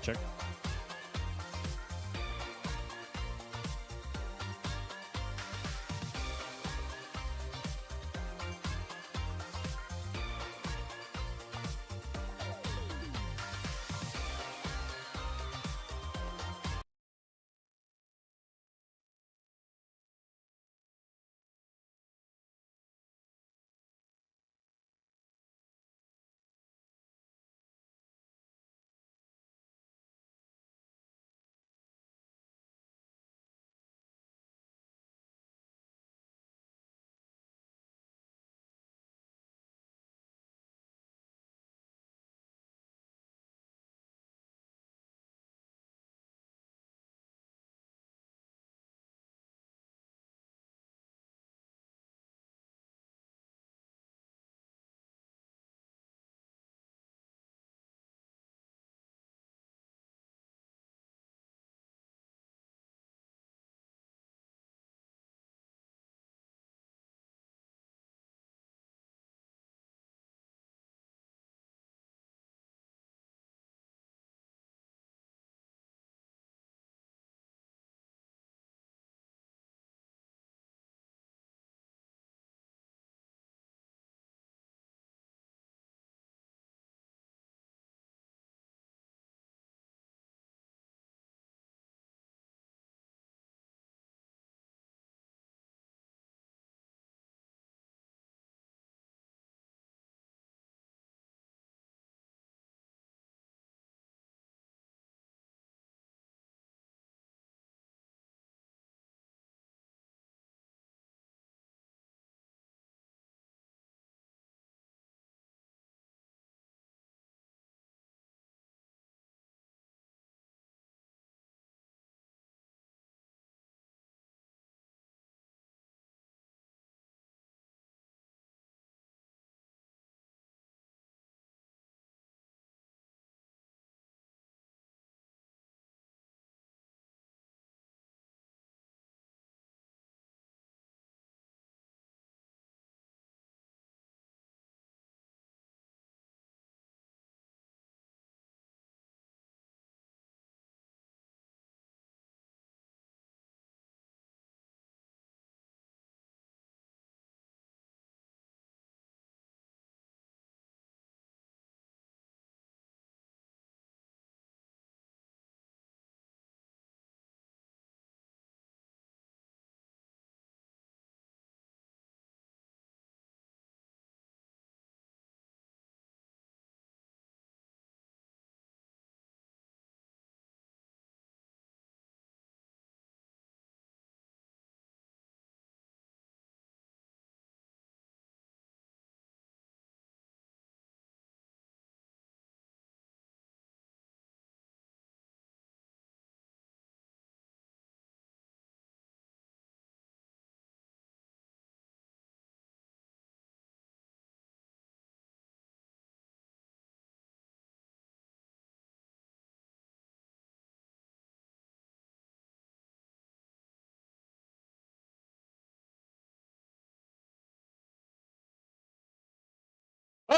check.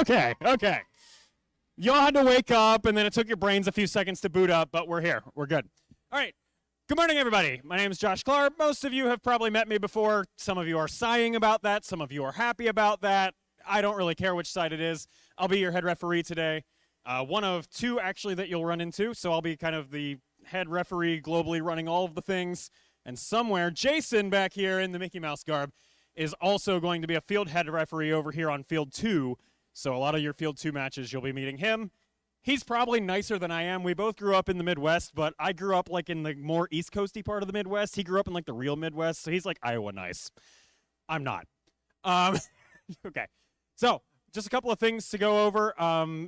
Okay, okay. Y'all had to wake up, and then it took your brains a few seconds to boot up, but we're here. We're good. All right. Good morning, everybody. My name is Josh Clark. Most of you have probably met me before. Some of you are sighing about that. Some of you are happy about that. I don't really care which side it is. I'll be your head referee today. One of two, actually, that you'll run into. So I'll be kind of the head referee globally running all of the things. And somewhere, Jason back here in the Mickey Mouse garb is also going to be a field head referee over here on Field 2. So a lot of your Field 2 matches, you'll be meeting him. He's probably nicer than I am. We both grew up in the Midwest, but I grew up like in the more East Coasty part of the Midwest. He grew up in like the real Midwest, so he's like Iowa nice. I'm not. Okay. So just a couple of things to go over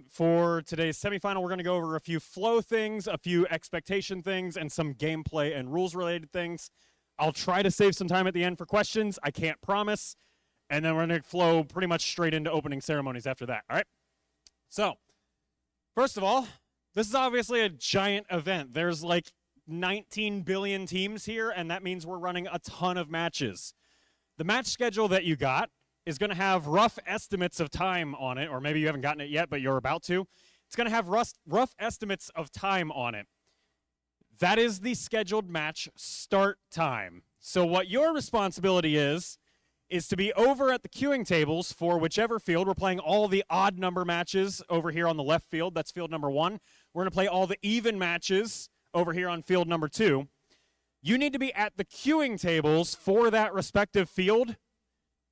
for today's semifinal. We're going to go over a few flow things, a few expectation things, and some gameplay and rules-related things. I'll try to save some time at the end for questions. I can't promise. And then we're going to flow pretty much straight into opening ceremonies after that. All right? So, first of all, this is obviously a giant event. There's like 19 billion teams here, and that means we're running a ton of matches. The match schedule that you got is going to have rough estimates of time on it, or maybe you haven't gotten it yet, but you're about to. It's going to have rough estimates of time on it. That is the scheduled match start time. So what your responsibility is to be over at the queuing tables for whichever field. We're playing all the odd number matches over here on the left field. That's field number 1. We're going to play all the even matches over here on field number 2. You need to be at the queuing tables for that respective field,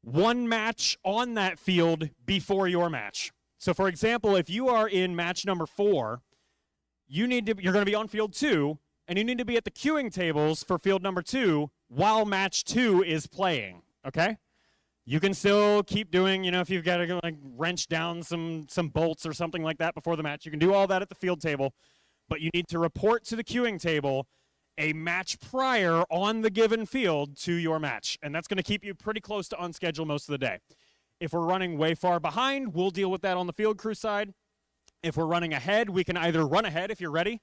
one match on that field before your match. So for example, if you are in match number 4, you're going to be on field 2, and you need to be at the queuing tables for field number 2 while match 2 is playing, okay? You can still keep doing, if you've got to wrench down some bolts or something like that before the match, you can do all that at the field table, but you need to report to the queuing table a match prior on the given field to your match, and that's going to keep you pretty close to on schedule most of the day. If we're running way far behind, we'll deal with that on the field crew side. If we're running ahead, we can either run ahead if you're ready,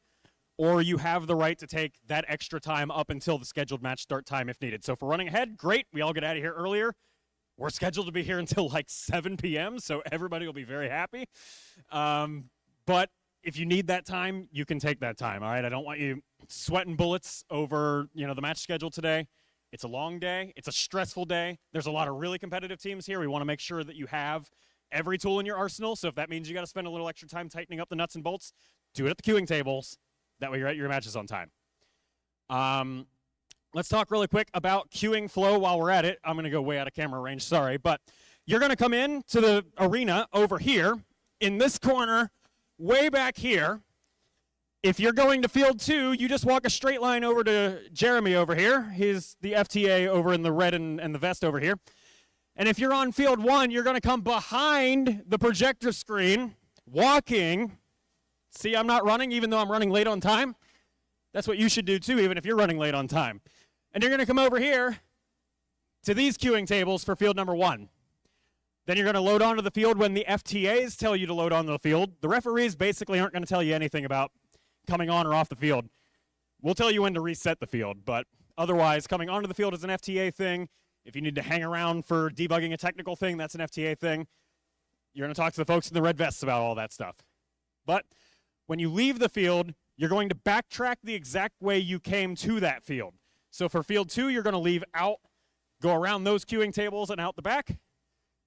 or you have the right to take that extra time up until the scheduled match start time if needed. So if we're running ahead, great, we all get out of here earlier. We're scheduled to be here until like 7 p.m., so everybody will be very happy. But if you need that time, you can take that time, all right? I don't want you sweating bullets over, the match schedule today. It's a long day. It's a stressful day. There's a lot of really competitive teams here. We want to make sure that you have every tool in your arsenal, so if that means you got to spend a little extra time tightening up the nuts and bolts, do it at the queuing tables. That way you're at your matches on time. Let's talk really quick about queuing flow while we're at it. I'm going to go way out of camera range, sorry. But you're going to come in to the arena over here in this corner, way back here. If you're going to field 2, you just walk a straight line over to Jeremy over here. He's the FTA over in the red and the vest over here. And if you're on field 1, you're going to come behind the projector screen, walking. See, I'm not running even though I'm running late on time. That's what you should do too, even if you're running late on time. And you're going to come over here to these queuing tables for field number 1. Then you're going to load onto the field when the FTAs tell you to load onto the field. The referees basically aren't going to tell you anything about coming on or off the field. We'll tell you when to reset the field, but otherwise, coming onto the field is an FTA thing. If you need to hang around for debugging a technical thing, that's an FTA thing. You're going to talk to the folks in the red vests about all that stuff. But when you leave the field, you're going to backtrack the exact way you came to that field. So for field 2, you're going to leave out, go around those queuing tables and out the back.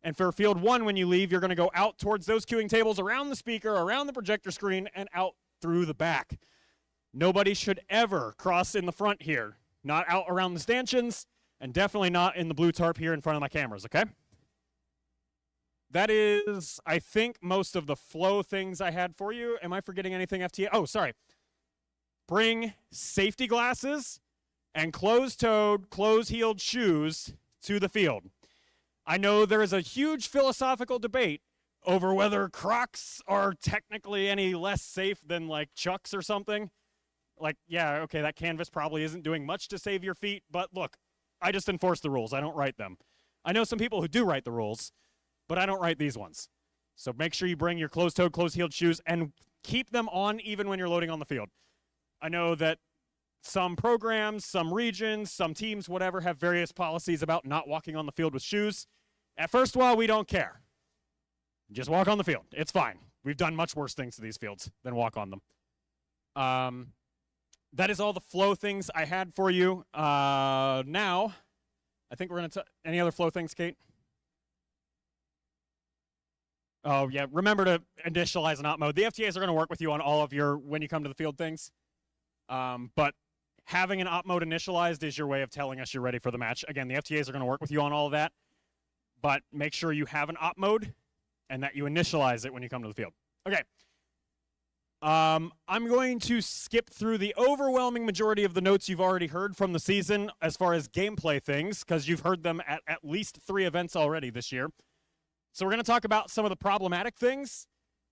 And for field 1, when you leave, you're going to go out towards those queuing tables, around the speaker, around the projector screen, and out through the back. Nobody should ever cross in the front here. Not out around the stanchions, and definitely not in the blue tarp here in front of my cameras, okay? That is, I think, most of the flow things I had for you. Am I forgetting anything, FTA? Oh, sorry. Bring safety glasses and closed-toed, closed-heeled shoes to the field. I know there is a huge philosophical debate over whether Crocs are technically any less safe than, like, Chucks or something. Like, yeah, okay, that canvas probably isn't doing much to save your feet, but look, I just enforce the rules. I don't write them. I know some people who do write the rules, but I don't write these ones. So make sure you bring your closed-toed, closed-heeled shoes and keep them on even when you're loading on the field. I know that some programs, some regions, some teams, whatever, have various policies about not walking on the field with shoes. At first while, we don't care. Just walk on the field. It's fine. We've done much worse things to these fields than walk on them. That is all the flow things I had for you. Now, I think we're going to any other flow things, Kate? Oh, yeah. Remember to initialize an op mode. The FTAs are going to work with you on all of your when you come to the field things. But having an op mode initialized is your way of telling us you're ready for the match. Again, the FTAs are going to work with you on all of that. But make sure you have an op mode and that you initialize it when you come to the field. Okay. I'm going to skip through the overwhelming majority of the notes you've already heard from the season as far as gameplay things, because you've heard them at least 3 events already this year. So we're going to talk about some of the problematic things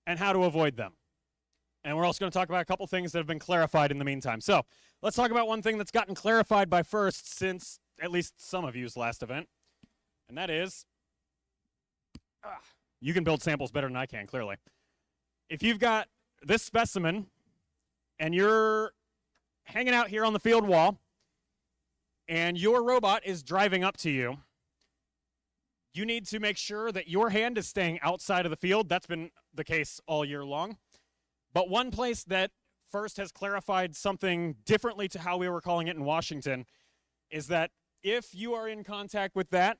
and how to avoid them. And we're also going to talk about a couple things that have been clarified in the meantime. So let's talk about one thing that's gotten clarified by First since at least some of you's last event. And that is, you can build samples better than I can, clearly. If you've got this specimen and you're hanging out here on the field wall and your robot is driving up to you, you need to make sure that your hand is staying outside of the field. That's been the case all year long. But one place that first has clarified something differently to how we were calling it in Washington is that if you are in contact with that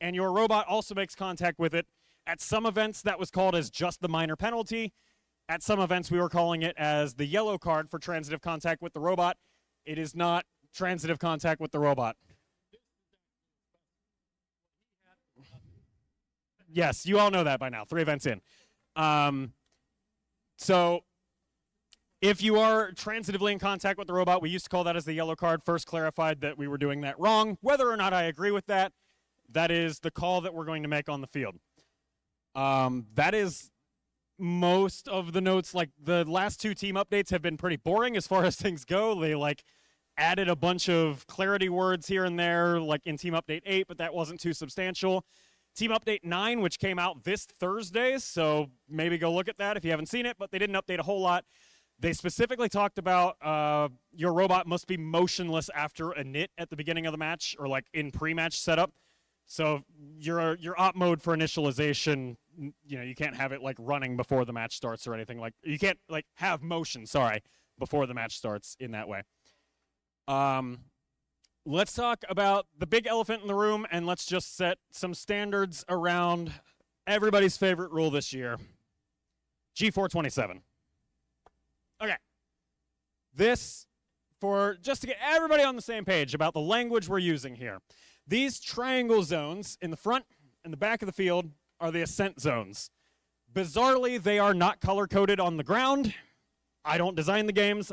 and your robot also makes contact with it, at some events that was called as just the minor penalty. At some events we were calling it as the yellow card for transitive contact with the robot. It is not transitive contact with the robot. Yes, you all know that by now, 3 events in. So if you are transitively in contact with the robot, we used to call that as the yellow card. First clarified that we were doing that wrong. Whether or not I agree with that, that is the call that we're going to make on the field. That is most of the notes. Like, the last 2 team updates have been pretty boring as far as things go. They added a bunch of clarity words here and there, like in team update 8, but that wasn't too substantial. Team update 9, which came out this Thursday, so maybe go look at that if you haven't seen it, but they didn't update a whole lot. They specifically talked about your robot must be motionless after a knit at the beginning of the match, or like in pre-match setup. So your op mode for initialization, you can't have it like running before the match starts or anything. Like, you can't like have motion, before the match starts in that way. Let's talk about the big elephant in the room, and let's just set some standards around everybody's favorite rule this year, G427. Okay. This, just to get everybody on the same page about the language we're using here. These triangle zones in the front and the back of the field are the ascent zones. Bizarrely, they are not color-coded on the ground. I don't design the games.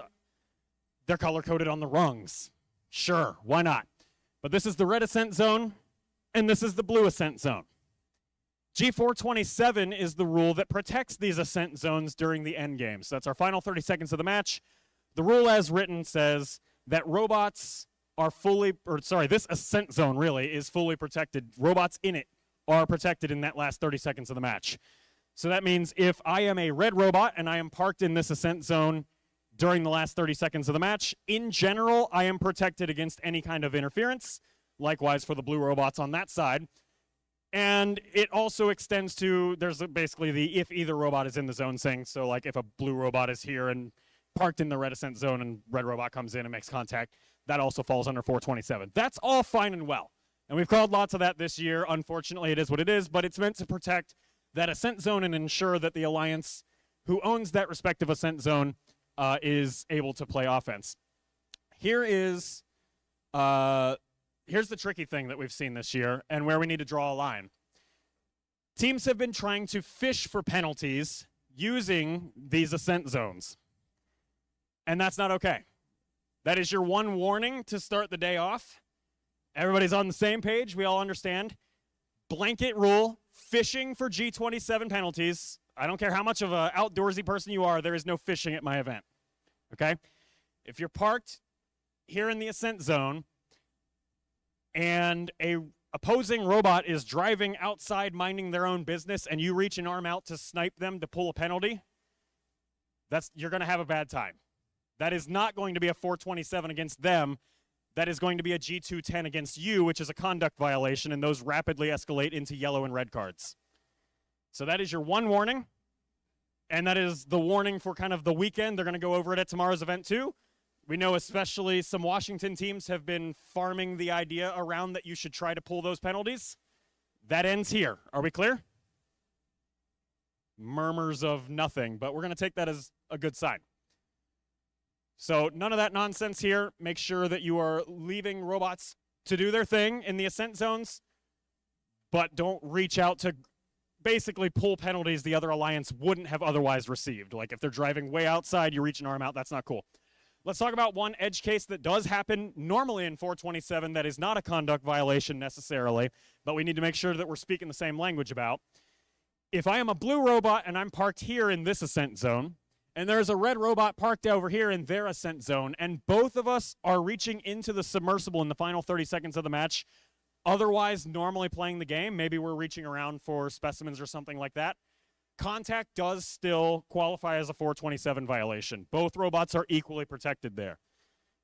They're color-coded on the rungs. Sure, why not? But this is the red ascent zone, and this is the blue ascent zone. G427 is the rule that protects these ascent zones during the end game. So that's our final 30 seconds of the match. The rule as written says that robots are this ascent zone really is fully protected. Robots in it are protected in that last 30 seconds of the match. So that means if I am a red robot and I am parked in this ascent zone during the last 30 seconds of the match, in general, I am protected against any kind of interference. Likewise for the blue robots on that side. And it also extends to, there's basically the if either robot is in the zone thing. So like if a blue robot is here and parked in the red ascent zone and red robot comes in and makes contact, that also falls under 427. That's all fine and well. And we've called lots of that this year. Unfortunately, it is what it is, but it's meant to protect that ascent zone and ensure that the alliance who owns that respective ascent zone is able to play offense. Here's the tricky thing that we've seen this year and where we need to draw a line. Teams have been trying to fish for penalties using these ascent zones. And that's not okay. That is your one warning to start the day off. Everybody's on the same page. We all understand. Blanket rule, fishing for G27 penalties. I don't care how much of an outdoorsy person you are, there is no fishing at my event. Okay? If you're parked here in the ascent zone and a opposing robot is driving outside minding their own business and you reach an arm out to snipe them to pull a penalty, you're going to have a bad time. That is not going to be a 427 against them. That is going to be a G210 against you, which is a conduct violation, and those rapidly escalate into yellow and red cards. So that is your one warning, and that is the warning for kind of the weekend. They're going to go over it at tomorrow's event too. We know especially some Washington teams have been farming the idea around that you should try to pull those penalties. That ends here. Are we clear? Murmurs of nothing, but we're going to take that as a good sign. So none of that nonsense here. Make sure that you are leaving robots to do their thing in the ascent zones, but don't reach out to basically pull penalties the other alliance wouldn't have otherwise received. Like if they're driving way outside, you reach an arm out, that's not cool. Let's talk about one edge case that does happen normally in 427 that is not a conduct violation necessarily, but we need to make sure that we're speaking the same language about. If I am a blue robot and I'm parked here in this ascent zone, and there's a red robot parked over here in their ascent zone, and both of us are reaching into the submersible in the final 30 seconds of the match, otherwise normally playing the game, maybe we're reaching around for specimens or something like that, contact does still qualify as a 427 violation. Both robots are equally protected there,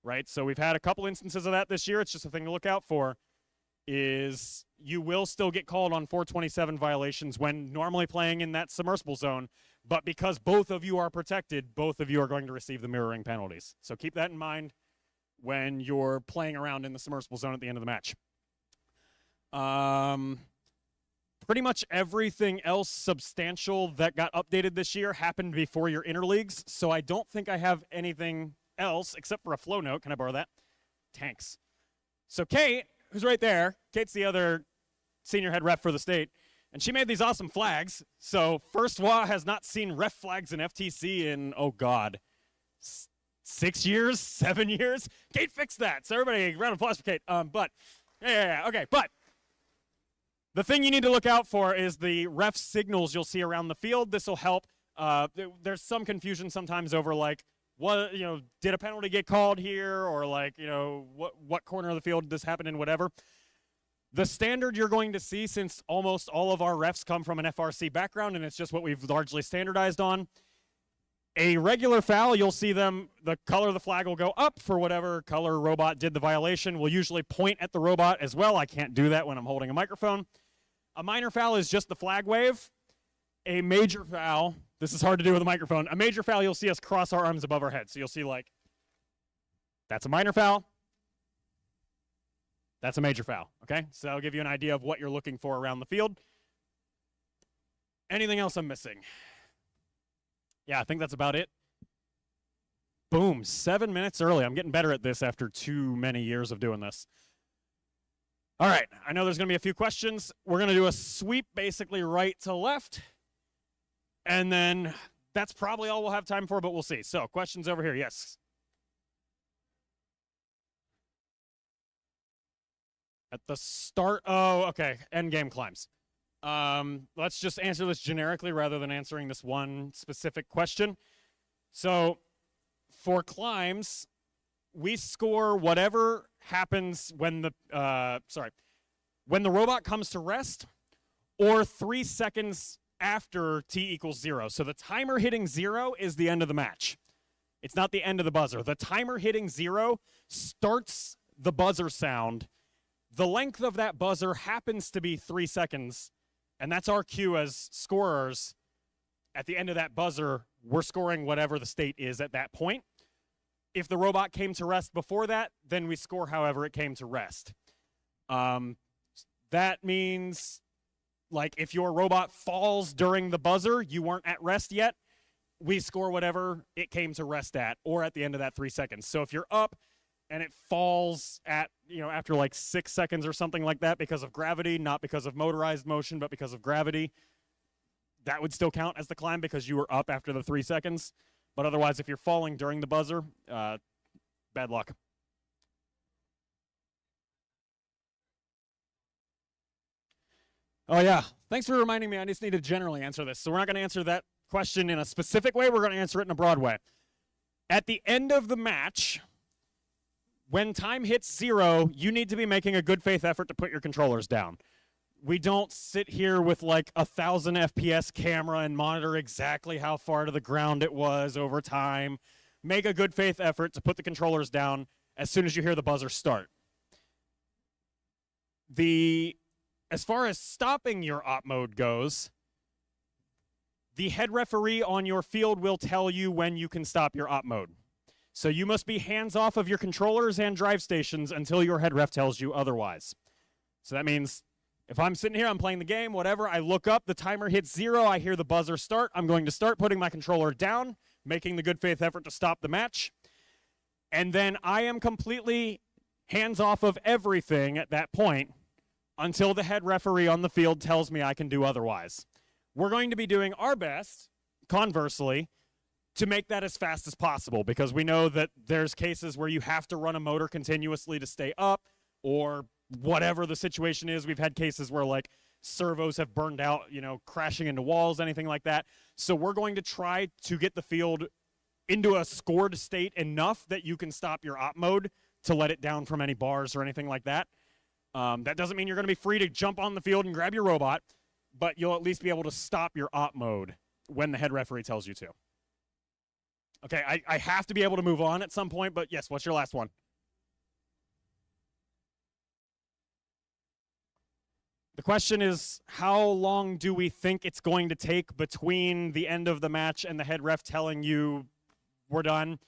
right? So we've had a couple instances of that this year. It's just a thing to look out for, is you will still get called on 427 violations when normally playing in that submersible zone, But because both of you are protected, both of you are going to receive the mirroring penalties. So keep that in mind when you're playing around in the submersible zone at the end of the match. Pretty much everything else substantial that got updated this year happened before your interleagues, so I don't think I have anything else except for a flow note. Can I borrow that? Tanks. So Kate, who's right there, Kate's the other senior head ref for the state, and she made these awesome flags. So First WA has not seen ref flags in FTC in, oh God, 6 years, 7 years. Kate fixed that. So everybody, round of applause for Kate. Okay, but the thing you need to look out for is the ref signals you'll see around the field. This will help. There's some confusion sometimes over like, what, did a penalty get called here, or like, what corner of the field did this happen in, whatever. The standard you're going to see, since almost all of our refs come from an FRC background and it's just what we've largely standardized on, a regular foul, you'll see them, the color of the flag will go up for whatever color robot did the violation. We'll usually point at the robot as well. I can't do that when I'm holding a microphone. A minor foul is just the flag wave. A major foul, this is hard to do with a microphone. A major foul, you'll see us cross our arms above our head. So you'll see like, that's a minor foul. That's a major foul, okay? So that'll give you an idea of what you're looking for around the field. Anything else I'm missing? Yeah, I think that's about it. Boom, 7 minutes early. I'm getting better at this after too many years of doing this. All right, I know there's going to be a few questions. We're going to do a sweep basically right to left. And then that's probably all we'll have time for, but we'll see. So questions over here, yes. At the start, oh, okay, end game climbs. Let's just answer this generically rather than answering this one specific question. So for climbs, we score whatever happens when when the robot comes to rest, or 3 seconds after t equals 0. So the timer hitting 0 is the end of the match. It's not the end of the buzzer. The timer hitting 0 starts the buzzer sound. The length of that buzzer happens to be 3 seconds, and that's our cue as scorers. At the end of that buzzer, we're scoring whatever the state is at that point. If the robot came to rest before that, then we score however it came to rest. That means, like, if your robot falls during the buzzer, you weren't at rest yet, we score whatever it came to rest at, or at the end of that 3 seconds. So if you're up and it falls at, after like 6 seconds or something like that because of gravity, not because of motorized motion, but because of gravity, that would still count as the climb because you were up after the 3 seconds. But otherwise, if you're falling during the buzzer, bad luck. Oh, yeah. Thanks for reminding me. I just need to generally answer this. So we're not going to answer that question in a specific way. We're going to answer it in a broad way. At the end of the match, when time hits 0, you need to be making a good faith effort to put your controllers down. We don't sit here with like 1,000 FPS camera and monitor exactly how far to the ground it was over time. Make a good faith effort to put the controllers down as soon as you hear the buzzer start. As far as stopping your op mode goes, the head referee on your field will tell you when you can stop your op mode. So you must be hands off of your controllers and drive stations until your head ref tells you otherwise. So that means if I'm sitting here, I'm playing the game, whatever, I look up, the timer hits 0, I hear the buzzer start, I'm going to start putting my controller down, making the good faith effort to stop the match. And then I am completely hands off of everything at that point until the head referee on the field tells me I can do otherwise. We're going to be doing our best, conversely, to make that as fast as possible, because we know that there's cases where you have to run a motor continuously to stay up, or whatever the situation is. We've had cases where like servos have burned out, crashing into walls, anything like that. So we're going to try to get the field into a scored state enough that you can stop your op mode to let it down from any bars or anything like that. That doesn't mean you're going to be free to jump on the field and grab your robot, but you'll at least be able to stop your op mode when the head referee tells you to. Okay, I have to be able to move on at some point, but yes, what's your last one? The question is, how long do we think it's going to take between the end of the match and the head ref telling you we're done?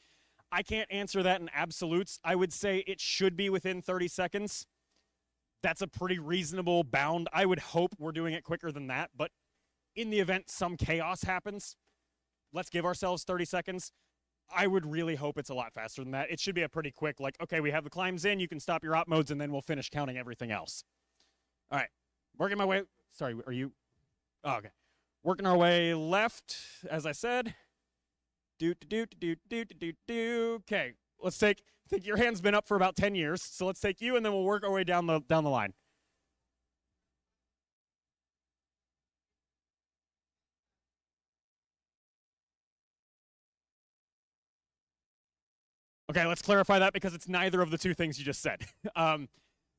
I can't answer that in absolutes. I would say it should be within 30 seconds. That's a pretty reasonable bound. I would hope we're doing it quicker than that, but in the event some chaos happens, let's give ourselves 30 seconds. I would really hope it's a lot faster than that. It should be a pretty quick, like, okay, we have the climbs in, you can stop your op modes, and then we'll finish counting everything else. All right, working my way, sorry, are you? Oh, okay. Working our way left, as I said. Okay, let's take, I think your hand's been up for about 10 years, so let's take you, and then we'll work our way down the line. Okay, let's clarify that because it's neither of the two things you just said.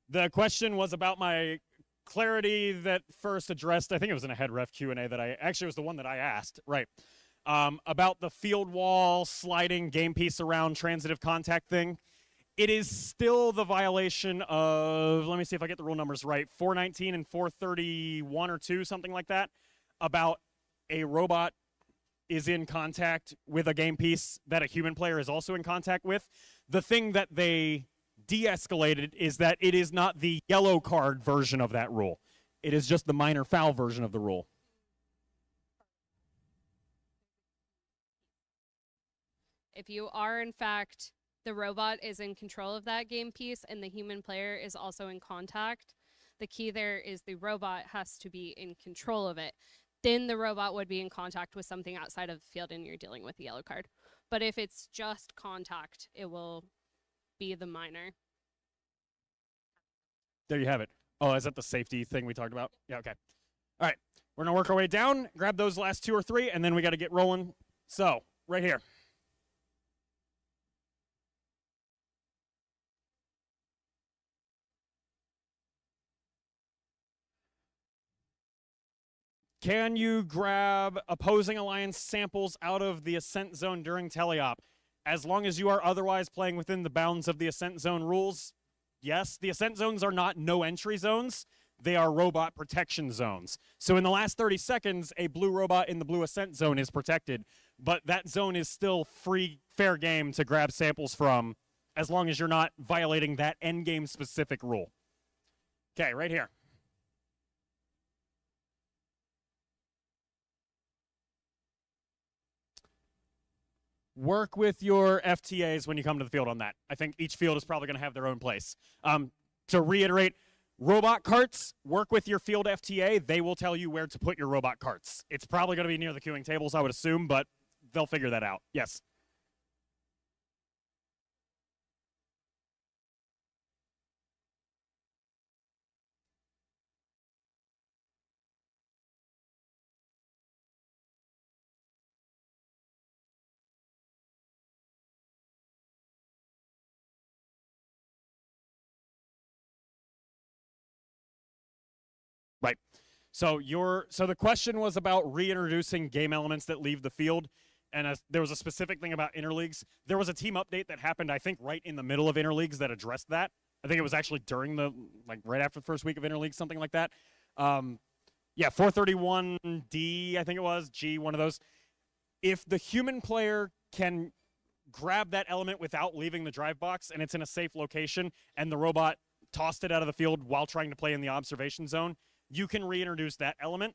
The question was about my clarity that first addressed, I think it was in a head ref Q&A that actually was the one that I asked, right, about the field wall sliding game piece around transitive contact thing. It is still the violation of, let me see if I get the rule numbers right, 419 and 431 or 2, something like that, about a robot is in contact with a game piece that a human player is also in contact with. The thing that they de-escalated is that it is not the yellow card version of that rule. It is just the minor foul version of the rule. If you are, in fact, the robot is in control of that game piece and the human player is also in contact, the key there is the robot has to be in control of it. Then the robot would be in contact with something outside of the field and you're dealing with the yellow card. But if it's just contact, it will be the minor. There you have it. Oh, is that the safety thing we talked about? Yeah, okay. All right, we're gonna work our way down, grab those last 2 or 3, and then we gotta get rolling. So, right here. Can you grab opposing alliance samples out of the ascent zone during teleop? As long as you are otherwise playing within the bounds of the ascent zone rules, yes. The ascent zones are not no entry zones. They are robot protection zones. So in the last 30 seconds, a blue robot in the blue ascent zone is protected, but that zone is still free, fair game to grab samples from as long as you're not violating that endgame specific rule. Okay, right here. Work with your FTAs when you come to the field on that. I think each field is probably going to have their own place. To reiterate, robot carts, work with your field FTA. They will tell you where to put your robot carts. It's probably going to be near the queuing tables, I would assume, but they'll figure that out. Yes. Right. So the question was about reintroducing game elements that leave the field, and there was a specific thing about interleagues. There was a team update that happened, I think, right in the middle of interleagues that addressed that. I think it was actually during right after the first week of interleagues, something like that. Yeah, 431D, I think it was, G, one of those. If the human player can grab that element without leaving the drive box and it's in a safe location and the robot tossed it out of the field while trying to play in the observation zone, you can reintroduce that element.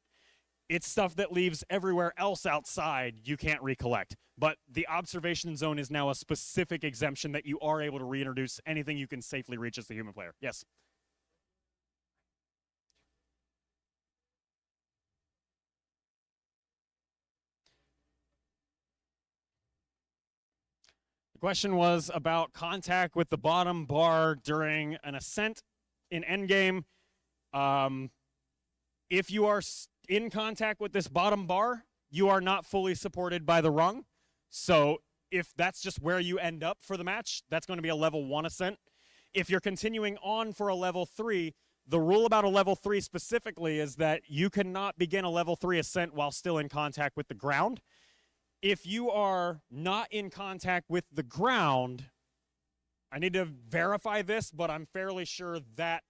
It's stuff that leaves everywhere else outside you can't recollect. But the observation zone is now a specific exemption that you are able to reintroduce anything you can safely reach as the human player. Yes? The question was about contact with the bottom bar during an ascent in endgame. If you are in contact with this bottom bar, you are not fully supported by the rung. So if that's just where you end up for the match, that's going to be a level 1 ascent. If you're continuing on for a level 3, the rule about a level 3 specifically is that you cannot begin a level 3 ascent while still in contact with the ground. If you are not in contact with the ground, I need to verify this, but I'm fairly sure that,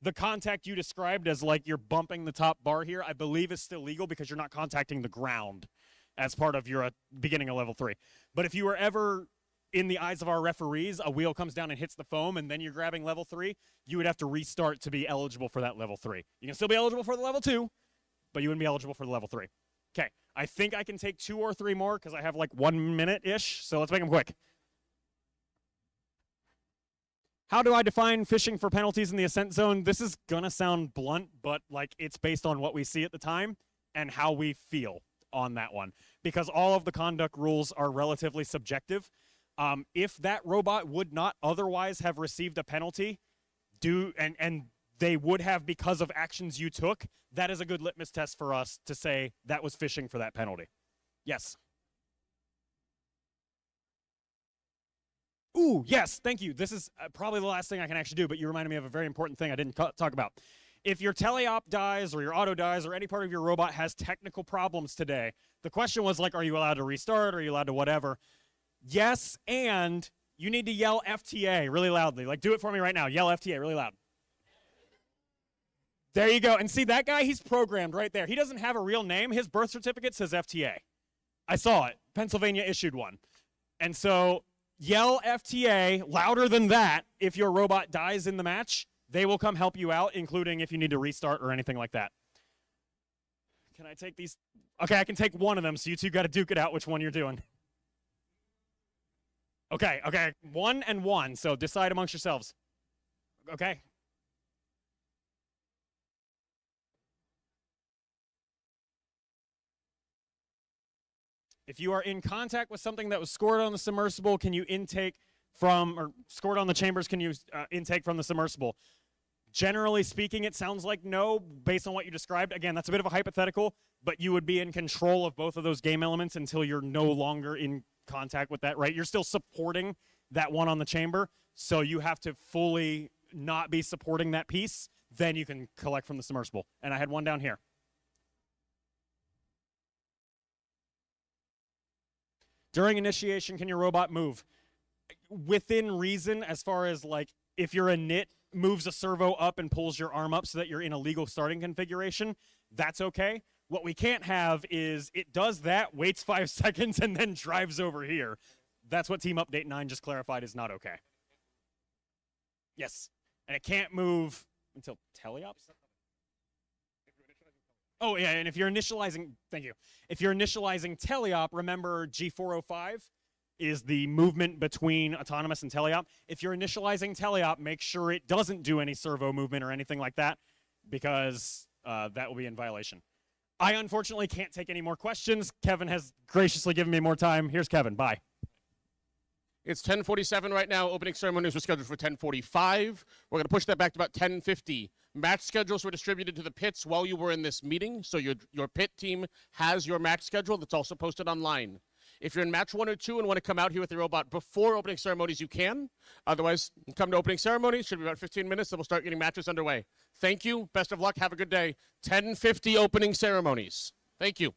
The contact you described as like you're bumping the top bar here, I believe is still legal because you're not contacting the ground as part of your beginning of level 3. But if you were ever, in the eyes of our referees, a wheel comes down and hits the foam and then you're grabbing level 3, you would have to restart to be eligible for that level 3. You can still be eligible for the level 2, but you wouldn't be eligible for the level 3. Okay, I think I can take 2 or 3 more because I have like 1 minute-ish, so let's make them quick. How do I define fishing for penalties in the ascent zone? This is gonna sound blunt, but like it's based on what we see at the time and how we feel on that one, because all of the conduct rules are relatively subjective. If that robot would not otherwise have received a penalty, and they would have because of actions you took, that is a good litmus test for us to say that was fishing for that penalty. Yes. Ooh, yes, thank you. This is probably the last thing I can actually do, but you reminded me of a very important thing I didn't talk about. If your teleop dies or your auto dies or any part of your robot has technical problems today, the question was like, are you allowed to restart? Are you allowed to whatever? Yes, and you need to yell FTA really loudly. Like, do it for me right now. Yell FTA really loud. There you go. And see, that guy, he's programmed right there. He doesn't have a real name. His birth certificate says FTA. I saw it. Pennsylvania issued one. And so yell FTA louder than that if your robot dies in the match. They will come help you out, including if you need to restart or anything like that. Can I take these? Okay, I can take one of them, so you two got to duke it out which one you're doing. Okay, 1 and 1, so decide amongst yourselves. Okay. If you are in contact with something that was scored on the submersible, can you intake from, or scored on the chambers, can you intake from the submersible? Generally speaking, it sounds like no, based on what you described. Again, that's a bit of a hypothetical, but you would be in control of both of those game elements until you're no longer in contact with that, right? You're still supporting that one on the chamber, so you have to fully not be supporting that piece. Then you can collect from the submersible. And I had one down here. During initiation, can your robot move? Within reason, as far as like if you're a knit, moves a servo up and pulls your arm up so that you're in a legal starting configuration, that's okay. What we can't have is it does that, waits 5 seconds, and then drives over here. That's what Team Update 9 just clarified is not okay. Yes. And it can't move until teleops? Oh, yeah, and if you're initializing, thank you. If you're initializing teleop, remember G405 is the movement between autonomous and teleop. If you're initializing teleop, make sure it doesn't do any servo movement or anything like that, because that will be in violation. I unfortunately can't take any more questions. Kevin has graciously given me more time. Here's Kevin. Bye. It's 10:47 right now. Opening ceremonies were scheduled for 10:45. We're going to push that back to about 10:50. Match schedules were distributed to the pits while you were in this meeting, so your pit team has your match schedule that's also posted online. If you're in match 1 or 2 and want to come out here with your robot before opening ceremonies, you can. Otherwise, come to opening ceremonies. Should be about 15 minutes, and we'll start getting matches underway. Thank you. Best of luck. Have a good day. 10:50 opening ceremonies. Thank you.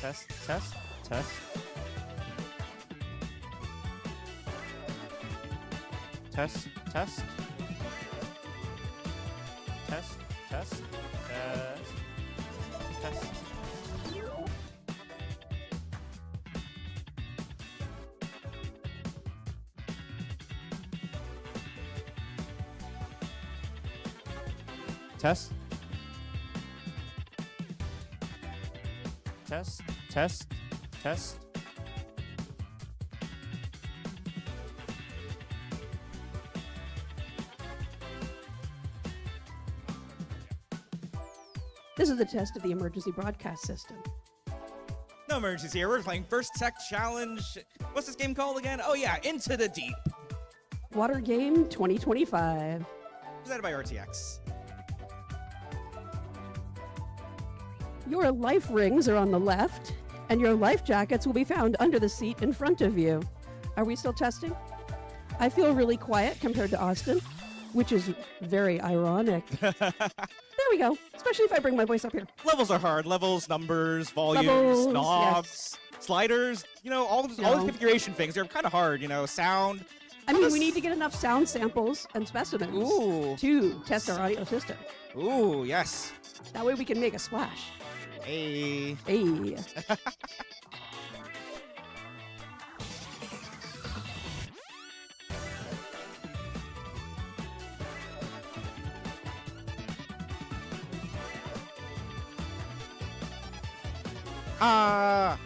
Test, test, test. Test, test. Test, test, test, test. Test. Test, test, test. This is the test of the emergency broadcast system. No emergency here. We're playing First Tech Challenge. What's this game called again? Oh, yeah, Into the Deep. Water Game 2025. Presented by RTX. Your life rings are on the left, and your life jackets will be found under the seat in front of you. Are we still testing? I feel really quiet compared to Austin, which is very ironic. There we go, especially if I bring my voice up here. Levels are hard. Levels, numbers, volumes, Levels, knobs, sliders. You know, all those configuration things. They're kind of hard, you know, sound. I mean, we need to get enough sound samples and specimens Ooh. to test our audio system. Ooh, yes. That way we can make a splash. Hey. Hey. Ah.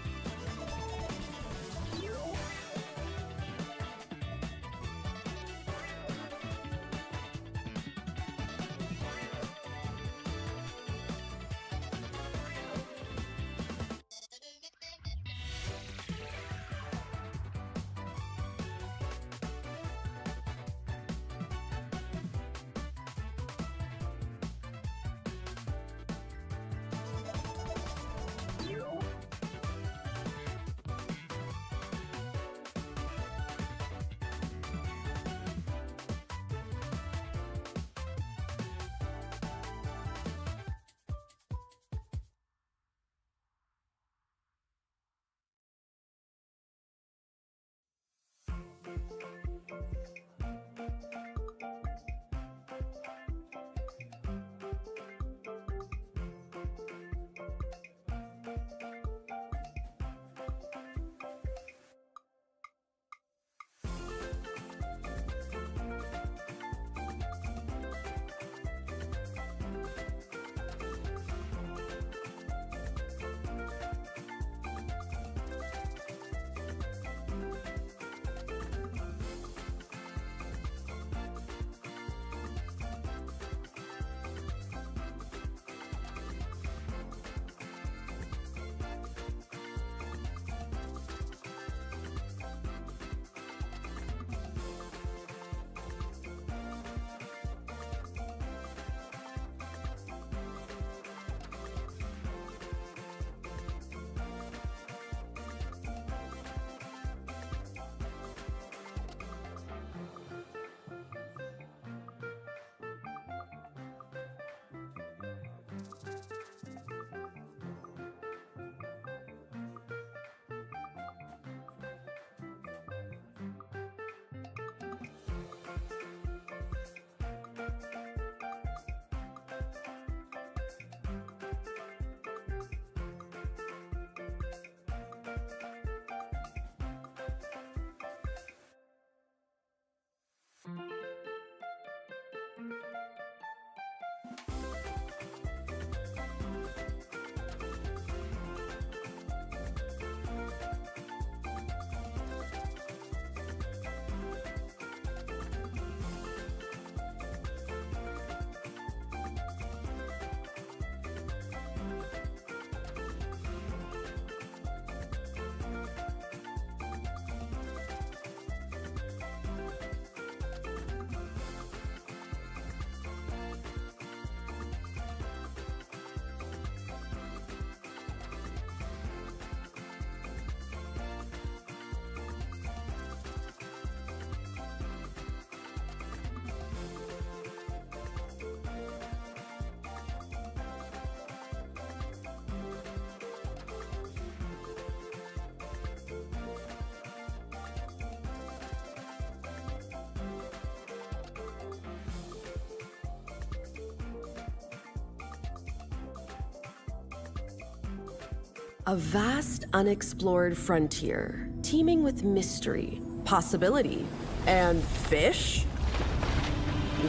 A vast, unexplored frontier, teeming with mystery, possibility, and fish?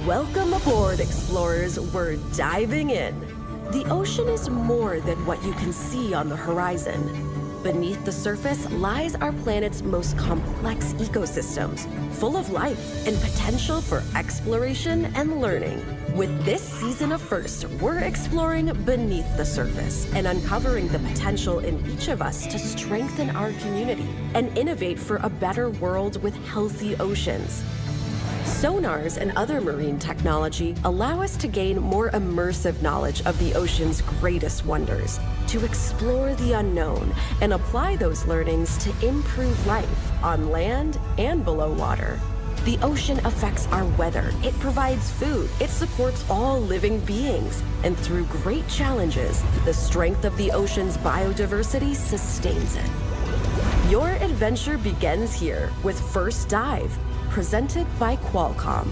Welcome aboard, explorers. We're diving in. The ocean is more than what you can see on the horizon. Beneath the surface lies our planet's most complex ecosystems, full of life and potential for exploration and learning. With this season of First, we're exploring beneath the surface and uncovering the potential in each of us to strengthen our community and innovate for a better world with healthy oceans. Sonars and other marine technology allow us to gain more immersive knowledge of the ocean's greatest wonders, to explore the unknown and apply those learnings to improve life on land and below water. The ocean affects our weather, it provides food, it supports all living beings, and through great challenges, the strength of the ocean's biodiversity sustains it. Your adventure begins here with First Dive, presented by Qualcomm.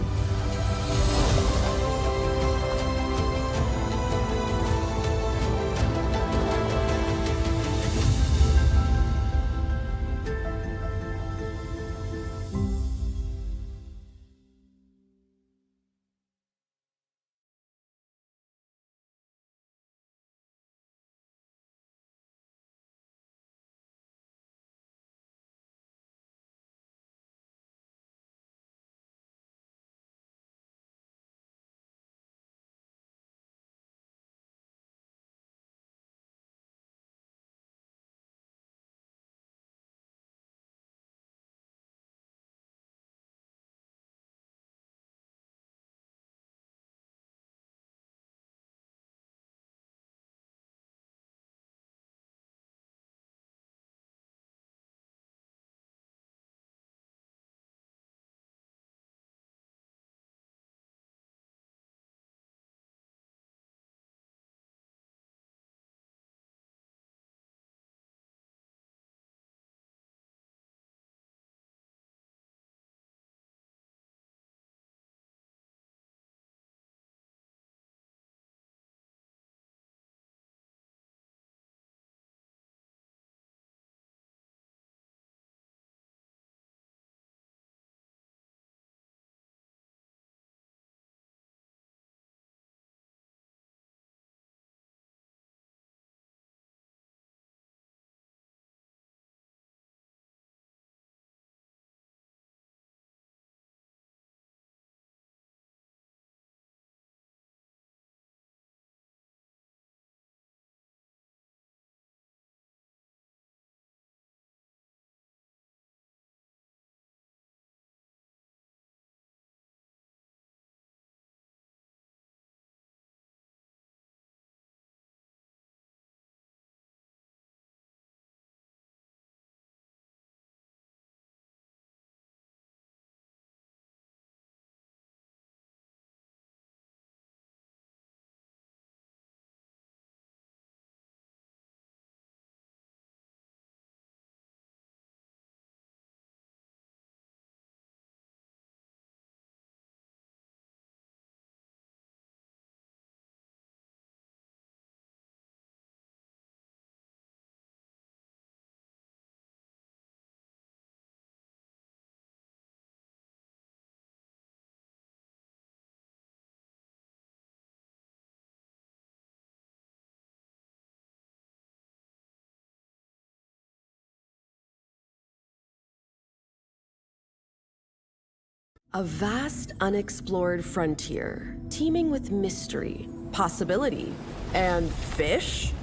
A vast, unexplored frontier, teeming with mystery, possibility, and fish?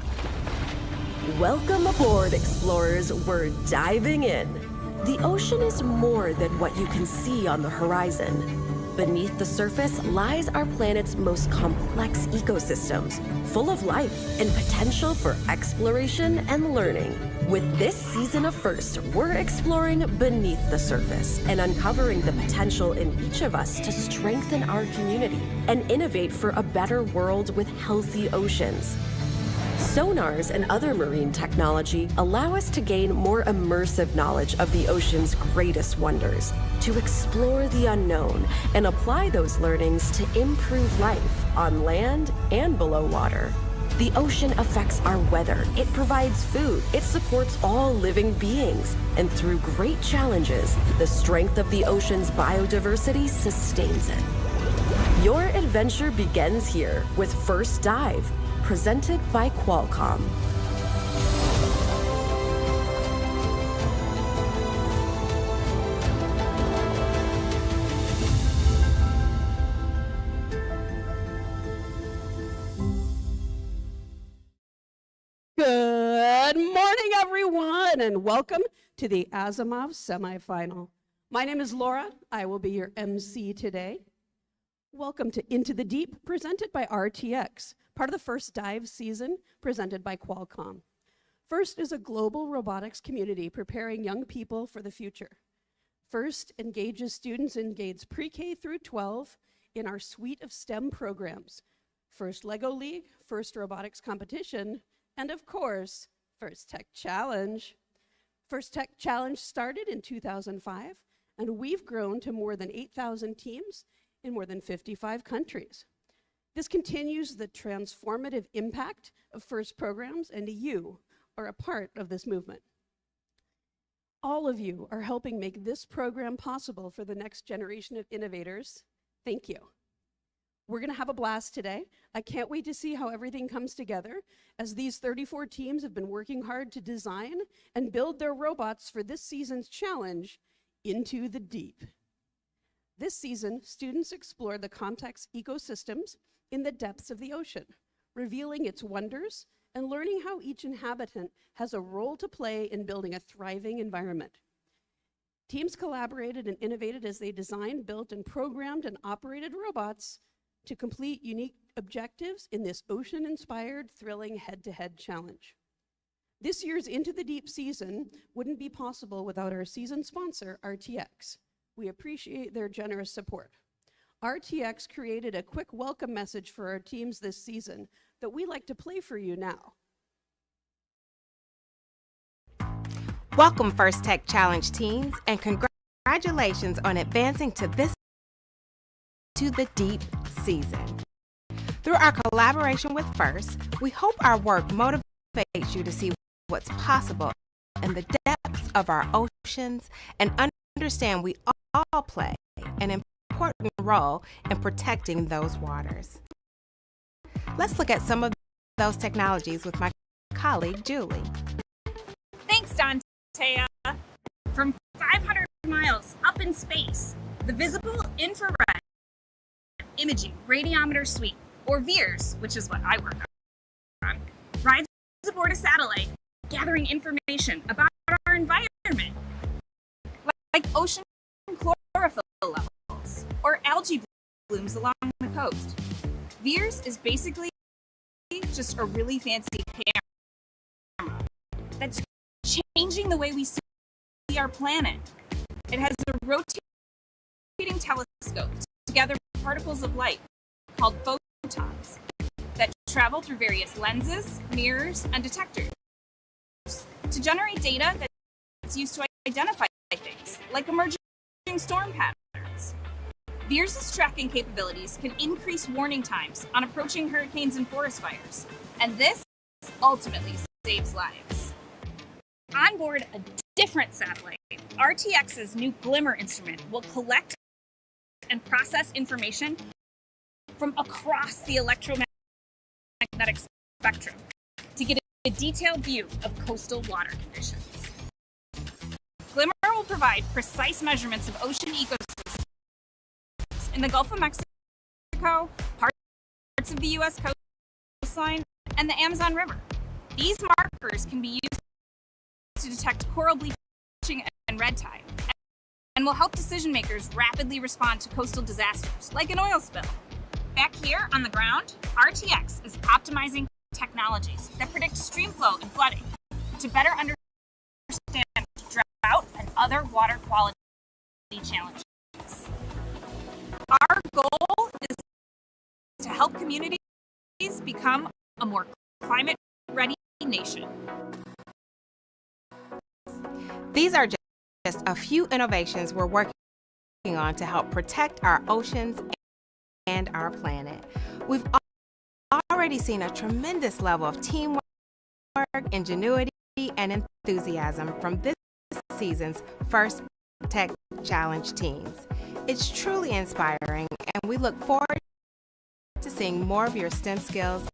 Welcome aboard, explorers. We're diving in. The ocean is more than what you can see on the horizon. Beneath the surface lies our planet's most complex ecosystems, full of life and potential for exploration and learning. With this season of First, we're exploring beneath the surface and uncovering the potential in each of us to strengthen our community and innovate for a better world with healthy oceans. Sonars and other marine technology allow us to gain more immersive knowledge of the ocean's greatest wonders, to explore the unknown and apply those learnings to improve life on land and below water. The ocean affects our weather, it provides food, it supports all living beings. And through great challenges, the strength of the ocean's biodiversity sustains it. Your adventure begins here with First Dive, presented by Qualcomm. Good morning, everyone, and welcome to the Asimov Semifinal. My name is Laura. I will be your MC today. Welcome to Into the Deep, presented by RTX, part of the First Dive season, presented by Qualcomm. FIRST is a global robotics community preparing young people for the future. FIRST engages students in grades pre-K through 12 in our suite of STEM programs. FIRST Lego League, FIRST Robotics Competition, and of course, FIRST Tech Challenge. FIRST Tech Challenge started in 2005, and we've grown to more than 8,000 teams in more than 55 countries. This continues the transformative impact of FIRST programs, and you are a part of this movement. All of you are helping make this program possible for the next generation of innovators. Thank you. We're going to have a blast today. I can't wait to see how everything comes together, as these 34 teams have been working hard to design and build their robots for this season's challenge, Into the Deep. This season, students explore the complex ecosystems in the depths of the ocean, revealing its wonders and learning how each inhabitant has a role to play in building a thriving environment. Teams collaborated and innovated as they designed, built, and programmed and operated robots to complete unique objectives in this ocean-inspired, thrilling head-to-head challenge. This year's Into the Deep season wouldn't be possible without our season sponsor, RTX. We appreciate their generous support. RTX created a quick welcome message for our teams this season that we like to play for you now. Welcome, First Tech Challenge teams, and congratulations on advancing to the deep season. Through our collaboration with FIRST, we hope our work motivates you to see what's possible in the depths of our oceans and understand we all play an important role in protecting those waters. Let's look at some of those technologies with my colleague, Julie. Thanks, Dantea. From 500 miles up in space, the Visible Infrared Imaging Radiometer Suite, or VIIRS, which is what I work on, rides aboard a satellite, gathering information about our environment, like ocean chlorophyll levels or algae blooms along the coast. VIIRS is basically just a really fancy camera that's changing the way we see our planet. It has a rotating telescope to gather particles of light called photons that travel through various lenses, mirrors, and detectors to generate data that's used to identify things like emerging storm patterns. VIIRS's tracking capabilities can increase warning times on approaching hurricanes and forest fires, and this ultimately saves lives. On board a different satellite, RTX's new Glimmer instrument will collect and process information from across the electromagnetic spectrum to get a detailed view of coastal water conditions. Glimmer will provide precise measurements of ocean ecosystems in the Gulf of Mexico, parts of the U.S. coastline, and the Amazon River. These markers can be used to detect coral bleaching and red tide, and will help decision makers rapidly respond to coastal disasters, like an oil spill. Back here on the ground, RTX is optimizing technologies that predict stream flow and flooding to better understand drought and other water quality challenges. Our goal is to help communities become a more climate-ready nation. These are just a few innovations we're working on to help protect our oceans and our planet. We've already seen a tremendous level of teamwork, ingenuity, and enthusiasm from this season's First Tech Challenge teams. It's truly inspiring, and we look forward to seeing more of your STEM skills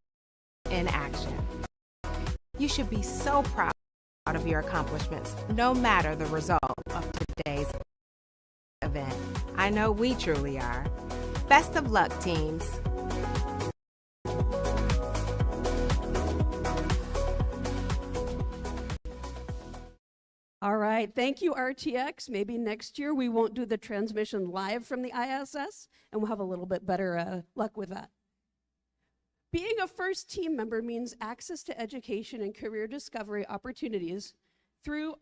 in action. You should be so proud of your accomplishments, no matter the result of today's event. I know we truly are. Best of luck, teams. All right, thank you, RTX. Maybe next year we won't do the transmission live from the ISS, and we'll have a little bit better luck with that. Being a first team member means access to education and career discovery opportunities through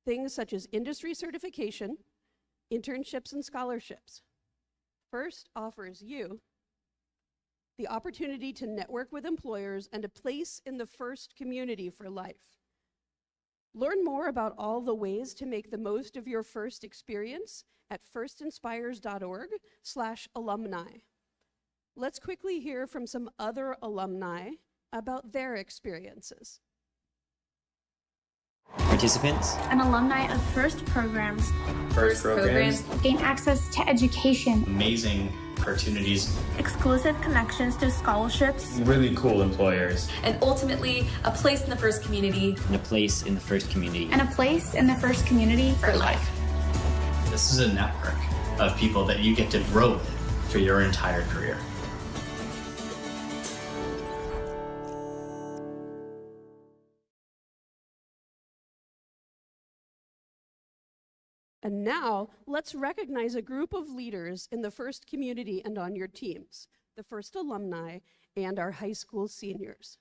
things such as industry certification, internships, and scholarships. First offers you the opportunity to network with employers and a place in the FIRST community for life. Learn more about all the ways to make the most of your FIRST experience at firstinspires.org/alumni. Let's quickly hear from some other alumni about their experiences. Participants, an alumni of FIRST programs. FIRST programs gain access to education, amazing opportunities, exclusive connections to scholarships, really cool employers, and ultimately a place in the FIRST community. and a place in the FIRST community. and a place in the FIRST community For life. This is a network of people that you get to grow with for your entire career. And now, let's recognize a group of leaders in the FIRST community and on your teams, the FIRST alumni and our high school seniors.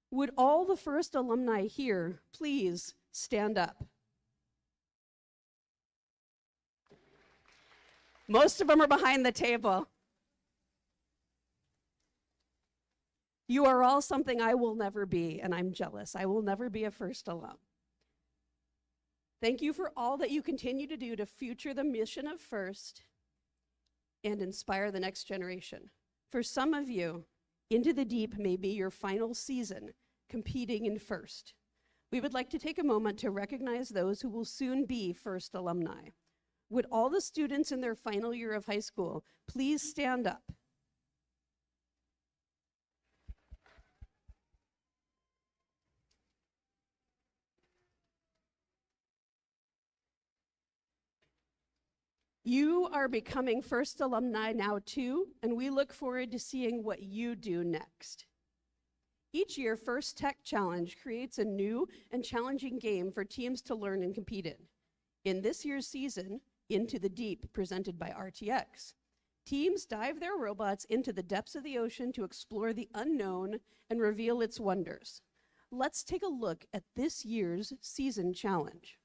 Would all the FIRST alumni here please stand up? Most of them are behind the table. You are all something I will never be, and I'm jealous. I will never be a FIRST alum. Thank you for all that you continue to do to future the mission of FIRST and inspire the next generation. For some of you, Into the Deep may be your final season competing in FIRST. We would like to take a moment to recognize those who will soon be FIRST alumni. Would all the students in their final year of high school please stand up? You are becoming FIRST alumni now too, and we look forward to seeing what you do next. Each year, First Tech Challenge creates a new and challenging game for teams to learn and compete in. In this year's season, Into the Deep, presented by RTX, teams dive their robots into the depths of the ocean to explore the unknown and reveal its wonders. Let's take a look at this year's season challenge.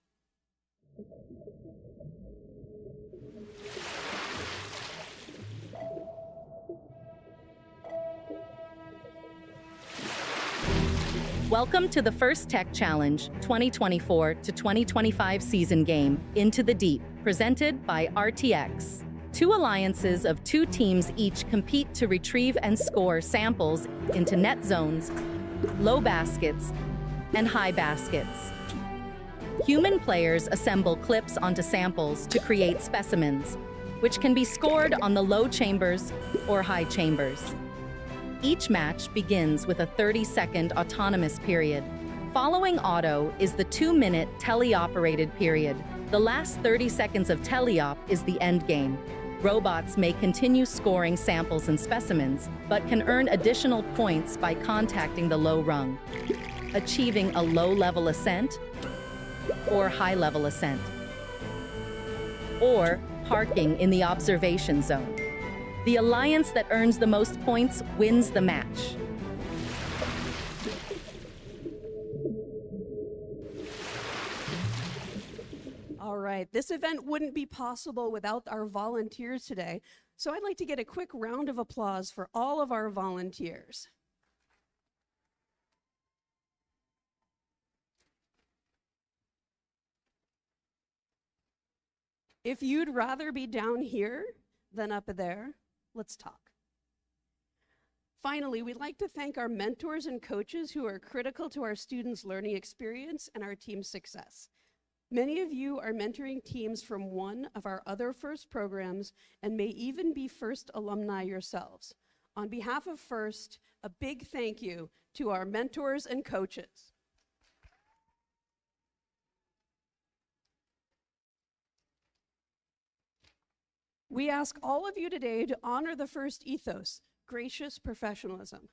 Welcome to the First Tech Challenge 2024 to 2025 season game, Into the Deep, presented by RTX. Two alliances of two teams each compete to retrieve and score samples into net zones, low baskets, and high baskets. Human players assemble clips onto samples to create specimens, which can be scored on the low chambers or high chambers. Each match begins with a 30-second autonomous period. Following auto is the 2-minute teleoperated period. The last 30 seconds of teleop is the end game. Robots may continue scoring samples and specimens, but can earn additional points by contacting the low rung, achieving a low-level ascent or high-level ascent, or parking in the observation zone. The alliance that earns the most points wins the match. All right, this event wouldn't be possible without our volunteers today, so I'd like to get a quick round of applause for all of our volunteers. If you'd rather be down here than up there, let's talk. Finally, we'd like to thank our mentors and coaches who are critical to our students' learning experience and our team's success. Many of you are mentoring teams from one of our other FIRST programs and may even be FIRST alumni yourselves. On behalf of FIRST, a big thank you to our mentors and coaches. We ask all of you today to honor the FIRST ethos, gracious professionalism.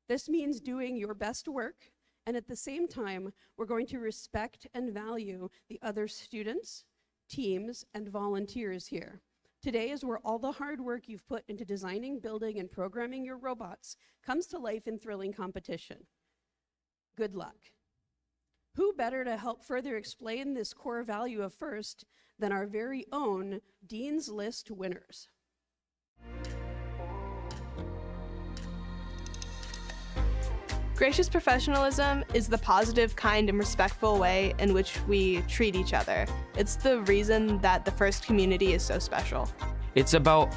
This means doing your best work, and at the same time, we're going to respect and value the other students, teams, and volunteers here. Today is where all the hard work you've put into designing, building, and programming your robots comes to life in thrilling competition. Good luck. Who better to help further explain this core value of FIRST than our very own Dean's List winners? Gracious professionalism is the positive, kind, and respectful way in which we treat each other. It's the reason that the FIRST community is so special. It's about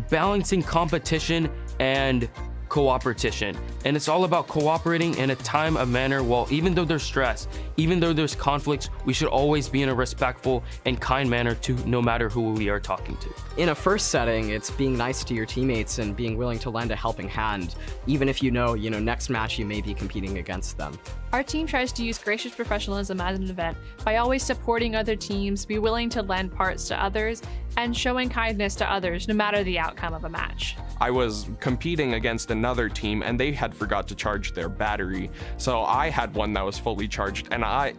balancing competition and cooperation. And it's all about cooperating in a time of manner. Well, even though there's stress, even though there's conflicts, we should always be in a respectful and kind manner to no matter who we are talking to. In a FIRST setting, it's being nice to your teammates and being willing to lend a helping hand, even if you know next match you may be competing against them. Our team tries to use gracious professionalism as an event by always supporting other teams, be willing to lend parts to others, and showing kindness to others no matter the outcome of a match. I was competing against another team and they had forgot to charge their battery. So I had one that was fully charged and I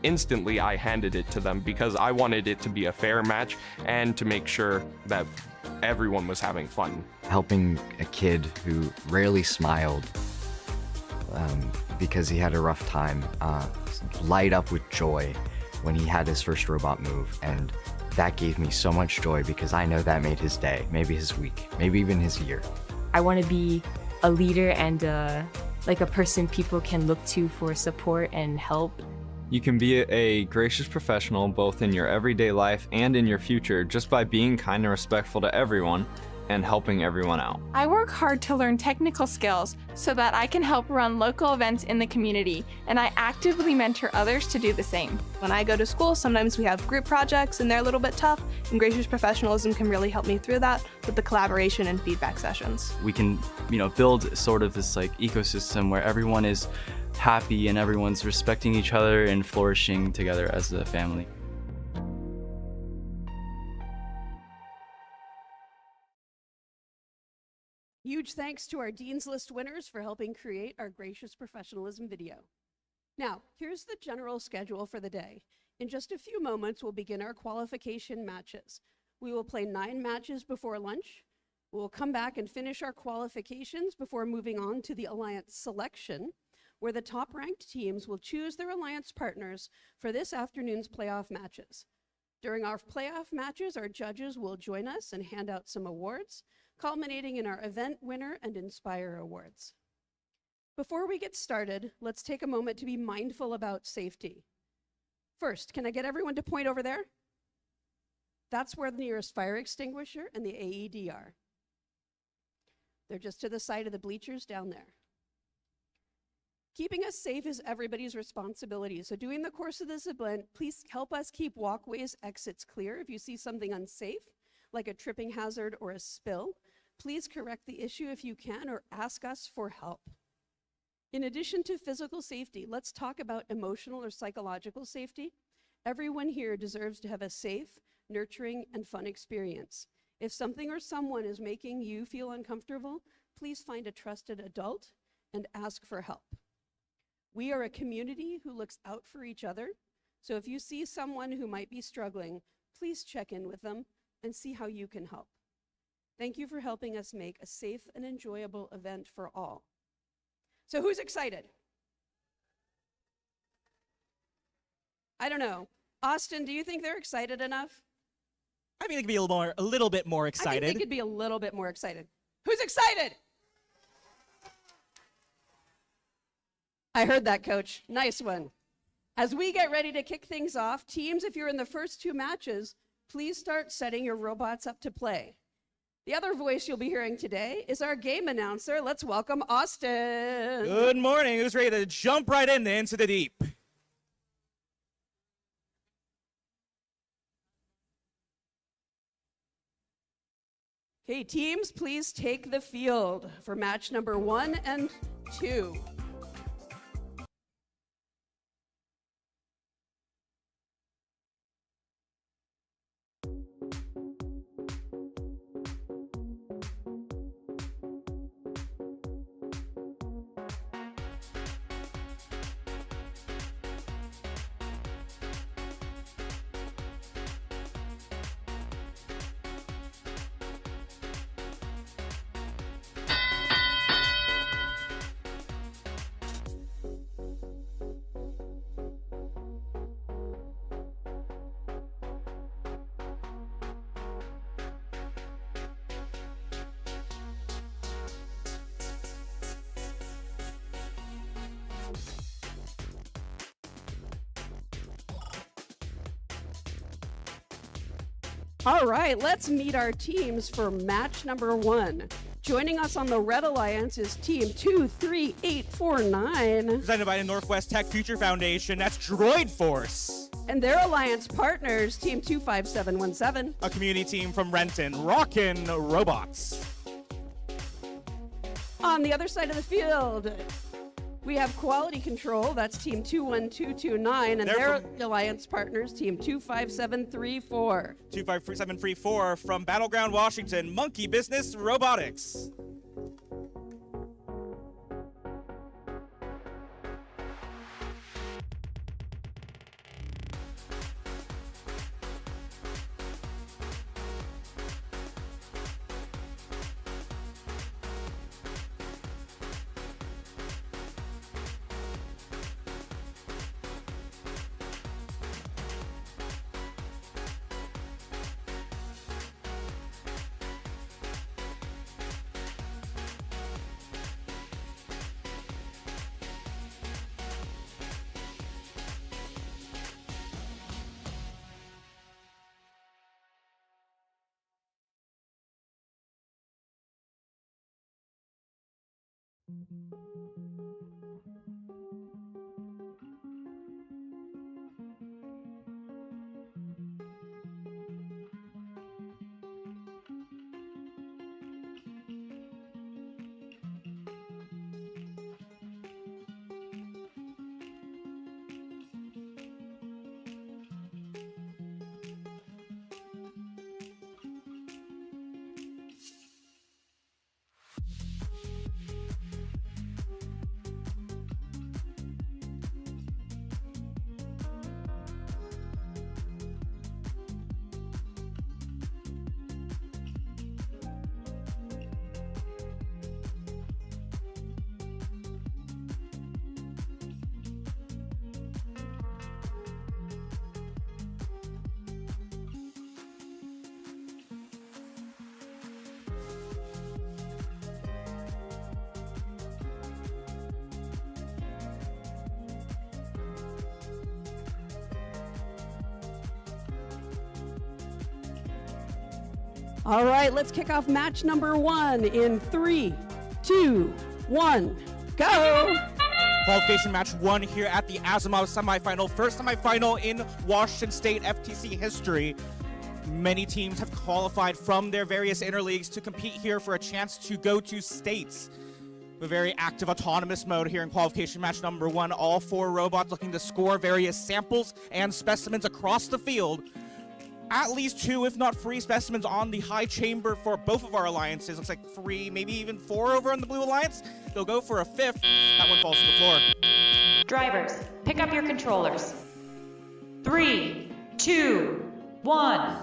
handed it to them because I wanted it to be a fair match and to make sure that everyone was having fun. Helping a kid who rarely smiled because he had a rough time light up with joy when he had his first robot move, and that gave me so much joy because I know that made his day, maybe his week, maybe even his year. I want to be a leader and like a person people can look to for support and help. You can be a gracious professional both in your everyday life and in your future just by being kind and respectful to everyone and helping everyone out. I work hard to learn technical skills so that I can help run local events in the community, and I actively mentor others to do the same. When I go to school, sometimes we have group projects and they're a little bit tough, and gracious professionalism can really help me through that with the collaboration and feedback sessions. We can, build sort of this ecosystem where everyone is happy and everyone's respecting each other and flourishing together as a family. Huge thanks to our Dean's List winners for helping create our gracious professionalism video. Now, here's the general schedule for the day. In just a few moments, we'll begin our qualification matches. We will play 9 matches before lunch. We'll come back and finish our qualifications before moving on to the Alliance selection, where the top-ranked teams will choose their Alliance partners for this afternoon's playoff matches. During our playoff matches, our judges will join us and hand out some awards, culminating in our Event Winner and Inspire Awards. Before we get started, let's take a moment to be mindful about safety. First, can I get everyone to point over there? That's where the nearest fire extinguisher and the AED are. They're just to the side of the bleachers down there. Keeping us safe is everybody's responsibility. So during the course of this event, please help us keep walkways, exits clear. If you see something unsafe, like a tripping hazard or a spill, please correct the issue if you can or ask us for help. In addition to physical safety, let's talk about emotional or psychological safety. Everyone here deserves to have a safe, nurturing, and fun experience. If something or someone is making you feel uncomfortable, please find a trusted adult and ask for help. We are a community who looks out for each other, so if you see someone who might be struggling, please check in with them and see how you can help. Thank you for helping us make a safe and enjoyable event for all. So who's excited? I don't know. Austin, do you think they're excited enough? I think they could be a little bit more excited. I think they could be a little bit more excited. Who's excited? I heard that, Coach. Nice one. As we get ready to kick things off, teams, if you're in the first 2 matches, please start setting your robots up to play. The other voice you'll be hearing today is our game announcer. Let's welcome Austin. Good morning. Who's ready to jump right into the deep? Okay, teams, please take the field for match number 1 and 2. All right, let's meet our teams for match number 1. Joining us on the Red Alliance is Team 23849. Presented by the Northwest Tech Future Foundation. That's Droid Force. And their alliance partners, Team 25717. A community team from Renton, Rockin' Robots. On the other side of the field, we have Quality Control, that's Team 21229, and their alliance partners, Team 25734. 25734 from Battleground, Washington, Monkey Business Robotics. All right, let's kick off match number 1 in 3, 2, 1, go! Qualification match 1 here at the Asimov semifinal. First semifinal in Washington State FTC history. Many teams have qualified from their various interleagues to compete here for a chance to go to states. A very active autonomous mode here in qualification match number 1. All 4 robots looking to score various samples and specimens across the field. At least 2, if not 3 specimens on the high chamber for both of our alliances. Looks like 3, maybe even 4 over on the blue alliance. They'll go for a 5th. That one falls to the floor. Drivers, pick up your controllers. 3, 2, 1.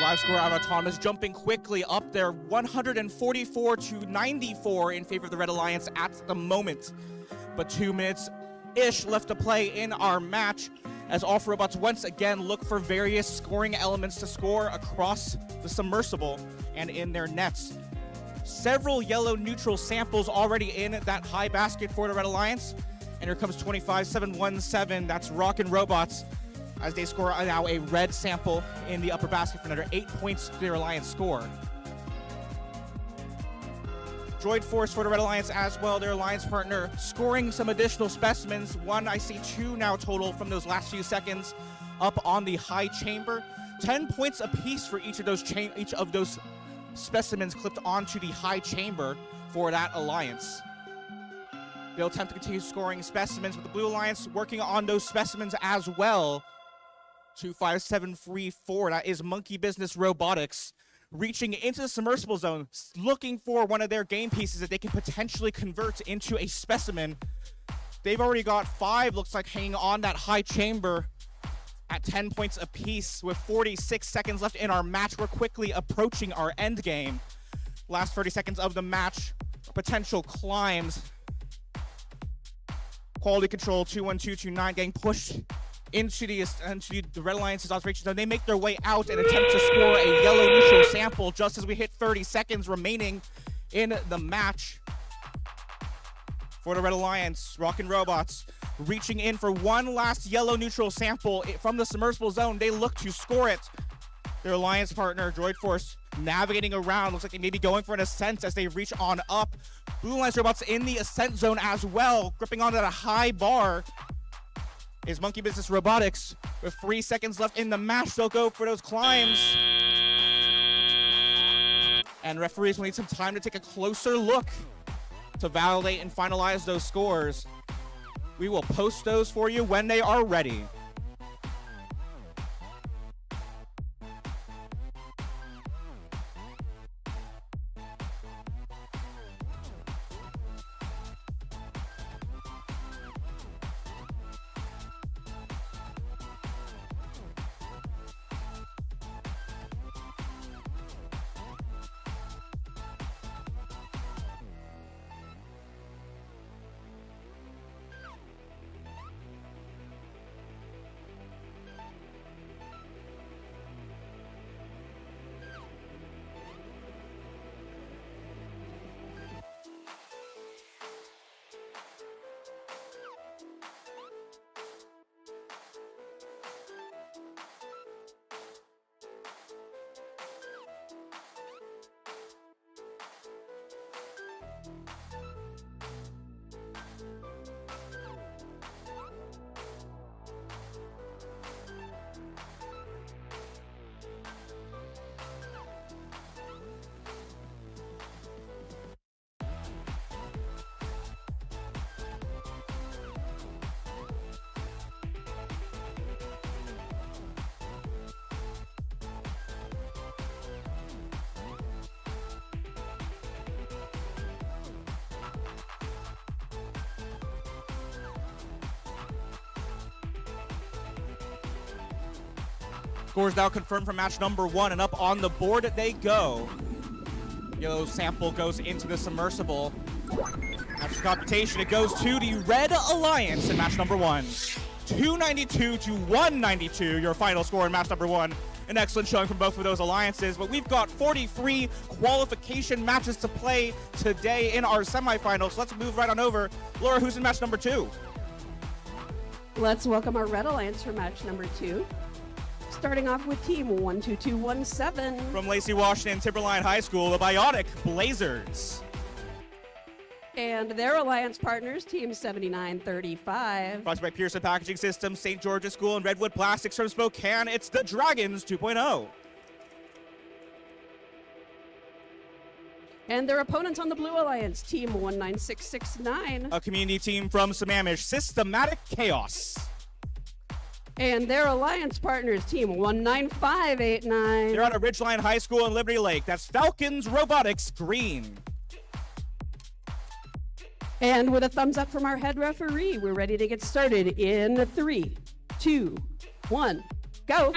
Live score out of autonomous jumping quickly up there, 144 to 94 in favor of the Red Alliance at the moment. But 2 minutes-ish left to play in our match, as all 4 robots once again look for various scoring elements to score across the submersible and in their nets. Several yellow neutral samples already in that high basket for the Red Alliance. And here comes 25717, that's Rockin' Robots, as they score now a red sample in the upper basket for another 8 points to their Alliance score. Droid Force for the Red Alliance as well, their alliance partner, scoring some additional specimens. One, I see two now total from those last few seconds up on the high chamber. 10 points apiece for each of those specimens clipped onto the high chamber for that alliance. They'll attempt to continue scoring specimens, with the Blue Alliance working on those specimens as well. 25734, that is Monkey Business Robotics, reaching into the submersible zone, looking for one of their game pieces that they can potentially convert into a specimen. They've already got 5, looks like, hanging on that high chamber at 10 points apiece. With 46 seconds left in our match, we're quickly approaching our end game. Last 30 seconds of the match, potential climbs. Quality Control 21229 getting pushed into the Red Alliance's observation zone. They make their way out and attempt to score a yellow neutral sample just as we hit 30 seconds remaining in the match. For the Red Alliance, Rockin' Robots reaching in for one last yellow neutral sample from the submersible zone. They look to score it. Their alliance partner, Droid Force, navigating around. Looks like they may be going for an ascent as they reach on up. Blue Alliance Robots in the ascent zone as well, gripping onto that high bar is Monkey Business Robotics. With 3 seconds left in the match, they'll go for those climbs. And referees will need some time to take a closer look to validate and finalize those scores. We will post those for you when they are ready. Scores now confirmed for match number 1, and up on the board they go. Yellow sample goes into the submersible. After computation, it goes to the Red Alliance in match number 1. 292 to 192, your final score in match number 1. An excellent showing from both of those alliances, but we've got 43 qualification matches to play today in our semifinals. So let's move right on over. Laura, who's in match number 2? Let's welcome our Red Alliance for match number 2. Starting off with team 12217. From Lacey, Washington, Timberline High School, the Bionic Blazers. And their alliance partners, team 7935. Brought to you by Pearson Packaging Systems, St. George's School, and Redwood Plastics from Spokane. It's the Dragons 2.0. And their opponents on the Blue Alliance, team 19669. A community team from Sammamish, Systematic Chaos. And their alliance partners, team 19589. They're out of Ridgeline High School in Liberty Lake. That's Falcons Robotics Green. And with a thumbs up from our head referee, we're ready to get started in 3, 2, 1, go.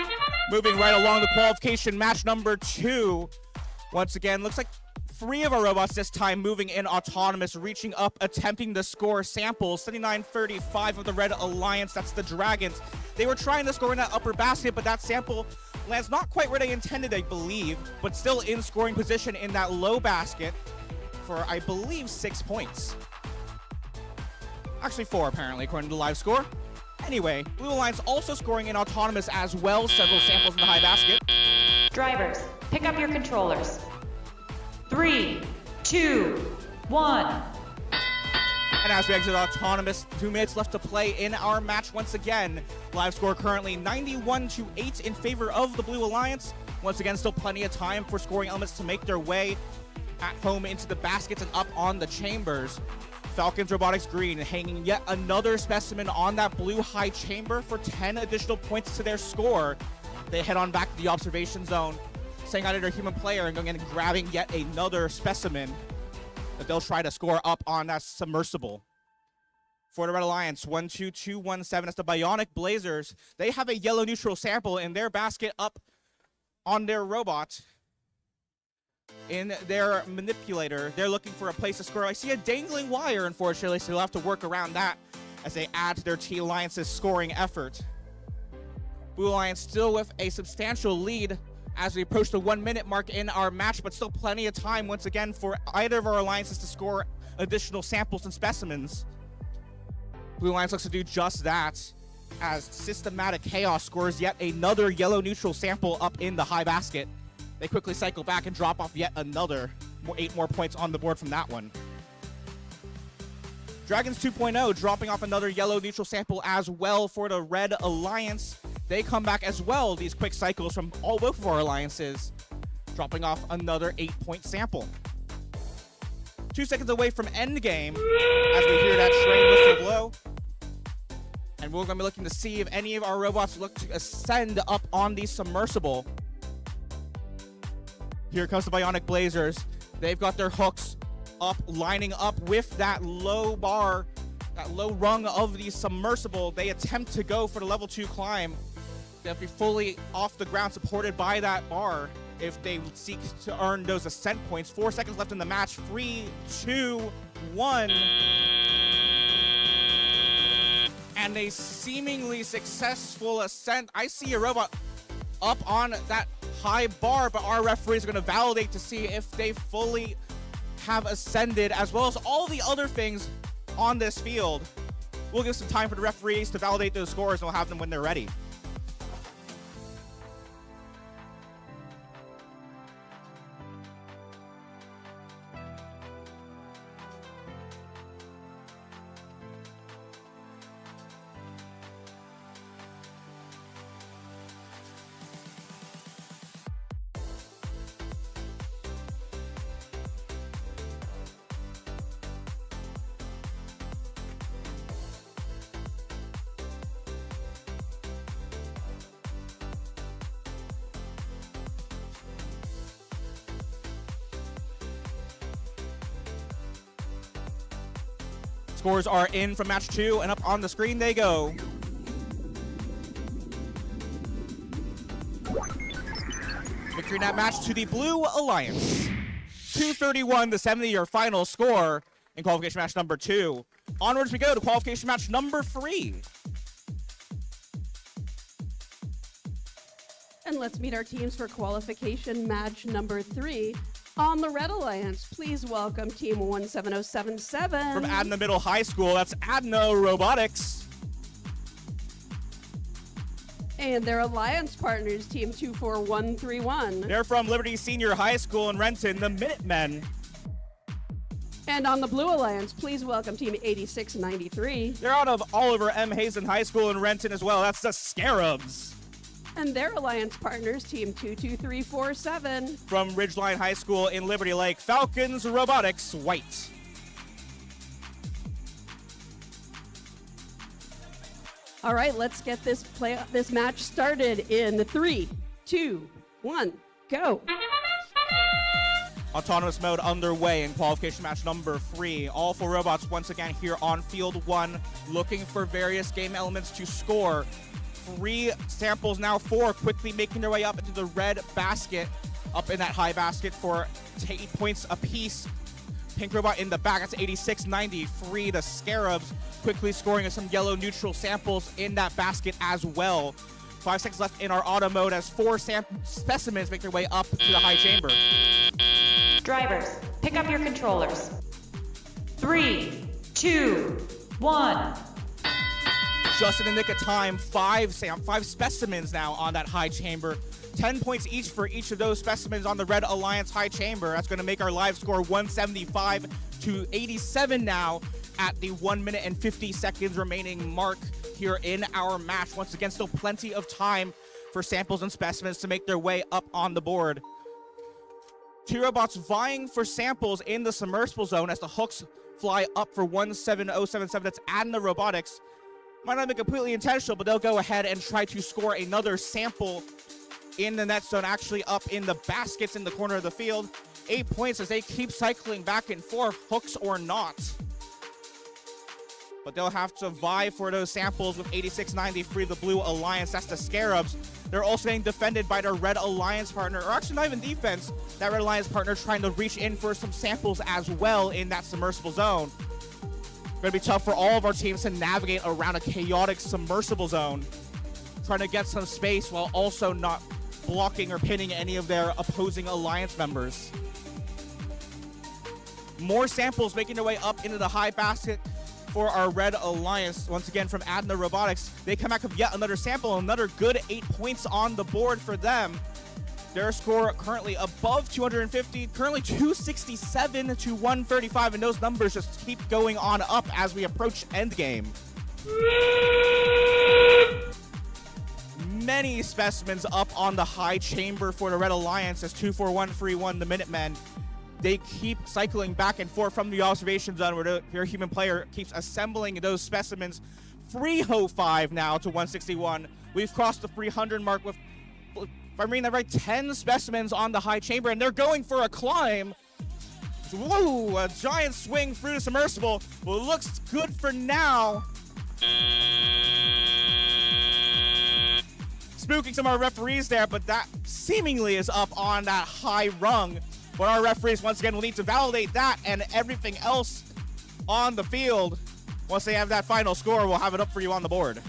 Moving right along the qualification match number 2. Once again, looks like 3 of our robots this time moving in autonomous, reaching up, attempting to score samples. 7935 of the Red Alliance, that's the Dragons. They were trying to score in that upper basket, but that sample lands not quite where they intended, I believe, but still in scoring position in that low basket for, I believe, 6 points. Actually 4, apparently, according to the live score. Anyway, Blue Alliance also scoring in autonomous as well, several samples in the high basket. Drivers, pick up your controllers. 3, 2, 1. And as we exit autonomous, 2 minutes left to play in our match once again. Live score currently 91-8 in favor of the Blue Alliance. Once again, still plenty of time for scoring elements to make their way at home into the baskets and up on the chambers. Falcons Robotics Green hanging yet another specimen on that blue high chamber for 10 additional points to their score. They head on back to the observation zone, saying out to their human player and going in and grabbing yet another specimen that they'll try to score up on that submersible. For the Red Alliance, 1-2-2-1-7. That's the Bionic Blazers. They have a yellow neutral sample in their basket up on their robot. In their manipulator, they're looking for a place to score. I see a dangling wire, unfortunately, so they'll have to work around that as they add to their T-Alliance's scoring effort. Blue Alliance still with a substantial lead as we approach the 1 minute mark in our match, but still plenty of time once again for either of our alliances to score additional samples and specimens. Blue Alliance looks to do just that as Systematic Chaos scores yet another yellow neutral sample up in the high basket. They quickly cycle back and drop off yet another 8 more points on the board from that one. Dragons 2.0 dropping off another yellow neutral sample as well for the Red Alliance. They come back as well, these quick cycles from both of our alliances, dropping off another 8-point sample. 2 seconds away from endgame as we hear that train whistle blow. And we're going to be looking to see if any of our robots look to ascend up on the submersible. Here comes the Bionic Blazers. They've got their hooks up, lining up with that low bar, that low rung of the submersible. They attempt to go for the level 2 climb. They'll be fully off the ground, supported by that bar if they seek to earn those ascent points. 4 seconds left in the match. 3, 2, 1. And a seemingly successful ascent. I see a robot up on that high bar, but our referees are going to validate to see if they fully have ascended, as well as all the other things on this field. We'll give some time for the referees to validate those scores, and we'll have them when they're ready. Scores are in from match 2, and up on the screen they go. Victory in that match to the Blue Alliance. 231-70, your final score in qualification match number 2. Onwards we go to qualification match number 3. And let's meet our teams for qualification match number 3. On the Red Alliance, please welcome Team 17077. From Adna Middle High School, that's Adna Robotics. And their alliance partners, Team 24131. They're from Liberty Senior High School in Renton, the Minutemen. And on the Blue Alliance, please welcome Team 8693. They're out of Oliver M. Hazen High School in Renton as well. That's the Scarabs. And their alliance partners, Team 22347. From Ridgeline High School in Liberty Lake, Falcons Robotics White. All right, let's get this match started in 3, 2, 1, go. Autonomous mode underway in qualification match number 3. All 4 robots once again here on field 1, looking for various game elements to score. 3 samples, now 4, quickly making their way up into the red basket, up in that high basket for 8 points apiece. Pink robot in the back, that's 86-90. Free the Scarabs, quickly scoring some yellow neutral samples in that basket as well. 5 seconds left in our auto mode as 4 specimens make their way up to the high chamber. Drivers, pick up your controllers. 3, 2, 1. Just in the nick of time, 5 specimens now on that high chamber. 10 points each for each of those specimens on the Red Alliance high chamber. That's going to make our live score 175 to 87 now at the 1 minute and 50 seconds remaining mark here in our match. Once again, still plenty of time for samples and specimens to make their way up on the board. Two robots vying for samples in the submersible zone as the hooks fly up for 17077. That's Adna Robotics. Might not be completely intentional, but they'll go ahead and try to score another sample in the net zone, actually up in the baskets in the corner of the field. 8 points as they keep cycling back and forth, hooks or not. But they'll have to vie for those samples with 8693, the Blue Alliance. That's the Scarabs. They're also getting defended by their Red Alliance partner, or actually not even defense. That Red Alliance partner trying to reach in for some samples as well in that submersible zone. Gonna be tough for all of our teams to navigate around a chaotic submersible zone, trying to get some space while also not blocking or pinning any of their opposing alliance members. More samples making their way up into the high basket for our Red Alliance. Once again from Adna Robotics, they come back with yet another sample, another good 8 points on the board for them. Their score currently above 250, currently 267 to 135, and those numbers just keep going on up as we approach endgame. Many specimens up on the high chamber for the Red Alliance as 24131, the Minutemen. They keep cycling back and forth from the observation zone where your human player keeps assembling those specimens. 305 now to 161. We've crossed the 300 mark with, if I'm reading that right, 10 specimens on the high chamber, and they're going for a climb. Whoa, a giant swing through the submersible. Well, it looks good for now. Spooking some of our referees there, but that seemingly is up on that high rung. But our referees, once again, will need to validate that and everything else on the field. Once they have that final score, we'll have it up for you on the board.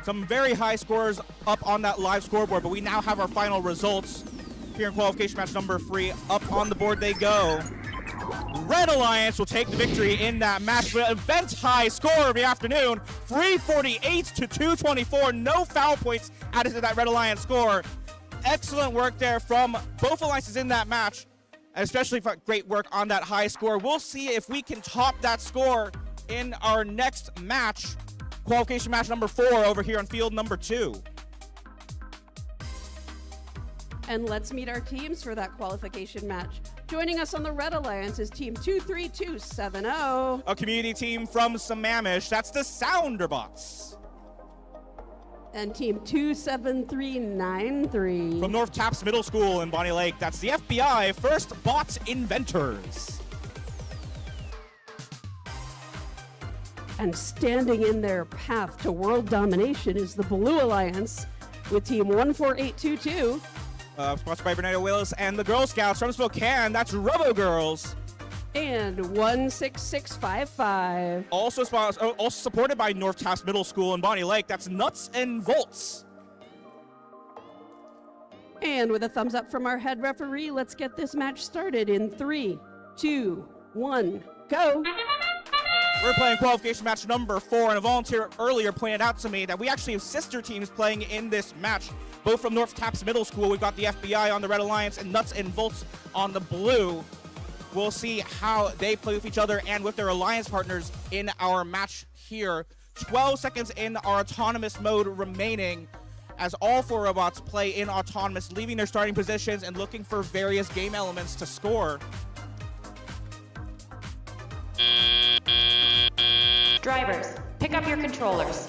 Some very high scores up on that live scoreboard, but we now have our final results here in qualification match number 3. Up on the board they go. Red Alliance will take the victory in that match with an event high score of the afternoon, 348 to 224. No foul points added to that Red Alliance score. Excellent work there from both alliances in that match, and especially for great work on that high score. We'll see if we can top that score in our next match. Qualification match number 4 over here on field number 2. And let's meet our teams for that qualification match. Joining us on the Red Alliance is Team 23270. A community team from Sammamish. That's the Sounderbots. And Team 27393. From North Taps Middle School in Bonnie Lake. That's the FBI First Bot Inventors. And standing in their path to world domination is the Blue Alliance with Team 14822. Sponsored by Bernardo Willis and the Girl Scouts from Spokane. That's Robo Girls. And 16655. Also supported by North Taft Middle School in Bonnie Lake. That's Nuts and Volts. And with a thumbs up from our head referee, let's get this match started in 3, 2, 1, go. We're playing qualification match number 4, and a volunteer earlier pointed out to me that we actually have sister teams playing in this match, both from North Taft Middle School. We've got the FBI on the Red Alliance and Nuts and Volts on the blue. We'll see how they play with each other and with their alliance partners in our match here. 12 seconds in our autonomous mode remaining as all 4 robots play in autonomous, leaving their starting positions and looking for various game elements to score. Drivers, pick up your controllers.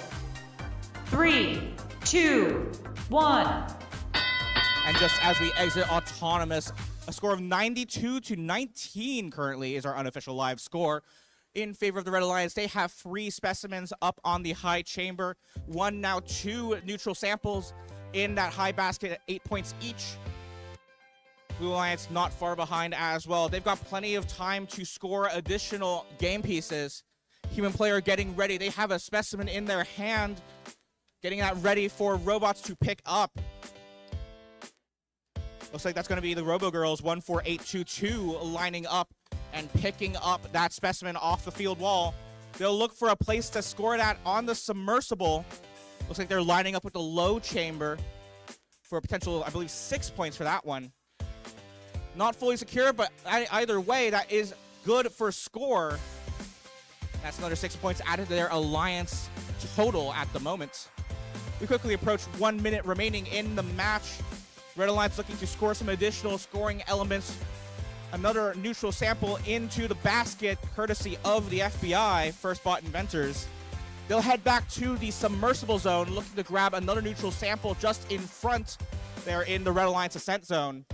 3, 2, 1. And just as we exit autonomous, a score of 92-19 currently is our unofficial live score in favor of the Red Alliance. They have 3 specimens up on the high chamber. 2 neutral samples in that high basket at 8 points each. Blue Alliance not far behind as well. They've got plenty of time to score additional game pieces. Human player getting ready. They have a specimen in their hand, getting that ready for robots to pick up. Looks like that's going to be the Robo Girls 14822 lining up and picking up that specimen off the field wall. They'll look for a place to score it at on the submersible. Looks like they're lining up with the low chamber for a potential, I believe, 6 points for that one. Not fully secure, but either way, that is good for score. That's another 6 points added to their alliance total at the moment. We quickly approach 1 minute remaining in the match. Red Alliance looking to score some additional scoring elements. Another neutral sample into the basket, courtesy of the FBI, First Bot Inventors. They'll head back to the submersible zone, looking to grab another neutral sample just in front there in the Red Alliance ascent zone.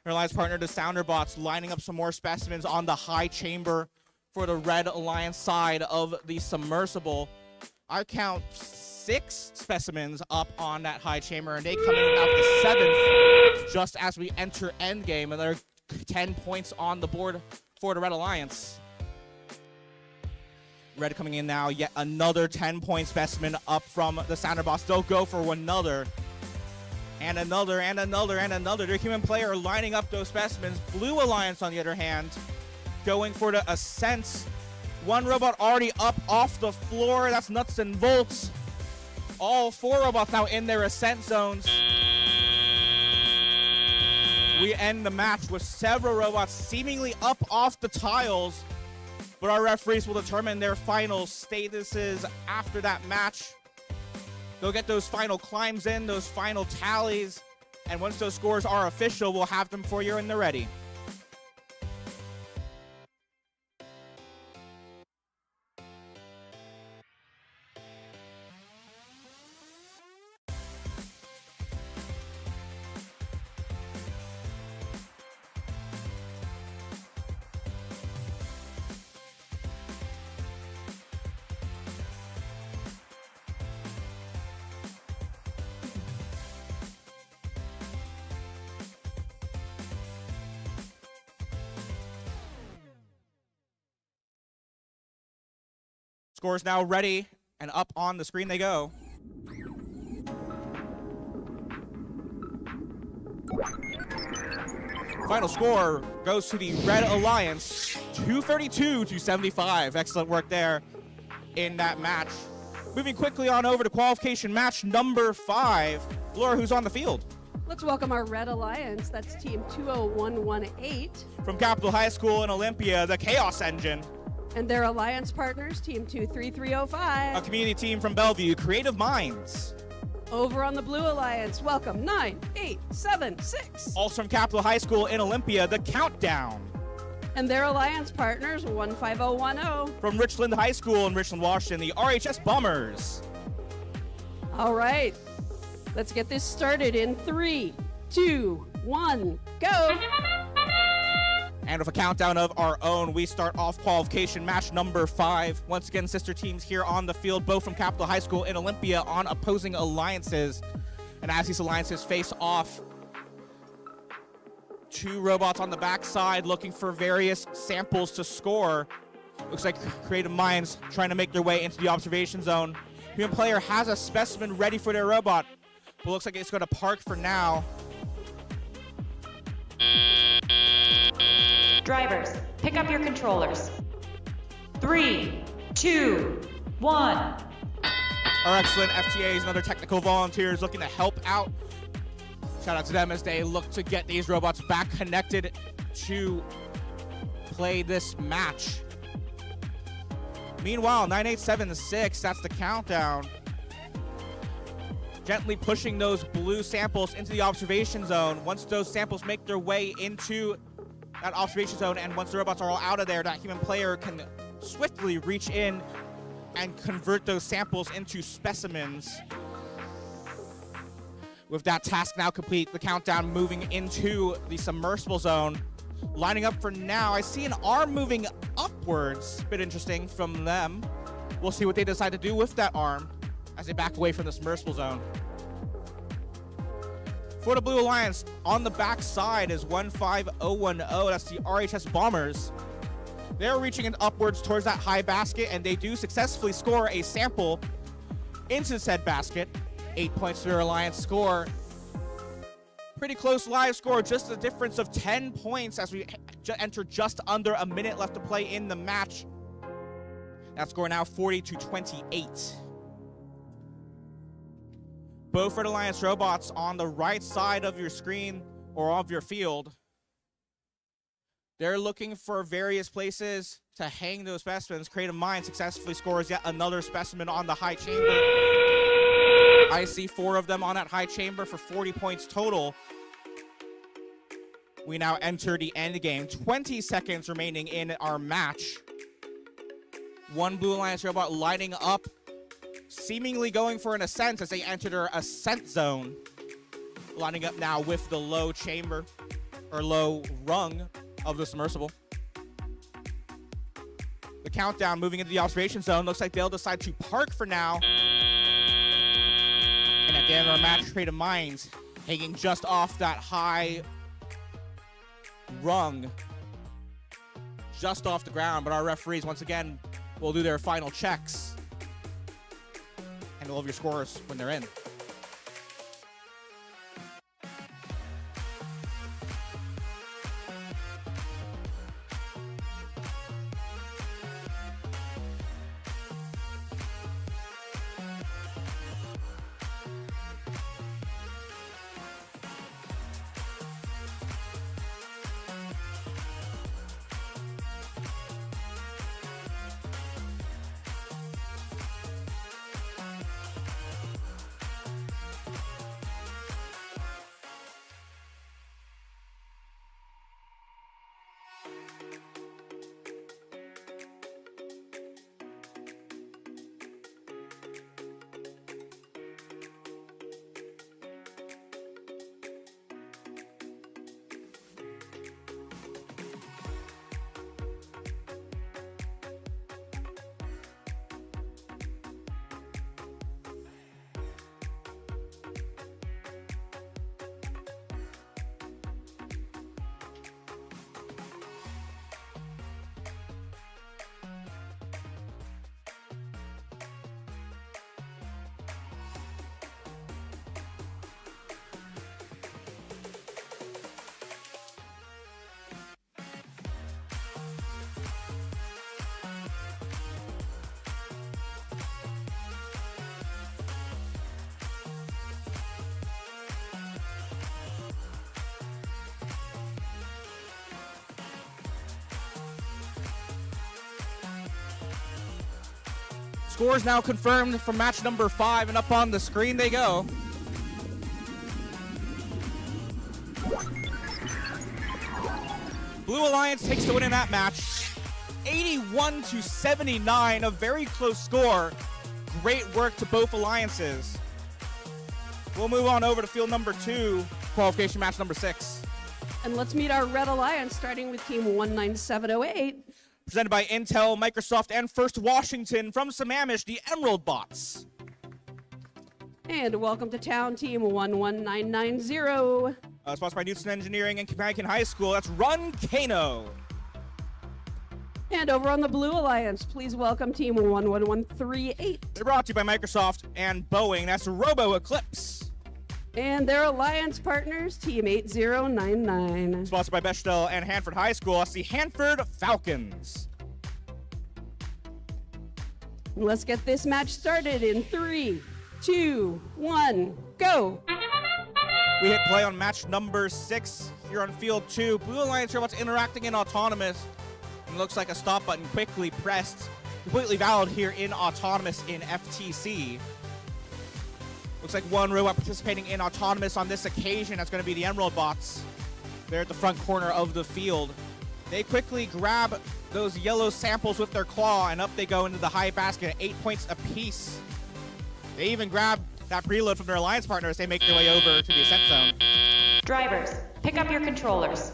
Red Alliance partner to Sounder Bots, lining up some more specimens on the high chamber for the Red Alliance side of the submersible. I count 6 specimens up on that high chamber, and they come in about the 7th just as we enter endgame, and there are 10 points on the board for the Red Alliance. Red coming in now, yet another 10-point specimen up from the Sounder Boss. They'll go for another, and another, and another, and another. Their human player lining up those specimens. Blue Alliance, on the other hand, going for the ascent. 1 robot already up off the floor. That's Nuts and Volts. All 4 robots now in their ascent zones. We end the match with several robots seemingly up off the tiles, but our referees will determine their final statuses after that match. They'll get those final climbs in, those final tallies, and once those scores are official, we'll have them for you when they're ready. Scores now ready, and up on the screen they go. Final score goes to the Red Alliance, 232-75. Excellent work there in that match. Moving quickly on over to qualification match number 5. Laura, who's on the field? Let's welcome our Red Alliance. That's Team 20118. From Capitol High School in Olympia, the Chaos Engine. And their alliance partners, Team 23305. A community team from Bellevue, Creative Minds. Over on the Blue Alliance, welcome 9876. Also from Capitol High School in Olympia, the Countdown. And their alliance partners, 15010. From Richland High School in Richland, Washington, the RHS Bombers. All right, let's get this started in 3, 2, 1, go. And with a countdown of our own, we start off qualification match number 5. Once again, sister teams here on the field, both from Capital High School in Olympia on opposing alliances. And as these alliances face off, 2 robots on the backside looking for various samples to score. Looks like Creative Minds trying to make their way into the observation zone. Human player has a specimen ready for their robot, but looks like it's going to park for now. Drivers, pick up your controllers. 3, 2, 1. Our excellent FTAs and other technical volunteers looking to help out. Shout out to them as they look to get these robots back connected to play this match. Meanwhile, 9876, that's the countdown. Gently pushing those blue samples into the observation zone. Once those samples make their way into that observation zone, and once the robots are all out of there, that human player can swiftly reach in and convert those samples into specimens. With that task now complete, the countdown moving into the submersible zone. Lining up for now, I see an arm moving upwards. Bit interesting from them. We'll see what they decide to do with that arm as they back away from the submersible zone. For the Blue Alliance, on the back side is 15010. That's the RHS Bombers. They're reaching in upwards towards that high basket, and they do successfully score a sample into said basket. 8 points to their Alliance score. Pretty close live score, just a difference of 10 points as we enter just under a minute left to play in the match. That score now 40-28. Both Red Alliance robots on the right side of your screen or of your field. They're looking for various places to hang those specimens. Creative Mind successfully scores yet another specimen on the high chamber. I see 4 of them on that high chamber for 40 points total. We now enter the end game. 20 seconds remaining in our match. 1 Blue Alliance robot lighting up, seemingly going for an ascent as they enter their ascent zone. Lining up now with the low chamber, or low rung of the submersible. The countdown moving into the observation zone. Looks like they'll decide to park for now. And at the end of our match, Creative Minds hanging just off that high rung. Just off the ground, but our referees once again will do their final checks. And we'll have your scores when they're in. Scores now confirmed for match number 5, and up on the screen they go. Blue Alliance takes the win in that match. 81-79, a very close score. Great work to both alliances. We'll move on over to field number 2, qualification match number 6. And let's meet our Red Alliance, starting with Team 19708. Presented by Intel, Microsoft, and First Washington from Sammamish, the Emerald Bots. And welcome to town, Team 11990. Sponsored by Newton Engineering and Companion High School, that's Run Kano. And over on the Blue Alliance, please welcome Team 11138. They're brought to you by Microsoft and Boeing, that's Robo Eclipse. And their alliance partners, Team 8099. Sponsored by Bechdel and Hanford High School, that's the Hanford Falcons. Let's get this match started in 3, 2, 1, go! We hit play on match number 6 here on field 2. Blue Alliance robots interacting in autonomous. And looks like a stop button quickly pressed. Completely valid here in autonomous in FTC. Looks like one robot participating in autonomous on this occasion. That's going to be the Emerald Bots. They're at the front corner of the field. They quickly grab those yellow samples with their claw, and up they go into the high basket at 8 points apiece. They even grab that preload from their alliance partner as they make their way over to the ascent zone. Drivers, pick up your controllers.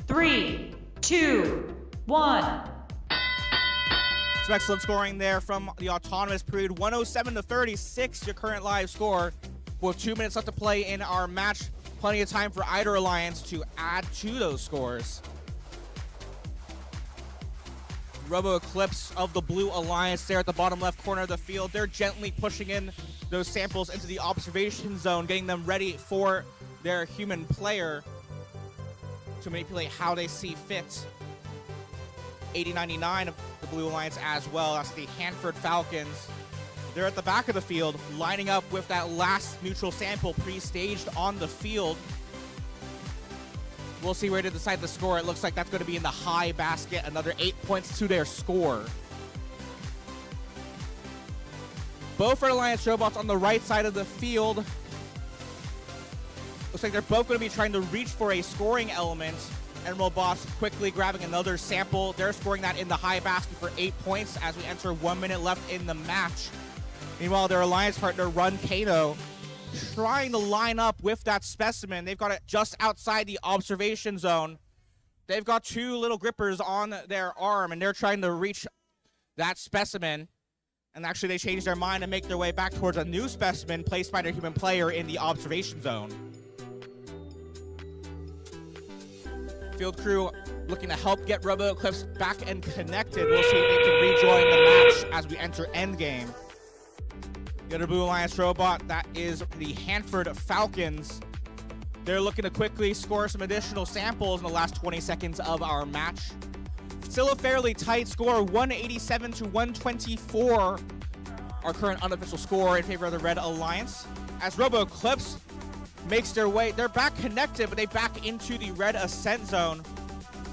3, 2, 1. Some excellent scoring there from the autonomous period. 107-36, your current live score. With 2 minutes left to play in our match. Plenty of time for either alliance to add to those scores. Robo Eclipse of the Blue Alliance there at the bottom left corner of the field. They're gently pushing in those samples into the observation zone, getting them ready for their human player to manipulate how they see fit. 8099 of the Blue Alliance as well. That's the Hanford Falcons. They're at the back of the field, lining up with that last neutral sample pre-staged on the field. We'll see where to decide the score. It looks like that's going to be in the high basket. Another 8 points to their score. Both Red Alliance robots on the right side of the field. Looks like they're both going to be trying to reach for a scoring element. Emerald Boss quickly grabbing another sample. They're scoring that in the high basket for 8 points as we enter 1 minute left in the match. Meanwhile, their alliance partner, Run Kano, trying to line up with that specimen. They've got it just outside the observation zone. They've got two little grippers on their arm, and they're trying to reach that specimen. And actually, they changed their mind and make their way back towards a new specimen placed by their human player in the observation zone. Field crew looking to help get Robo Eclipse back and connected. We'll see if they can rejoin the match as we enter endgame. The other Blue Alliance robot, that is the Hanford Falcons. They're looking to quickly score some additional samples in the last 20 seconds of our match. Still a fairly tight score, 187-124. Our current unofficial score in favor of the Red Alliance. As Robo Eclipse makes their way, they're back connected, but they back into the red ascent zone.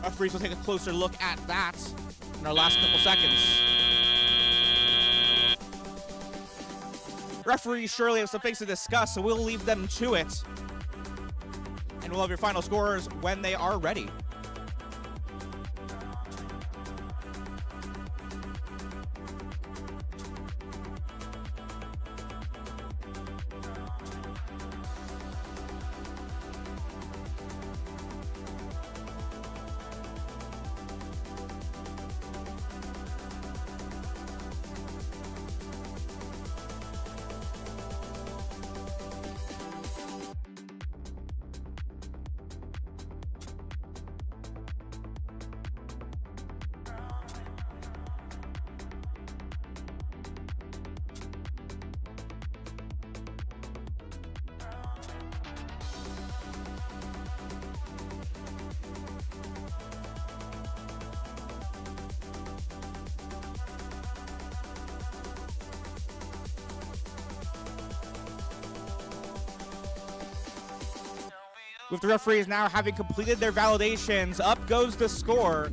Referees will take a closer look at that in our last couple seconds. Referees surely have some things to discuss, so we'll leave them to it. And we'll have your final scores when they are ready. With the referees now having completed their validations, up goes the score.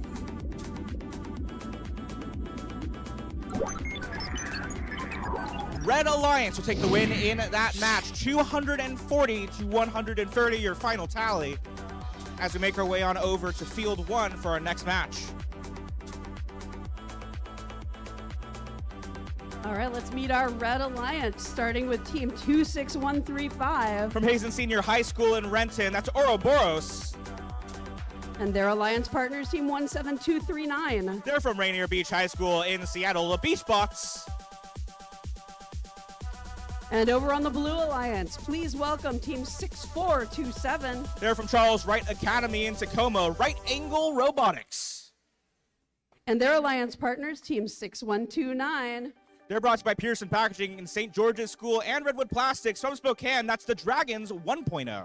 Red Alliance will take the win in that match, 240-130, your final tally, as we make our way on over to Field 1 for our next match. All right, let's meet our Red Alliance, starting with Team 26135. From Hazen Senior High School in Renton, that's Ouroboros. And their alliance partners, Team 17239. They're from Rainier Beach High School in Seattle, the Beach Bots. And over on the Blue Alliance, please welcome Team 6427. They're from Charles Wright Academy in Tacoma, Right Angle Robotics. And their alliance partners, Team 6129. They're brought to you by Pearson Packaging in St. George's School and Redwood Plastics from Spokane. That's the Dragons 1.0.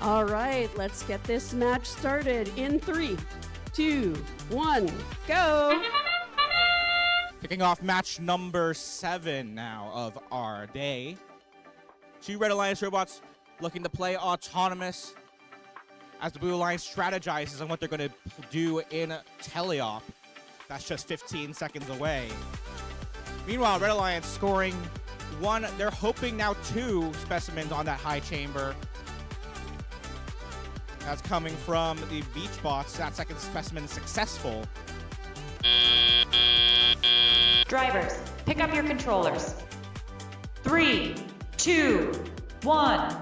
All right, let's get this match started in 3, 2, 1, go! Kicking off match number 7 now of our day. 2 Red Alliance robots looking to play autonomous as the Blue Alliance strategizes on what they're going to do in teleop. That's just 15 seconds away. Meanwhile, Red Alliance scoring 1. They're hoping now 2 specimens on that high chamber. That's coming from the Beach Bots. That second specimen successful. Drivers, pick up your controllers. 3, 2, 1.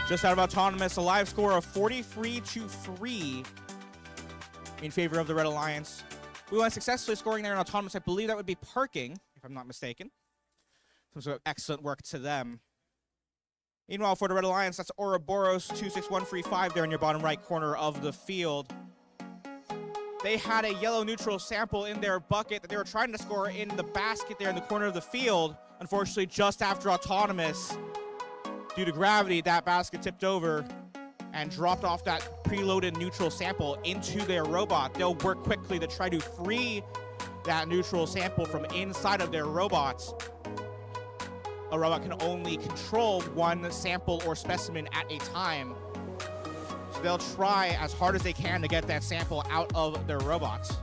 Just out of autonomous, a live score of 43-3 in favor of the Red Alliance. Blue Alliance successfully scoring there in autonomous. I believe that would be parking, if I'm not mistaken. So excellent work to them. Meanwhile, for the Red Alliance, that's Ouroboros 26135 there in your bottom right corner of the field. They had a yellow neutral sample in their bucket that they were trying to score in the basket there in the corner of the field. Unfortunately, just after autonomous, due to gravity, that basket tipped over and dropped off that preloaded neutral sample into their robot. They'll work quickly to try to free that neutral sample from inside of their robots. A robot can only control 1 sample or specimen at a time. So they'll try as hard as they can to get that sample out of their robots.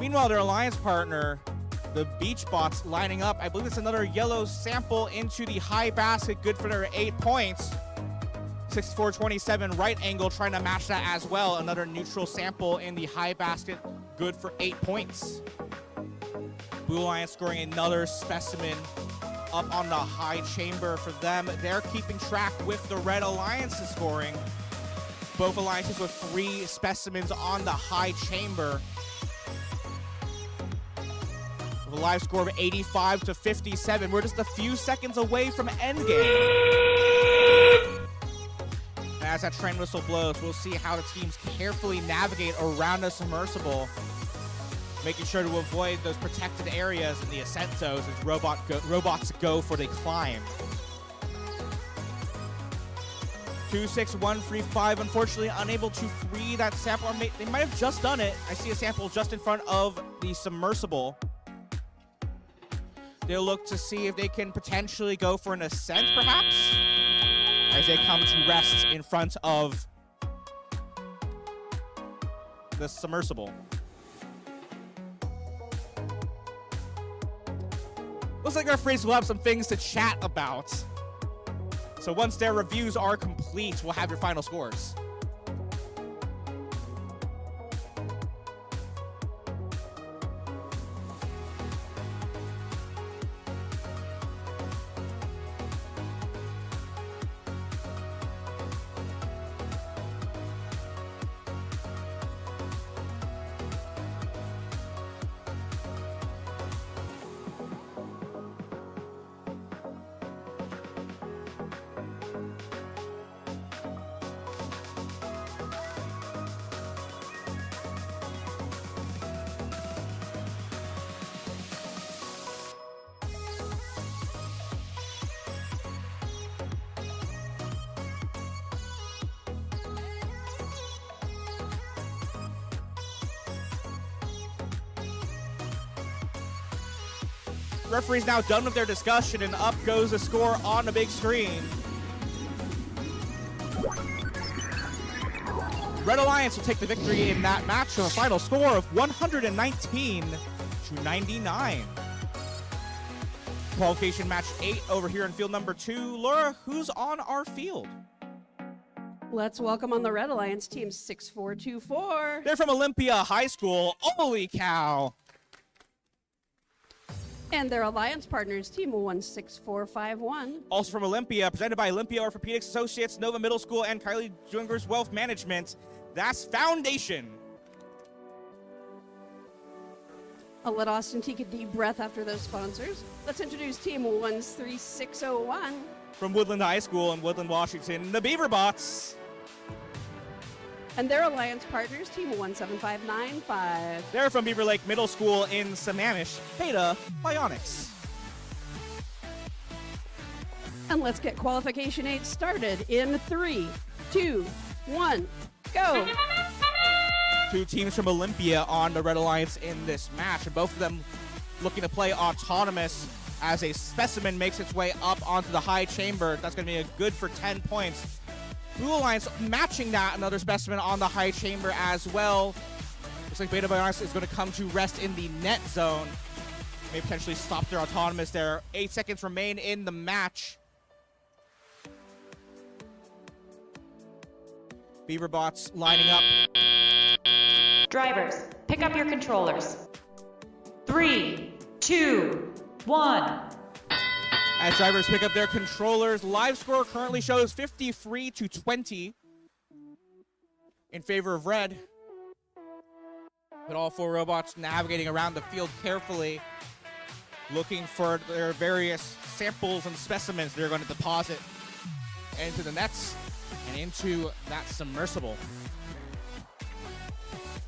Meanwhile, their alliance partner, the Beach Bots, lining up. I believe it's another yellow sample into the high basket, good for their 8 points. 6427 right angle trying to match that as well. Another neutral sample in the high basket, good for 8 points. Blue Alliance scoring another specimen up on the high chamber for them. They're keeping track with the Red Alliance's scoring. Both alliances with 3 specimens on the high chamber. With a live score of 85-57. We're just a few seconds away from endgame. As that train whistle blows, we'll see how the teams carefully navigate around a submersible, making sure to avoid those protected areas in the ascent zones as robots go for the climb. 26135, unfortunately unable to free that sample. Or they might have just done it. I see a sample just in front of the submersible. They'll look to see if they can potentially go for an ascent, perhaps, as they come to rest in front of the submersible. Looks like our freaks will have some things to chat about. So once their reviews are complete, we'll have your final scores. Referee's now done with their discussion, and up goes the score on the big screen. Red Alliance will take the victory in that match with a final score of 119 to 99. Qualification match 8 over here in field number 2. Laura, who's on our field? Let's welcome on the Red Alliance team 6424. They're from Olympia High School. Holy cow. And their alliance partners, team 16451. Also from Olympia, presented by Olympia Orthopedics Associates, Nova Middle School, and Kylie Jungers Wealth Management. That's Foundation. I'll let Austin take a deep breath after those sponsors. Let's introduce team 13601. From Woodland High School in Woodland, Washington, the Beaverbots. And their alliance partners, team 17595. They're from Beaver Lake Middle School in Sammamish, Beta Bionics. And let's get qualification 8 started in 3, 2, 1, go. Two teams from Olympia on the Red Alliance in this match, and both of them looking to play autonomous as a specimen makes its way up onto the high chamber. That's going to be a good for 10 points. Blue Alliance matching that, another specimen on the high chamber as well. Looks like Beta Bionics is going to come to rest in the net zone. May potentially stop their autonomous there. 8 seconds remain in the match. Beaverbots lining up. Drivers, pick up your controllers. 3, 2, 1. As drivers pick up their controllers, live score currently shows 53 to 20 in favor of red. With all 4 robots navigating around the field carefully, looking for their various samples and specimens they're going to deposit into the nets and into that submersible.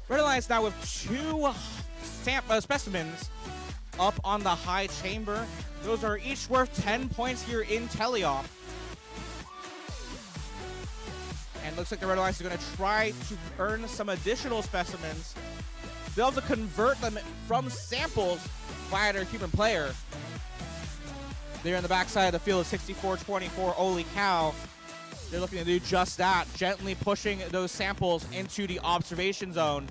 Red Alliance now with 2 specimens up on the high chamber. Those are each worth 10 points here in teleop. And looks like the Red Alliance is going to try to earn some additional specimens. They'll have to convert them from samples via their human player. They're on the backside of the field of 64-24. Holy cow. They're looking to do just that, gently pushing those samples into the observation zone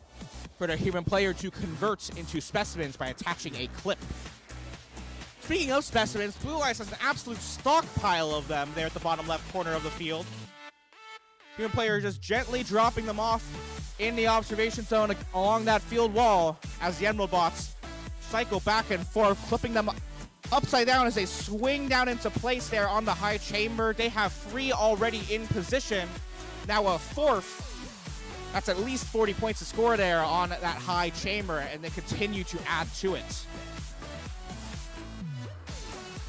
for their human player to convert into specimens by attaching a clip. Speaking of specimens, Blue Alliance has an absolute stockpile of them there at the bottom left corner of the field. Human player just gently dropping them off in the observation zone along that field wall as the Emerald Bots cycle back and forth, clipping them upside down as they swing down into place there on the high chamber. They have 3 already in position. Now a 4th. That's at least 40 points to score there on that high chamber, and they continue to add to it.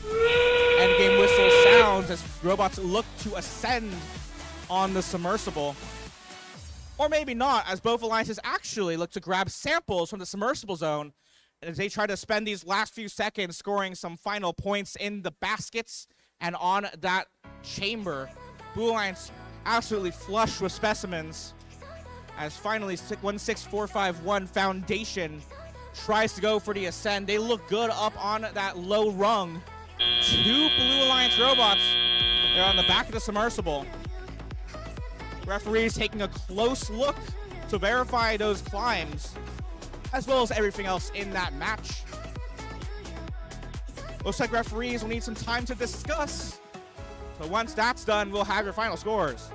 Endgame whistle sounds as robots look to ascend on the submersible. Or maybe not, as both alliances actually look to grab samples from the submersible zone as they try to spend these last few seconds scoring some final points in the baskets and on that chamber. Blue Alliance absolutely flush with specimens. As finally 16451 Foundation tries to go for the ascend. They look good up on that low rung. 2 Blue Alliance robots. They're on the back of the submersible. Referees taking a close look to verify those climbs, as well as everything else in that match. Looks like referees will need some time to discuss. So once that's done, we'll have your final scores.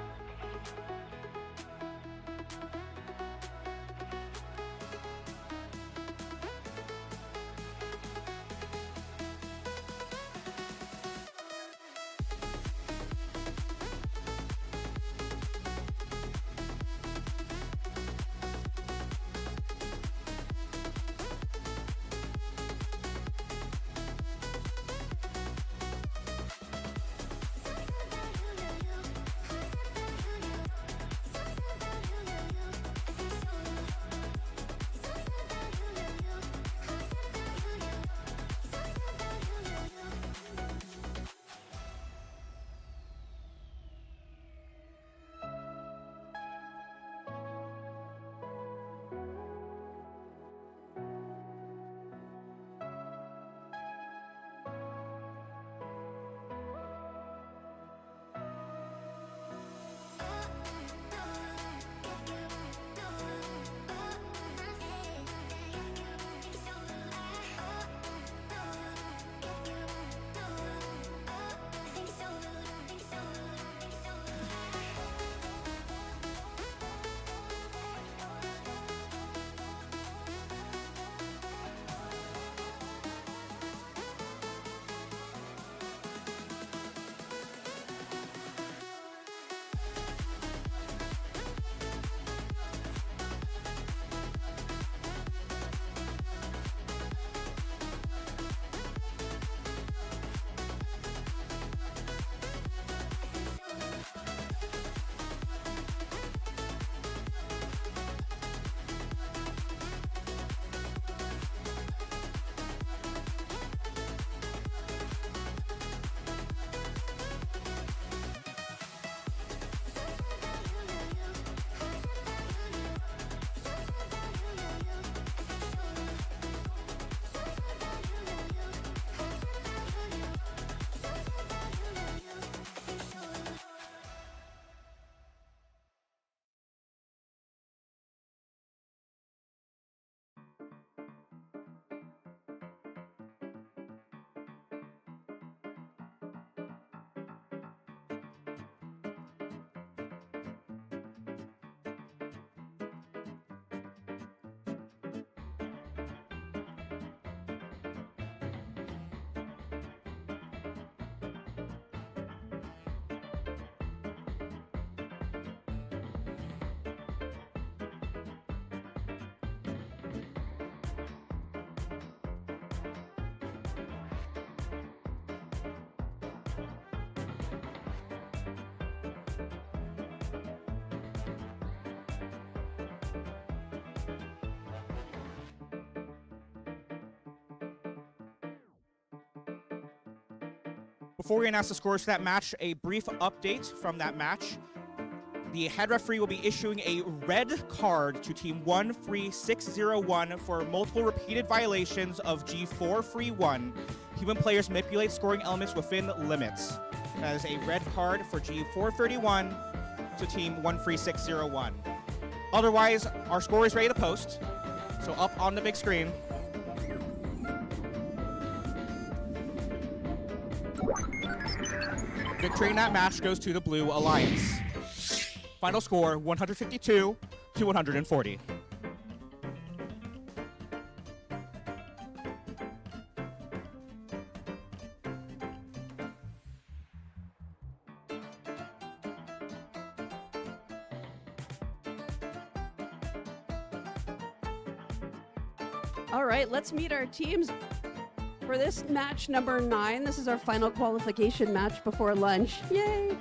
Before we announce the scores for that match, a brief update from that match. The head referee will be issuing a red card to Team 13601 for multiple repeated violations of G4 Free 1. Human players manipulate scoring elements within limits. That is a red card for G431 to Team 13601. Otherwise, our score is ready to post. So up on the big screen. Victory in that match goes to the Blue Alliance. Final score, 152 to 140. All right, let's meet our teams. For this match number 9, this is our final qualification match before lunch. Yay!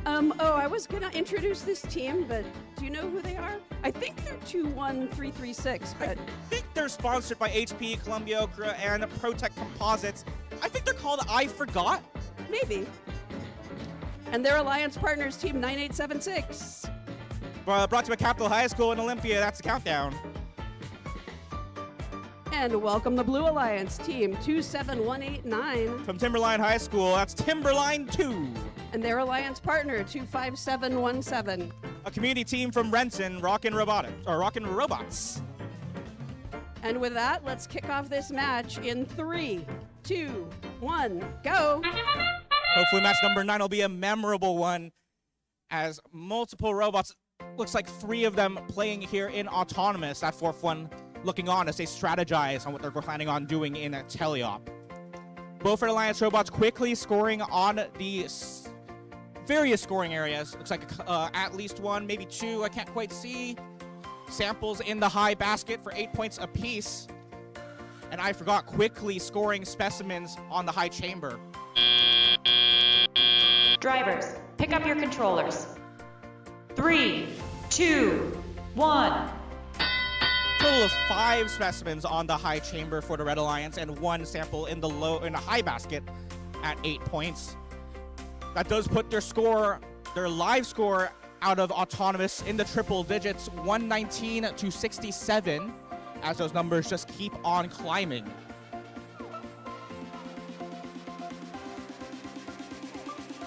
I was gonna introduce this team, but do you know who they are? I think they're 21336, but I think they're sponsored by HP, Columbia Okra, and Protect Composites. I think they're called I Forgot. Maybe. And their alliance partners, Team 9876. Brought to you by Capital High School in Olympia. That's the countdown. And welcome the Blue Alliance, Team 27189. From Timberline High School, that's Timberline 2. And their alliance partner, 25717. A community team from Renton, Rockin' Robots. And with that, let's kick off this match in 3, 2, 1, go. Hopefully match number 9 will be a memorable one, as multiple robots, looks like 3 of them playing here in Autonomous. That 4th one looking on as they strategize on what they're planning on doing in Teleop. Both Alliance robots quickly scoring on the various scoring areas. Looks like at least 1, maybe 2, I can't quite see. Samples in the high basket for 8 points apiece. And I forgot, quickly scoring specimens on the high chamber. Drivers, pick up your controllers. 3, 2, 1. Total of 5 specimens on the high chamber for the Red Alliance and 1 sample in the high basket at 8 points. That does put their live score out of Autonomous in the triple digits, 119 to 67, as those numbers just keep on climbing.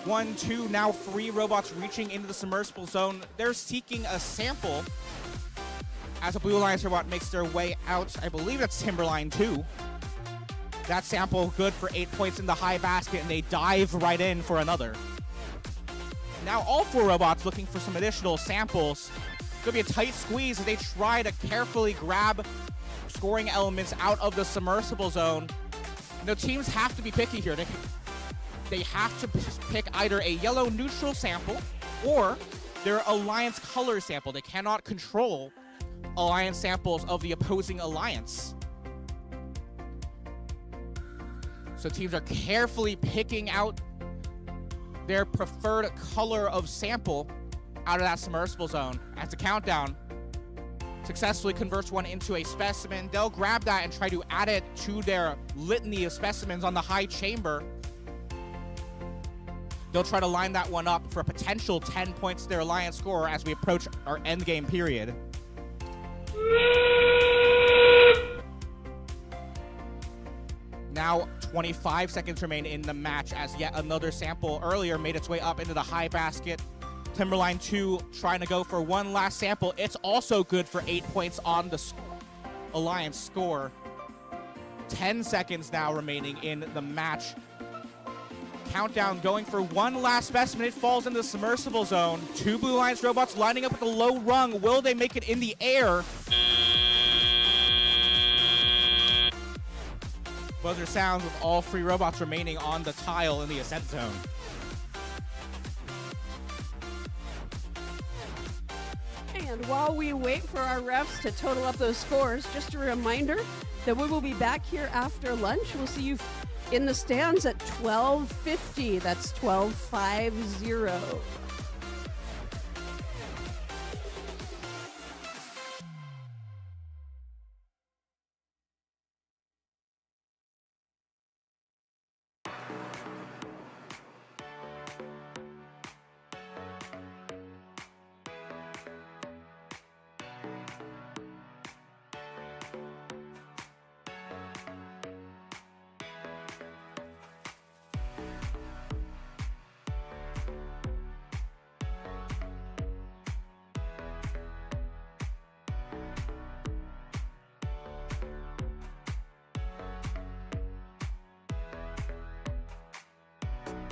One, two, now 3 robots reaching into the submersible zone. They're seeking a sample as a Blue Alliance robot makes their way out. I believe that's Timberline 2. That sample good for 8 points in the high basket, and they dive right in for another. Now all 4 robots looking for some additional samples. It's going to be a tight squeeze as they try to carefully grab scoring elements out of the submersible zone. The teams have to be picky here. They have to pick either a yellow neutral sample or their Alliance color sample. They cannot control Alliance samples of the opposing Alliance. So teams are carefully picking out their preferred color of sample out of that submersible zone. As the countdown successfully converts one into a specimen, they'll grab that and try to add it to their litany of specimens on the high chamber. They'll try to line that one up for a potential 10 points to their Alliance score as we approach our endgame period. Now 25 seconds remain in the match as yet another sample earlier made its way up into the high basket. Timberline 2 trying to go for one last sample. It's also good for 8 points on the Alliance score. 10 seconds now remaining in the match. Countdown going for one last specimen. It falls into the submersible zone. 2 Blue Alliance robots lining up at the low rung. Will they make it in the air? Buzzer sounds with all 3 robots remaining on the tile in the ascent zone. And while we wait for our refs to total up those scores, just a reminder that we will be back here after lunch. We'll see you in the stands at 12:50. That's 12:50.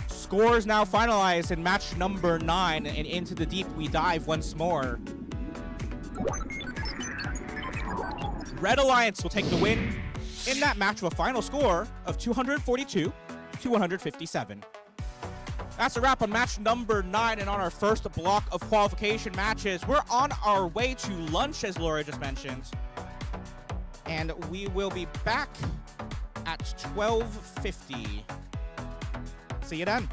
Scores now finalized in match number 9, and into the deep we dive once more. Red Alliance will take the win in that match with a final score of 242 to 157. That's a wrap on match number 9, and on our first block of qualification matches, we're on our way to lunch, as Laura just mentioned. And we will be back at 12:50. See you then.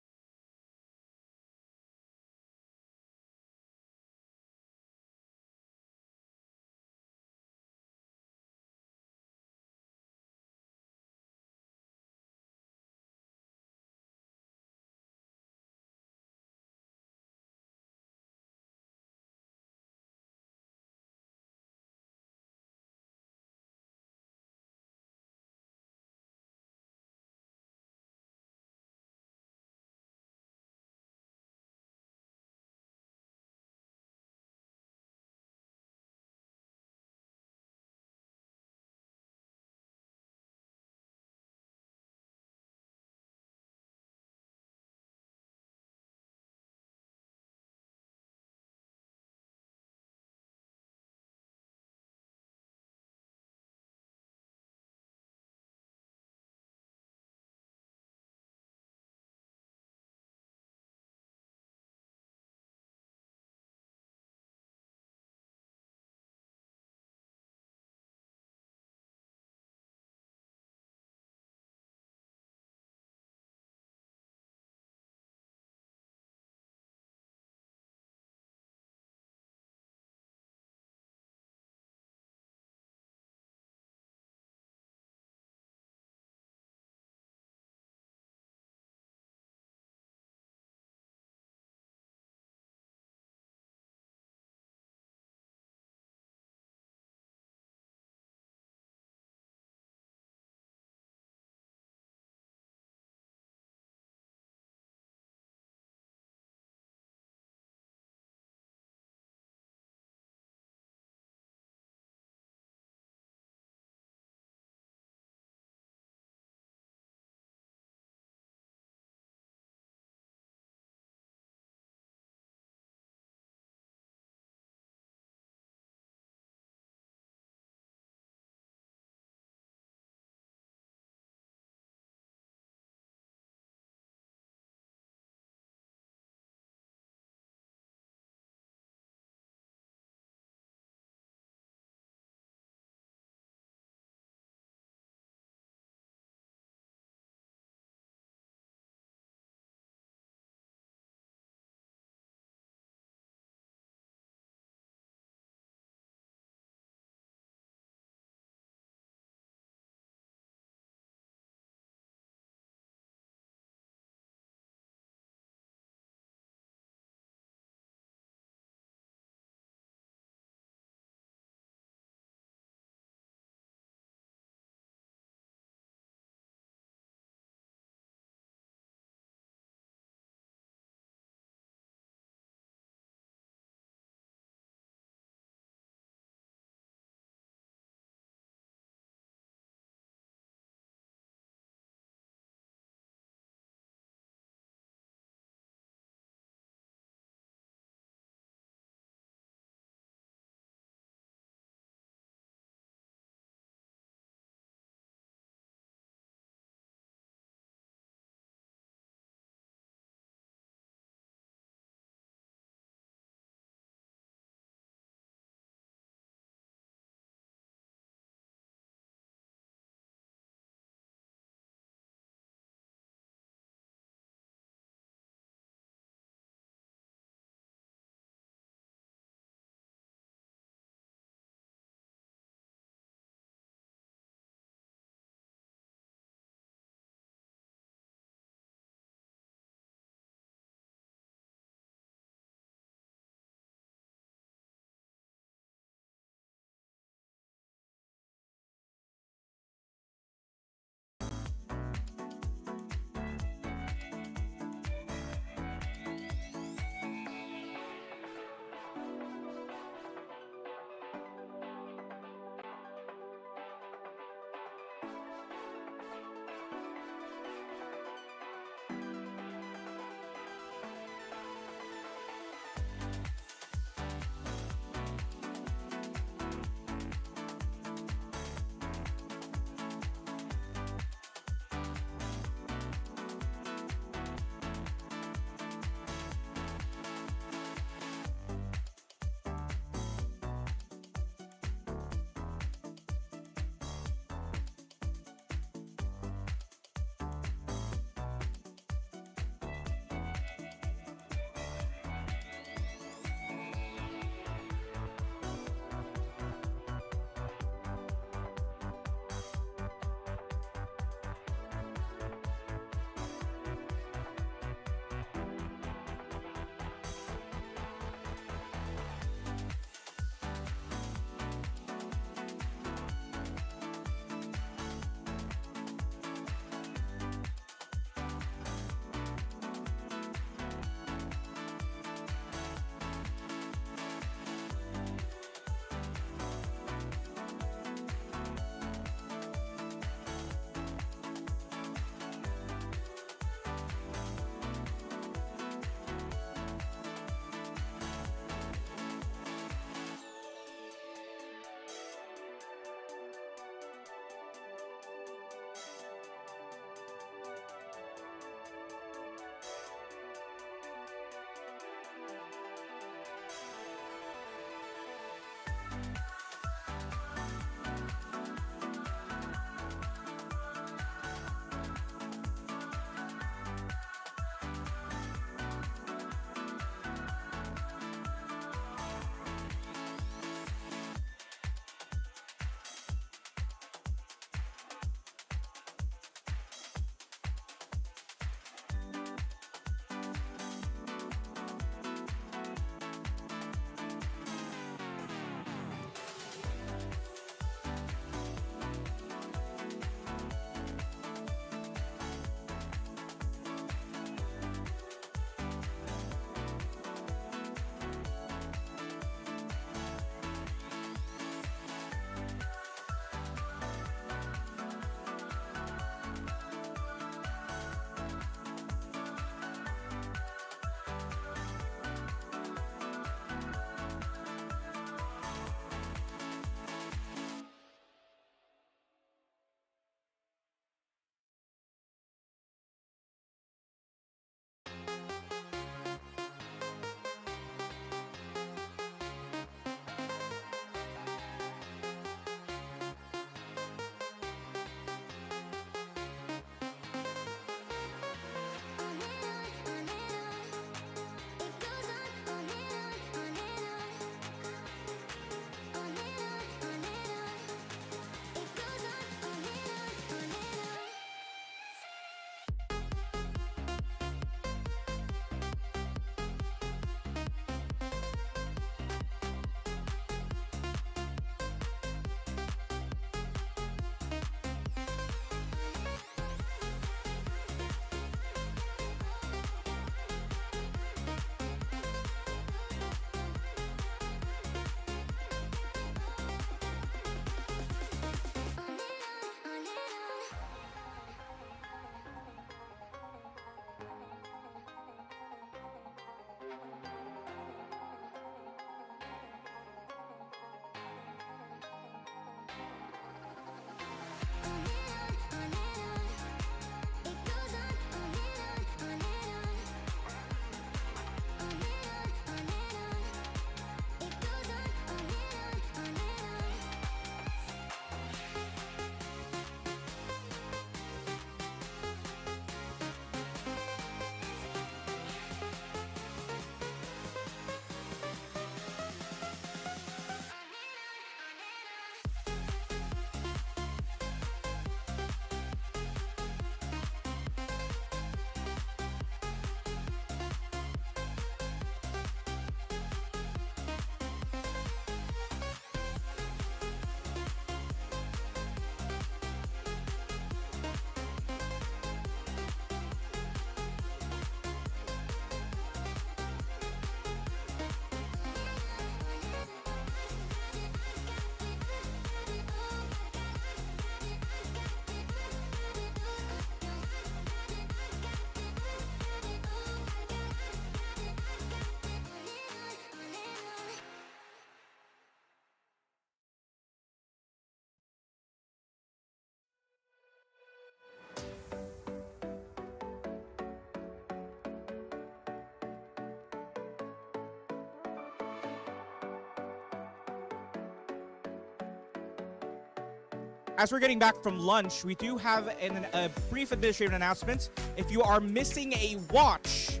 As we're getting back from lunch, we do have a brief administrative announcement. If you are missing a watch,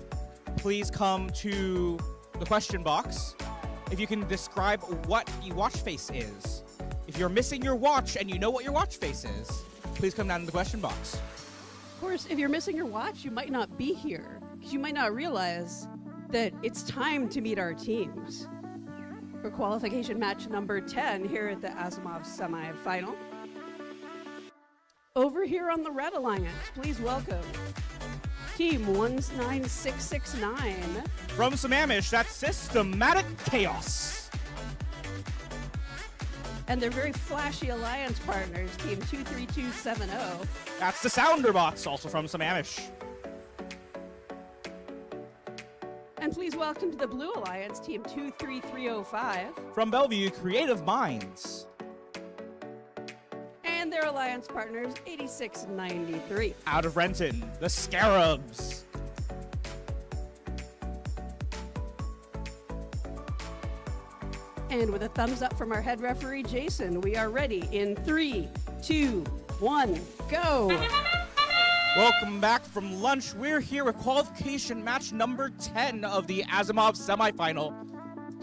please come to the question box. If you can describe what the watch face is. If you're missing your watch and you know what your watch face is, please come down to the question box. Of course, if you're missing your watch, you might not be here because you might not realize that it's time to meet our teams for qualification match number 10 here at the Asimov Semifinal. Over here on the Red Alliance, please welcome Team 19669. From Sammamish, that's Systematic Chaos. And their very flashy alliance partners, Team 23270. That's the Sounderbots, also from Sammamish. And please welcome to the Blue Alliance, Team 23305. From Bellevue, Creative Minds. And their alliance partners, 8693. Out of Renton, the Scarabs. And with a thumbs up from our head referee, Jason, we are ready in 3, 2, 1, go! Welcome back from lunch. We're here with qualification match number 10 of the Asimov semifinal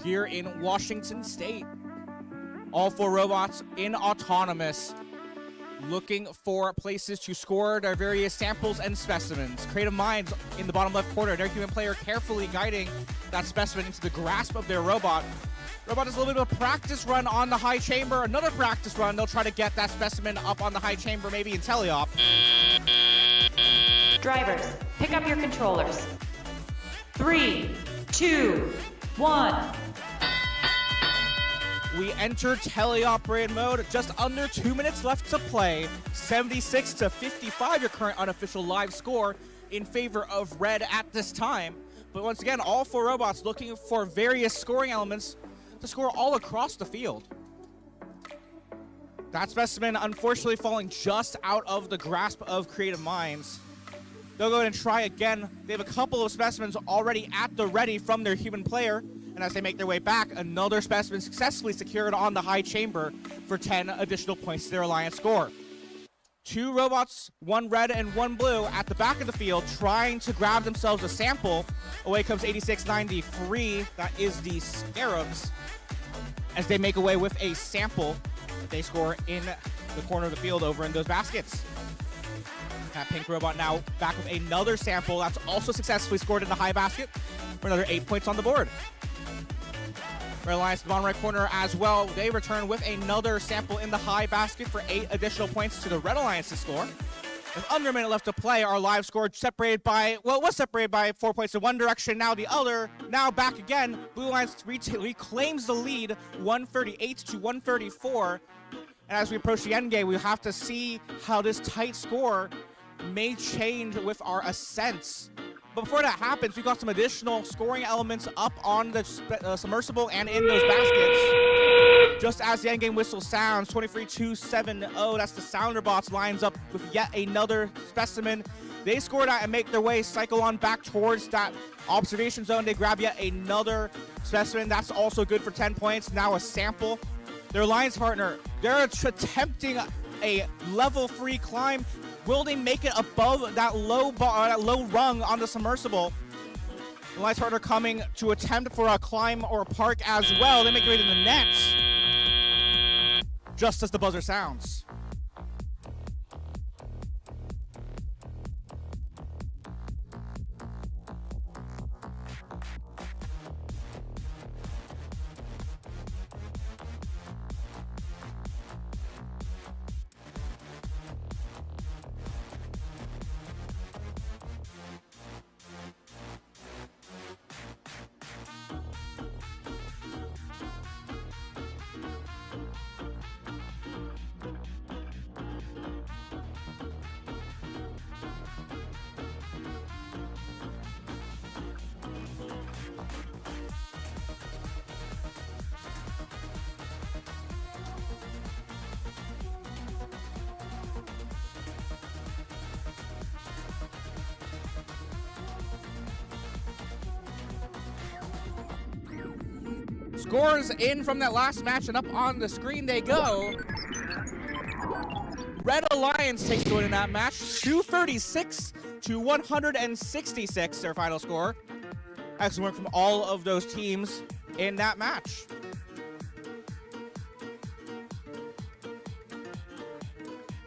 here in Washington State. All 4 robots in autonomous, looking for places to score their various samples and specimens. Creative Minds in the bottom left corner, their human player carefully guiding that specimen into the grasp of their robot. Robot does a little bit of a practice run on the high chamber, another practice run. They'll try to get that specimen up on the high chamber, maybe in teleop. Drivers, pick up your controllers. 3, 2, 1. We enter teleoperated mode. Just under 2 minutes left to play. 76-55, your current unofficial live score in favor of red at this time. But once again, all 4 robots looking for various scoring elements to score all across the field. That specimen unfortunately falling just out of the grasp of Creative Minds. They'll go ahead and try again. They have a couple of specimens already at the ready from their human player. And as they make their way back, another specimen successfully secured on the high chamber for 10 additional points to their alliance score. 2 robots, 1 red and 1 blue at the back of the field trying to grab themselves a sample. Away comes 8693, that is the Scarabs, as they make away with a sample that they score in the corner of the field over in those baskets. That pink robot now back with another sample that's also successfully scored in the high basket for another 8 points on the board. Red Alliance, the bottom right corner as well. They return with another sample in the high basket for 8 additional points to the Red Alliance's score. With under a minute left to play, our live score separated by, well, it was separated by 4 points in one direction, now the other. Now back again. Blue Alliance reclaims the lead, 138-134. And as we approach the end game, we have to see how this tight score may change with our ascents. But before that happens, we've got some additional scoring elements up on the submersible and in those baskets. Just as the endgame whistle sounds, 23-270, that's the Sounderbots lines up with yet another specimen. They score that and make their way, cycle on back towards that observation zone. They grab yet another specimen. That's also good for 10 points. Now a sample. Their alliance partner, they're attempting a level 3 climb. Will they make it above that low rung on the submersible? The alliance partner coming to attempt for a climb or a park as well. They make their way to the nets. Just as the buzzer sounds. Scores in from that last match, and up on the screen they go. Red Alliance takes the win in that match, 236 to 166, their final score. Excellent work from all of those teams in that match.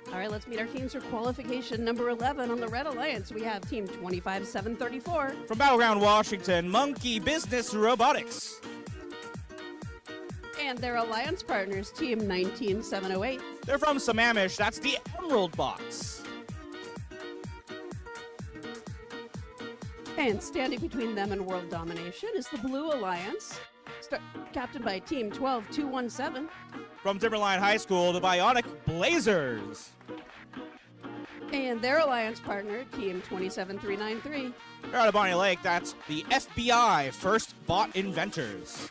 All right, let's meet our teams for qualification number 11 on the Red Alliance. We have team 25734. From Battleground, Washington, Monkey Business Robotics. And their alliance partners, team 19708. They're from Sammamish, that's the Emerald Box. And standing between them and world domination is the Blue Alliance, captained by team 12217. From Timberline High School, the Bionic Blazers. And their alliance partner, team 27393. They're out of Bonnie Lake, that's the FBI First Bot Inventors.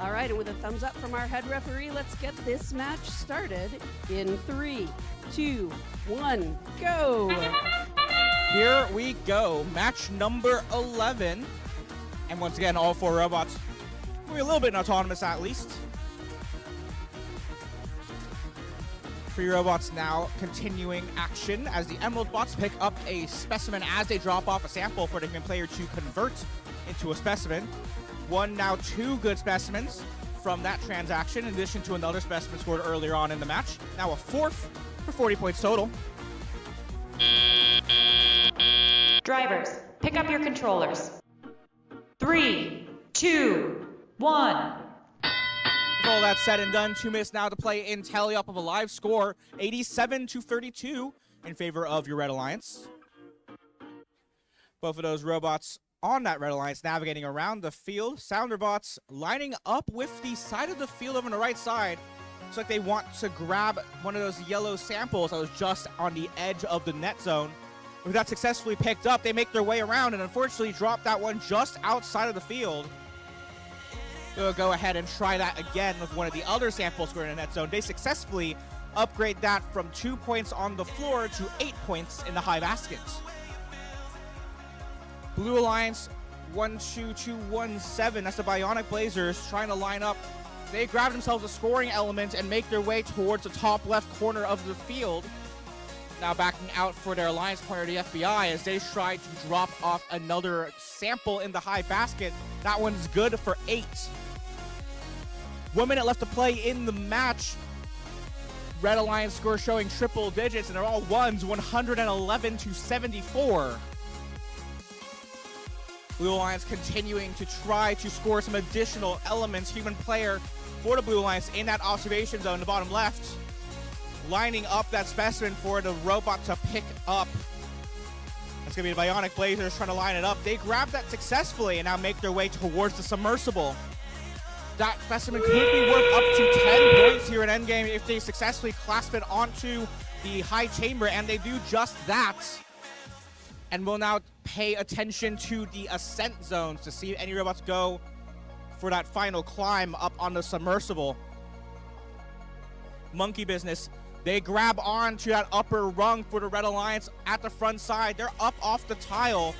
All right, and with a thumbs up from our head referee, let's get this match started in 3, 2, 1, go! Here we go, match number 11. And once again, all four robots moving a little bit autonomous at least. 3 robots now continuing action as the Emerald Bots pick up a specimen as they drop off a sample for the human player to convert into a specimen. One, now 2 good specimens from that transaction, in addition to another specimen scored earlier on in the match. Now a 4th for 40 points total. Drivers, pick up your controllers. 3, 2, 1. With all that said and done, 2 minutes now to play in tally up of a live score, 87 to 32 in favor of your Red Alliance. Both of those robots on that Red Alliance navigating around the field. Sounder bots lining up with the side of the field over on the right side. Looks like they want to grab one of those yellow samples that was just on the edge of the net zone. With that successfully picked up, they make their way around and unfortunately drop that one just outside of the field. They'll go ahead and try that again with one of the other samples scored in the net zone. They successfully upgrade that from 2 points on the floor to 8 points in the high basket. Blue Alliance 12217, that's the Bionic Blazers trying to line up. They grab themselves a scoring element and make their way towards the top left corner of the field. Now backing out for their alliance partner, the FBI, as they try to drop off another sample in the high basket. That one's good for 8. 1 minute left to play in the match. Red Alliance score showing triple digits, and they're all ones, 111 to 74. Blue Alliance continuing to try to score some additional elements. Human player for the Blue Alliance in that observation zone in the bottom left. Lining up that specimen for the robot to pick up. That's going to be the Bionic Blazers trying to line it up. They grab that successfully and now make their way towards the submersible. That specimen could be worth up to 10 points here in endgame if they successfully clasp it onto the high chamber, and they do just that. And we'll now pay attention to the ascent zones to see if any robots go for that final climb up on the submersible. Monkey Business, they grab on to that upper rung for the Red Alliance at the front side. They're up off the tile.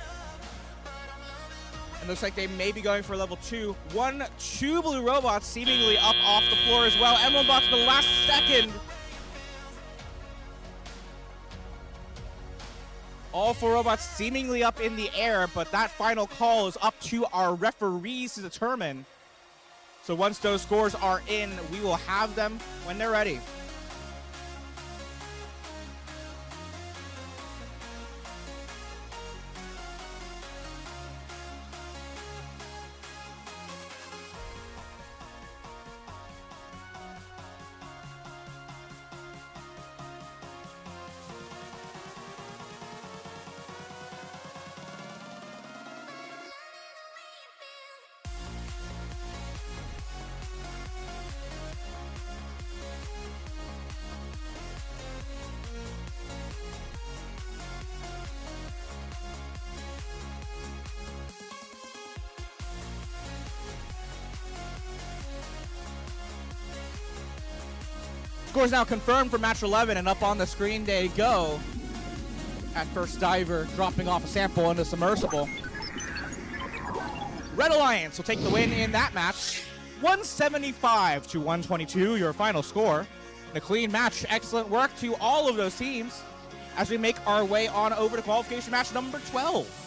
And looks like they may be going for level 2. 2 blue robots seemingly up off the floor as well. Emerald Bots in the last second. All 4 robots seemingly up in the air, but that final call is up to our referees to determine. So once those scores are in, we will have them when they're ready. Scores now confirmed for match 11, and up on the screen they go. At first, Diver dropping off a sample into submersible. Red Alliance will take the win in that match. 175 to 122, your final score. And a clean match. Excellent work to all of those teams as we make our way on over to qualification match number 12.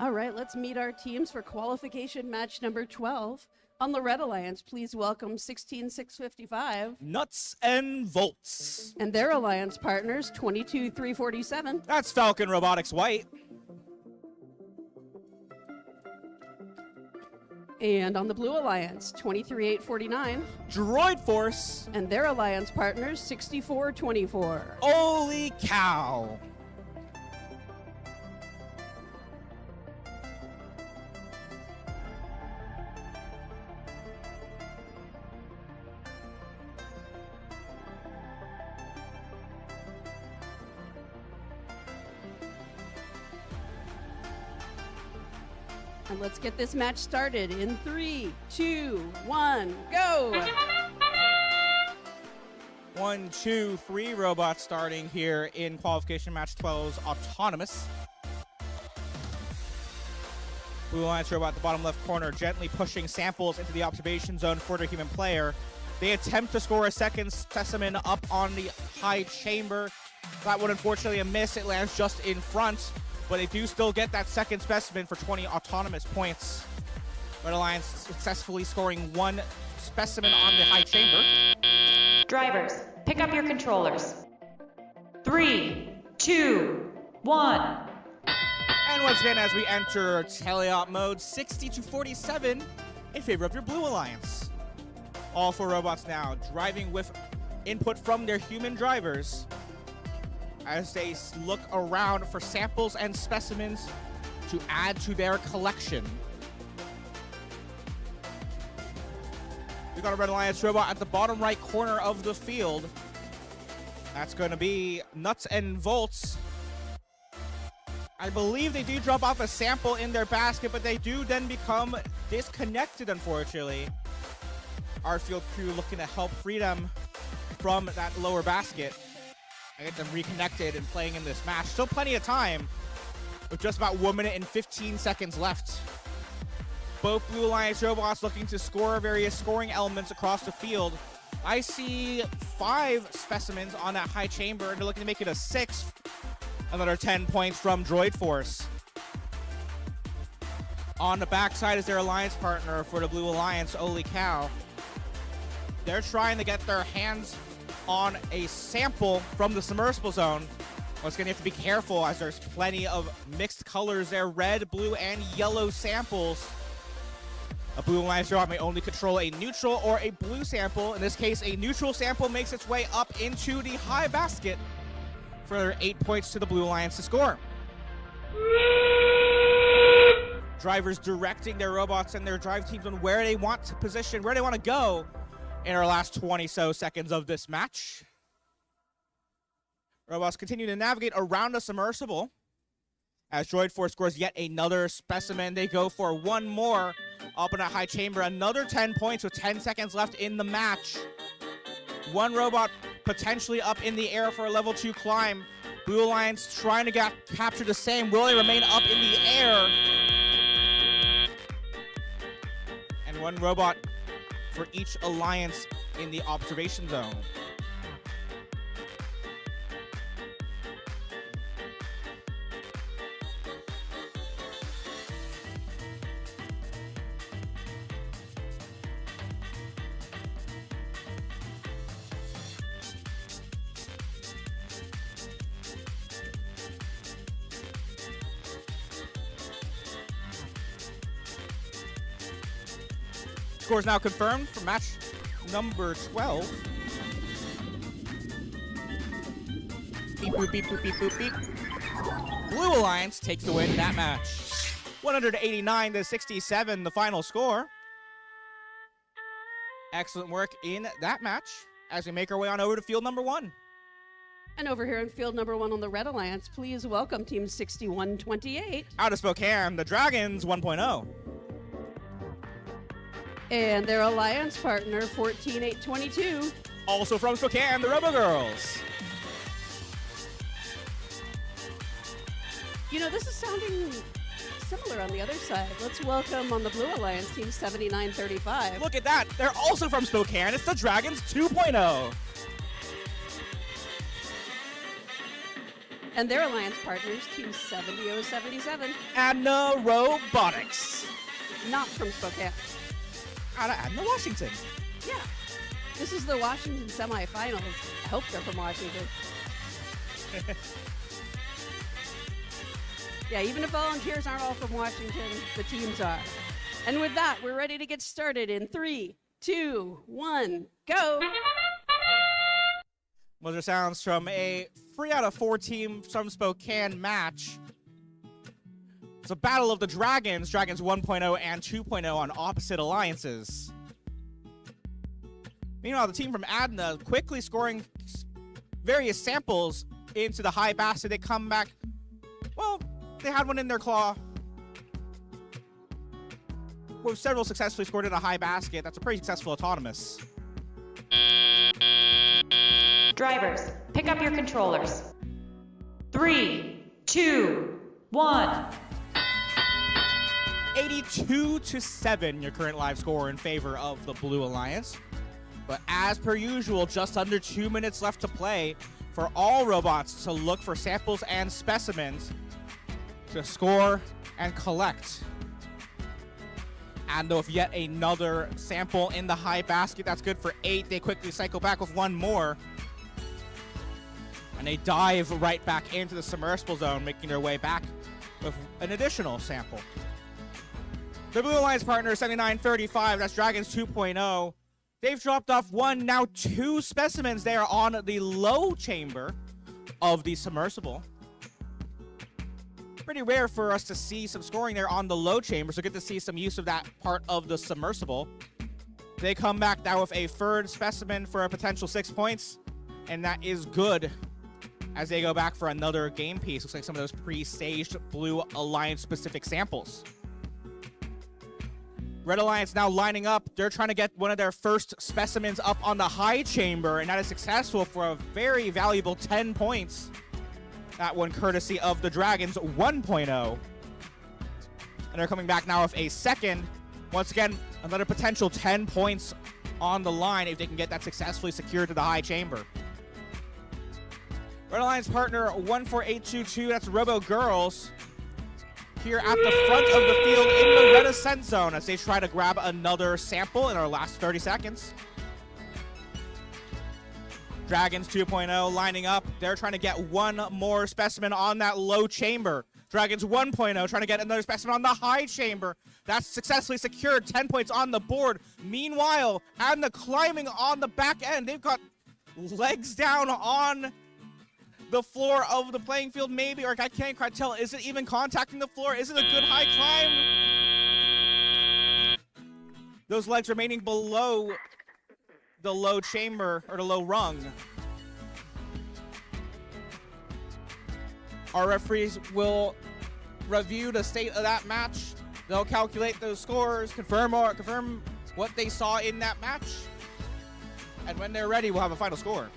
All right, let's meet our teams for qualification match number 12. On the Red Alliance, please welcome 16655. Nuts and Volts. And their alliance partners, 22347. That's Falcon Robotics White. And on the Blue Alliance, 23849. Droid Force. And their alliance partners, 6424. Holy cow. And let's get this match started in 3, 2, 1, go! 1, 2, 3 robots starting here in qualification match 12's Autonomous. Blue Alliance robot at the bottom left corner, gently pushing samples into the observation zone for the human player. They attempt to score a second specimen up on the high chamber. That would unfortunately a miss. It lands just in front, but they do still get that second specimen for 20 autonomous points. Red Alliance successfully scoring one specimen on the high chamber. Drivers, pick up your controllers. 3, 2, 1. And once again, as we enter teleop mode, 60 to 47 in favor of your Blue Alliance. All four robots now driving with input from their human drivers as they look around for samples and specimens to add to their collection. We got a Red Alliance robot at the bottom right corner of the field. That's going to be Nuts and Volts. I believe they do drop off a sample in their basket, but they do then become disconnected, unfortunately. Our field crew looking to help free them from that lower basket and get them reconnected and playing in this match. Still plenty of time with just about 1 minute and 15 seconds left. Both Blue Alliance robots looking to score various scoring elements across the field. I see 5 specimens on that high chamber, and they're looking to make it a 6th. Another 10 points from Droid Force. On the backside is their alliance partner for the Blue Alliance, Holy Cow. They're trying to get their hands on a sample from the submersible zone. Once again, you have to be careful as there's plenty of mixed colors there, red, blue, and yellow samples. A Blue Alliance robot may only control a neutral or a blue sample. In this case, a neutral sample makes its way up into the high basket for 8 points to the Blue Alliance to score. Drivers directing their robots and their drive teams on where they want to position, where they want to go in our last 20 so seconds of this match. Robots continue to navigate around the submersible. As Droid Force scores yet another specimen, they go for one more up in a high chamber. Another 10 points with 10 seconds left in the match. One robot potentially up in the air for a level 2 climb. Blue Alliance trying to capture the same. Will they remain up in the air? And one robot for each alliance in the observation zone. Score is now confirmed for match number 12. boop, beep, boop, beep, boop, beep. Blue Alliance takes the win in that match. 189 to 67, the final score. Excellent work in that match as we make our way on over to field number 1. And over here in field number 1 on the Red Alliance, please welcome Team 6128. Out of Spokane, the Dragons 1.0. And their alliance partner, 14822. Also from Spokane, the Robo Girls. You know, this is sounding similar on the other side. Let's welcome on the Blue Alliance, Team 7935. Look at that. They're also from Spokane. It's the Dragons 2.0. And their alliance partners, Team 70077. Adna Robotics. Not from Spokane. Out of Adna, Washington. Yeah. This is the Washington semifinals. I hope they're from Washington. Yeah, even if volunteers aren't all from Washington, the teams are. And with that, we're ready to get started in 3, 2, 1, go! Those are sounds from a 3 out of 4 team from Spokane match. It's a battle of the Dragons, Dragons 1.0 and 2.0 on opposite alliances. Meanwhile, the team from Adna quickly scoring various samples into the high basket. They come back, well, they had one in their claw. With several successfully scored in a high basket. That's a pretty successful autonomous. Drivers, pick up your controllers. 3, 2, 1. 82 to 7, your current live score in favor of the Blue Alliance. But as per usual, just under 2 minutes left to play for all robots to look for samples and specimens to score and collect. And with yet another sample in the high basket, that's good for 8. They quickly cycle back with one more. And they dive right back into the submersible zone, making their way back with an additional sample. The Blue Alliance partner, 7935, that's Dragons 2.0. They've dropped off 1, now 2 specimens there on the low chamber of the submersible. Pretty rare for us to see some scoring there on the low chamber, so good to see some use of that part of the submersible. They come back now with a third specimen for a potential 6 points, and that is good as they go back for another game piece. Looks like some of those pre-staged Blue Alliance-specific samples. Red Alliance now lining up. They're trying to get one of their first specimens up on the high chamber, and that is successful for a very valuable 10 points. That one courtesy of the Dragons 1.0. And they're coming back now with a second. Once again, another potential 10 points on the line if they can get that successfully secured to the high chamber. Red Alliance partner 14822, that's Robo Girls, here at the front of the field in the red ascent zone as they try to grab another sample in our last 30 seconds. Dragons 2.0 lining up. They're trying to get one more specimen on that low chamber. Dragons 1.0 trying to get another specimen on the high chamber. That's successfully secured. 10 points on the board. Meanwhile, Adna climbing on the back end. They've got legs down on the floor of the playing field, maybe, or I can't quite tell. Is it even contacting the floor? Is it a good high climb? Those legs remaining below the low chamber, or the low rung. Our referees will review the state of that match. They'll calculate those scores, confirm what they saw in that match. And when they're ready, we'll have a final score.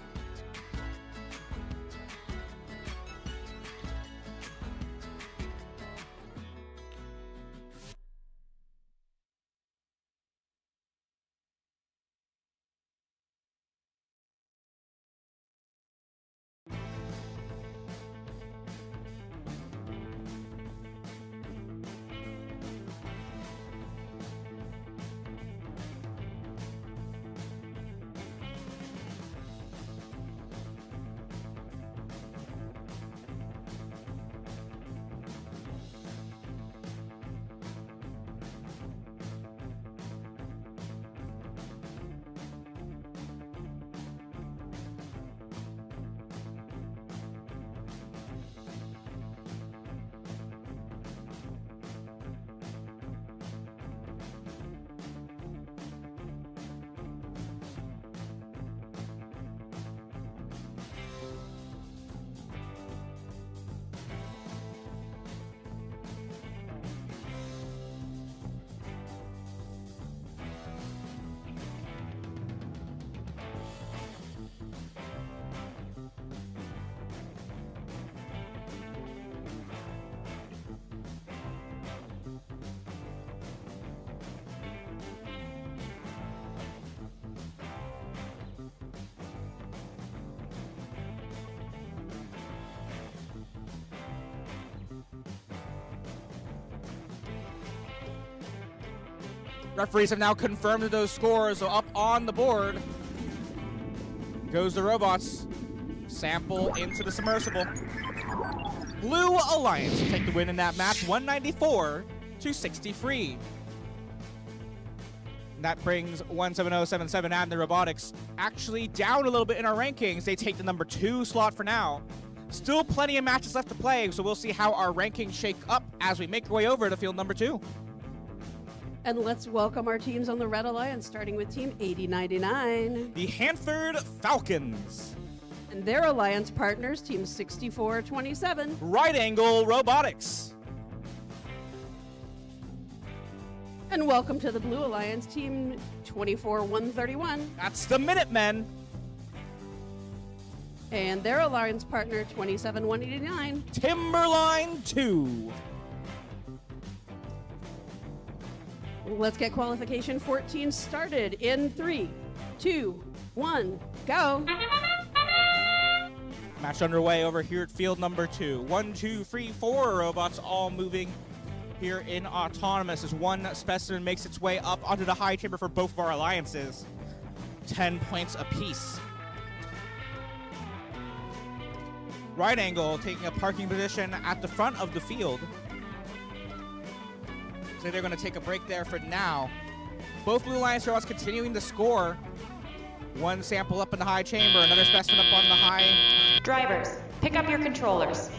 Referees have now confirmed those scores, so up on the board goes the robots. Sample into the submersible. Blue Alliance take the win in that match, 194-63. That brings 17077 and the robotics actually down a little bit in our rankings. They take the number 2 slot for now. Still plenty of matches left to play, so we'll see how our rankings shake up as we make our way over to field number 2. And let's welcome our teams on the Red Alliance, starting with Team 8099. The Hanford Falcons. And their alliance partners, Team 6427. Right Angle Robotics. And welcome to the Blue Alliance, Team 24131. That's the Minutemen. And their alliance partner, 27189. Timberline 2. Let's get qualification 14 started in 3, 2, 1, go. Match underway over here at field number 2. 1, 2, 3, 4 robots all moving here in autonomous as one specimen makes its way up onto the high chamber for both of our alliances. 10 points apiece. Right Angle taking a parking position at the front of the field. So they're going to take a break there for now. Both Blue Alliance robots continuing to score. One sample up in the high chamber, another specimen up on the high. Drivers, pick up your controllers.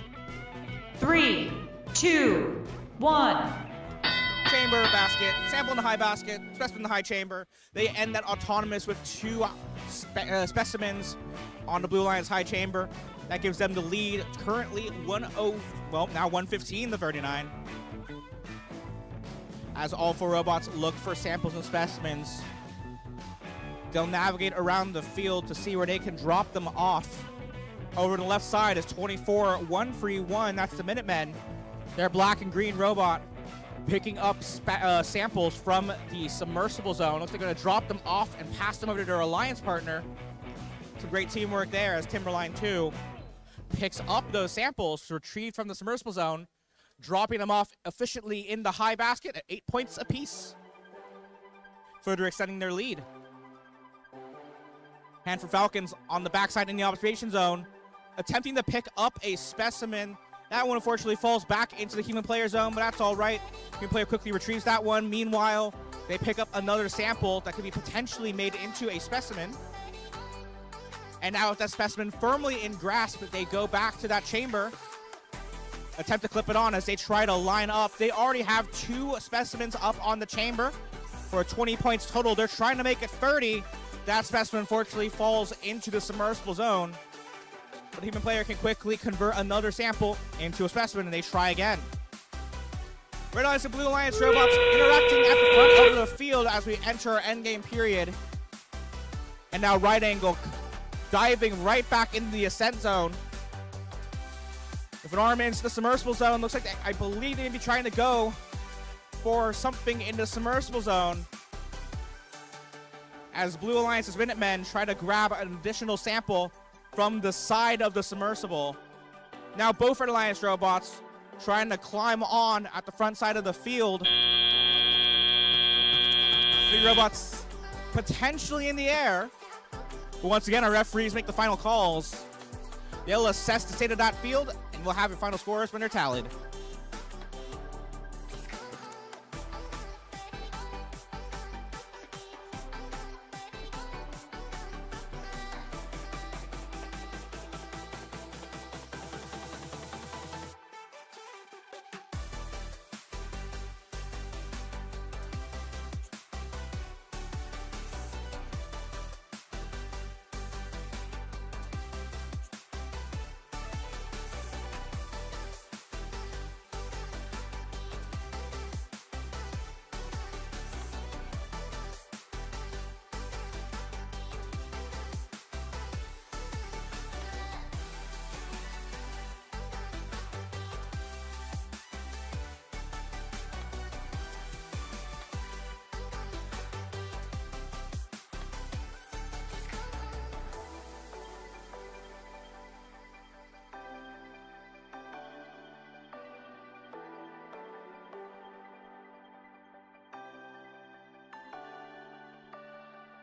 3, 2, 1. Chamber basket, sample in the high basket, specimen in the high chamber. They end that autonomous with 2 specimens on the Blue Alliance high chamber. That gives them the lead currently now 115-39. As all 4 robots look for samples and specimens, they'll navigate around the field to see where they can drop them off. Over to the left side is 24131. That's the Minutemen. Their black and green robot picking up samples from the submersible zone. Looks like they're going to drop them off and pass them over to their alliance partner. Some great teamwork there as Timberline 2 picks up those samples retrieved from the submersible zone, dropping them off efficiently in the high basket at 8 points apiece, further extending their lead. Hanford Falcons on the backside in the observation zone, attempting to pick up a specimen. That one unfortunately falls back into the human player zone, but that's all right. Human player quickly retrieves that one. Meanwhile, they pick up another sample that could be potentially made into a specimen. And now with that specimen firmly in grasp, they go back to that chamber, attempt to clip it on as they try to line up. They already have 2 specimens up on the chamber for 20 points total. They're trying to make it 30. That specimen unfortunately falls into the submersible zone. But the human player can quickly convert another sample into a specimen, and they try again. Red Alliance and Blue Alliance robots interacting at the front of the field as we enter our endgame period. And now Right Angle diving right back into the ascent zone. With an arm into the submersible zone, looks like I believe they may be trying to go for something in the submersible zone. As Blue Alliance's Minutemen try to grab an additional sample from the side of the submersible. Now both Red Alliance robots trying to climb on at the front side of the field. 3 robots potentially in the air. But once again, our referees make the final calls. They'll assess the state of that field, and we'll have your final scores when they're tallied.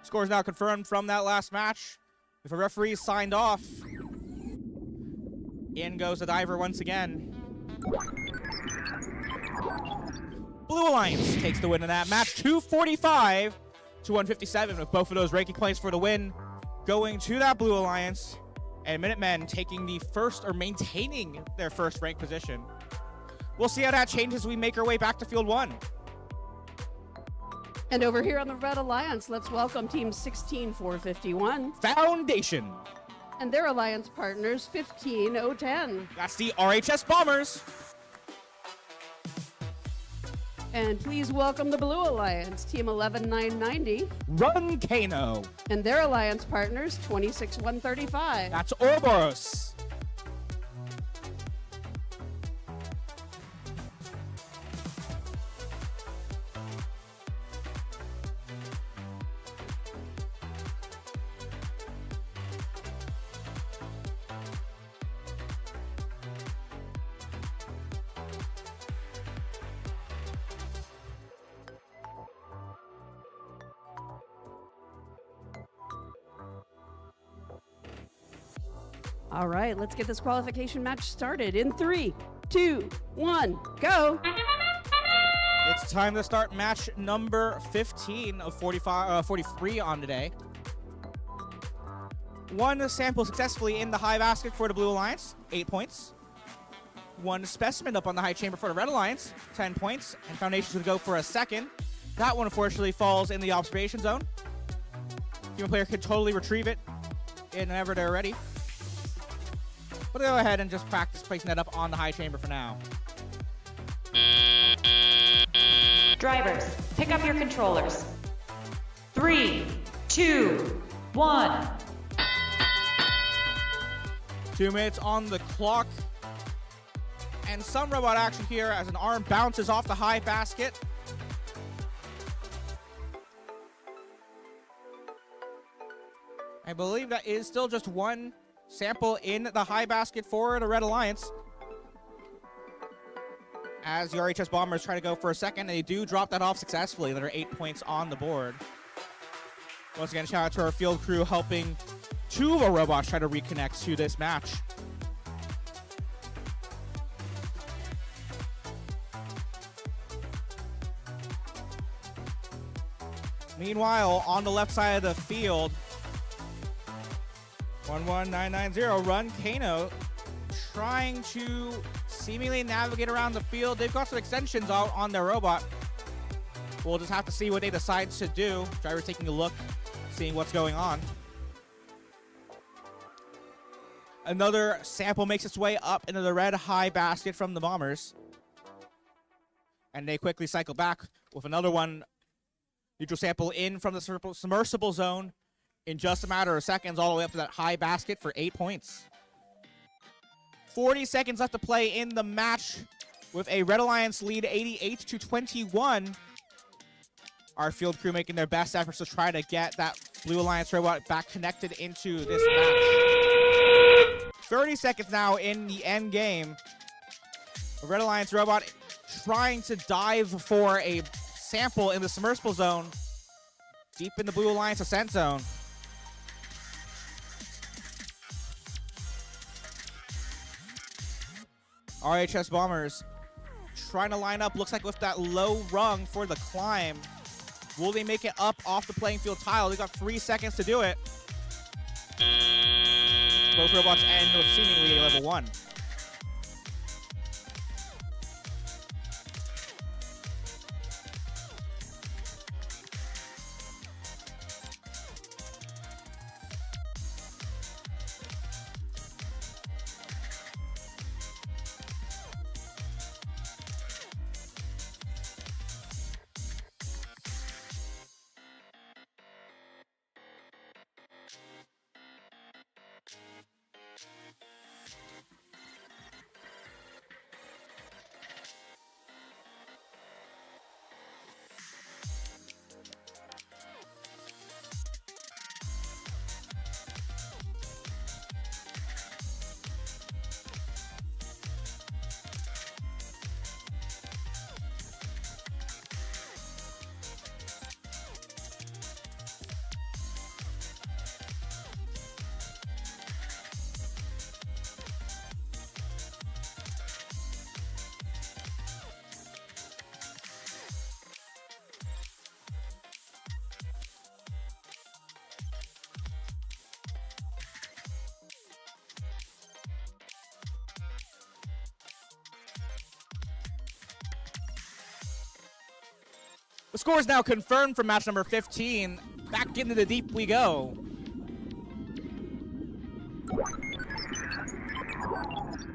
Score is now confirmed from that last match. If a referee signed off, in goes the diver once again. Blue Alliance takes the win in that match, 245 to 157, with both of those ranking points for the win going to that Blue Alliance, and Minutemen taking the first, or maintaining their first ranked position. We'll see how that changes as we make our way back to Field 1. And over here on the Red Alliance, let's welcome Team 16451. Foundation. And their alliance partners, 15010. That's the RHS Bombers. And please welcome the Blue Alliance, Team 11990. Run Kano. And their alliance partners, 26135. That's Ouroboros. All right, let's get this qualification match started in 3, 2, 1, go. It's time to start match number 15 of 43 on today. One sample successfully in the high basket for the Blue Alliance, 8 points. One specimen up on the high chamber for the Red Alliance, 10 points. And Foundation's gonna go for a second. That one unfortunately falls in the observation zone. Human player could totally retrieve it whenever they're ready. But go ahead and just practice placing that up on the high chamber for now. Drivers, pick up your controllers. 3, 2, 1. 2 minutes on the clock. And some robot action here as an arm bounces off the high basket. I believe that is still just one sample in the high basket for the Red Alliance. As the RHS Bombers try to go for a second, they do drop that off successfully. There are 8 points on the board. Once again, shout out to our field crew helping 2 of our robots try to reconnect to this match. Meanwhile, on the left side of the field, 11990, Run Kano trying to seemingly navigate around the field. They've got some extensions out on their robot. We'll just have to see what they decide to do. Driver's taking a look, seeing what's going on. Another sample makes its way up into the red high basket from the Bombers. And they quickly cycle back with another one. Neutral sample in from the submersible zone in just a matter of seconds, all the way up to that high basket for 8 points. 40 seconds left to play in the match with a Red Alliance lead 88 to 21. Our field crew making their best efforts to try to get that Blue Alliance robot back connected into this match. 30 seconds now in the end game. The Red Alliance robot trying to dive for a sample in the submersible zone deep in the Blue Alliance ascent zone. RHS Bombers trying to line up, looks like with that low rung for the climb. Will they make it up off the playing field tile? They got 3 seconds to do it. Both robots end with seemingly a level 1. The score is now confirmed for match number 15. Back into the deep we go.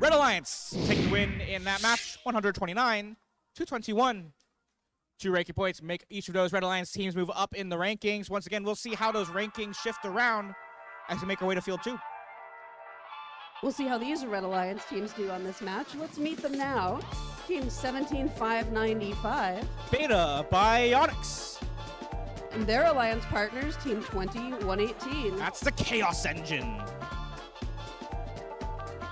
Red Alliance taking the win in that match, 129-21. 2 ranking points make each of those Red Alliance teams move up in the rankings. Once again, we'll see how those rankings shift around as we make our way to Field 2. We'll see how these Red Alliance teams do on this match. Let's meet them now. Team 17-595. Beta by Onyx. And their alliance partners, Team 20-118. That's the Chaos Engine.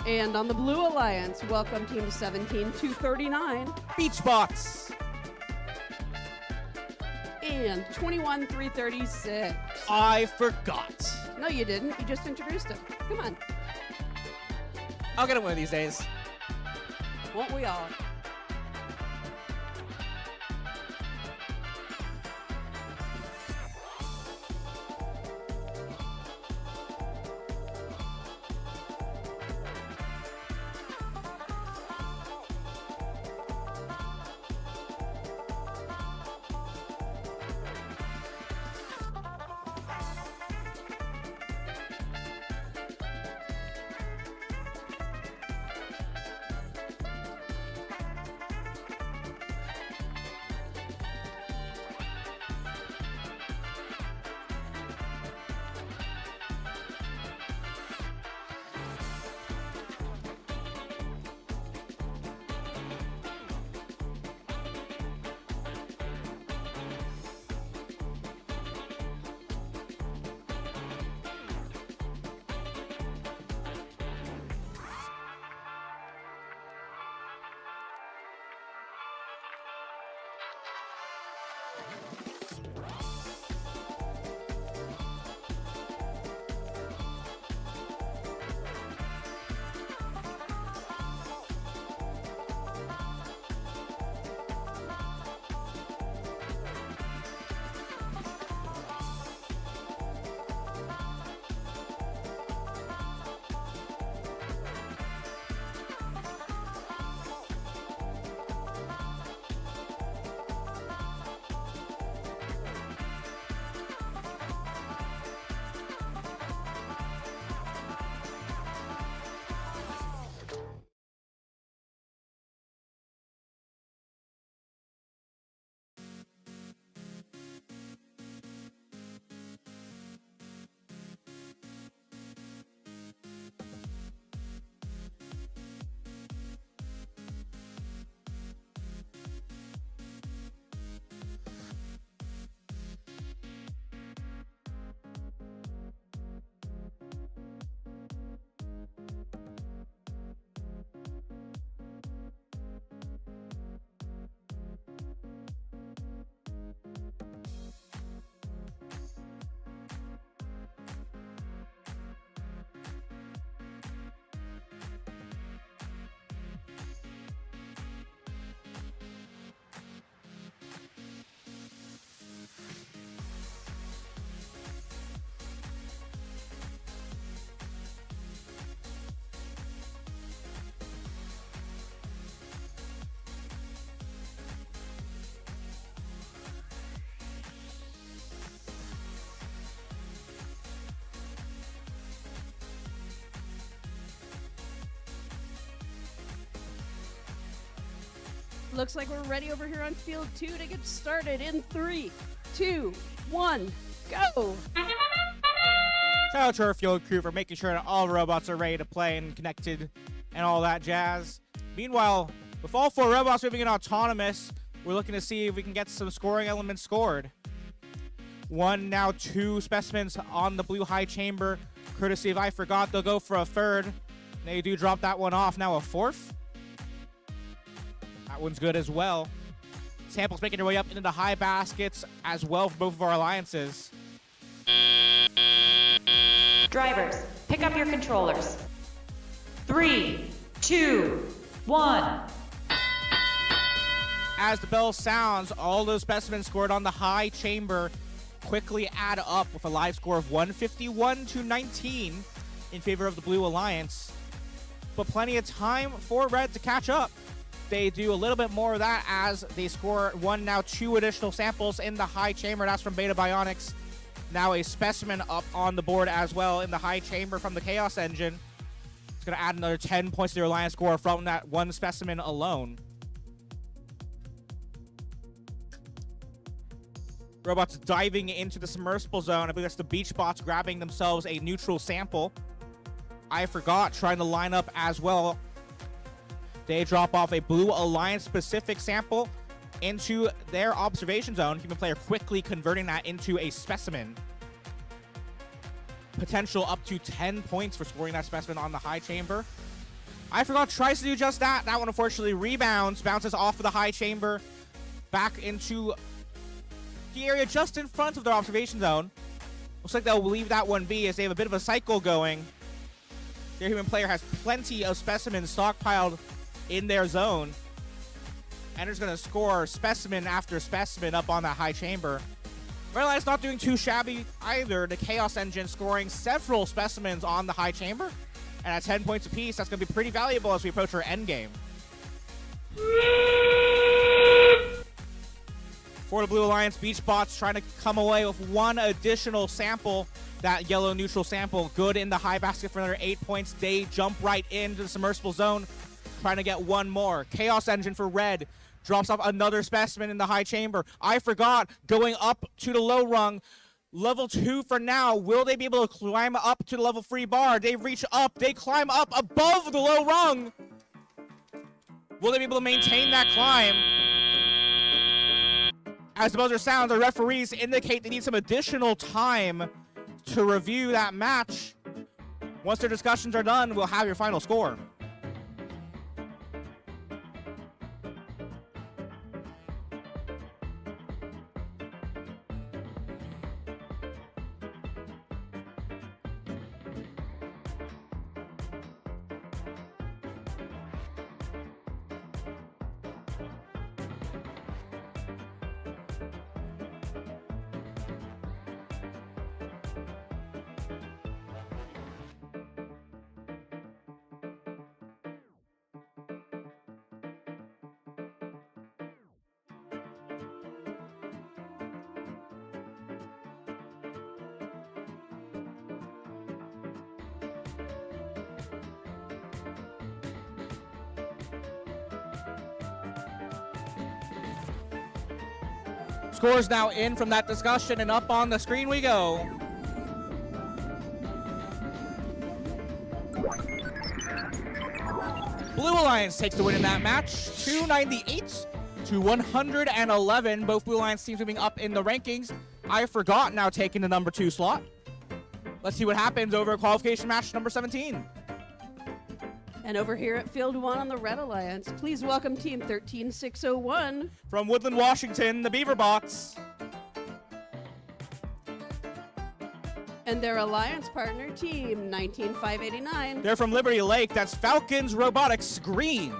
And on the Blue Alliance, welcome Team 17-239. Beach Bots. And 21-336. I forgot. No, you didn't. You just introduced him. Come on. I'll get him one of these days. Won't we all? Looks like we're ready over here on Field 2 to get started in 3, 2, 1, go! Shout out to our field crew for making sure that all robots are ready to play and connected and all that jazz. Meanwhile, with all 4 robots moving in autonomous, we're looking to see if we can get some scoring elements scored. 1, now 2 specimens on the blue high chamber. Courtesy of I Forgot, they'll go for a 3rd. They do drop that one off. Now a 4th. That one's good as well. Samples making their way up into the high baskets as well for both of our alliances. Drivers, pick up your controllers. 3, 2, 1. As the bell sounds, all those specimens scored on the high chamber quickly add up with a live score of 151-19 in favor of the Blue Alliance. But plenty of time for Red to catch up. they do a little bit more of that as they score now 2 additional samples in the high chamber. That's from Beta Bionics. Now a specimen up on the board as well in the high chamber from the Chaos Engine. It's going to add another 10 points to their alliance score from that one specimen alone. Robots diving into the submersible zone. I believe that's the beach bots grabbing themselves a neutral sample. I forgot trying to line up as well. They drop off a blue alliance specific sample into their observation zone. Human player quickly converting that into a specimen. Potential up to 10 points for scoring that specimen on the high chamber. I forgot tries to do just that. That one unfortunately rebounds, bounces off of the high chamber, back into the area just in front of their observation zone. Looks like they'll leave that one be as they have a bit of a cycle going. Their human player has plenty of specimens stockpiled in their zone. And is going to score specimen after specimen up on that high chamber. Red Alliance not doing too shabby either. The Chaos Engine scoring several specimens on the high chamber. And at 10 points apiece, that's going to be pretty valuable as we approach our end game. For the Blue Alliance, Beach Bots trying to come away with 1 additional sample. That yellow neutral sample, good in the high basket for another 8 points. They jump right into the submersible zone, trying to get 1 more. Chaos Engine for Red drops off another specimen in the high chamber. I forgot going up to the low rung. Level 2 for now. Will they be able to climb up to the level 3 bar? They reach up. They climb up above the low rung. Will they be able to maintain that climb? As the buzzer sounds, the referees indicate they need some additional time to review that match. Once their discussions are done, we'll have your final score. Scores now in from that discussion, and up on the screen we go. Blue Alliance takes the win in that match, 298 to 111. Both Blue Alliance teams moving up in the rankings. I forgot now taking the number 2 slot. Let's see what happens over qualification match number 17. And over here at Field 1 on the Red Alliance, please welcome Team 13601. From Woodland, Washington, the Beaverbots. And their alliance partner, Team 19589. They're from Liberty Lake, that's Falcons Robotics Green.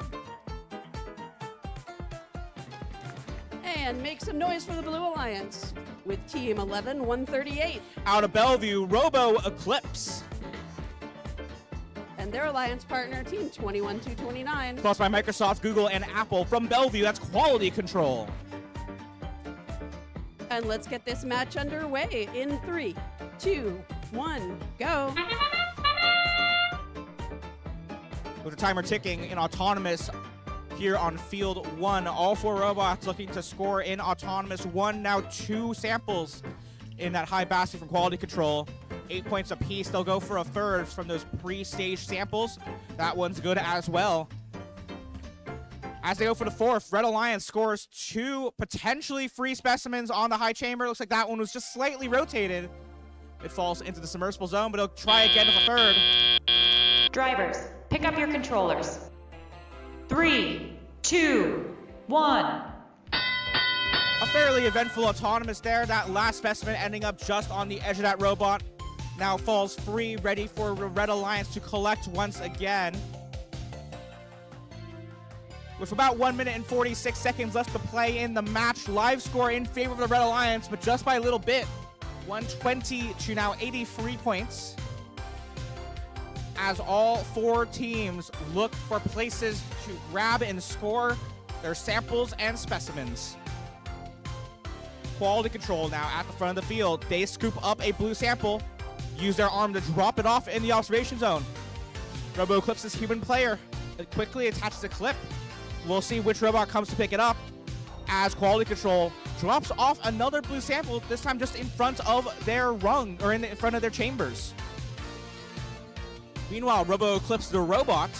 And make some noise for the Blue Alliance with Team 11138. Out of Bellevue, Robo Eclipse. And their alliance partner, Team 21229. Plus by Microsoft, Google, and Apple from Bellevue, that's Quality Control. And let's get this match underway in 3, 2, 1, go. With the timer ticking in Autonomous here on Field 1. All 4 robots looking to score in Autonomous 1. Now 2 samples in that high basket from Quality Control. 8 points apiece. They'll go for a third from those pre-staged samples. That one's good as well. As they go for the 4th, Red Alliance scores 2 potentially free specimens on the high chamber. Looks like that one was just slightly rotated. It falls into the submersible zone, but he'll try again with a third. Drivers, pick up your controllers. 3, 2, 1. A fairly eventful Autonomous there. That last specimen ending up just on the edge of that robot. Now falls free, ready for Red Alliance to collect once again. With about 1 minute and 46 seconds left to play in the match, live score in favor of the Red Alliance, but just by a little bit. 120 to now 83 points. as all 4 teams look for places to grab and score their samples and specimens. Quality control now at the front of the field. They scoop up a blue sample, use their arm to drop it off in the observation zone. Robo Eclipse's human player quickly attaches a clip. We'll see which robot comes to pick it up as quality control drops off another blue sample, this time just in front of their rung, or in front of their chambers. Meanwhile, Robo Eclipse, the robot,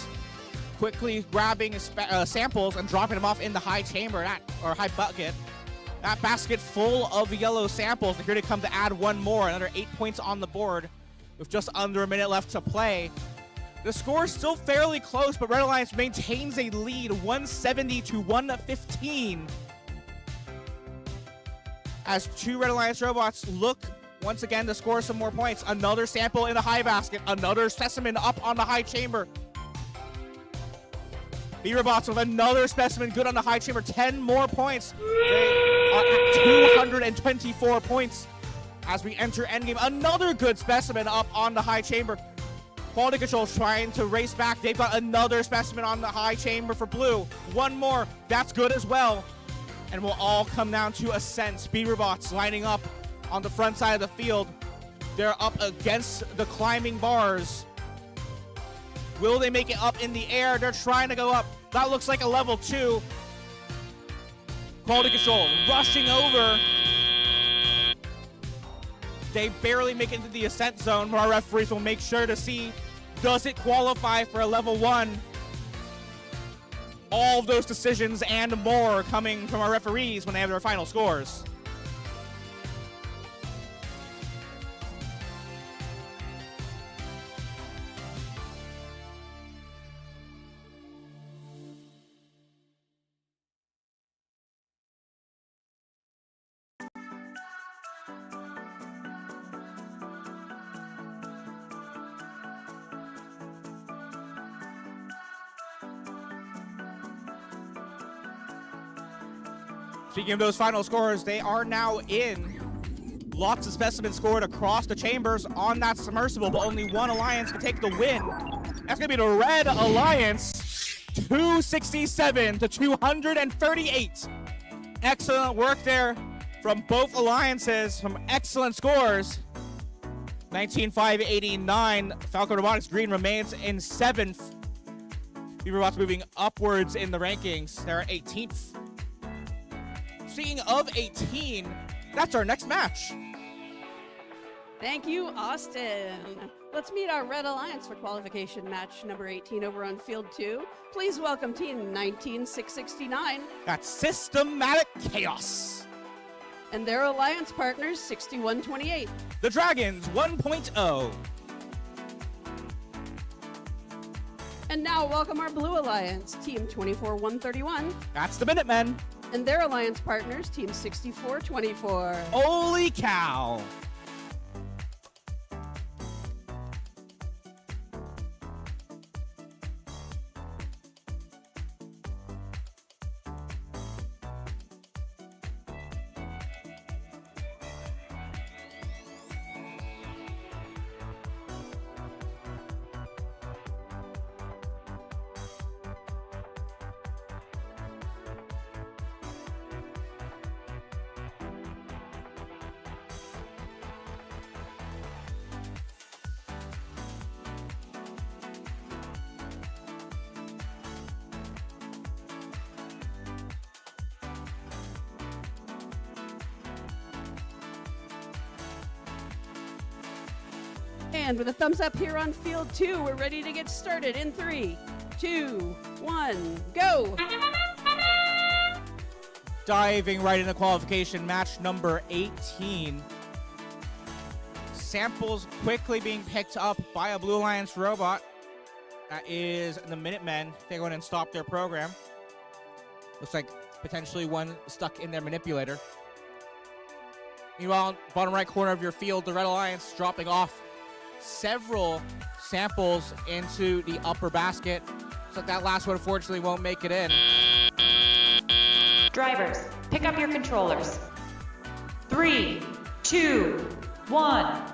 quickly grabbing samples and dropping them off in the high chamber, or high bucket. That basket full of yellow samples. They're here to come to add one more, another 8 points on the board with just under a minute left to play. The score is still fairly close, but Red Alliance maintains a lead, 170 to 115. As 2 Red Alliance robots look once again to score some more points. Another sample in the high basket, another specimen up on the high chamber. B-Robots with another specimen good on the high chamber, 10 more points. They are at 224 points as we enter endgame. Another good specimen up on the high chamber. Quality control trying to race back. They've got another specimen on the high chamber for blue. One more, that's good as well. And we'll all come down to Ascent. B-Robots lining up on the front side of the field. They're up against the climbing bars. Will they make it up in the air? They're trying to go up. That looks like a level 2. Quality control rushing over. They barely make it into the Ascent zone, but our referees will make sure to see, does it qualify for a level 1? All of those decisions and more coming from our referees when they have their final scores. Speaking of those final scores, they are now in. Lots of specimens scored across the chambers on that submersible, but only one alliance can take the win. That's going to be the Red Alliance, 267 to 238. Excellent work there from both alliances, some excellent scores. 19,589. Falcon Robotics Green remains in 7th. B-Robots moving upwards in the rankings. They're at 18th. Speaking of 18, that's our next match. Thank you, Austin. Let's meet our Red Alliance for qualification match number 18 over on field 2. Please welcome team 19669. That's Systematic Chaos. And their alliance partners 6128. The Dragons 1.0. And now welcome our Blue Alliance, team 24131. That's the Minutemen. And their alliance partners, team 6424. Holy cow! And with a thumbs up here on field 2, we're ready to get started in 3, 2, 1, go! Diving right into qualification match number 18. Samples quickly being picked up by a Blue Alliance robot. That is the Minutemen. They go in and stop their program. Looks like potentially one stuck in their manipulator. Meanwhile, bottom right corner of your field, the Red Alliance dropping off several samples into the upper basket. So that last one unfortunately won't make it in. Drivers, pick up your controllers. 3, 2, 1.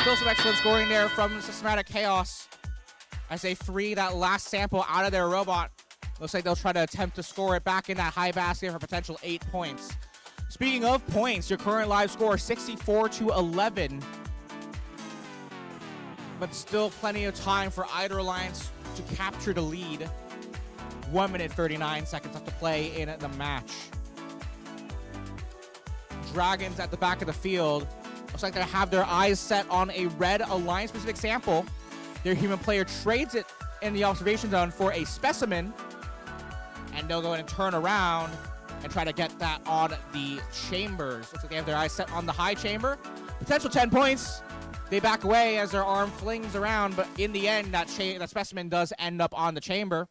Still some excellent scoring there from Systematic Chaos. as they free that last sample out of their robot. Looks like they'll try to attempt to score it back in that high basket for potential 8 points. Speaking of points, your current live score 64-11. But still plenty of time for either alliance to capture the lead. 1 minute 39 seconds left to play in the match. Dragons at the back of the field. Looks like they have their eyes set on a red alliance specific sample. Their human player trades it in the observation zone for a specimen. And they'll go in and turn around and try to get that on the chambers. Looks like they have their eyes set on the high chamber. Potential 10 points. They back away as their arm flings around, but in the end, that specimen does end up on the chamber.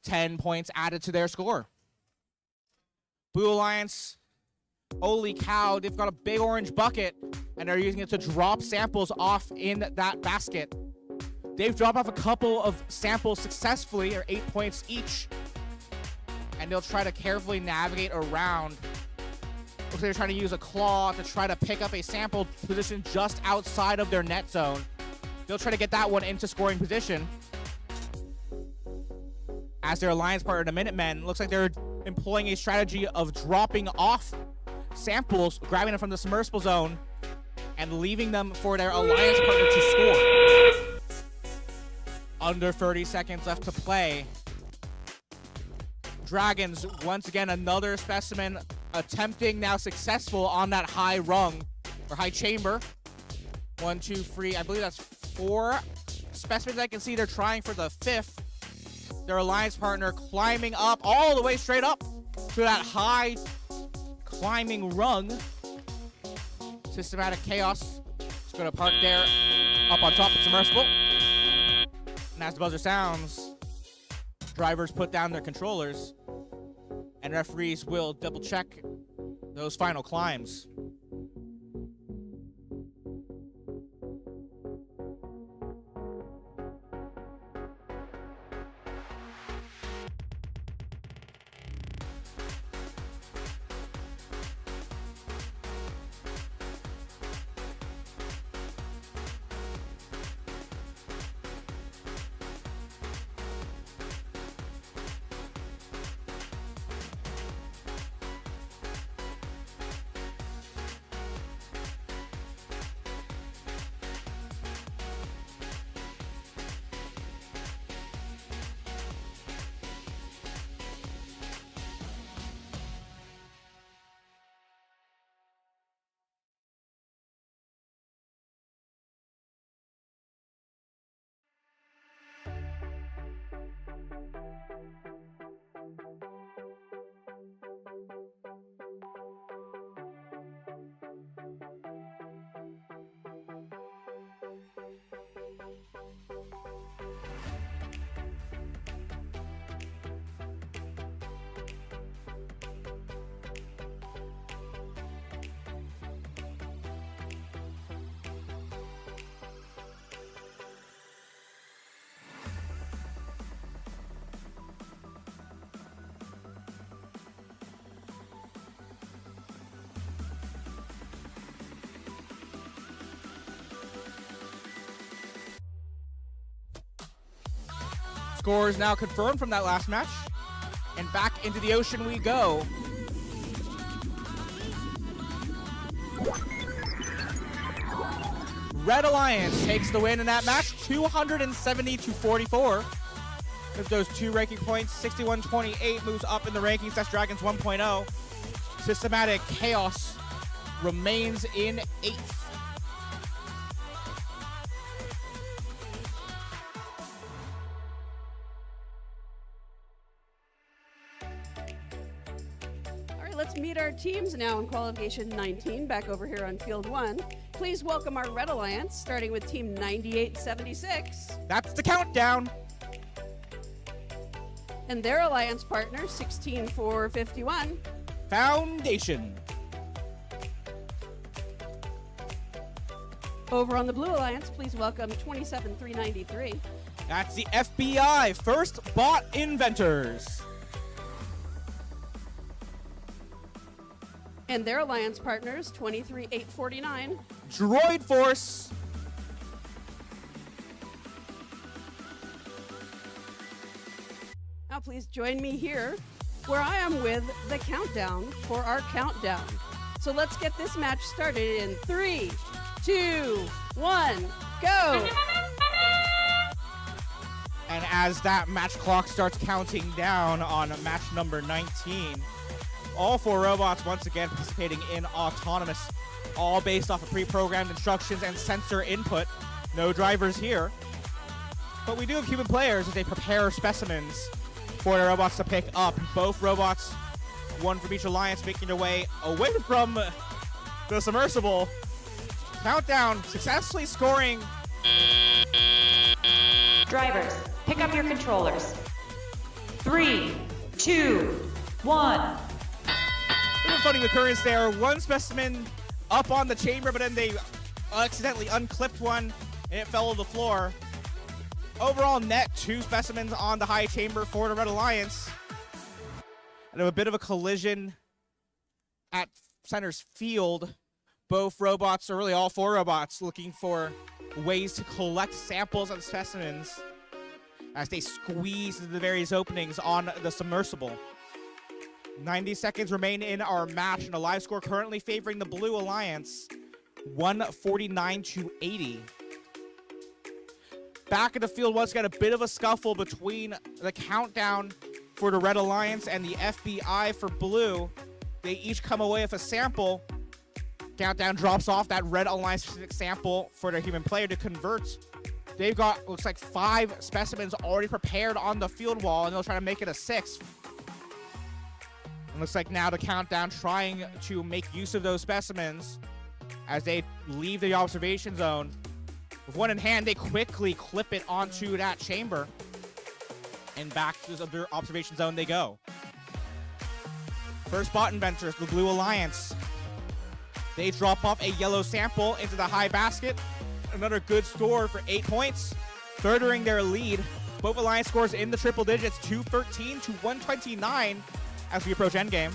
10 points added to their score. Blue Alliance, holy cow, they've got a big orange bucket, and they're using it to drop samples off in that basket. They've dropped off a couple of samples successfully, or 8 points each, and they'll try to carefully navigate around. Looks like they're trying to use a claw to try to pick up a sample position just outside of their net zone. They'll try to get that one into scoring position. As their alliance partner, the Minutemen, looks like they're employing a strategy of dropping off samples, grabbing them from the submersible zone, and leaving them for their alliance partner to score. Under 30 seconds left to play. Dragons, once again, another specimen attempting, now successful on that high rung, or high chamber. 1, 2, 3, I believe that's 4 specimens I can see. They're trying for the 5th. Their alliance partner climbing up, all the way straight up to that high climbing rung. Systematic Chaos is going to park there up on top of submersible. And as the buzzer sounds, drivers put down their controllers, and referees will double check those final climbs. Scores now confirmed from that last match. And back into the ocean we go. Red Alliance takes the win in that match, 270-44. With those 2 ranking points, 61-28 moves up in the rankings. That's Dragons 1.0. Systematic Chaos remains in 8th. Let's meet our teams now in qualification 19, back over here on field 1. Please welcome our Red Alliance, starting with team 9876. That's the countdown. And their alliance partner, 16451. Foundation. Over on the Blue Alliance, please welcome 27393. That's the FBI, First Bot Inventors. And their alliance partners, 23849. Droid Force. please join me here where I am with the countdown for our countdown. So let's get this match started in 3, 2, 1, go! And as that match clock starts counting down on match number 19, all 4 robots once again participating in autonomous, all based off of pre-programmed instructions and sensor input. No drivers here. But we do have human players as they prepare specimens for the robots to pick up. Both robots, one from each alliance, making their way away from the submersible. Countdown successfully scoring. Drivers, pick up your controllers. 3, 2, 1. A little funny occurrence there. One specimen up on the chamber, but then they accidentally unclipped one and it fell to the floor. Overall net, 2 specimens on the high chamber for the Red Alliance. And a bit of a collision at center's field. Both robots, or really all 4 robots, looking for ways to collect samples of specimens as they squeeze into the various openings on the submersible. 90 seconds remain in our match, and a live score currently favoring the Blue Alliance, 149-80. Back in the field, once again, a bit of a scuffle between the countdown for the Red Alliance and the FBI for Blue. They each come away with a sample. Countdown drops off that Red Alliance specific sample for the human player to convert. They've got, looks like 5 specimens already prepared on the field wall, and they'll try to make it a 6th. And looks like now the countdown trying to make use of those specimens as they leave the observation zone. With one in hand, they quickly clip it onto that chamber. And back to the observation zone they go. First bot inventors, the Blue Alliance. They drop off a yellow sample into the high basket. Another good score for 8 points, furthering their lead. Both Alliance scores in the triple digits, 213 to 129 as we approach endgame.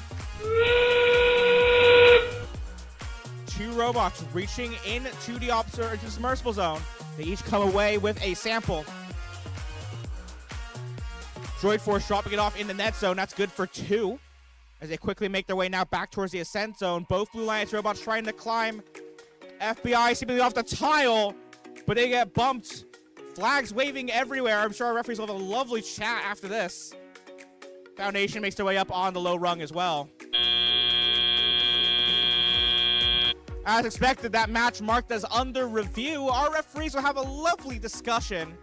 2 robots reaching into the submersible zone. They each come away with a sample. Droid Force dropping it off in the net zone. That's good for 2 as they quickly make their way now back towards the ascent zone. Both Blue Alliance robots trying to climb. FBI seemingly off the tile, but they get bumped. Flags waving everywhere. I'm sure our referees will have a lovely chat after this. Foundation makes their way up on the low rung as well. As expected, that match marked as under review. Our referees will have a lovely discussion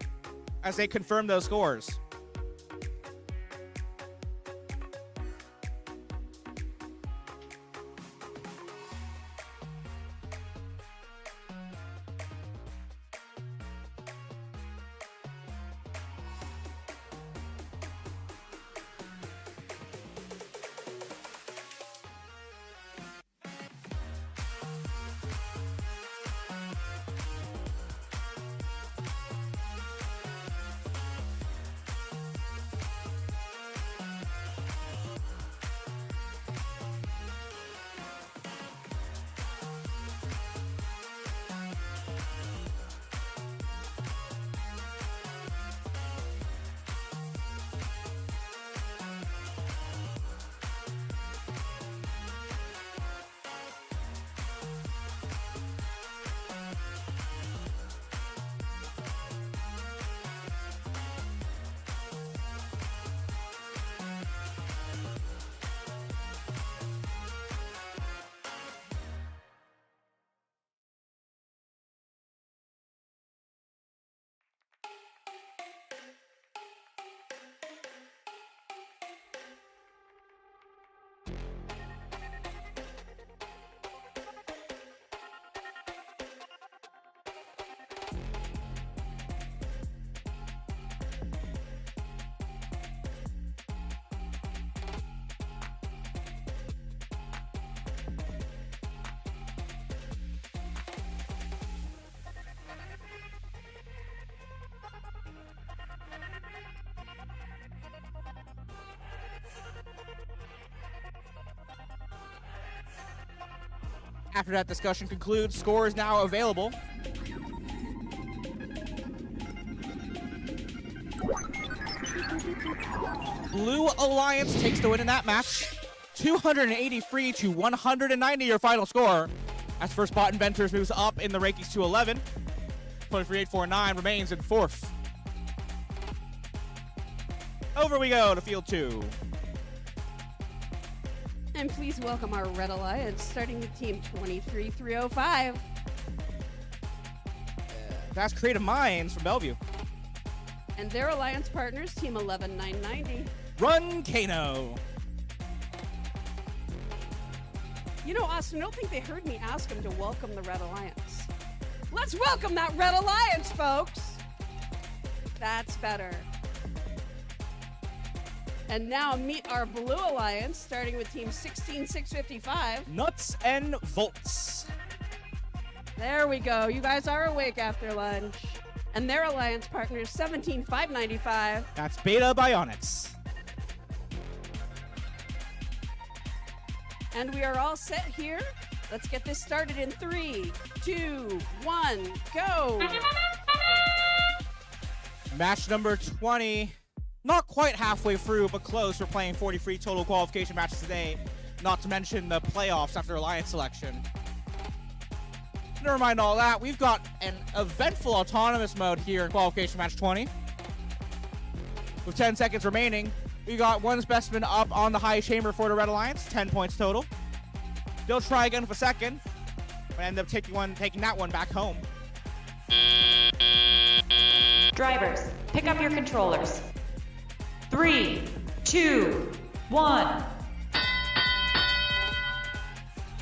as they confirm those scores. After that discussion concludes, score is now available. Blue Alliance takes the win in that match. 283 to 190 your final score. As First Bot Inventors moves up in the rankings to 11. 23849 remains in 4th. Over we go to Field 2. And please welcome our Red Alliance, starting with Team 23305. That's Creative Minds from Bellevue. And their alliance partners, Team 11990. Run Kano. You know, Austin, I don't think they heard me ask them to welcome the Red Alliance. Let's welcome that Red Alliance, folks. That's better. And now meet our Blue Alliance, starting with Team 16655. Nuts and Volts. There we go. You guys are awake after lunch. And their alliance partners, 17595. That's Beta Bionics. And we are all set here. Let's get this started in 3, 2, 1, go! Match number 20. Not quite halfway through, but close. We're playing 43 total qualification matches today. Not to mention the playoffs after alliance selection. Never mind all that. We've got an eventful autonomous mode here in qualification match 20. With 10 seconds remaining, we got one specimen up on the high chamber for the Red Alliance, 10 points total. They'll try again for second, but end up taking that one back home. Drivers, pick up your controllers. 3, 2, 1.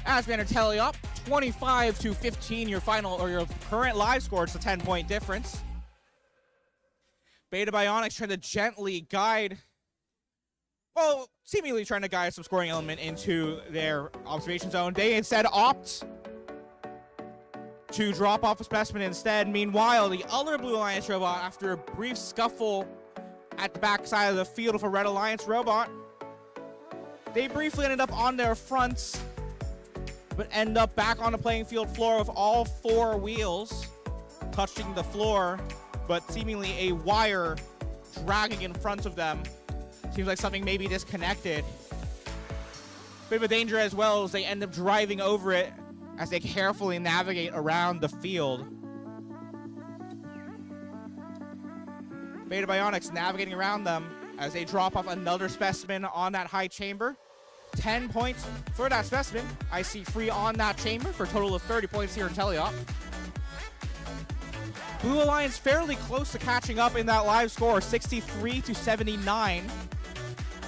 As we enter tally up, 25 to 15 your final or your current live score. It's a 10-point difference. Beta Bionics trying to gently guide, well, seemingly trying to guide some scoring element into their observation zone. They instead opt to drop off a specimen instead. Meanwhile, the other Blue Alliance robot, after a brief scuffle at the backside of the field of a Red Alliance robot, they briefly ended up on their fronts, but end up back on the playing field floor with all 4 wheels touching the floor, but seemingly a wire dragging in front of them. Seems like something may be disconnected. Bit of a danger as well as they end up driving over it as they carefully navigate around the field. Beta Bionics navigating around them as they drop off another specimen on that high chamber. 10 points for that specimen. I see free on that chamber for a total of 30 points here in Teleop. Blue Alliance fairly close to catching up in that live score, 63 to 79.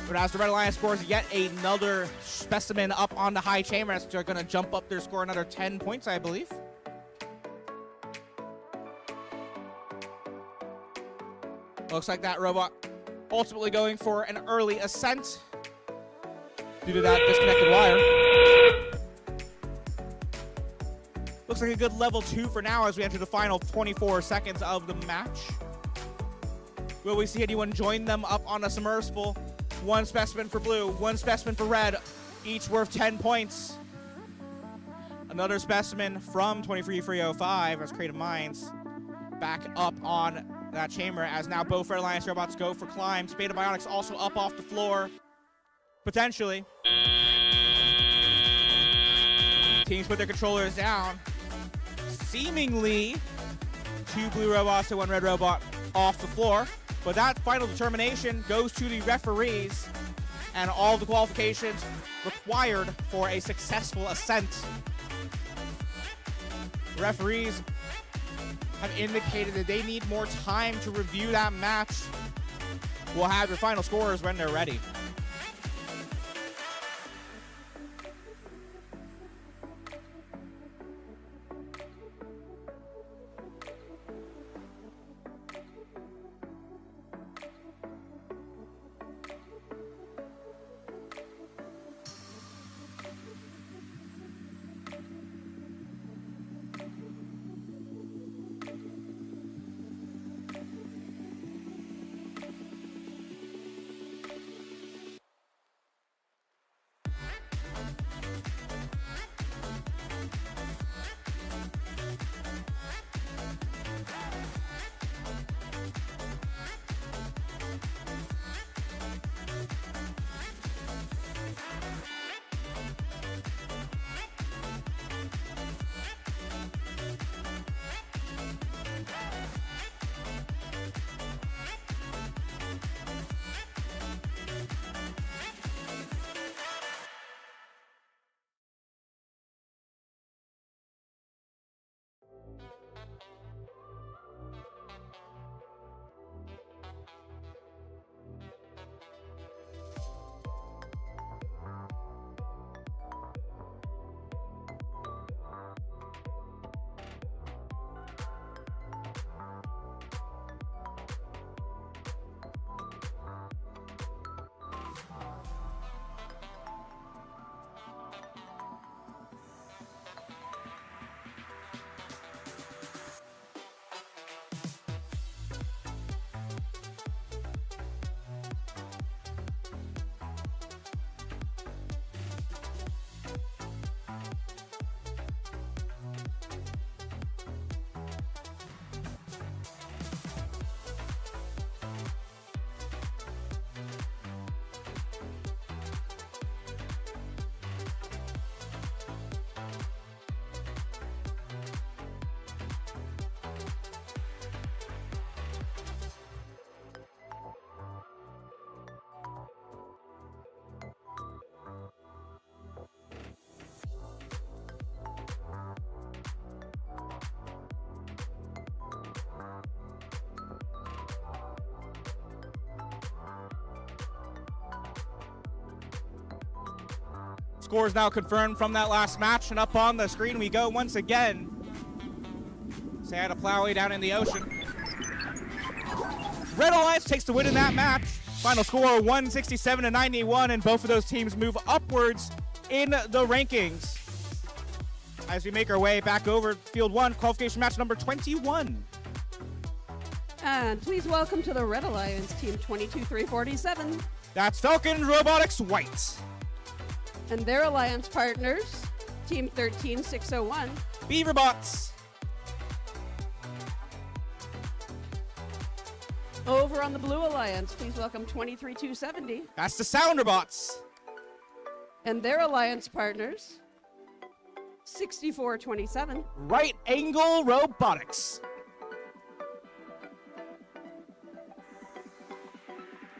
But as the Red Alliance scores yet another specimen up on the high chamber, they're going to jump up their score another 10 points, I believe. Looks like that robot ultimately going for an early ascent due to that disconnected wire. Looks like a good level 2 for now as we enter the final 24 seconds of the match. Will we see anyone join them up on a submersible? One specimen for blue, one specimen for red, each worth 10 points. Another specimen from 23305 as Creative Minds back up on that chamber as now both Red Alliance robots go for climbs. Beta Bionics also up off the floor, potentially. Teams put their controllers down. Seemingly 2 blue robots and 1 red robot off the floor. But that final determination goes to the referees and all the qualifications required for a successful ascent. The referees have indicated that they need more time to review that match. We'll have your final scores when they're ready. Scores now confirmed from that last match, and up on the screen we go once again. Santa Plowy down in the ocean. Red Alliance takes the win in that match. Final score 167-91, and both of those teams move upwards in the rankings. As we make our way back over Field 1, qualification match number 21. And please welcome to the Red Alliance Team 22347. That's Falcon Robotics White. And their alliance partners, Team 13601. Beaverbots. Over on the Blue Alliance, please welcome 23270. That's the Sounderbots. And their alliance partners, 6427. Right Angle Robotics.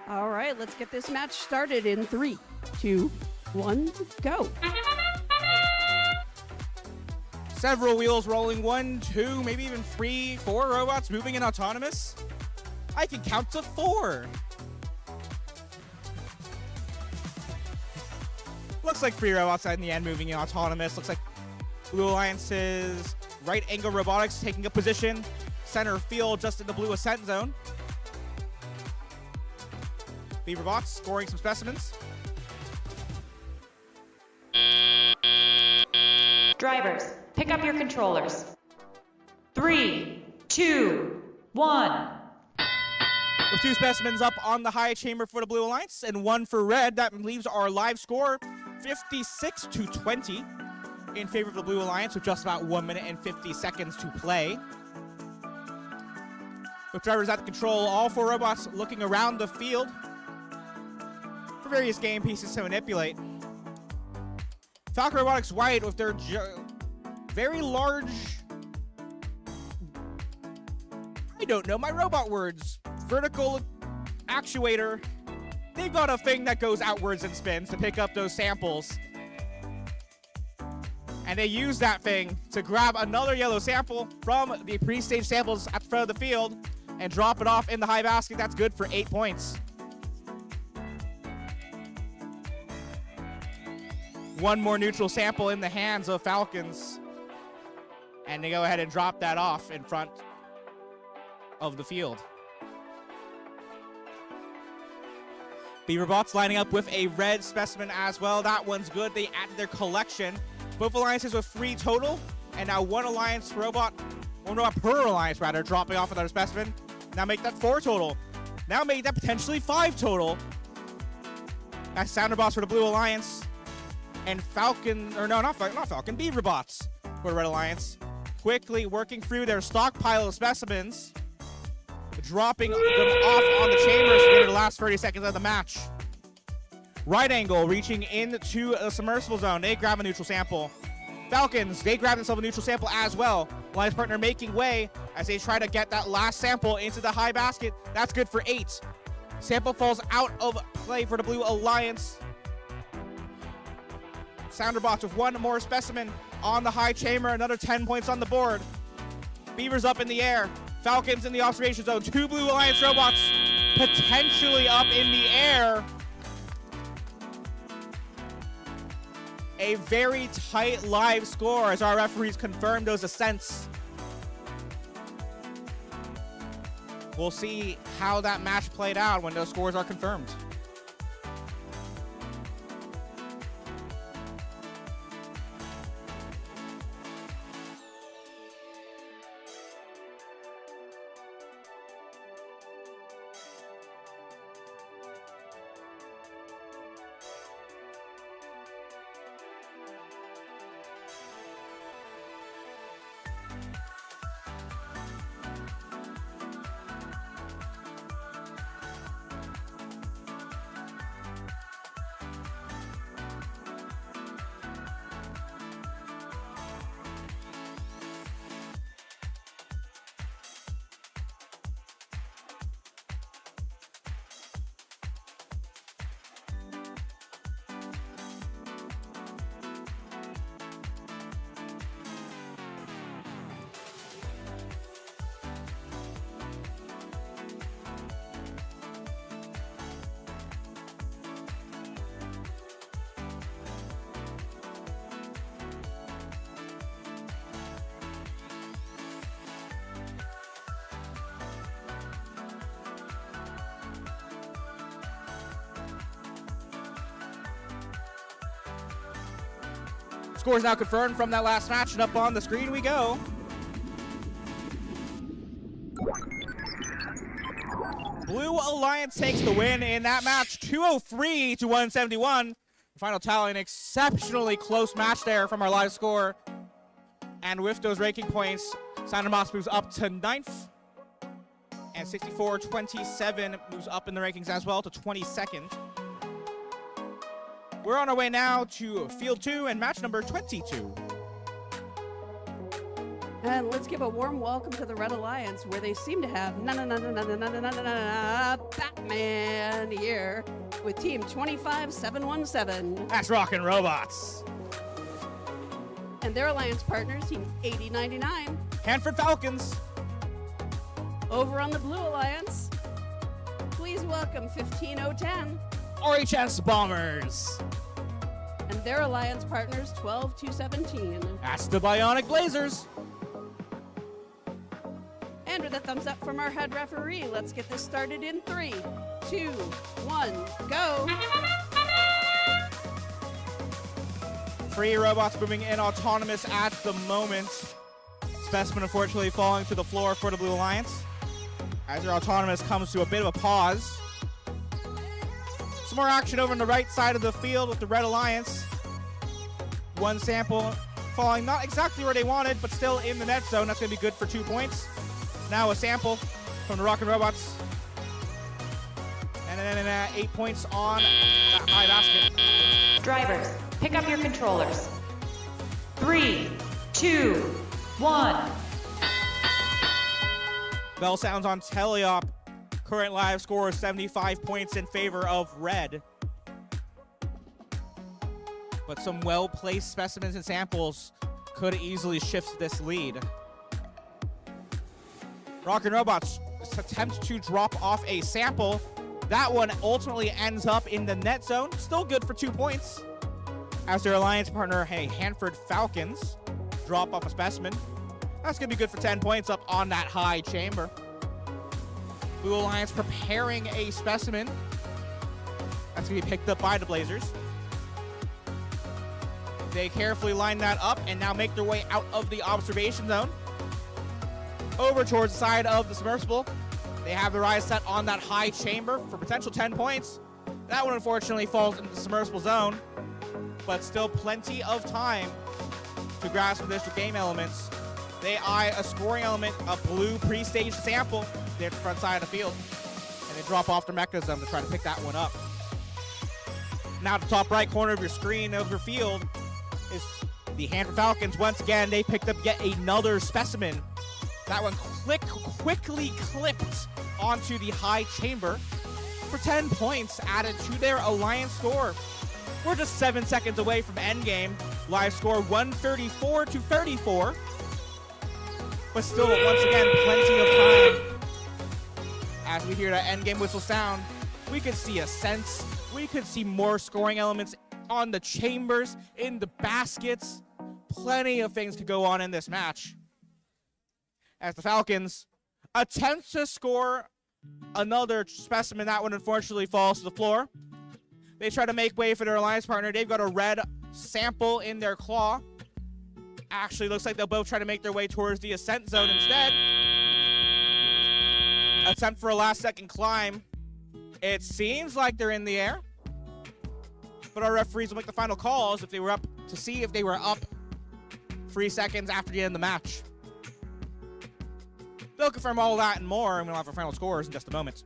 All right, let's get this match started in 3, 2, 1, go. Several wheels rolling, 1, 2, maybe even 3, 4 robots moving in autonomous. I can count to 4. Looks like 3 robots in the end moving in autonomous. Looks like Blue Alliance's Right Angle Robotics taking a position center field just in the blue ascent zone. Beaverbots scoring some specimens. Drivers, pick up your controllers. 3, 2, 1. With 2 specimens up on the high chamber for the Blue Alliance and 1 for Red, that leaves our live score 56-20 in favor of the Blue Alliance with just about 1 minute and 50 seconds to play. With drivers at the control, all 4 robots looking around the field for various game pieces to manipulate. Falcon Robotics White with their very large, I don't know my robot words, vertical actuator. They've got a thing that goes outwards and spins to pick up those samples. And they use that thing to grab another yellow sample from the pre-stage samples at the front of the field and drop it off in the high basket. That's good for 8 points. 1 more neutral sample in the hands of Falcons. And they go ahead and drop that off in front of the field. Beaverbots lining up with a red specimen as well. That one's good. They added their collection. Both alliances with 3 total. And now one robot per alliance rather, dropping off another specimen. Now make that 4 total. Now make that potentially 5 total. That's Sounderbots for the Blue Alliance. And Falcon, or no, not Falcon, Beaverbots for the Red Alliance. Quickly working through their stockpile of specimens, dropping them off on the chambers for the last 30 seconds of the match. Right Angle reaching into the submersible zone. They grab a neutral sample. Falcons, they grab themselves a neutral sample as well. Alliance partner making way as they try to get that last sample into the high basket. That's good for 8. Sample falls out of play for the Blue Alliance. Sounderbots with 1 more specimen on the high chamber. Another 10 points on the board. Beavers up in the air. Falcons in the observation zone. 2 Blue Alliance robots potentially up in the air. A very tight live score as our referees confirm those ascents. We'll see how that match played out when those scores are confirmed. Scores now confirmed from that last match, and up on the screen we go. Blue Alliance takes the win in that match, 203 to 171. The final tally, an exceptionally close match there from our live score. And with those ranking points, Santa Moss moves up to 9th. And 64-27 moves up in the rankings as well to 22nd. We're on our way now to Field 2 and match number 22. And let's give a warm welcome to the Red Alliance, where they seem to have Batman here with Team 25717. That's Rockin' Robots. And their alliance partners, Team 8099. Hanford Falcons. Over on the Blue Alliance, please welcome 15010. RHS Bombers. And their alliance partners, 12217. That's the Bionic Blazers. And with a thumbs up from our head referee, let's get this started in 3, 2, 1, go. 3 robots moving in autonomous at the moment. Specimen unfortunately falling to the floor for the Blue Alliance, as their autonomous comes to a bit of a pause. Some more action over on the right side of the field with the Red Alliance. One sample falling not exactly where they wanted, but still in the net zone. That's going to be good for 2 points. Now a sample from the Rockin' Robots. And then 8 points on that high basket. Drivers, pick up your controllers. 3, 2, 1. Bell sounds on Teleop. Current live score is 75 points in favor of Red. But some well-placed specimens and samples could easily shift this lead. Rockin' Robots attempt to drop off a sample. That one ultimately ends up in the net zone. Still good for 2 points. As their alliance partner, Hanford Falcons, drop off a specimen. That's going to be good for 10 points up on that high chamber. Blue Alliance preparing a specimen. That's going to be picked up by the Blazers. They carefully line that up and now make their way out of the observation zone. Over towards the side of the submersible. They have their eyes set on that high chamber for potential 10 points. That one unfortunately falls into the submersible zone, but still plenty of time to grasp additional game elements. They eye a scoring element, a blue pre-staged sample there at the front side of the field, and they drop off their mechanism to try to pick that one up. Now the top right corner of your screen of your field is the Hanford Falcons. Once again, they picked up yet another specimen. That one quickly clipped onto the high chamber for 10 points added to their alliance score. We're just 7 seconds away from endgame. Live score 134 to 34. But still, once again, plenty of time. As we hear that endgame whistle sound, we could see a sense. We could see more scoring elements on the chambers, in the baskets. Plenty of things could go on in this match. As the Falcons attempt to score another specimen, that one unfortunately falls to the floor. They try to make way for their alliance partner. They've got a red sample in their claw. Actually, looks like they'll both try to make their way towards the ascent zone instead. Attempt for a last-second climb. It seems like they're in the air, but our referees will make the final calls if they were up to see if they were up 3 seconds after the end of the match. They'll confirm all that and more, and we'll have our final scores in just a moment.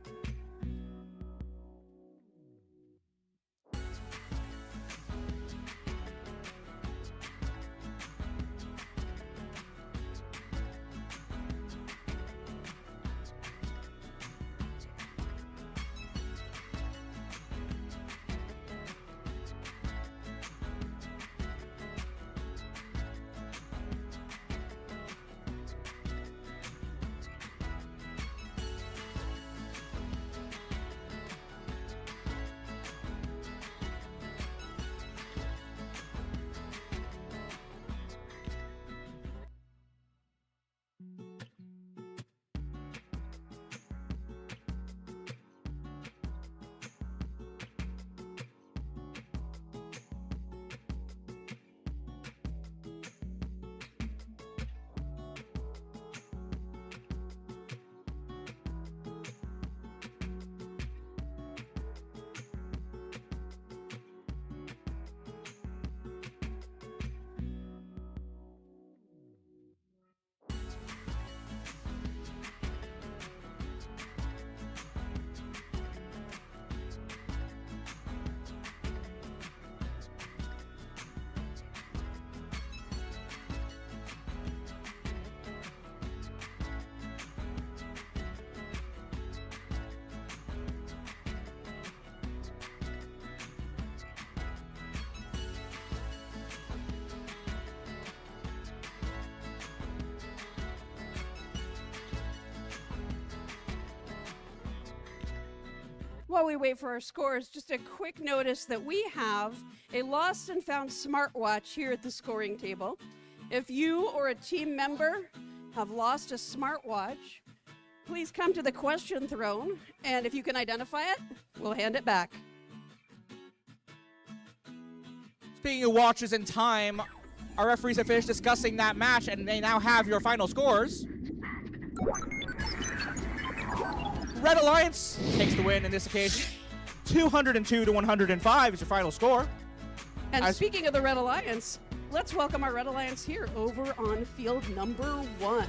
while we wait for our scores, just a quick notice that we have a lost and found smartwatch here at the scoring table. If you or a team member have lost a smartwatch, please come to the question throne, and if you can identify it, we'll hand it back. Speaking of watches and time, our referees have finished discussing that match, and they now have your final scores. Red Alliance takes the win in this occasion. 202 to 105 is your final score. And speaking of the Red Alliance, let's welcome our Red Alliance here over on field number 1.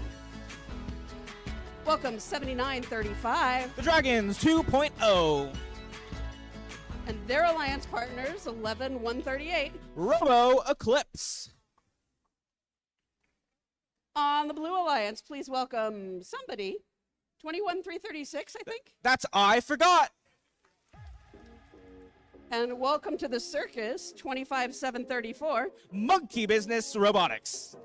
Welcome 7935. The Dragons 2.0. And their alliance partners 11138. Robo Eclipse. On the Blue Alliance, please welcome somebody. 21336, I think. That's I Forgot. And welcome to the circus, 25734. Monkey Business Robotics.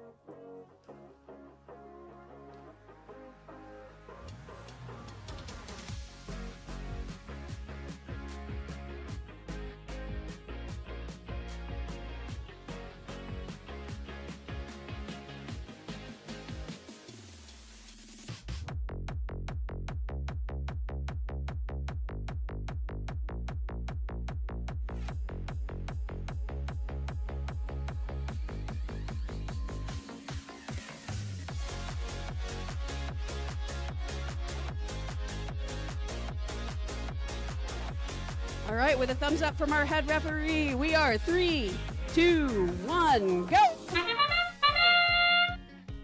All right, with a thumbs up from our head referee, we are 3, 2, 1, go!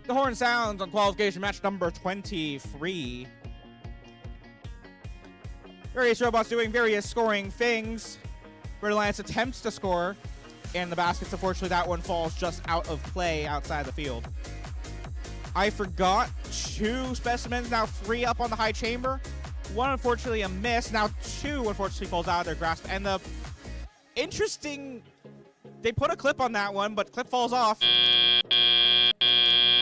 The horn sounds on qualification match number 23. Various robots doing various scoring things. Red Alliance attempts to score, and the baskets, unfortunately, that one falls just out of play outside the field. I Forgot 2 specimens, now 3 up on the high chamber. 1, unfortunately, a miss. Now 2, unfortunately, falls out of their grasp. And the interesting, they put a clip on that one, but clip falls off.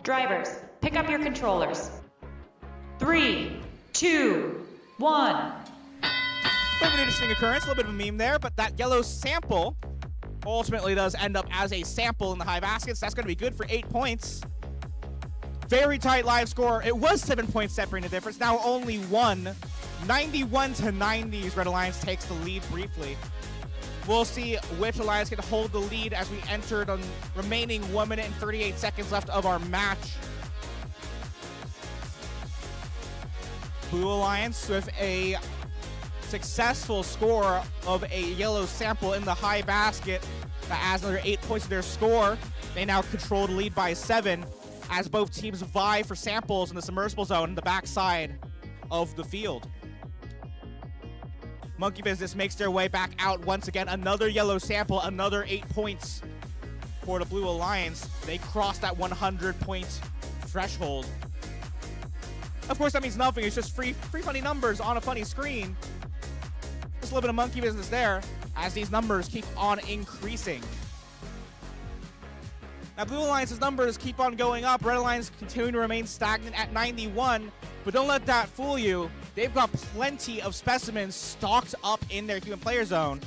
Drivers, pick up your controllers. 3, 2, 1. A bit of an interesting occurrence, a little bit of a meme there, but that yellow sample ultimately does end up as a sample in the high baskets. That's going to be good for 8 points. Very tight live score. It was 7 points separating the difference. Now only 1. 91 to 90s. Red Alliance takes the lead briefly. We'll see which alliance can hold the lead as we enter the remaining 1 minute and 38 seconds left of our match. Blue Alliance with a successful score of a yellow sample in the high basket that adds another 8 points to their score. They now control the lead by 7 as both teams vie for samples in the submersible zone, the backside of the field. Monkey Business makes their way back out once again. Another yellow sample, another 8 points for the Blue Alliance. They cross that 100-point threshold. Of course, that means nothing. It's just free funny numbers on a funny screen. Just a little bit of Monkey Business there as these numbers keep on increasing. Now, Blue Alliance's numbers keep on going up. Red Alliance continuing to remain stagnant at 91, but don't let that fool you. They've got plenty of specimens stocked up in their human player zone.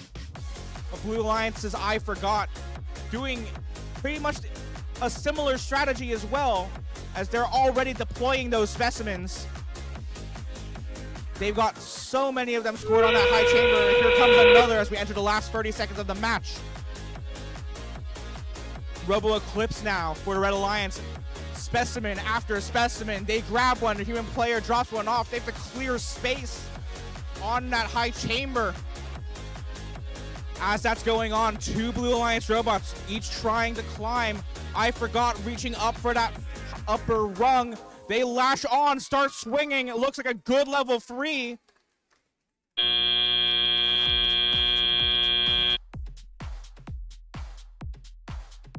But Blue Alliance's I Forgot doing pretty much a similar strategy as well, as they're already deploying those specimens. They've got so many of them scored on that high chamber. Here comes another as we enter the last 30 seconds of the match. Robo Eclipse now for the Red Alliance. Specimen after specimen. They grab one. The human player drops one off. They have to clear space on that high chamber. As that's going on, 2 Blue Alliance robots, each trying to climb. I Forgot reaching up for that upper rung. They lash on, start swinging. It looks like a good level 3.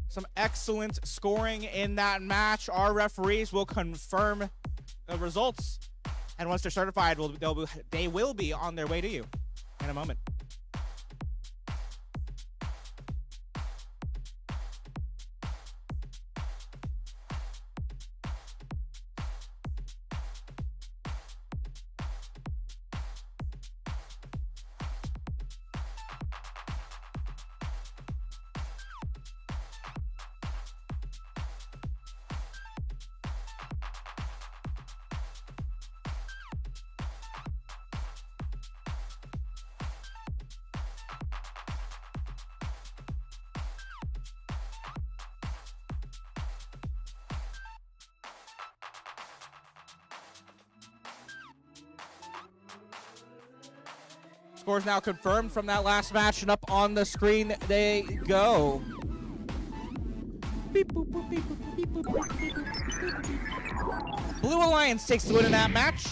Some excellent scoring in that match. Our referees will confirm the results. And once they're certified, they will be on their way to you in a moment. Scores now confirmed from that last match, and up on the screen they go. Blue Alliance takes the win in that match.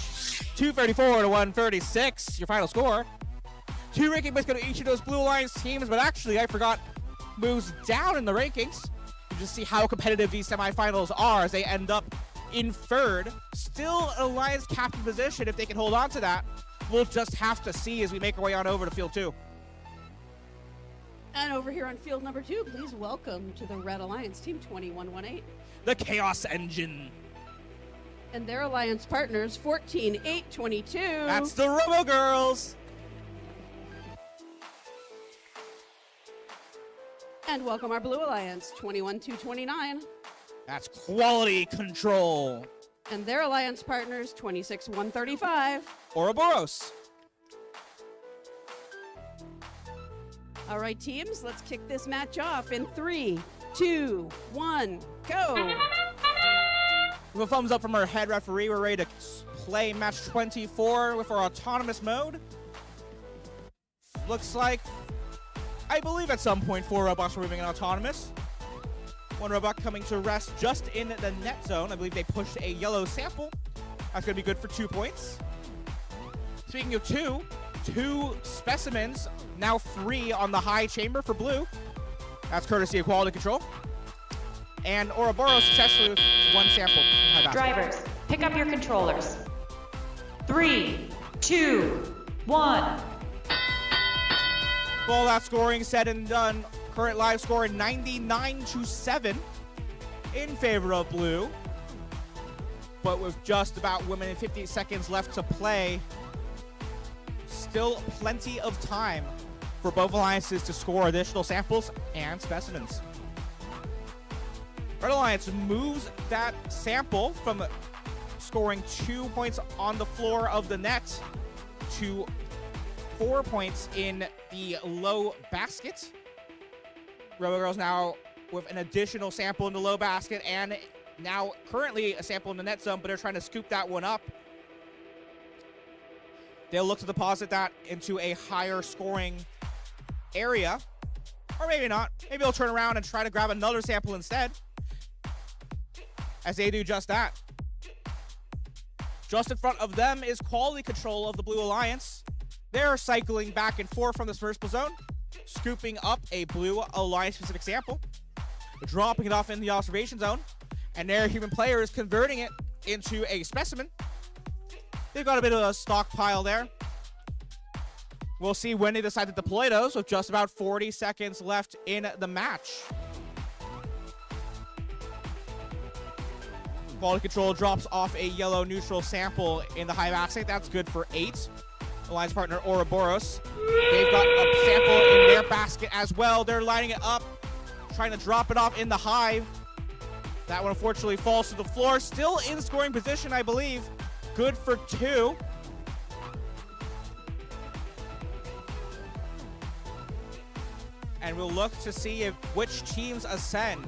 234 to 136, your final score. 2 ranking points go to each of those Blue Alliance teams, but actually, I forgot, moves down in the rankings. You just see how competitive these semifinals are as they end up in third. Still an Alliance captain position if they can hold on to that. We'll just have to see as we make our way on over to field 2. And over here on field number 2, please welcome to the Red Alliance team 2118. The Chaos Engine. And their alliance partners 14822. That's the Robo Girls. And welcome our Blue Alliance 21229. That's Quality Control. And their alliance partners 26135. Ouroboros. All right, teams, let's kick this match off in 3, 2, 1, go. With a thumbs up from our head referee, we're ready to play match 24 with our autonomous mode. Looks like, I believe at some point 4 robots were moving in autonomous. 1 robot coming to rest just in the net zone. I believe they pushed a yellow sample. That's going to be good for 2 points. Speaking of 2 specimens, now 3 on the high chamber for blue. That's courtesy of Quality Control. And Ouroboros successfully with 1 sample. Drivers, pick up your controllers. 3, 2, 1. All that scoring said and done. Current live score 99-7 in favor of blue. But with just about 1 minute 50 seconds left to play, still plenty of time for both alliances to score additional samples and specimens. Red Alliance moves that sample from scoring 2 points on the floor of the net to 4 points in the low basket. Robo Girls now with an additional sample in the low basket and now currently a sample in the net zone, but they're trying to scoop that one up. They'll look to deposit that into a higher scoring area, or maybe not. Maybe they'll turn around and try to grab another sample instead, as they do just that. Just in front of them is Quality Control of the Blue Alliance. They're cycling back and forth from the submersible zone, scooping up a Blue Alliance-specific sample, dropping it off in the observation zone, and their human player is converting it into a specimen. They've got a bit of a stockpile there. We'll see when they decide to deploy those with just about 40 seconds left in the match. Quality Control drops off a yellow neutral sample in the high basket. That's good for 8. Alliance partner Ouroboros. They've got a sample in their basket as well. They're lining it up, trying to drop it off in the high. That one unfortunately falls to the floor. Still in scoring position, I believe. Good for 2. And we'll look to see which teams ascend.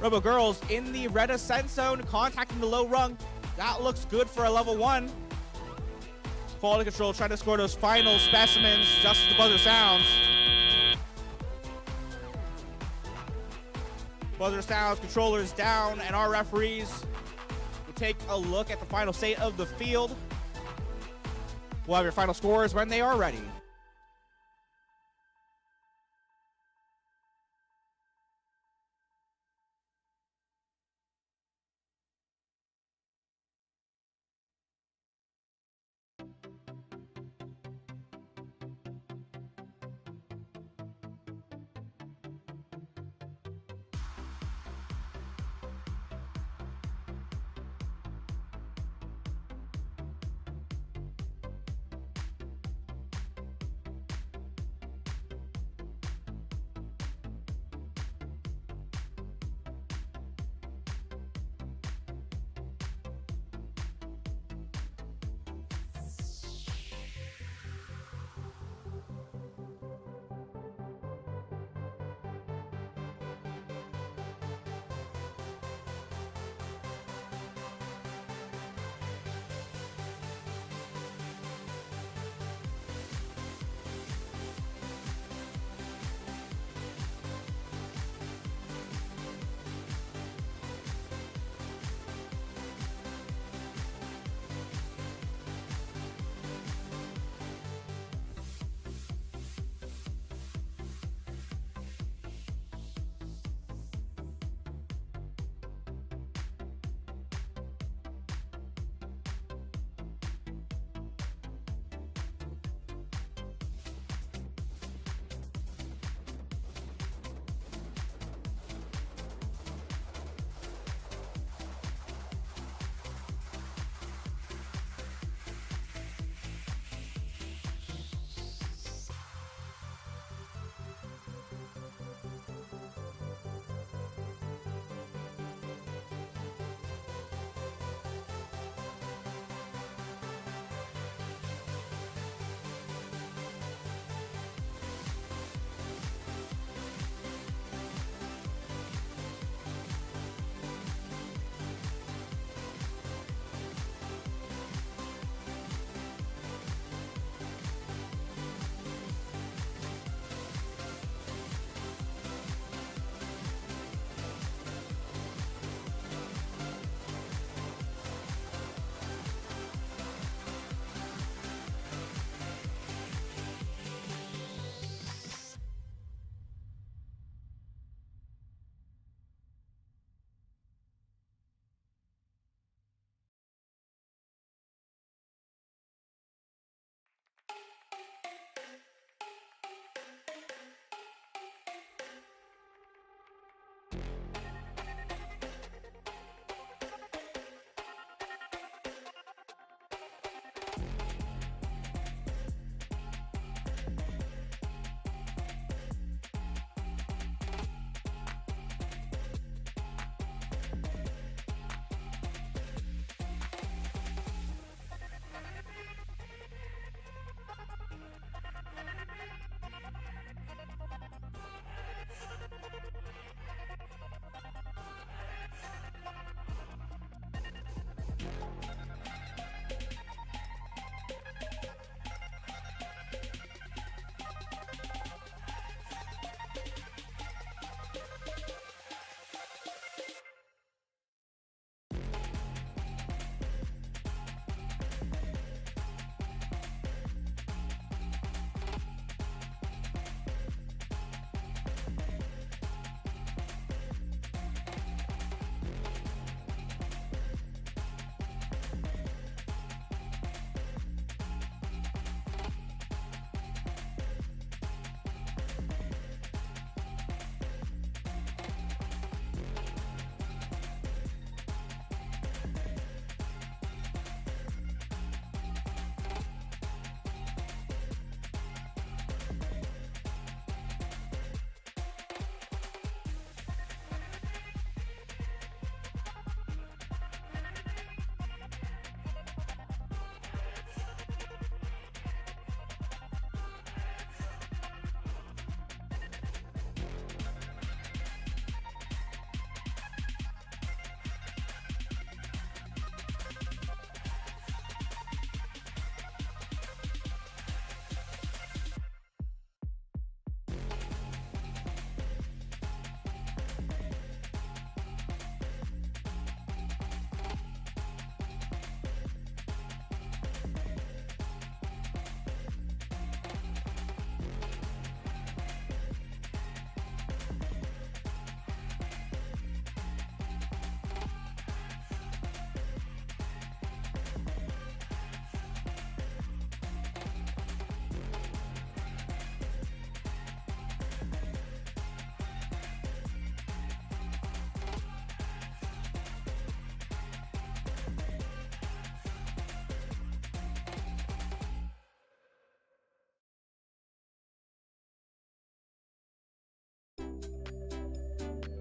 Robo Girls in the red ascent zone, contacting the low rung. That looks good for a level 1. Quality Control trying to score those final specimens just as the buzzer sounds. Buzzer sounds, controllers down, and our referees will take a look at the final state of the field. We'll have your final scores when they are ready.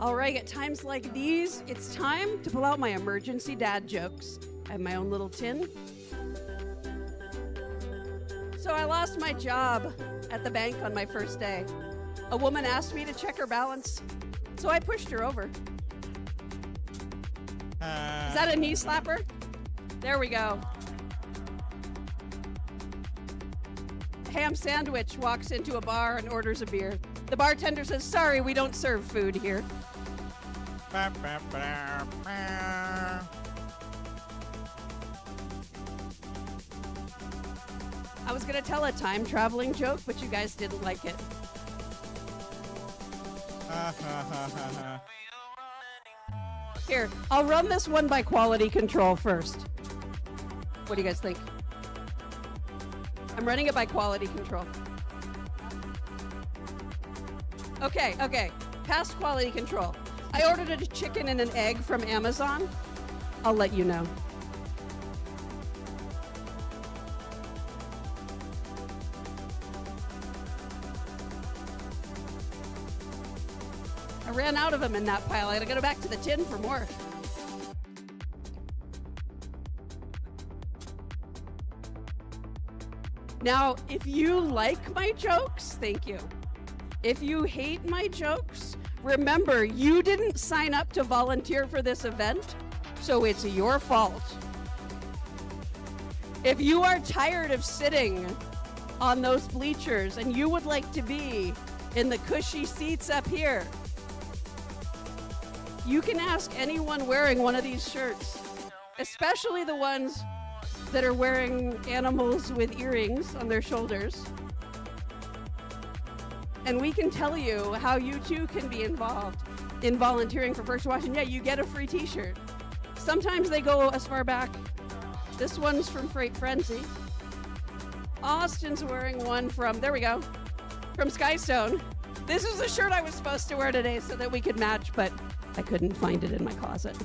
All right, at times like these, it's time to pull out my emergency dad jokes. I have my own little tin. So I lost my job at the bank on my first day. A woman asked me to check her balance, so I pushed her over. Is that a knee slapper? There we go. Ham sandwich walks into a bar and orders a beer. The bartender says, "Sorry, we don't serve food here." I was gonna tell a time traveling joke, but you guys didn't like it. Here, I'll run this one by quality control first. What do you guys think? I'm running it by quality control. Okay. Past quality control. I ordered a chicken and an egg from Amazon. I'll let you know. I ran out of them in that pile. I gotta go back to the tin for more. Now, if you like my jokes, thank you. If you hate my jokes, remember, you didn't sign up to volunteer for this event, so it's your fault. If you are tired of sitting on those bleachers and you would like to be in the cushy seats up here, you can ask anyone wearing one of these shirts, especially the ones that are wearing animals with earrings on their shoulders. And we can tell you how you too can be involved in volunteering for First Wash. And yeah, you get a free t-shirt. Sometimes they go as far back. This one's from Freight Frenzy. Austin's wearing one from, there we go, from Skystone. This is the shirt I was supposed to wear today so that we could match, but I couldn't find it in my closet.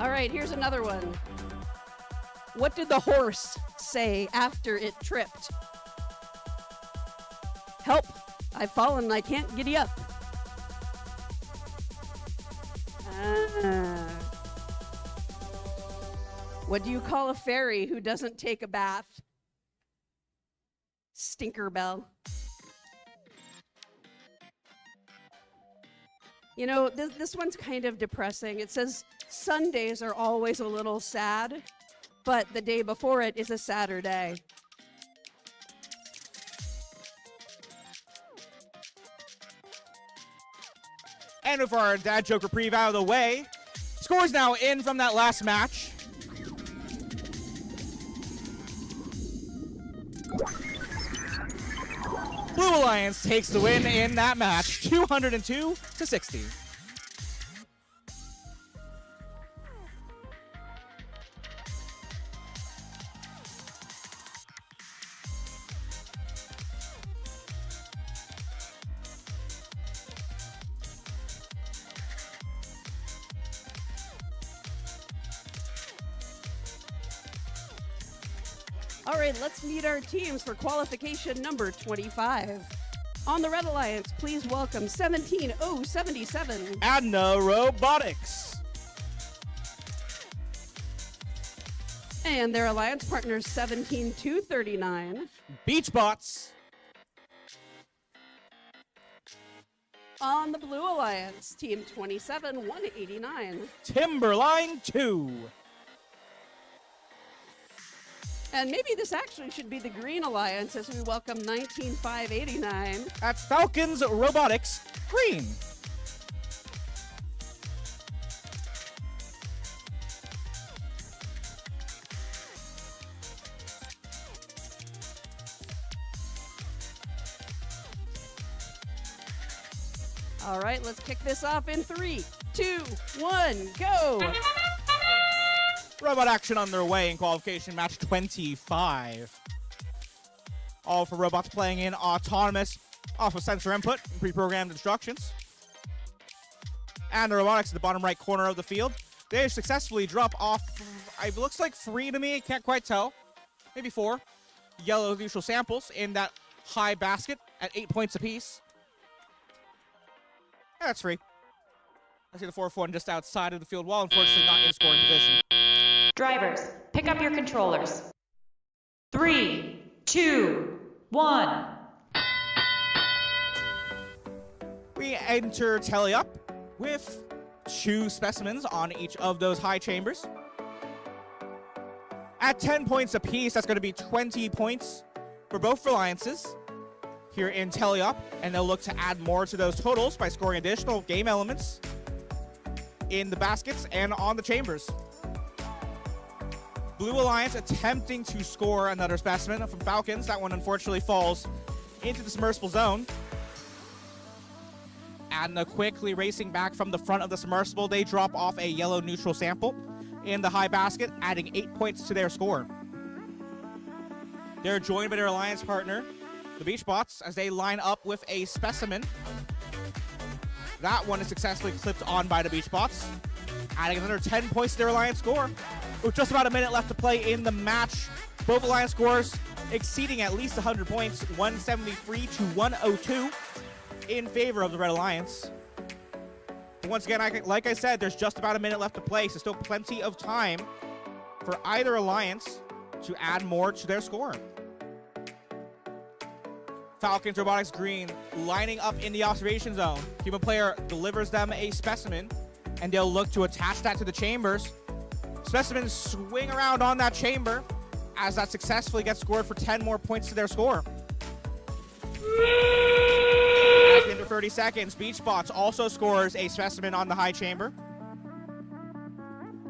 All right, here's another one. What did the horse say after it tripped? "Help, I've fallen, I can't giddy up." What do you call a fairy who doesn't take a bath? Stinkerbell. You know, this one's kind of depressing. It says, "Sundays are always a little sad, but the day before it is a sadder day." And with our dad joke reprieve out of the way, scores now in from that last match. Blue Alliance takes the win in that match, 202-60. All right, let's meet our teams for qualification number 25. On the Red Alliance, please welcome 17077. Adna Robotics. And their alliance partners, 17239. Beachbots. On the Blue Alliance, team 27189. Timberline 2. And maybe this actually should be the Green Alliance as we welcome 19589. At Falcons Robotics, Green. All right, let's kick this off in 3, 2, 1, go! Robot action underway in qualification match 25. All for robots playing in autonomous off of sensor input and pre-programmed instructions. And the robotics at the bottom right corner of the field. They successfully drop off, it looks like 3 to me, can't quite tell. Maybe 4. Yellow neutral samples in that high basket at 8 points apiece. Yeah, that's free. I see the 4th one just outside of the field wall, unfortunately not in scoring position. Drivers, pick up your controllers. 3, 2, 1. We enter Telly up with 2 specimens on each of those high chambers. At 10 points apiece, that's going to be 20 points for both alliances here in Telly up, and they'll look to add more to those totals by scoring additional game elements in the baskets and on the chambers. Blue Alliance attempting to score another specimen from Falcons. That one unfortunately falls into the submersible zone. Adna quickly racing back from the front of the submersible. They drop off a yellow neutral sample in the high basket, adding 8 points to their score. They're joined by their alliance partner, the Beach Bots, as they line up with a specimen. That one is successfully clipped on by the Beach Bots, adding another 10 points to their alliance score. With just about a minute left to play in the match, both alliance scores exceeding at least 100 points, 173 to 102 in favor of the Red Alliance. And once again, like I said, there's just about a minute left to play, so still plenty of time for either alliance to add more to their score. Falcons Robotics Green lining up in the observation zone. Human player delivers them a specimen, and they'll look to attach that to the chambers. Specimens swing around on that chamber as that successfully gets scored for 10 more points to their score. At the end of 30 seconds, Beach Bots also scores a specimen on the high chamber.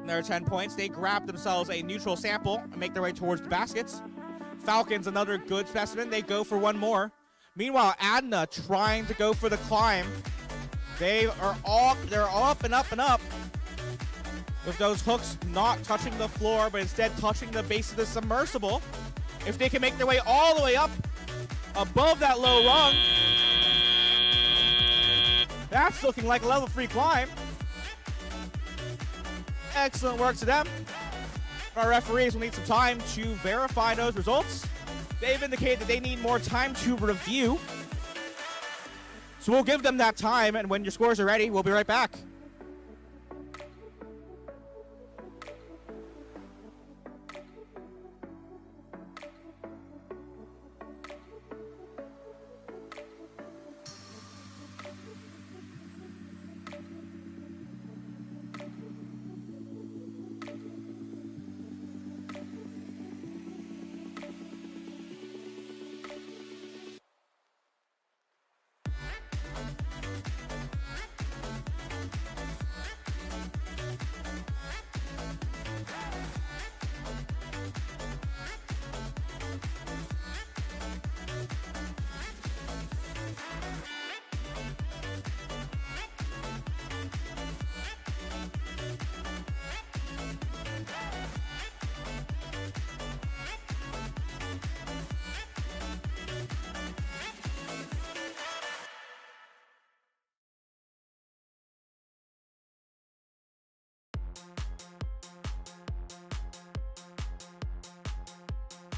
Another 10 points. They grab themselves a neutral sample and make their way towards the baskets. Falcons, another good specimen. They go for one more. Meanwhile, Adna trying to go for the climb. They're up and up and up, with those hooks not touching the floor, but instead touching the base of the submersible. If they can make their way all the way up above that low rung, that's looking like a level 3 climb. Excellent work to them. Our referees will need some time to verify those results. They've indicated that they need more time to review. So we'll give them that time, and when your scores are ready, we'll be right back.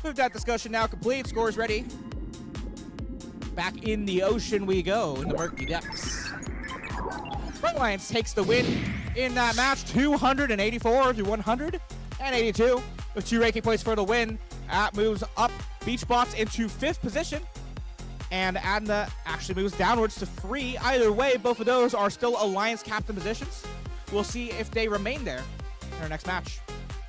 With that discussion now complete, scores ready. Back in the ocean we go, in the murky depths. Red Alliance takes the win in that match, 284 to 182, with 2 ranking points for the win. That moves up Beach Bots into 5th position, and Adna actually moves downwards to 3. Either way, both of those are still Alliance captain positions. We'll see if they remain there in our next match.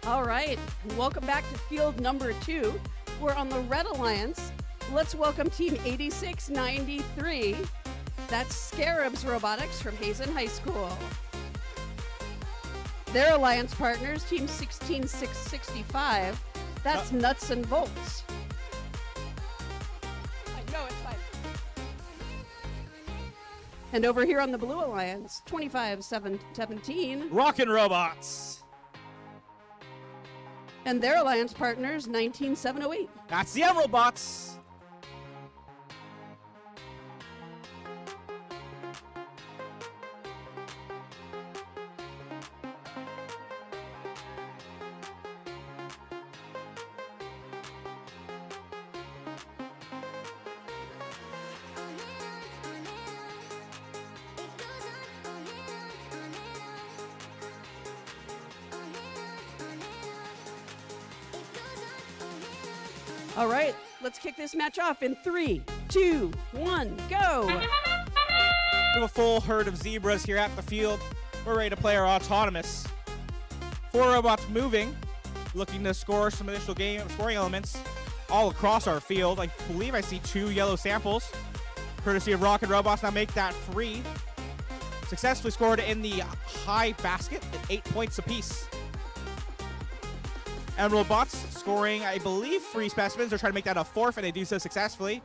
All right, welcome back to field number 2. We're on the Red Alliance. Let's welcome Team 8693. That's Scarabs Robotics from Hazen High School. Their alliance partners, Team 16665. That's Nuts and Bolts. I know it's fine. And over here on the Blue Alliance, 25717. Rockin' Robots. And their alliance partners, 19708. That's the Emerald Bots. All right, let's kick this match off in 3, 2, 1, go. We have a full herd of zebras here at the field. We're ready to play our autonomous. 4 robots moving, looking to score some additional scoring elements all across our field. I believe I see 2 yellow samples, courtesy of Rocket Robots. Now make that 3. Successfully scored in the high basket at 8 points apiece. Emerald Bots scoring, I believe, 3 specimens. They're trying to make that a 4th, and they do so successfully.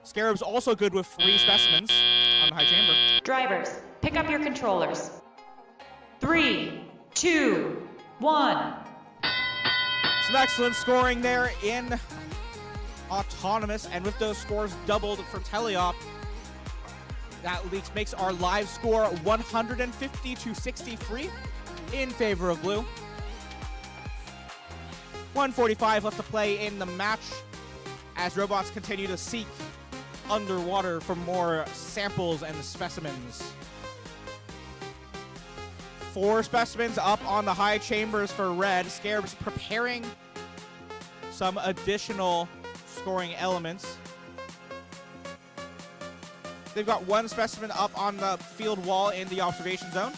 Scarab's also good with 3 specimens on the high chamber. Drivers, pick up your controllers. 3, 2, 1. Some excellent scoring there in autonomous, and with those scores doubled for teleop, that makes our live score 150 to 63 in favor of blue. 1:45 left to play in the match as robots continue to seek underwater for more samples and specimens. 4 specimens up on the high chambers for red. Scarab's preparing some additional scoring elements. They've got 1 specimen up on the field wall in the observation zone.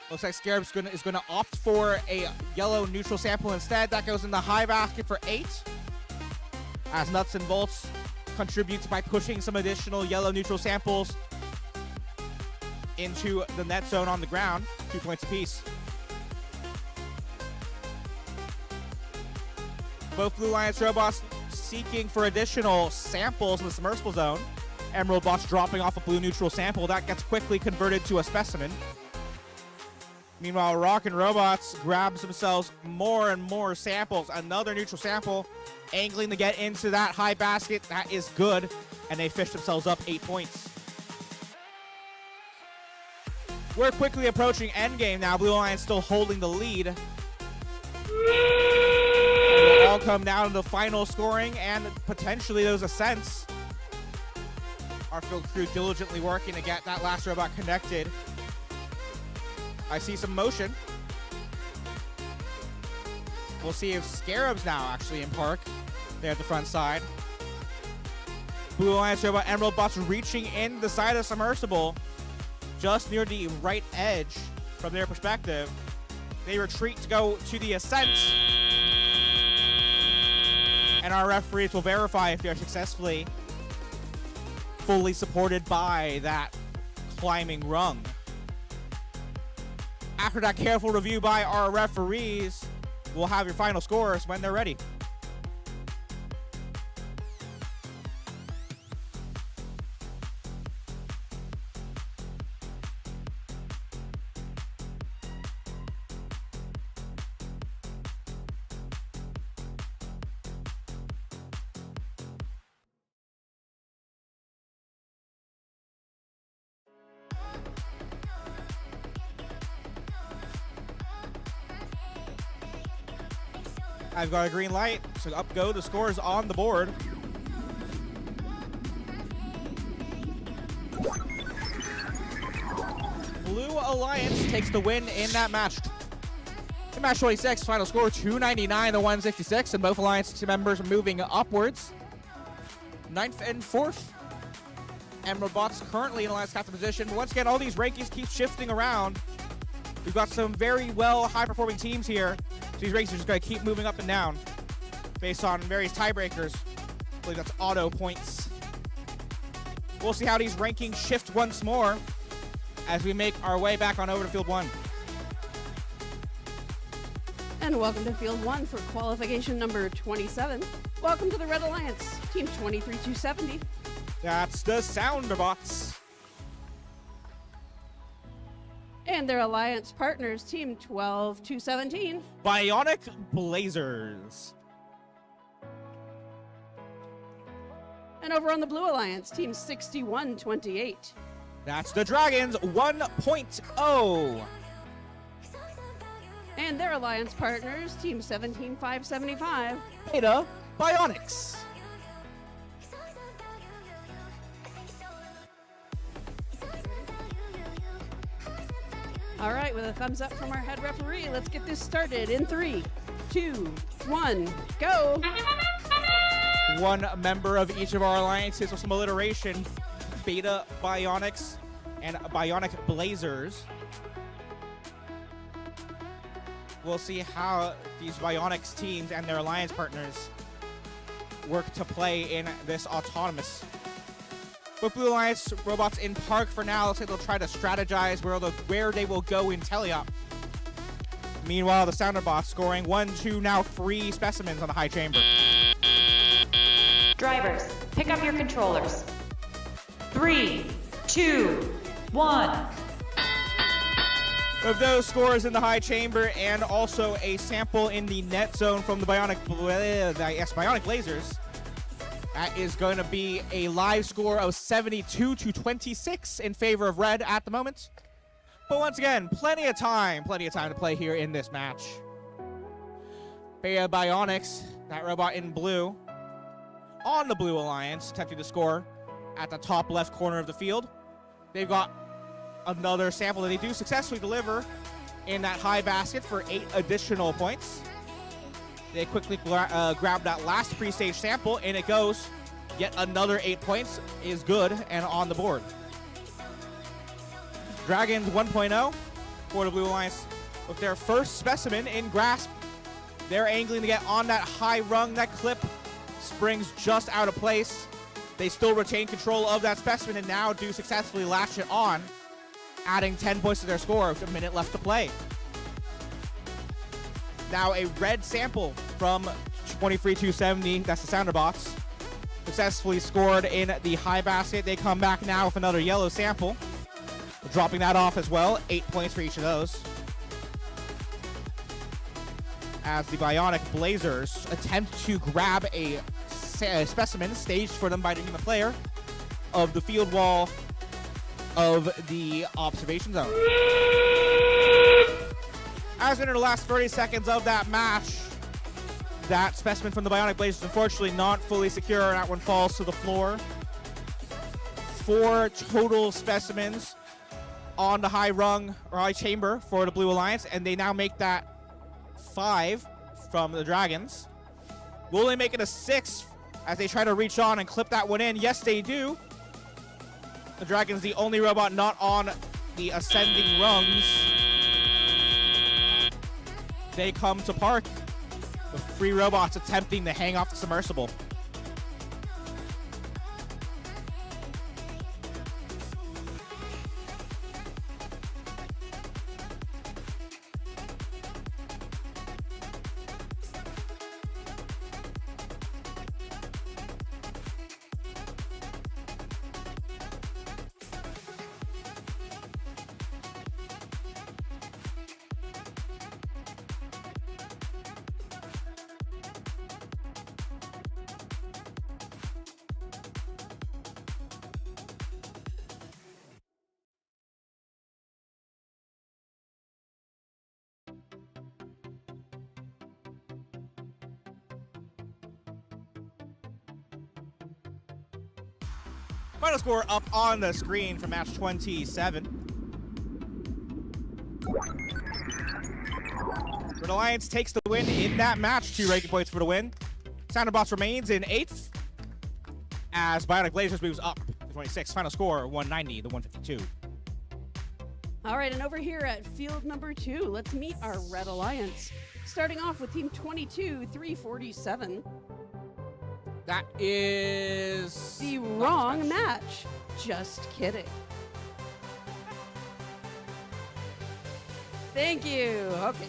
Looks like Scarab's is gonna opt for a yellow neutral sample instead. That goes in the high basket for 8. As Nuts and Bolts contributes by pushing some additional yellow neutral samples into the net zone on the ground. 2 points apiece. Both Blue Alliance robots seeking for additional samples in the submersible zone. Emerald Bots dropping off a blue neutral sample. That gets quickly converted to a specimen. Meanwhile, Rock and Robots grabs themselves more and more samples. Another neutral sample, angling to get into that high basket. That is good, and they fish themselves up 8 points. We're quickly approaching endgame now. Blue Alliance still holding the lead. It'll all come down to the final scoring and potentially those ascents. Our field crew diligently working to get that last robot connected. I see some motion. We'll see if Scarab's now actually in park there at the front side. Blue Alliance robot Emerald Bots reaching in the side of submersible just near the right edge from their perspective. They retreat to go to the ascent. And our referees will verify if they're successfully fully supported by that climbing rung. After that careful review by our referees, we'll have your final scores when they're ready. I've got a green light, so up go the scores on the board. Blue Alliance takes the win in that match. In match 26, final score 299 to 166, and both Alliance members moving upwards. 9th and 4th. Emerald Bots currently in Alliance captain position. But once again, all these rankings keep shifting around. We've got some very well high-performing teams here. So these rankings are just going to keep moving up and down based on various tiebreakers. I believe that's auto points. We'll see how these rankings shift once more as we make our way back on over to Field 1. And welcome to Field 1 for qualification number 27. Welcome to the Red Alliance, Team 23-270. That's the Sounderbots. And their alliance partners, Team 12-217. Bionic Blazers. And over on the Blue Alliance, Team 61-28. That's the Dragons 1.0. And their alliance partners, Team 17-575. Beta Bionics. All right, with a thumbs up from our head referee, let's get this started in 3, 2, 1, go. one member of each of our alliances with some alliteration. Beta Bionics and Bionic Blazers. We'll see how these Bionics teams and their alliance partners work to play in this autonomous. With Blue Alliance robots in park for now, looks like they'll try to strategize where they will go in teleop. Meanwhile, the Sounder bots scoring 1, 2, now 3 specimens on the high chamber. Drivers, pick up your controllers. 3, 2, 1. With those scores in the high chamber and also a sample in the net zone from the Bionic Blazers, that is going to be a live score of 72-26 in favor of Red at the moment. But once again, plenty of time to play here in this match. Beta Bionics, that robot in blue, on the Blue Alliance, attempting to score at the top left corner of the field. They've got another sample that they do successfully deliver in that high basket for 8 additional points. They quickly grab that last pre-stage sample, and it goes. Yet another 8 points is good and on the board. Dragons 1.0 for the Blue Alliance with their first specimen in grasp. They're angling to get on that high rung. That clip springs just out of place. They still retain control of that specimen and now do successfully latch it on, adding 10 points to their score with a minute left to play. Now a red sample from 23-270, that's the Sounder bots, successfully scored in the high basket. They come back now with another yellow sample, dropping that off as well. 8 points for each of those. As the Bionic Blazers attempt to grab a specimen staged for them by the human player of the field wall of the observation zone. As we enter the last 30 seconds of that match, that specimen from the Bionic Blazers unfortunately not fully secure. That one falls to the floor. 4 total specimens on the high rung or high chamber for the Blue Alliance, and they now make that 5 from the Dragons. Will they make it a 6 as they try to reach on and clip that one in? Yes, they do. The Dragon's the only robot not on the ascending rungs. They come to park with 3 robots attempting to hang off the submersible. Final score up on the screen for match 27. Red Alliance takes the win in that match. 2 ranking points for the win. Sounderbots remains in 8th as Bionic Blazers moves up to 26th. Final score 190 to 152. All right, and over here at field number 2, let's meet our Red Alliance. Starting off with team 22-347. That is the wrong match. Just kidding. Thank you. Okay,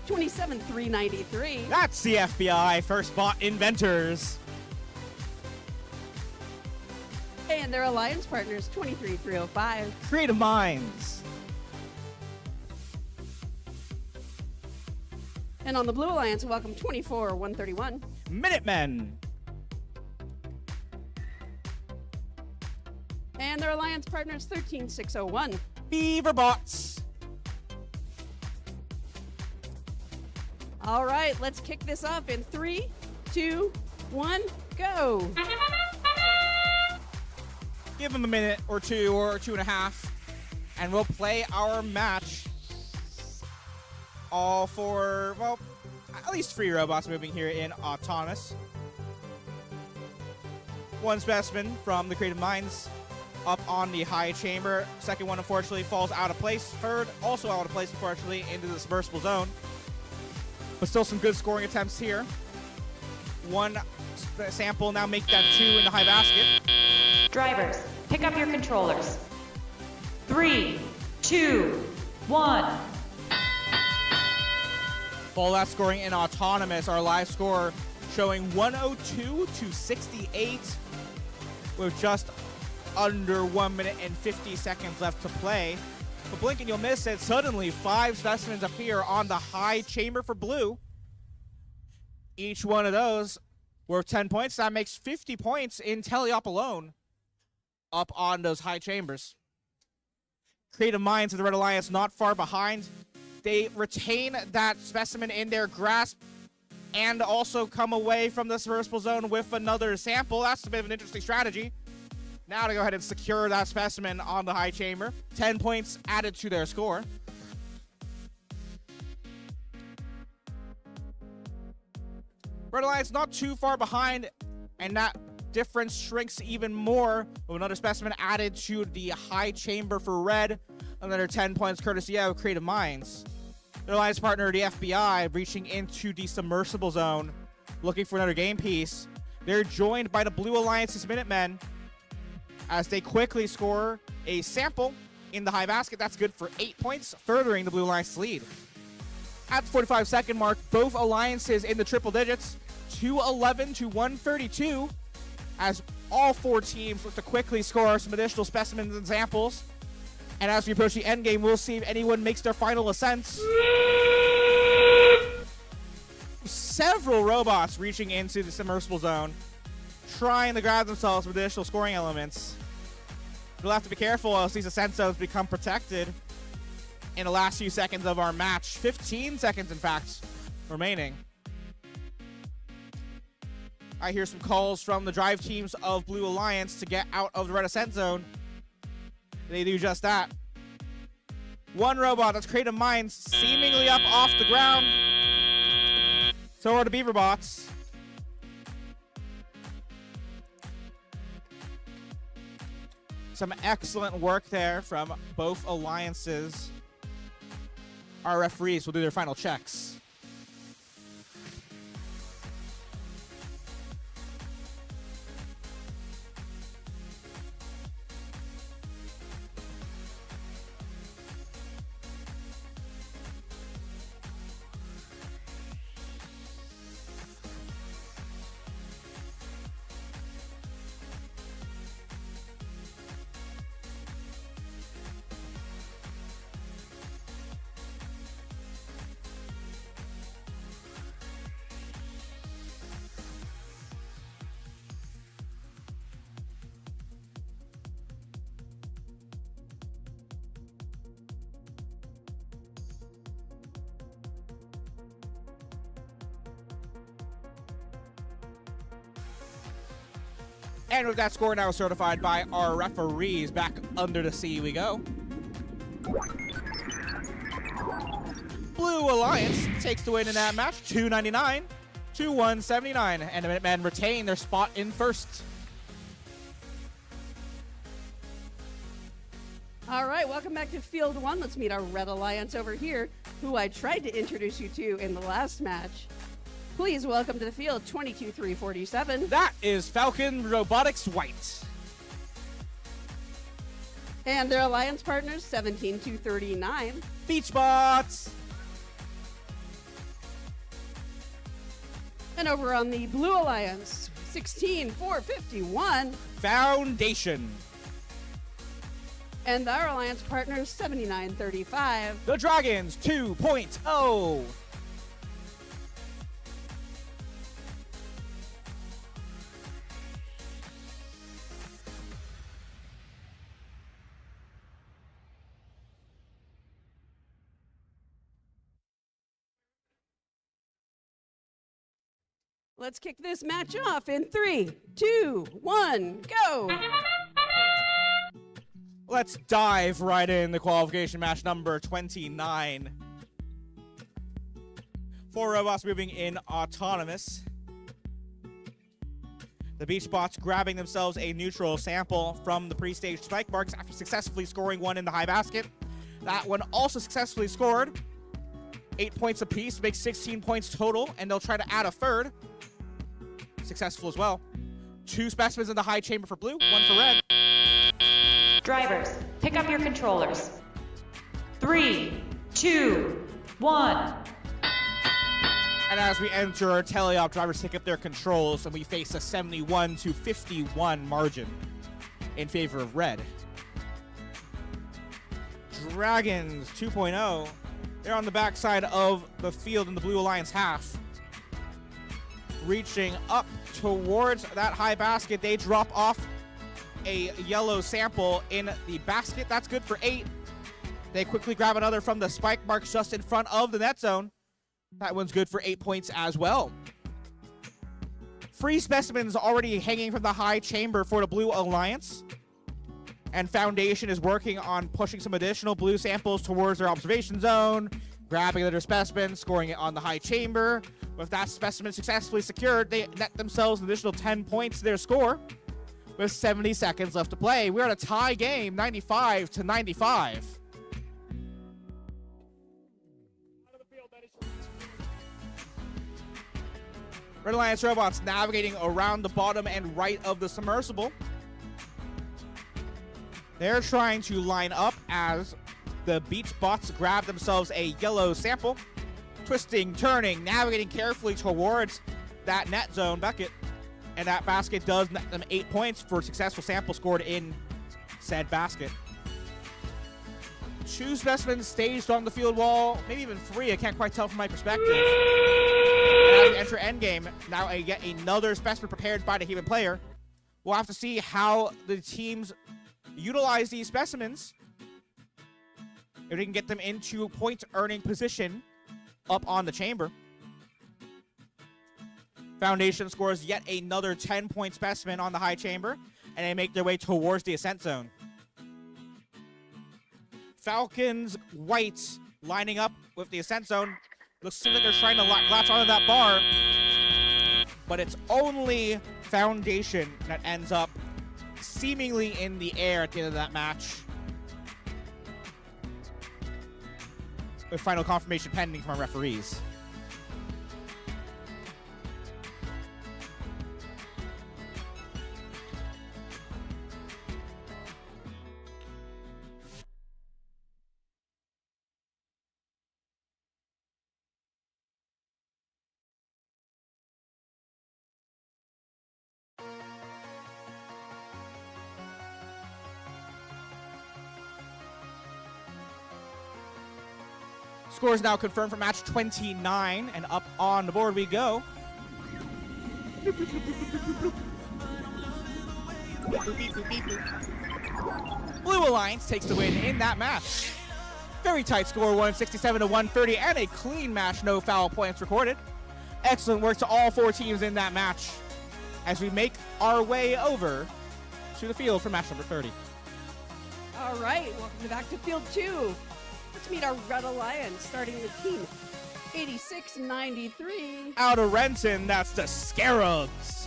28. 27-393. That's the FBI First Bot Inventors. And their alliance partners, 23-305. Creative Minds. And on the Blue Alliance, welcome 24-131. Minutemen. And their alliance partners, 13-601. Beaverbots. All right, let's kick this off in 3, 2, 1, go. Give them a minute or 2 or 2.5, and we'll play our match. All for, well, at least 3 robots moving here in Autonomous. One specimen from the Creative Minds up on the high chamber. Second one, unfortunately, falls out of place. Third, also out of place, unfortunately, into the submersible zone. But still some good scoring attempts here. One sample now make that 2 in the high basket. Drivers, pick up your controllers. 3, 2, 1. All that scoring in Autonomous. Our live score showing 102 to 68 with just under 1 minute and 50 seconds left to play. But blink and you'll miss it. Suddenly, 5 specimens appear on the high chamber for blue. Each one of those worth 10 points. That makes 50 points in Teleop alone up on those high chambers. Creative Minds of the Red Alliance not far behind. They retain that specimen in their grasp and also come away from the submersible zone with another sample. That's a bit of an interesting strategy. Now to go ahead and secure that specimen on the high chamber. 10 points added to their score. Red Alliance not too far behind, and that difference shrinks even more with another specimen added to the high chamber for red. Another 10 points courtesy of Creative Minds. Their alliance partner, the FBI, reaching into the submersible zone, looking for another game piece. They're joined by the Blue Alliance's Minutemen as they quickly score a sample in the high basket. That's good for 8 points, furthering the Blue Alliance's lead. At the 45-second mark, both alliances in the triple digits, 211 to 132, as all 4 teams look to quickly score some additional specimens and samples. And as we approach the endgame, we'll see if anyone makes their final ascents. Several robots reaching into the submersible zone, trying to grab themselves with additional scoring elements. We'll have to be careful as these ascent zones become protected in the last few seconds of our match. 15 seconds, in fact, remaining. I hear some calls from the drive teams of Blue Alliance to get out of the red ascent zone. They do just that. One robot, that's Creative Minds, seemingly up off the ground. So are the Beaver bots. Some excellent work there from both alliances. Our referees will do their final checks. And with that score now certified by our referees, back under the sea we go. Blue Alliance takes the win in that match, 299 to 179. And the Minutemen retain their spot in first. All right, welcome back to Field 1. Let's meet our Red Alliance over here, who I tried to introduce you to in the last match. Please welcome to the field 22347. That is Falcon Robotics White. And their alliance partners 17239. Beachbots. And over on the Blue Alliance 16451. Foundation. And our alliance partners 7935. The Dragons 2.0. Let's kick this match off in 3, 2, 1, go! Let's dive right in the qualification match number 29. 4 robots moving in autonomous. The Beach Bots grabbing themselves a neutral sample from the pre-staged spike marks after successfully scoring one in the high basket. That one also successfully scored. 8 points apiece, makes 16 points total, and they'll try to add a third. Successful as well. 2 specimens in the high chamber for blue, 1 for red. Drivers, pick up your controllers. 3, 2, 1. And as we enter our teleop, drivers pick up their controls, and we face a 71-51 margin in favor of red. Dragons 2.0. They're on the backside of the field in the Blue Alliance half. Reaching up towards that high basket, they drop off a yellow sample in the basket. That's good for 8. They quickly grab another from the spike marks just in front of the net zone. That one's good for 8 points as well. Free specimens already hanging from the high chamber for the Blue Alliance. And Foundation is working on pushing some additional blue samples towards their observation zone, grabbing another specimen, scoring it on the high chamber. With that specimen successfully secured, they net themselves an additional 10 points to their score with 70 seconds left to play. We're at a tie game, 95-95. Red Alliance robots navigating around the bottom and right of the submersible. They're trying to line up as the Beach Bots grab themselves a yellow sample. Twisting, turning, navigating carefully towards that net zone bucket. And that basket does net them 8 points for a successful sample scored in said basket. 2 specimens staged on the field wall, maybe even 3, I can't quite tell from my perspective. And as we enter endgame, now yet another specimen prepared by the human player. We'll have to see how the teams utilize these specimens. If we can get them into point-earning position up on the chamber. Foundation scores yet another 10-point specimen on the high chamber, and they make their way towards the ascent zone. Falcons, Whites lining up with the ascent zone. Looks like they're trying to latch onto that bar, but it's only Foundation that ends up seemingly in the air at the end of that match. With final confirmation pending from our referees. Scores now confirmed for match 29, and up on the board we go. Blue Alliance takes the win in that match. Very tight score, 167-130, and a clean match, no foul points recorded. Excellent work to all 4 teams in that match as we make our way over to the field for match number 30. All right, welcome back to Field 2. Let's meet our Red Alliance, starting with team 8693. Out of Renton, that's the Scarabs.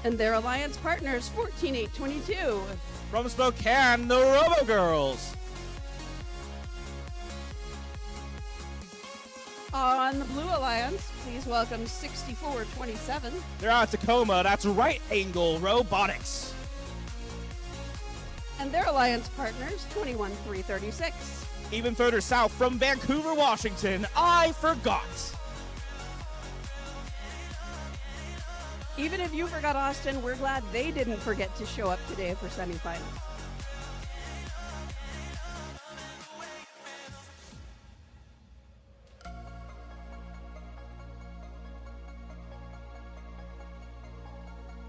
And their alliance partners, 14822. From Spokane, the Robo Girls. On the Blue Alliance, please welcome 6427. They're out of Tacoma, that's Right Angle Robotics. And their alliance partners, 21336. Even further south from Vancouver, Washington, I Forgot. Even if you forgot Austin, we're glad they didn't forget to show up today for semifinals.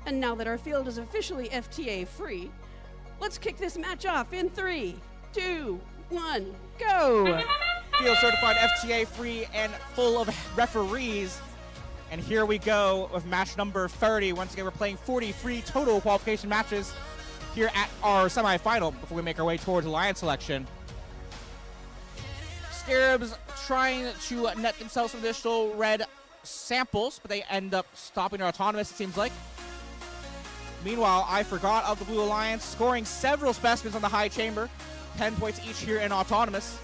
And now that our field is officially FTA free, let's kick this match off in 3, 2, 1, go! Field certified FTA free and full of referees. And here we go with match number 30. Once again, we're playing 43 total qualification matches here at our semifinal before we make our way towards alliance selection. Scarabs trying to net themselves some additional red samples, but they end up stopping their autonomous, it seems like. Meanwhile, I Forgot of the Blue Alliance scoring several specimens on the high chamber. 10 points each here in autonomous.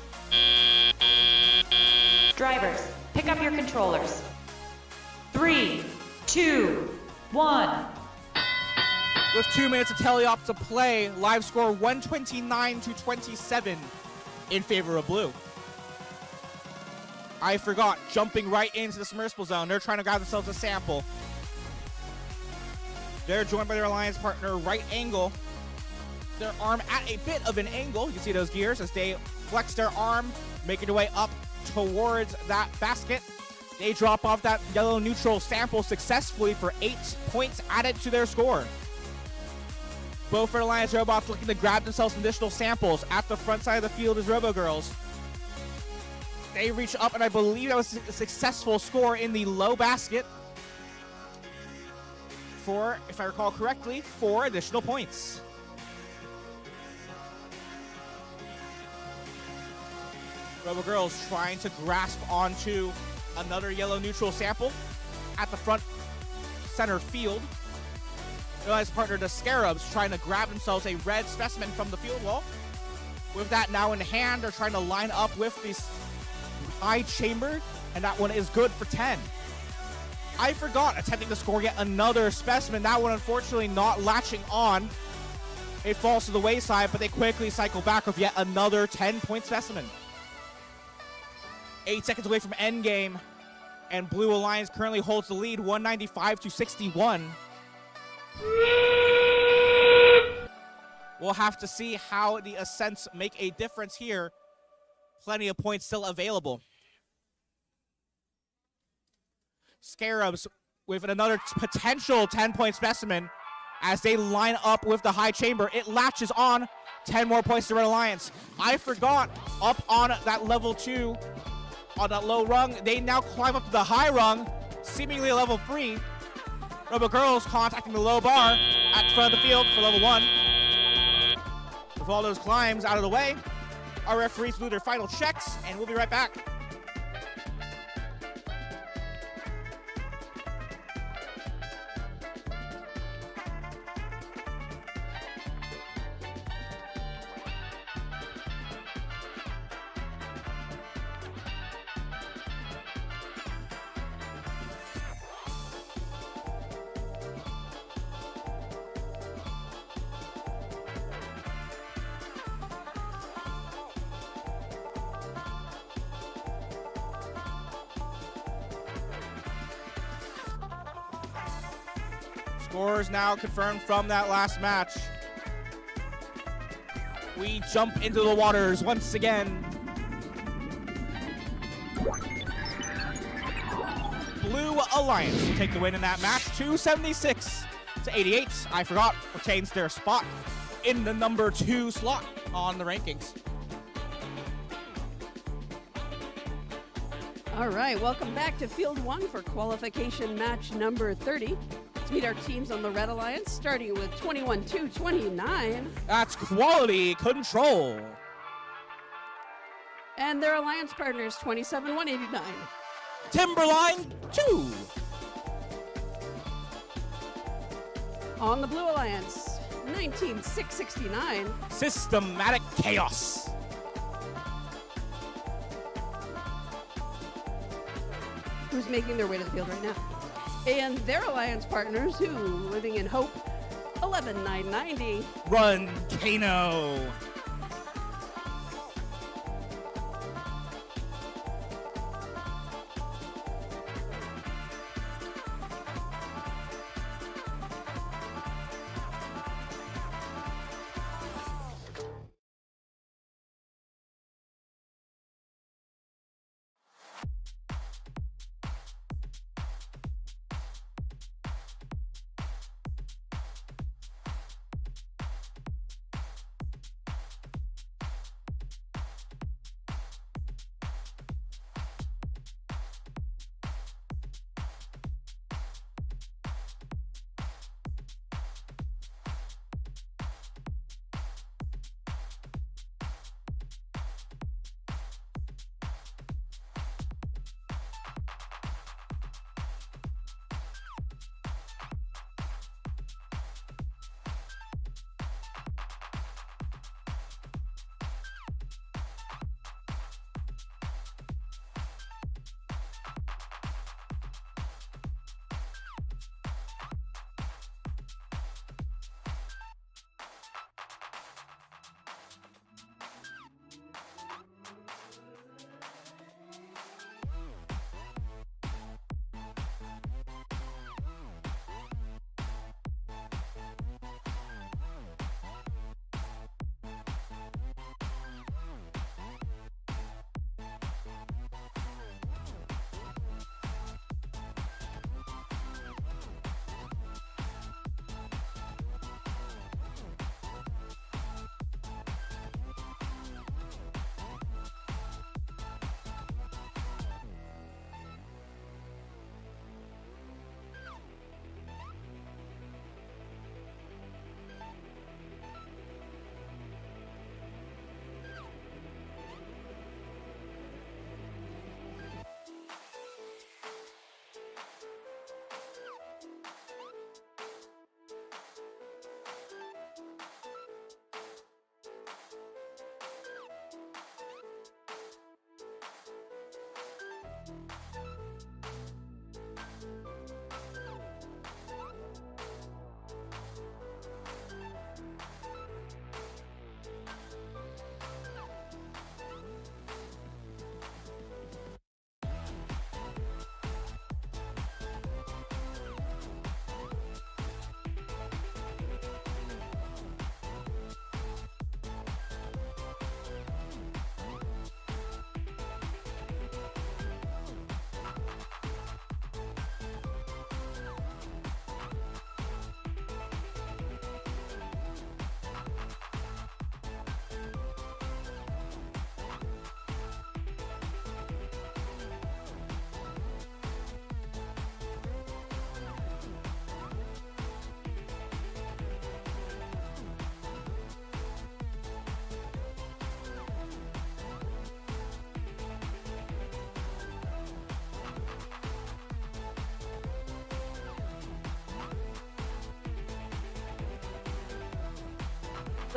Drivers, pick up your controllers. 3, 2, 1. With 2 minutes of teleop to play, live score 129-27 in favor of blue. I Forgot jumping right into the submersible zone. They're trying to grab themselves a sample. They're joined by their alliance partner, Right Angle. Their arm at a bit of an angle. You can see those gears as they flex their arm, making their way up towards that basket. They drop off that yellow neutral sample successfully for 8 points added to their score. Both for Alliance robots looking to grab themselves some additional samples. At the front side of the field is Robo Girls. They reach up, and I believe that was a successful score in the low basket for, if I recall correctly, 4 additional points. Robo Girls trying to grasp onto another yellow neutral sample at the front center field. His partner, the Scarabs, trying to grab themselves a red specimen from the field wall. With that now in hand, they're trying to line up with this high chamber, and that one is good for 10. I Forgot attempting to score yet another specimen. That one unfortunately not latching on. It falls to the wayside, but they quickly cycle back with yet another 10-point specimen. 8 seconds away from endgame, and Blue Alliance currently holds the lead, 195-61. We'll have to see how the ascents make a difference here. Plenty of points still available. Scarabs with another potential 10-point specimen as they line up with the high chamber. It latches on. 10 more points to Red Alliance. I Forgot up on that level 2 on that low rung. They now climb up to the high rung, seemingly a level 3. Robo Girls contacting the low bar at the front of the field for level 1. With all those climbs out of the way, our referees do their final checks, and we'll be right back. Scores now confirmed from that last match. We jump into the waters once again. Blue Alliance take the win in that match, 276-88. I Forgot retains their spot in the number 2 slot on the rankings. All right, welcome back to Field 1 for qualification match number 30. Let's meet our teams on the Red Alliance, starting with 21-29. That's quality control. And their alliance partners, 27-189. Timberline 2. On the Blue Alliance, 19-669. Systematic Chaos. Who's making their way to the field right now. And their alliance partners, who living in hope, 11-990. Run, Kano.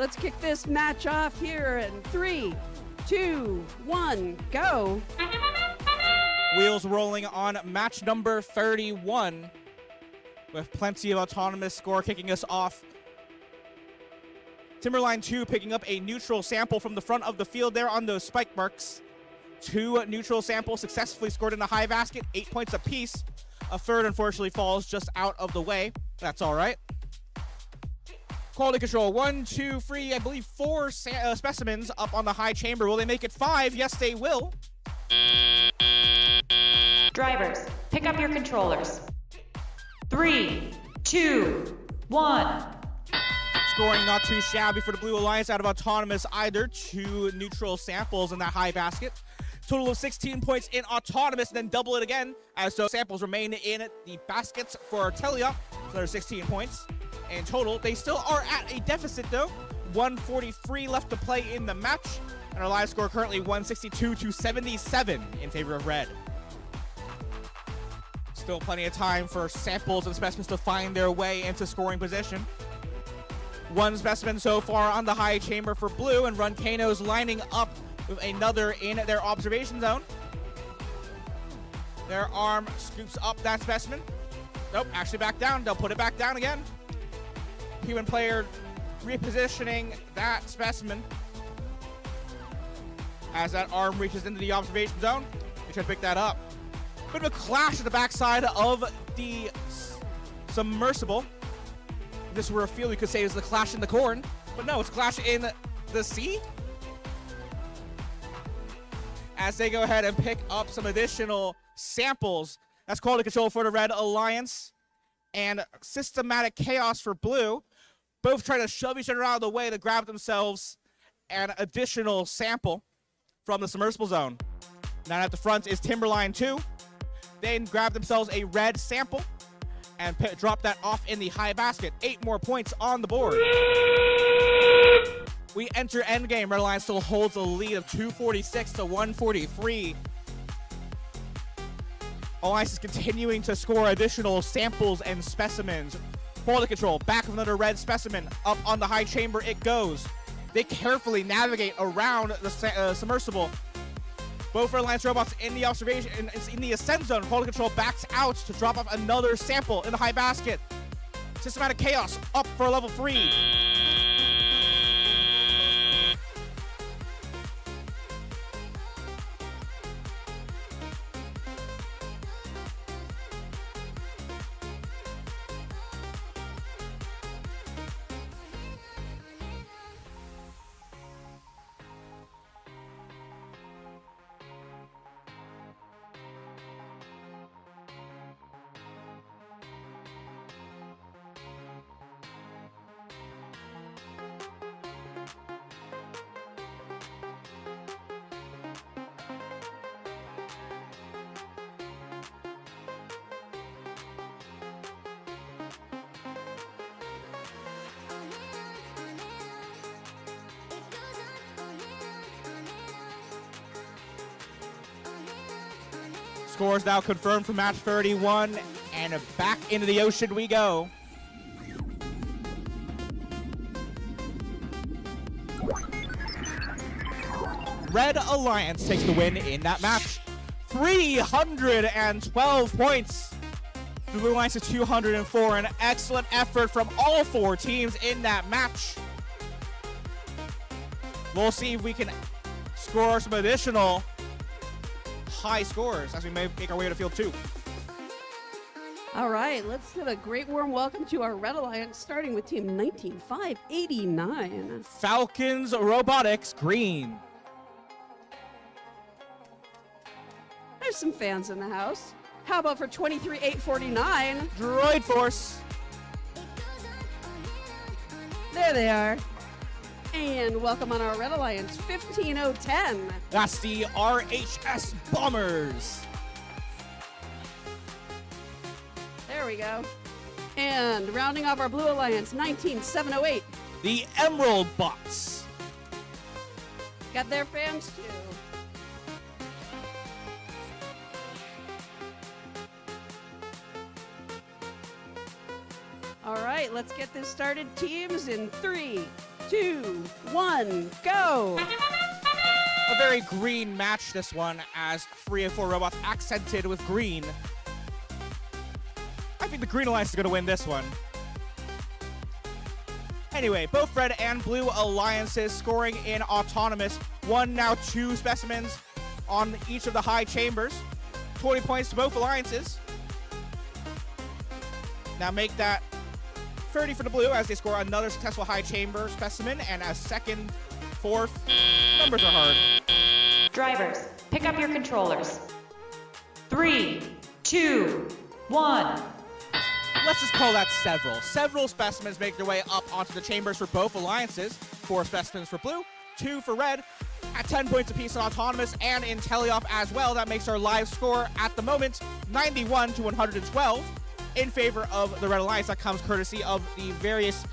Let's kick this match off here in 3, 2, 1, go. Wheels rolling on match number 31 with plenty of autonomous score kicking us off. Timberline 2 picking up a neutral sample from the front of the field there on those spike marks. 2 neutral samples successfully scored in the high basket, 8 points apiece. A third unfortunately falls just out of the way. That's all right. Quality control, 1, 2, 3, I believe 4 specimens up on the high chamber. Will they make it 5? Yes, they will. Drivers, pick up your controllers. 3, 2, 1. Scoring not too shabby for the Blue Alliance out of autonomous either. 2 neutral samples in that high basket. Total of 16 points in autonomous, and then double it again as those samples remain in the baskets for Artelia. So there's 16 points in total. They still are at a deficit though. 143 left to play in the match, and our live score currently 162 to 77 in favor of red. Still plenty of time for samples and specimens to find their way into scoring position. 1 specimen so far on the high chamber for blue, and Runkano's lining up with another in their observation zone. Their arm scoops up that specimen. Nope, actually back down. They'll put it back down again. Human player repositioning that specimen as that arm reaches into the observation zone. They try to pick that up. Bit of a clash at the backside of the submersible. If this were a field, you could say it's the clash in the corn, but no, it's a clash in the sea. As they go ahead and pick up some additional samples. That's quality control for the Red Alliance and systematic chaos for blue. Both trying to shove each other out of the way to grab themselves an additional sample from the submersible zone. Now at the front is Timberline 2. They grab themselves a red sample and drop that off in the high basket. 8 more points on the board. We enter endgame. Red Alliance still holds a lead of 246 to 143. Alliance is continuing to score additional samples and specimens. Quality control, back of another red specimen. Up on the high chamber it goes. They carefully navigate around the submersible. Both Red Alliance robots in the observation, in the ascent zone. Quality control backs out to drop off another sample in the high basket. Systematic chaos up for level 3. Scores now confirmed for match 31, and back into the ocean we go. Red Alliance takes the win in that match. 312 points. The Blue Alliance is 204. An excellent effort from all 4 teams in that match. We'll see if we can score some additional high scores as we may make our way to field 2. All right, let's give a great warm welcome to our Red Alliance, starting with team 19589. Falcons Robotics Green. There's some fans in the house. How about for 23849? Droid Force. There they are. And welcome on our Red Alliance, 15010. That's the RHS Bombers. There we go. And rounding off our Blue Alliance, 19708. The Emerald Bots. Got their fans too. All right, let's get this started. Teams in 3, 2, 1, go! A very green match, this one, as 3 and 4 robots accented with green. I think the Green Alliance is going to win this one. Anyway, both red and blue alliances scoring in autonomous. 1, now 2 specimens on each of the high chambers. 20 points to both alliances. Now make that 30 for the blue as they score another successful high chamber specimen, and a second, fourth. Numbers are hard. Drivers, pick up your controllers. 3, 2, 1. Let's just call that several. Several specimens make their way up onto the chambers for both alliances. 4 specimens for blue, 2 for red. At 10 points apiece in autonomous and in teleop as well. That makes our live score at the moment 91 to 112 in favor of the Red Alliance. That comes courtesy of the various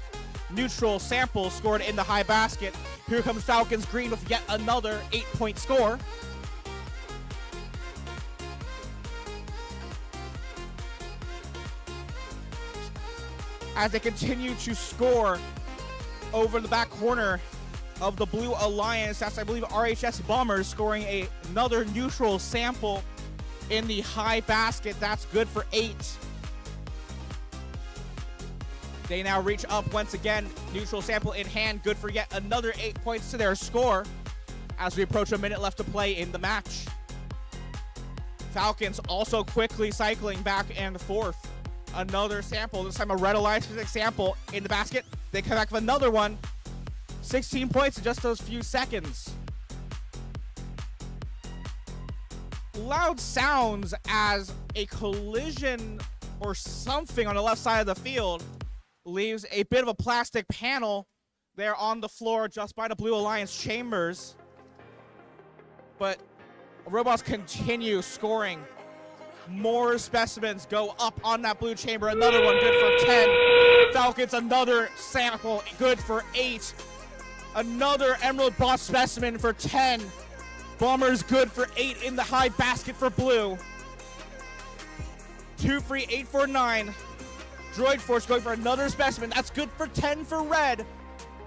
neutral samples scored in the high basket. Here comes Falcons Green with yet another 8-point score. As they continue to score over the back corner of the Blue Alliance. That's, I believe, RHS Bombers scoring another neutral sample in the high basket. That's good for 8. They now reach up once again. Neutral sample in hand, good for yet another 8 points to their score as we approach a minute left to play in the match. Falcons also quickly cycling back and forth. Another sample, this time a Red Alliance sample in the basket. They come back with another one. 16 points in just those few seconds. Loud sounds as a collision or something on the left side of the field leaves a bit of a plastic panel there on the floor just by the Blue Alliance chambers. But robots continue scoring. More specimens go up on that blue chamber. Another one good for 10. Falcons, another sample, good for 8. Another Emerald Boss specimen for 10. Bombers good for 8 in the high basket for blue. 2 free, 8 for 9. Droid Force going for another specimen. That's good for 10 for red.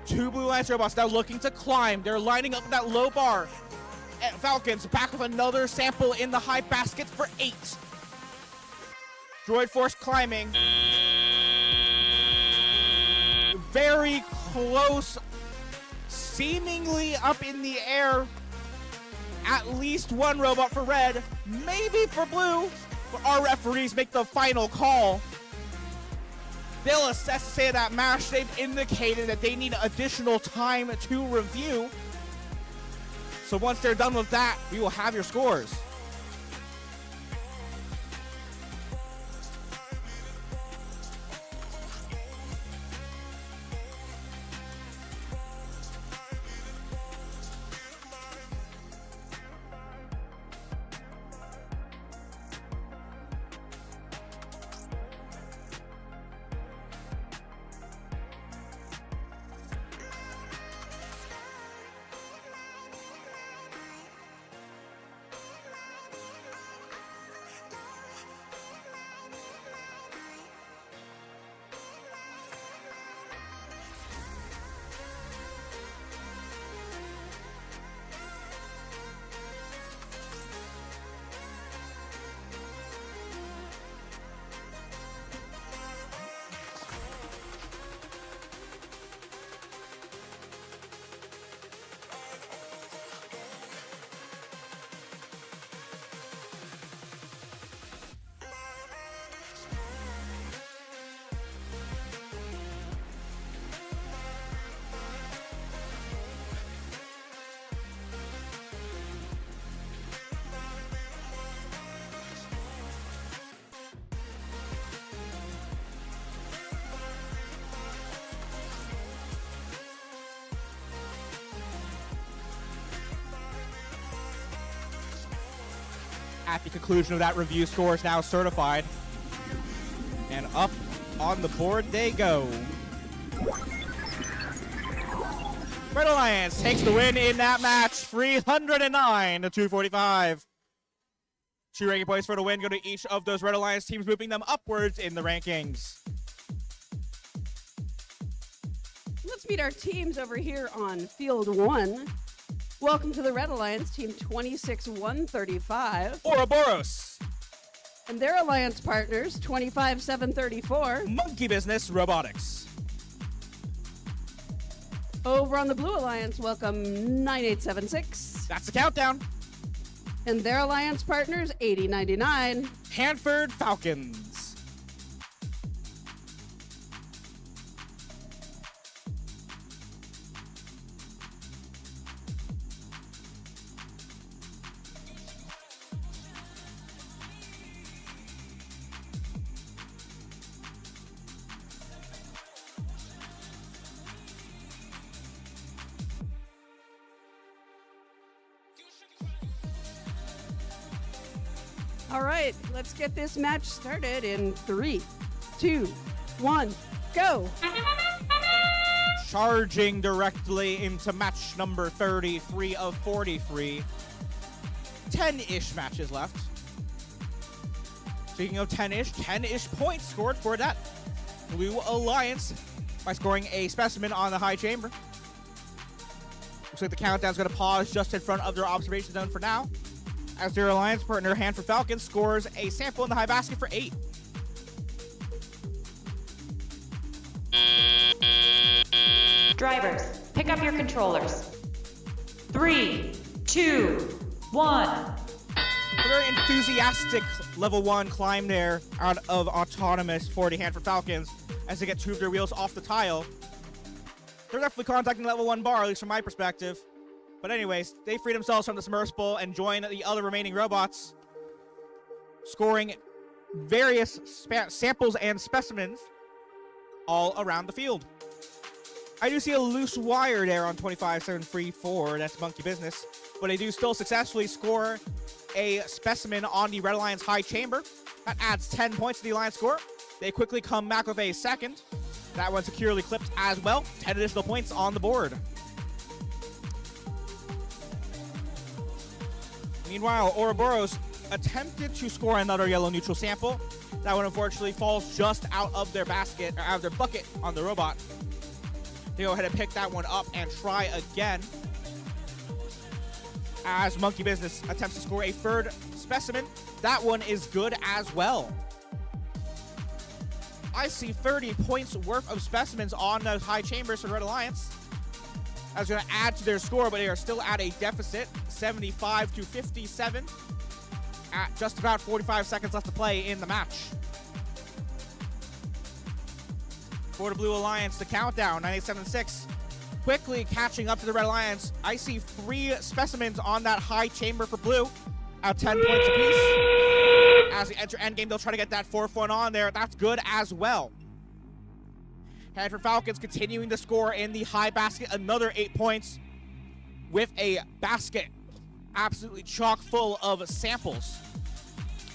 2 Blue Alliance robots now looking to climb. They're lining up that low bar. Falcons back with another sample in the high basket for 8. Droid Force climbing. Very close. Seemingly up in the air. At least one robot for red. Maybe for blue. But our referees make the final call. They'll assess the state of that match. They've indicated that they need additional time to review. So once they're done with that, we will have your scores. At the conclusion of that review, score is now certified. And up on the board they go. Red Alliance takes the win in that match, 309 to 245. 2 ranking points for the win go to each of those Red Alliance teams, moving them upwards in the rankings. Let's meet our teams over here on Field 1. Welcome to the Red Alliance, Team 26135. Ouroboros. And their alliance partners, 25734. Monkey Business Robotics. Over on the Blue Alliance, welcome 9876. That's the countdown. And their alliance partners, 8099. Hanford Falcons. All right, let's get this match started in 3, 2, 1, go. Charging directly into match number 33 of 43. 10-ish matches left. Speaking of 10-ish points scored for that Blue Alliance by scoring a specimen on the high chamber. Looks like the countdown's going to pause just in front of their observation zone for now, as their alliance partner, Hanford Falcons, scores a sample in the high basket for 8. Drivers, pick up your controllers. 3, 2, 1. A very enthusiastic level 1 climb there out of autonomous for the Hanford Falcons as they get 2 of their wheels off the tile. They're definitely contacting level 1 bar, at least from my perspective. But anyways, they free themselves from the submersible and join the other remaining robots, scoring various samples and specimens all around the field. I do see a loose wire there on 25734. That's Monkey Business. But they do still successfully score a specimen on the Red Alliance high chamber. That adds 10 points to the Alliance score. They quickly come back with a second. That one securely clipped as well. 10 additional points on the board. Meanwhile, Ouroboros attempted to score another yellow neutral sample. That one unfortunately falls just out of their basket, or out of their bucket on the robot. They go ahead and pick that one up and try again, as Monkey Business attempts to score a third specimen. That one is good as well. I see 30 points worth of specimens on those high chambers for Red Alliance. That's going to add to their score, but they are still at a deficit, 75 to 57, at just about 45 seconds left to play in the match. For the Blue Alliance, the countdown, 9876, quickly catching up to the Red Alliance. I see 3 specimens on that high chamber for Blue, at 10 points apiece. As they enter endgame, they'll try to get that 4th one on there. That's good as well. Hanford Falcons continuing to score in the high basket, another 8 points with a basket absolutely chock full of samples.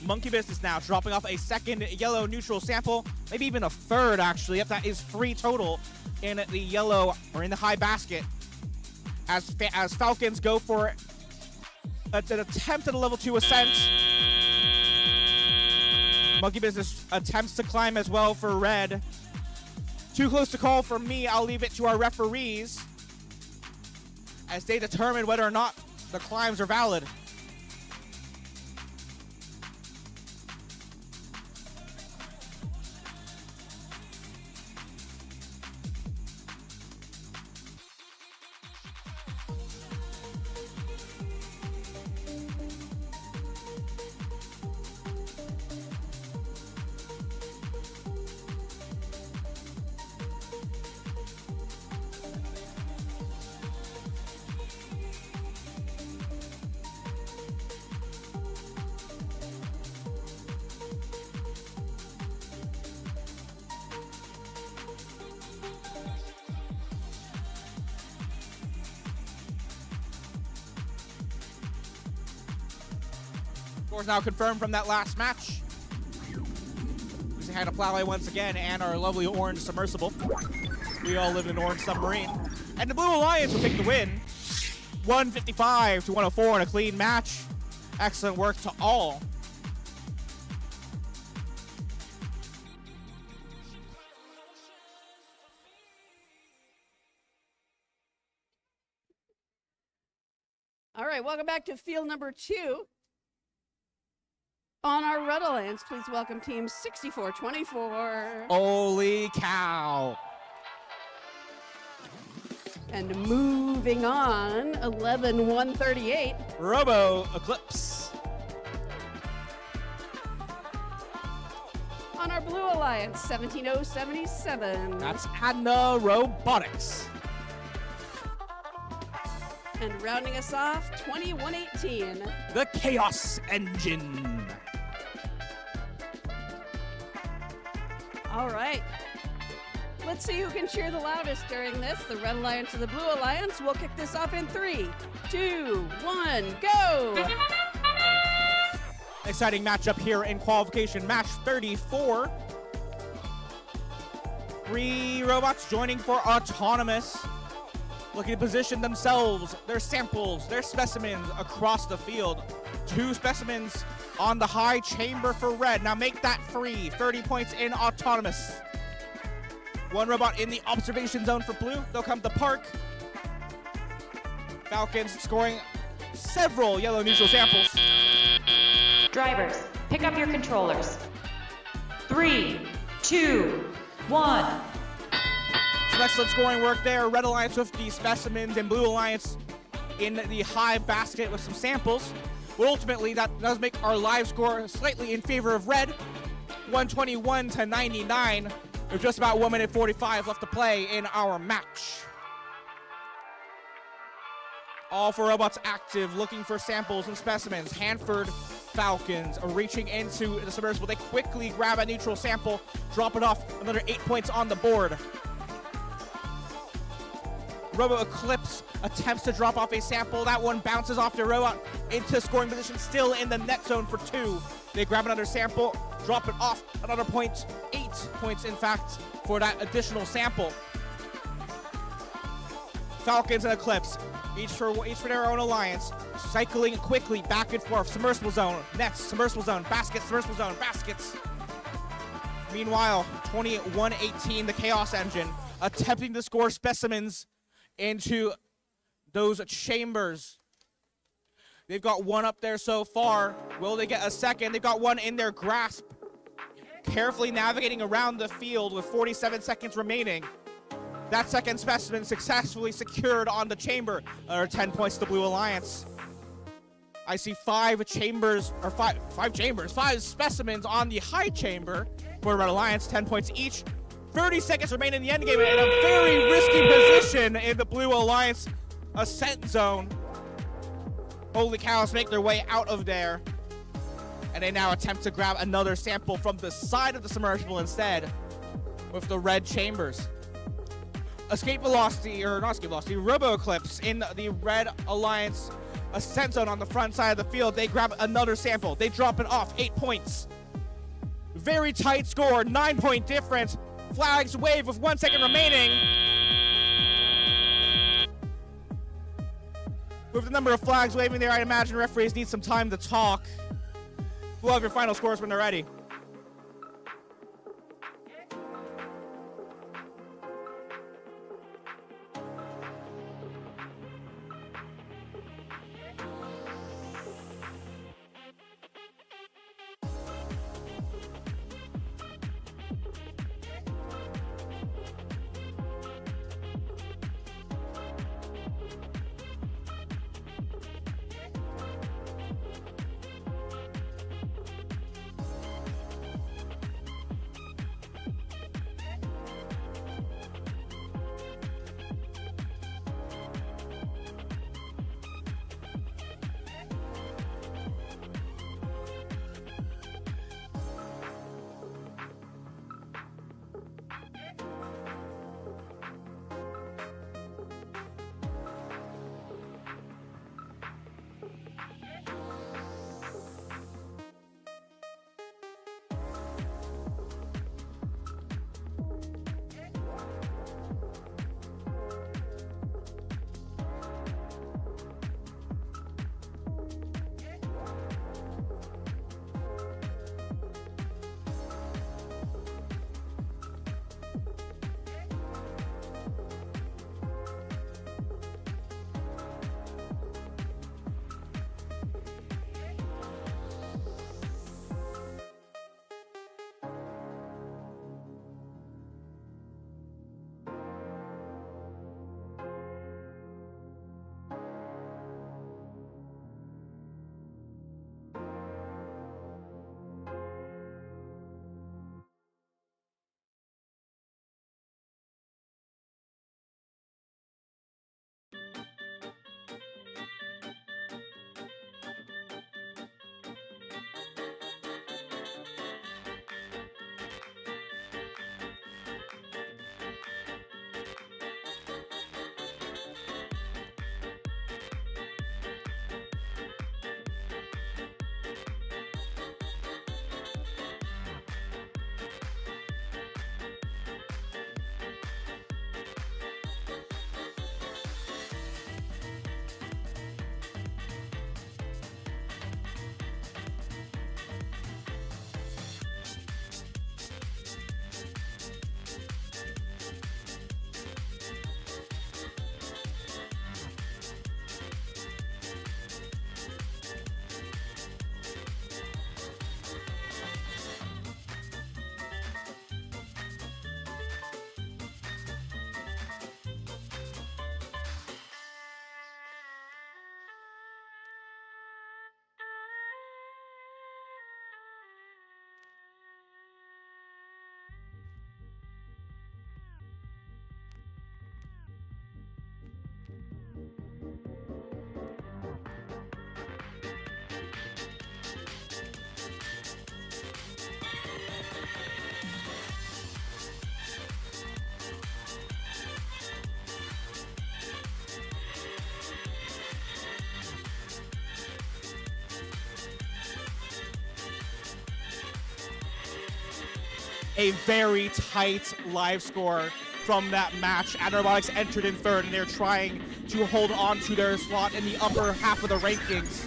Monkey Business now dropping off a second yellow neutral sample, maybe even a third actually. Yep, that is 3 total in the yellow, or in the high basket, as Falcons go for an attempt at a level 2 ascent. Monkey Business attempts to climb as well for red. Too close to call for me. I'll leave it to our referees as they determine whether or not the climbs are valid. Scores now confirmed from that last match. We had a plow once again, and our lovely orange submersible. We all live in an orange submarine. And the Blue Alliance will take the win. 155 to 104 in a clean match. Excellent work to all. All right, welcome back to field number 2. On our Red Alliance, please welcome team 6424. Holy cow. And moving on, 11138. Robo Eclipse. On our Blue Alliance, 17077. That's Adna Robotics. And rounding us off, 2118. The Chaos Engine. All right. Let's see who can cheer the loudest during this. The Red Alliance or the Blue Alliance. We'll kick this off in 3, 2, 1, go! Exciting matchup here in qualification match 34. 3 robots joining for autonomous. Looking to position themselves, their samples, their specimens across the field. 2 specimens on the high chamber for red. Now make that free. 30 points in autonomous. 1 robot in the observation zone for blue. They'll come to park. Falcons scoring several yellow neutral samples. Drivers, pick up your controllers. 3, 2, 1. Some excellent scoring work there. Red Alliance with the specimens and Blue Alliance in the high basket with some samples. But ultimately, that does make our live score slightly in favor of red. 121 to 99. With just about 1 minute 45 left to play in our match. All 4 robots active, looking for samples and specimens. Hanford Falcons are reaching into the submersible. They quickly grab a neutral sample, drop it off. Another 8 points on the board. Robo Eclipse attempts to drop off a sample. That one bounces off the robot into scoring position, still in the net zone for 2. They grab another sample, drop it off, another point. 8 points, in fact, for that additional sample. Falcons and Eclipse, each for their own alliance, cycling quickly back and forth. Submersible zone, nets, submersible zone, baskets, submersible zone, baskets. Meanwhile, 21-18, the Chaos Engine, attempting to score specimens into those chambers. They've got 1 up there so far. Will they get a second? They've got 1 in their grasp. Carefully navigating around the field with 47 seconds remaining. That second specimen successfully secured on the chamber. 10 points to the Blue Alliance. I see 5 chambers, or 5 specimens on the high chamber for Red Alliance, 10 points each. 30 seconds remain in the endgame, and a very risky position in the Blue Alliance ascent zone. Holy cows, make their way out of there. And they now attempt to grab another sample from the side of the submersible instead with the red chambers. Escape velocity, or not escape velocity, Robo Eclipse in the Red Alliance ascent zone on the front side of the field. They grab another sample. They drop it off, 8 points. Very tight score, 9-point difference. Flags wave with 1 second remaining. With the number of flags waving there, I'd imagine referees need some time to talk. We'll have your final scores when they're ready. a very tight live score from that match. Adder Robotics entered in third, and they're trying to hold on to their slot in the upper half of the rankings.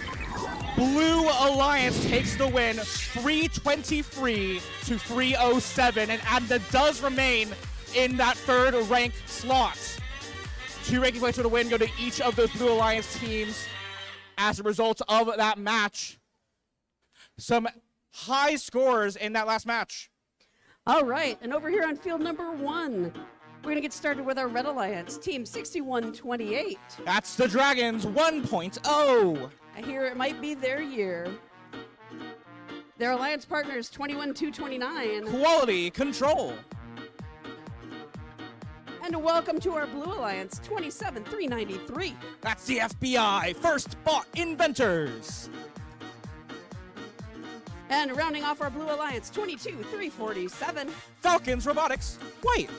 Blue Alliance takes the win, 323 to 307, and Adda does remain in that third rank slot. 2 ranking points for the win go to each of those Blue Alliance teams as a result of that match. Some high scores in that last match. All right, and over here on field number 1, we're going to get started with our Red Alliance, Team 6128. That's the Dragons 1.0. I hear it might be their year. Their alliance partners, 21229. Quality Control. And welcome to our Blue Alliance, 27393. That's the FBI, First Bot Inventors. And rounding off our Blue Alliance, 22347. Falcons Robotics, White.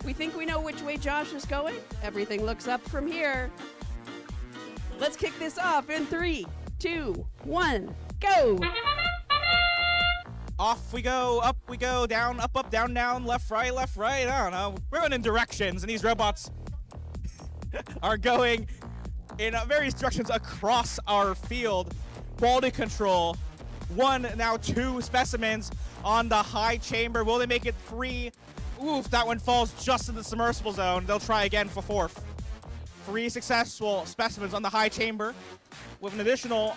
We think we know which way Josh is going. Everything looks up from here. Let's kick this off in 3, 2, 1, go! Off we go, up we go, down, up, down, left, right, I don't know. We're going in directions, and these robots are going in various directions across our field. Quality Control, 1, now 2 specimens on the high chamber. Will they make it 3? Oof, that one falls just in the submersible zone. They'll try again for 4th. 3 successful specimens on the high chamber with an additional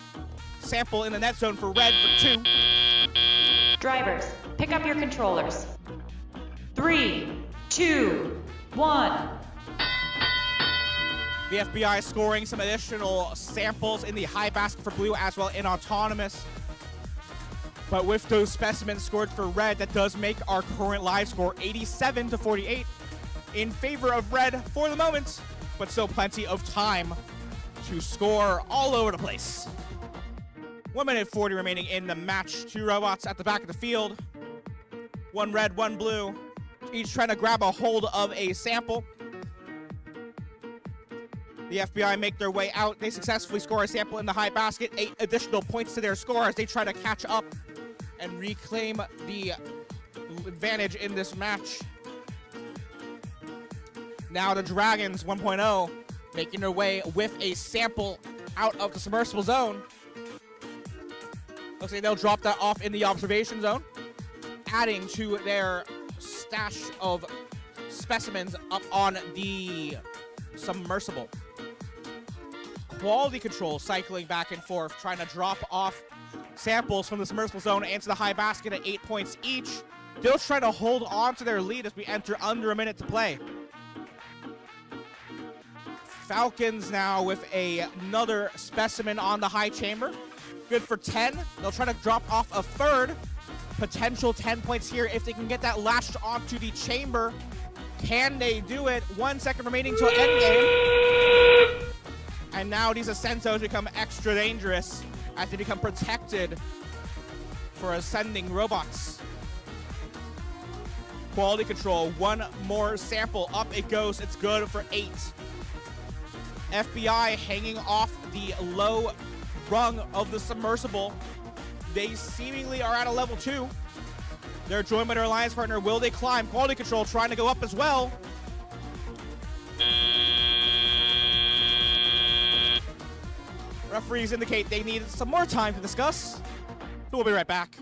sample in the net zone for red for 2. Drivers, pick up your controllers. 3, 2, 1. The FBI scoring some additional samples in the high basket for blue as well in autonomous. But with those specimens scored for red, that does make our current live score 87 to 48 in favor of red for the moment, but still plenty of time to score all over the place. 1 minute 40 remaining in the match. 2 robots at the back of the field. 1 red, 1 blue, each trying to grab a hold of a sample. The FBI make their way out. They successfully score a sample in the high basket. 8 additional points to their score as they try to catch up and reclaim the advantage in this match. Now the Dragons 1.0 making their way with a sample out of the submersible zone. Looks like they'll drop that off in the observation zone, adding to their stash of specimens up on the submersible. Quality Control cycling back and forth, trying to drop off samples from the submersible zone into the high basket at 8 points each. They'll try to hold on to their lead as we enter under a minute to play. Falcons now with another specimen on the high chamber. Good for 10. They'll try to drop off a third. Potential 10 points here if they can get that lashed onto the chamber. Can they do it? 1 second remaining till endgame. And now these Ascensos become extra dangerous as they become protected for ascending robots. Quality Control, 1 more sample. Up it goes. It's good for 8. FBI hanging off the low rung of the submersible. They seemingly are at a level 2. They're joined by their alliance partner. Will they climb? Quality Control trying to go up as well. Referees indicate they need some more time to discuss. We'll be right back.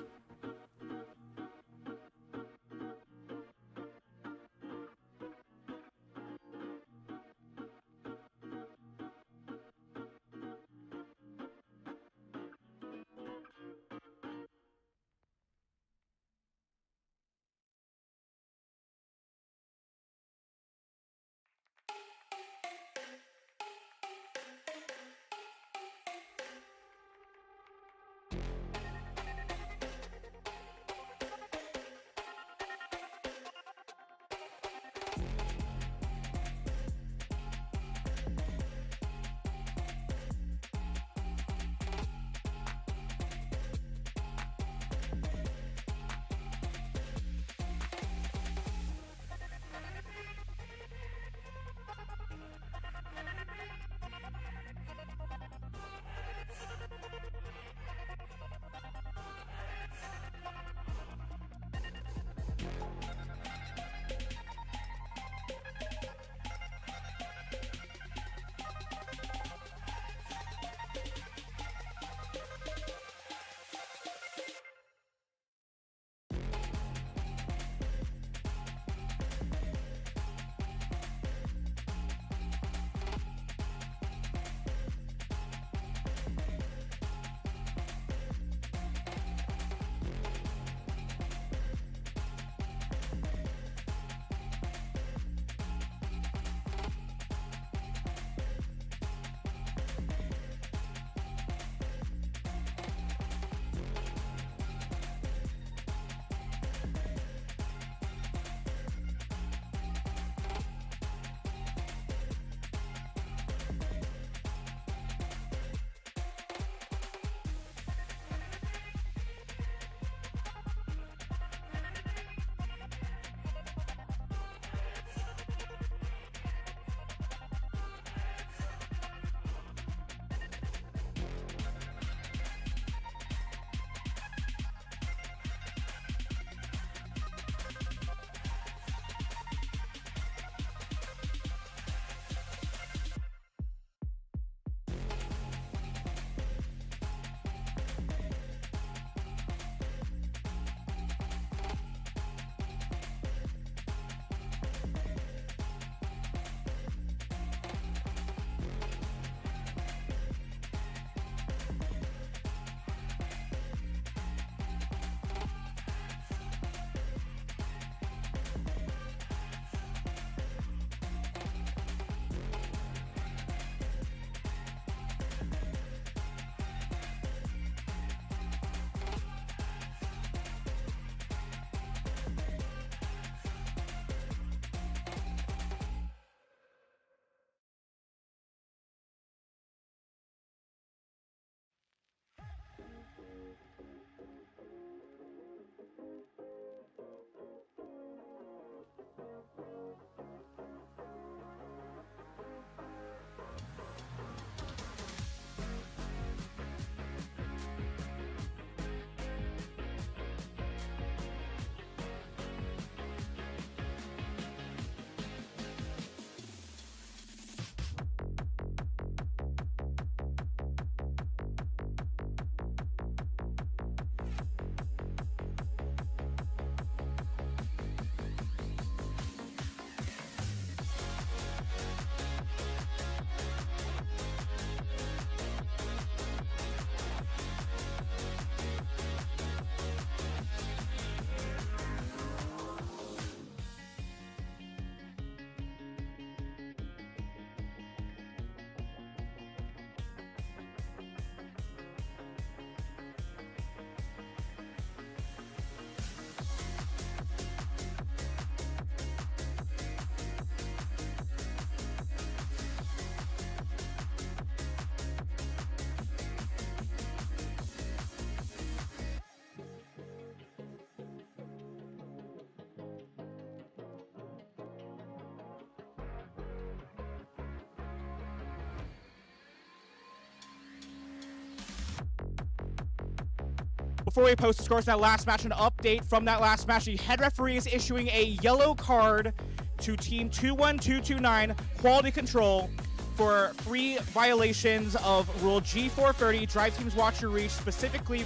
before we post the scores from that last match, an update from that last match. The head referee is issuing a yellow card to Team 21229 Quality Control for 3 violations of Rule G430, Drive Teams Watch Your Reach, specifically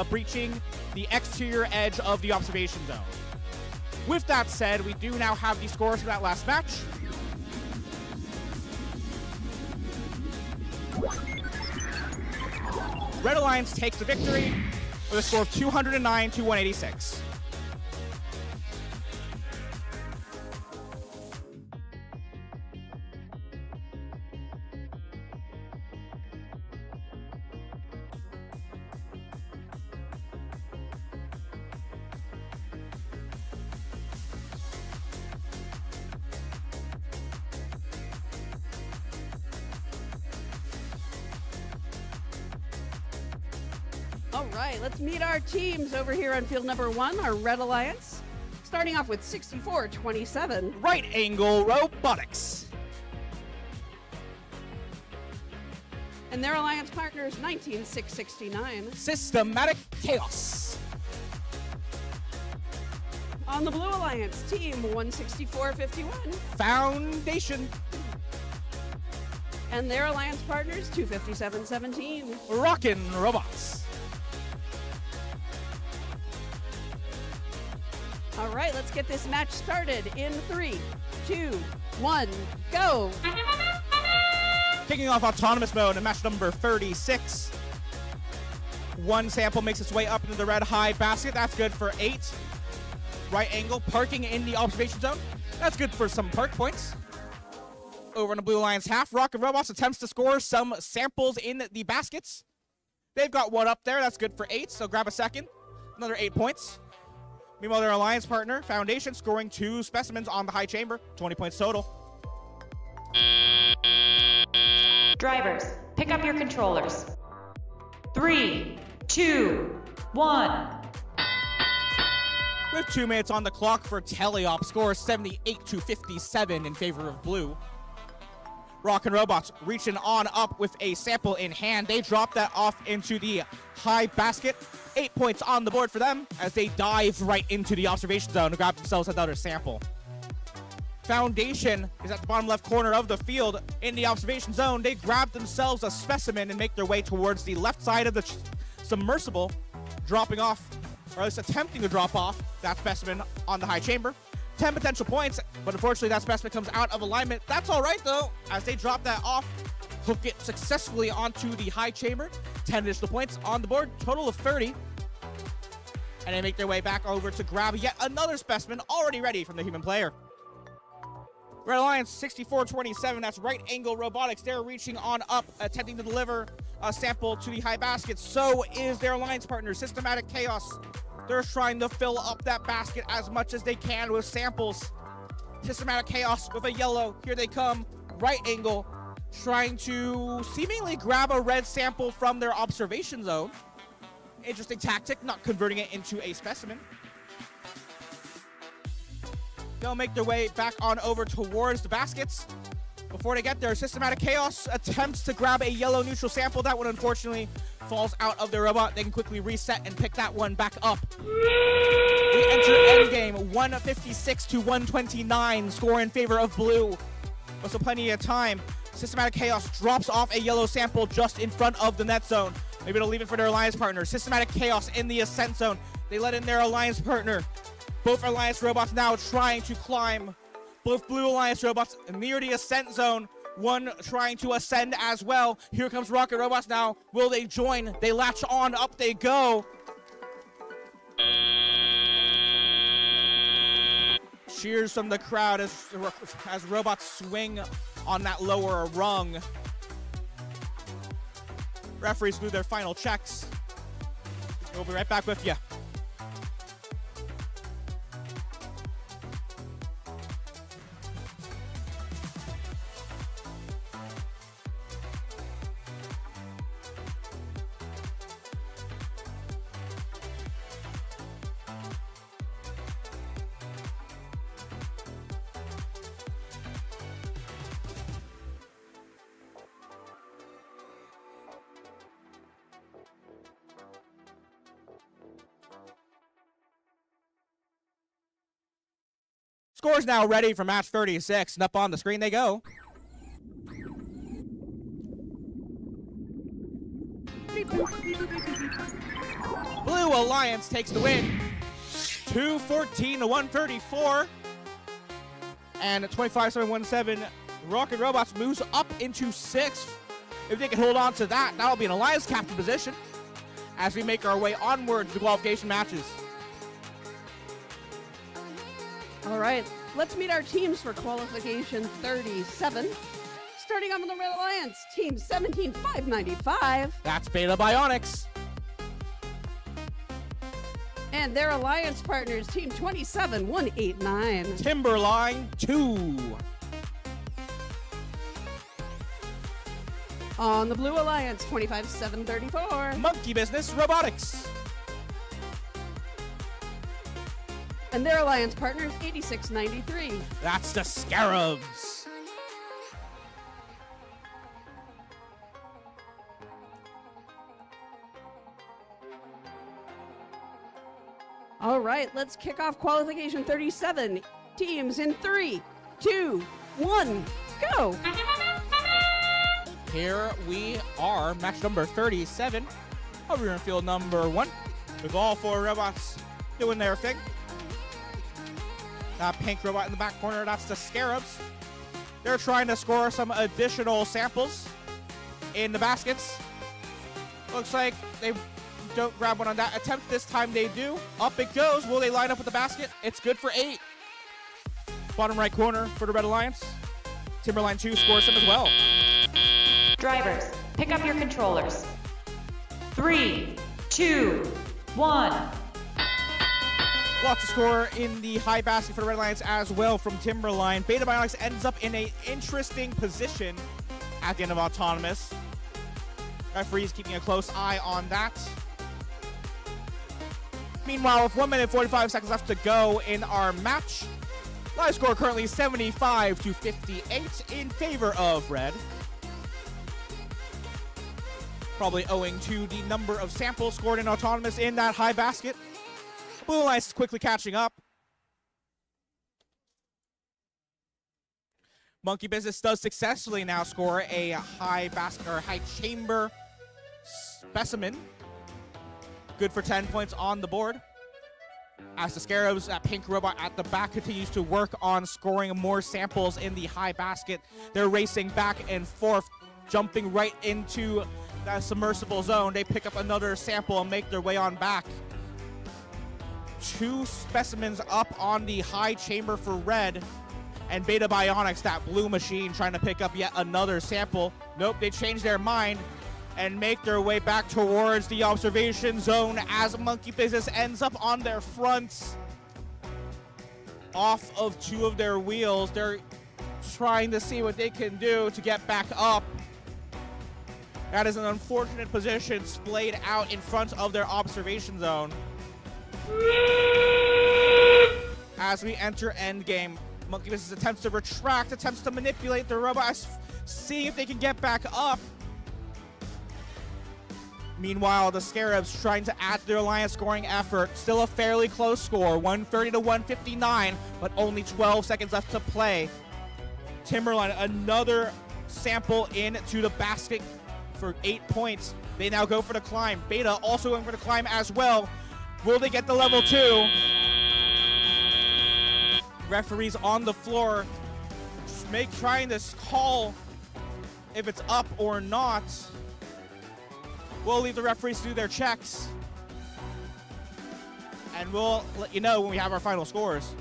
breaching the exterior edge of the observation zone. With that said, we do now have the scores from that last match. Red Alliance takes the victory with a score of 209 to 186. All right, let's meet our teams over here on field number 1, our Red Alliance. Starting off with 64-27. Right Angle Robotics. And their alliance partners, 19669. Systematic Chaos. On the Blue Alliance, team 16451. Foundation. And their alliance partners, 25717. Rockin' Robots. All right, let's get this match started in 3, 2, 1, go. Kicking off autonomous mode in match number 36. One sample makes its way up into the red high basket. That's good for 8. Right Angle parking in the observation zone. That's good for some park points. Over in the Blue Alliance half, Rocket Robots attempts to score some samples in the baskets. They've got one up there. That's good for 8, so grab a second. Another 8 points. Meanwhile, their alliance partner, Foundation, scoring 2 specimens on the high chamber, 20 points total. Drivers, pick up your controllers. 3, 2, 1. With 2 minutes on the clock for Teleop, score 78 to 57 in favor of Blue. Rockin' Robots reaching on up with a sample in hand. They drop that off into the high basket. 8 points on the board for them as they dive right into the observation zone to grab themselves another sample. Foundation is at the bottom left corner of the field in the observation zone. They grab themselves a specimen and make their way towards the left side of the submersible, dropping off, or at least attempting to drop off that specimen on the high chamber. 10 potential points, but unfortunately that specimen comes out of alignment. That's all right though, as they drop that off, hook it successfully onto the high chamber. 10 additional points on the board, total of 30. And they make their way back over to grab yet another specimen already ready from the human player. Red Alliance 64-27, that's Right Angle Robotics. They're reaching on up, attempting to deliver a sample to the high basket. So is their alliance partner, Systematic Chaos. They're trying to fill up that basket as much as they can with samples. Systematic Chaos with a yellow. Here they come. Right Angle trying to seemingly grab a red sample from their observation zone. Interesting tactic, not converting it into a specimen. They'll make their way back on over towards the baskets. Before they get there, Systematic Chaos attempts to grab a yellow neutral sample. That one unfortunately falls out of their robot. They can quickly reset and pick that one back up. We enter endgame, 156 to 129, score in favor of Blue. Also plenty of time. Systematic Chaos drops off a yellow sample just in front of the net zone. Maybe they'll leave it for their alliance partner. Systematic Chaos in the ascent zone. They let in their alliance partner. Both alliance robots now trying to climb. Both Blue Alliance robots near the ascent zone. One trying to ascend as well. Here comes Rocket Robots now. Will they join? They latch on. Up they go. Cheers from the crowd as robots swing on that lower rung. Referees do their final checks. We'll be right back with you. Scores now ready for match 36, and up on the screen they go. Blue Alliance takes the win, 214 to 134, and at 25-7-1-7, Rocket Robots moves up into 6th. If they can hold on to that, that'll be an Alliance captain position as we make our way onward to the qualification matches. All right, let's meet our teams for qualification 37. Starting on the Red Alliance, team 17595. That's Beta Bionics. And their alliance partners, team 27189. Timberline 2. On the Blue Alliance, 25734. Monkey Business Robotics. And their alliance partners, 8693. That's the Scarabs. All right, let's kick off qualification 37. Teams in 3, 2, 1, go. Here we are, match number 37. Over in field number 1, with all 4 robots doing their thing. That pink robot in the back corner, that's the Scarabs. They're trying to score some additional samples in the baskets. Looks like they don't grab one on that attempt. This time they do. Up it goes. Will they line up with the basket? It's good for 8. Bottom right corner for the Red Alliance. Timberline 2 scores some as well. Drivers, pick up your controllers. 3, 2, 1. Lots to score in the high basket for the Red Alliance as well from Timberline. Beta Bionics ends up in an interesting position at the end of Autonomous. Referees keeping a close eye on that. Meanwhile, with 1 minute 45 seconds left to go in our match, live score currently 75 to 58 in favor of Red. Probably owing to the number of samples scored in Autonomous in that high basket. Blue Alliance is quickly catching up. Monkey Business does successfully now score a high basket or high chamber specimen. Good for 10 points on the board. As the Scarabs, that pink robot at the back, continues to work on scoring more samples in the high basket. They're racing back and forth, jumping right into that submersible zone. They pick up another sample and make their way on back. 2 specimens up on the high chamber for Red. And Beta Bionics, that blue machine, trying to pick up yet another sample. Nope, they changed their mind and make their way back towards the observation zone as Monkey Business ends up on their fronts. Off of 2 of their wheels. They're trying to see what they can do to get back up. That is an unfortunate position splayed out in front of their observation zone. As we enter endgame, Monkey Business attempts to retract, attempts to manipulate the robots, seeing if they can get back up. Meanwhile, the Scarabs trying to add to their alliance scoring effort. Still a fairly close score, 130 to 159, but only 12 seconds left to play. Timberline, another sample into the basket for 8 points. They now go for the climb. Beta also going for the climb as well. Will they get the level 2? Referees on the floor trying to call if it's up or not. We'll leave the referees to do their checks. And we'll let you know when we have our final scores.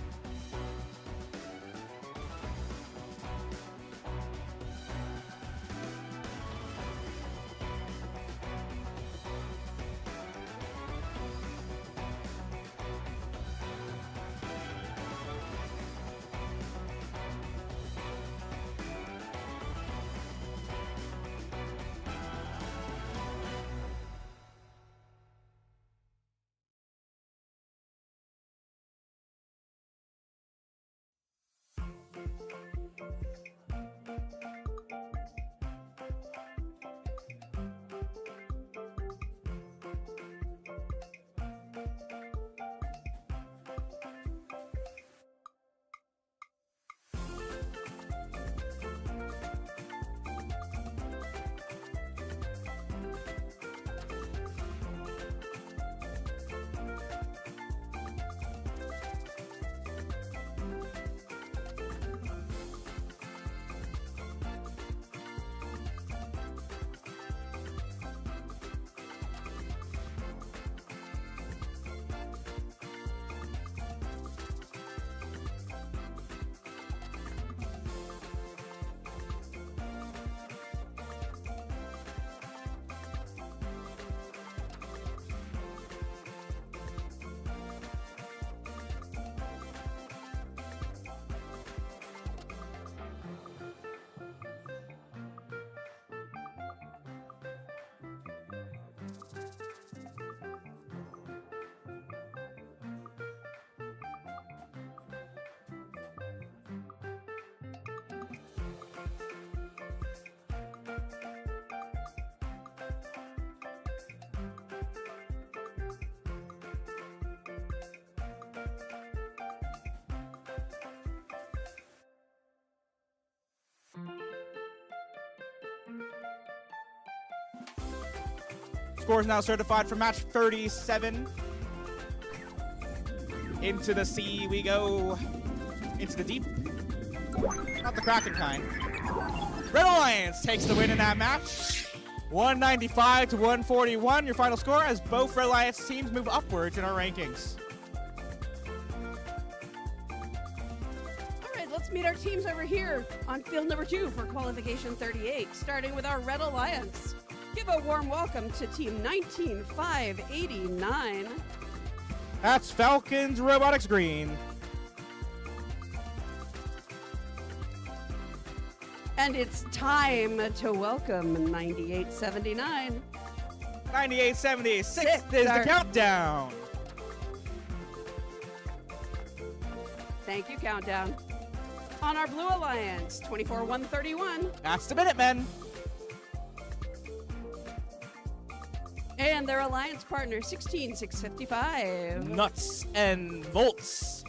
Scores now certified for match 37. Into the sea we go. Into the deep. Not the Kraken kind. Red Alliance takes the win in that match. 195 to 141, your final score as both Red Alliance teams move upwards in our rankings. All right, let's meet our teams over here on field number 2 for qualification 38, starting with our Red Alliance. Give a warm welcome to team 19589. That's Falcons Robotics Green. And it's time to welcome 9879. 9876 is the countdown. Thank you, Countdown. On our Blue Alliance, 24131. That's the Minutemen. And their alliance partner, 16655. Nuts and Volts.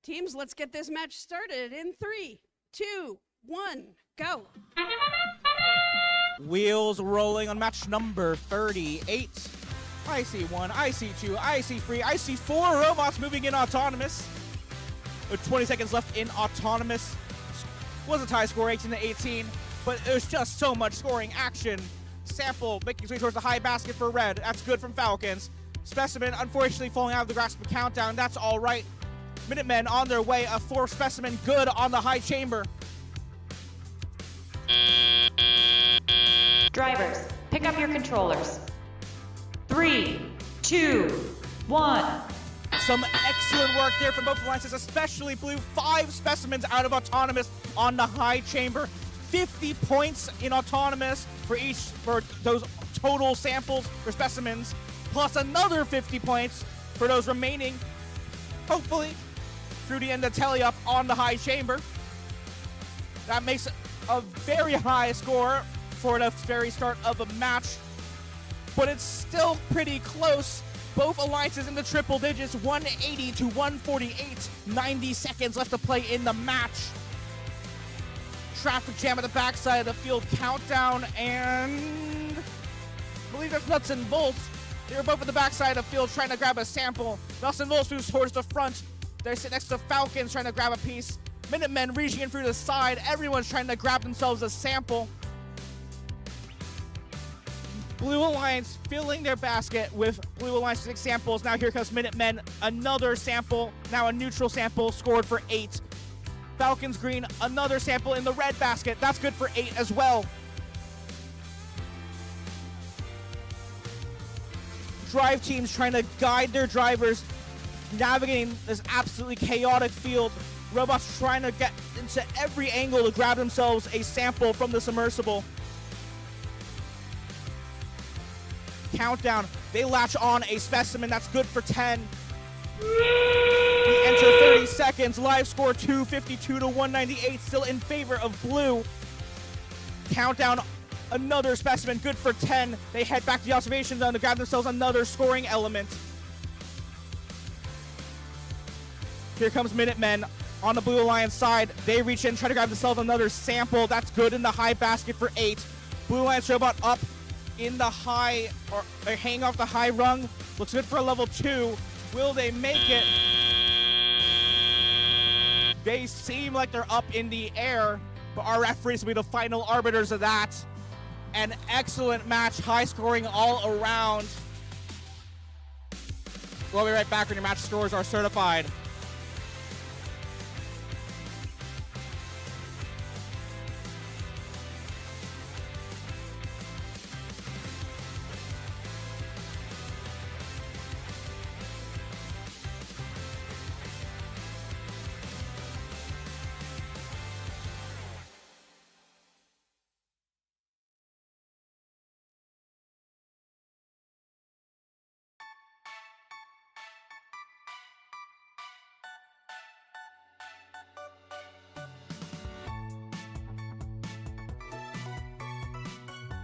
Teams, let's get this match started in 3, 2, 1, go. Wheels rolling on match number 38. I see 1, I see 2, I see 3, I see 4 robots moving in autonomous. With 20 seconds left in autonomous. Was a tie score, 18 to 18, but there's just so much scoring action. Sample making its way towards the high basket for red. That's good from Falcons. Specimen unfortunately falling out of the grasp of Countdown. That's all right. Minutemen on their way. A 4 Specimen good on the high chamber. Drivers, pick up your controllers. 3, 2, 1. Some excellent work there from both alliances, especially Blue. 5 Specimens out of autonomous on the high chamber. 50 points in autonomous for those total samples for specimens, plus another 50 points for those remaining. Hopefully, through the end of tally up on the high chamber. That makes a very high score for the very start of a match, but it's still pretty close. Both alliances in the triple digits, 180 to 148. 90 seconds left to play in the match. Traffic jam at the backside of the field. Countdown and I believe that's Nuts and Bolts. They're both at the backside of the field trying to grab a sample. Nuts and Bolts moves towards the front. They're sitting next to Falcons trying to grab a piece. Minutemen reaching in through the side. Everyone's trying to grab themselves a sample. Blue Alliance filling their basket with Blue Alliance 6 samples. Now here comes Minutemen. Another sample, now a neutral sample, scored for 8. Falcons Green, another sample in the red basket. That's good for 8 as well. Drive teams trying to guide their drivers, navigating this absolutely chaotic field. Robots trying to get into every angle to grab themselves a sample from the submersible. Countdown, they latch on a specimen. That's good for 10. We enter 30 seconds. Live score 252 to 198, still in favor of Blue. Countdown, another specimen, good for 10. They head back to the observation zone to grab themselves another scoring element. Here comes Minutemen on the Blue Alliance side. They reach in, try to grab themselves another sample. That's good in the high basket for 8. Blue Alliance robot up in the high, or hanging off the high rung. Looks good for a level 2. Will they make it? They seem like they're up in the air, but our referees will be the final arbiters of that. An excellent match, high scoring all around. We'll be right back when your match scores are certified.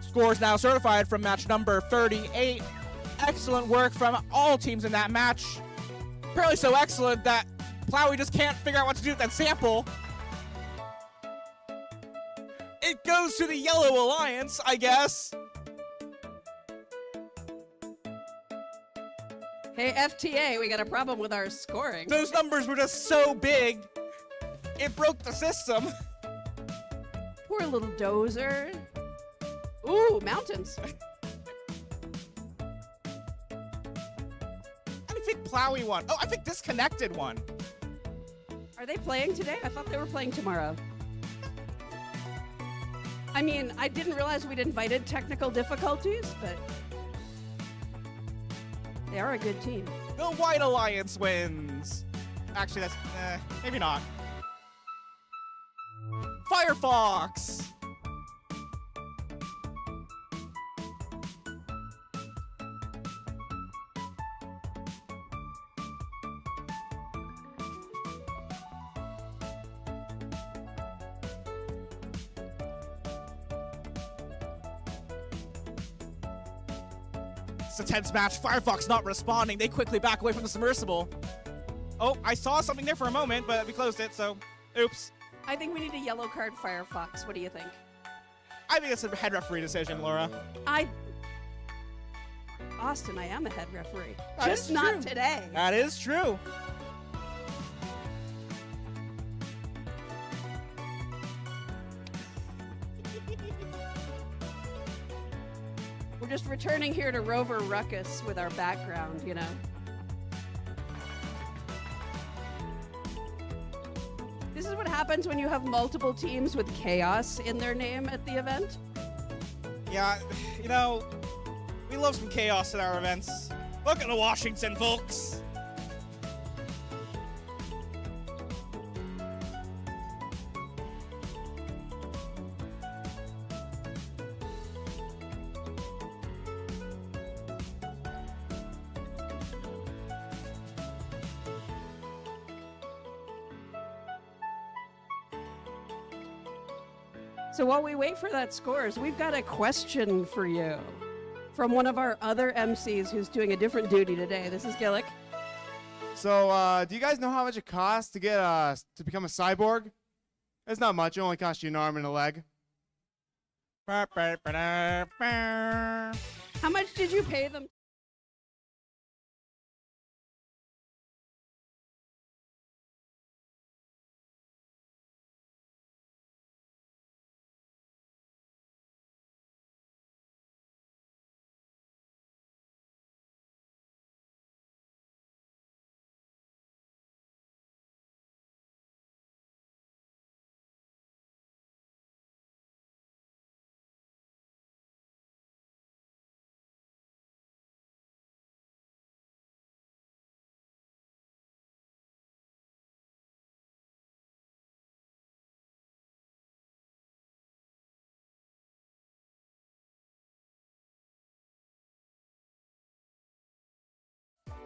Scores now certified from match number 38. Excellent work from all teams in that match. Apparently so excellent that Plowy just can't figure out what to do with that sample. It goes to the Yellow Alliance, I guess. Hey, FTA, we got a problem with our scoring. Those numbers were just so big, it broke the system. Poor little dozer. Ooh, mountains. I think Plowy won. Oh, I think Disconnected won. Are they playing today? I thought they were playing tomorrow. I mean, I didn't realize we'd invited technical difficulties, but they are a good team. The White Alliance wins. Actually, that's maybe not. Firefox. It's a tense match. Firefox not responding. They quickly back away from the submersible. Oh, I saw something there for a moment, but we closed it, so oops. I think we need a yellow card Firefox. What do you think? I think it's a head referee decision, Laura. Austin, I am a head referee. That Just is not true. today. That is true. We're just returning here to Rover Ruckus with our background, you know. This is what happens when you have multiple teams with chaos in their name at the event. Yeah, you know, we love some chaos at our events. Look at the Washington, folks. So while we wait for that scores, we've got a question for you from one of our other MCs who's doing a different duty today. This is Gillick. So, do you guys know how much it costs to get to become a cyborg? It's not much. It only costs you an arm and a leg. How much did you pay them?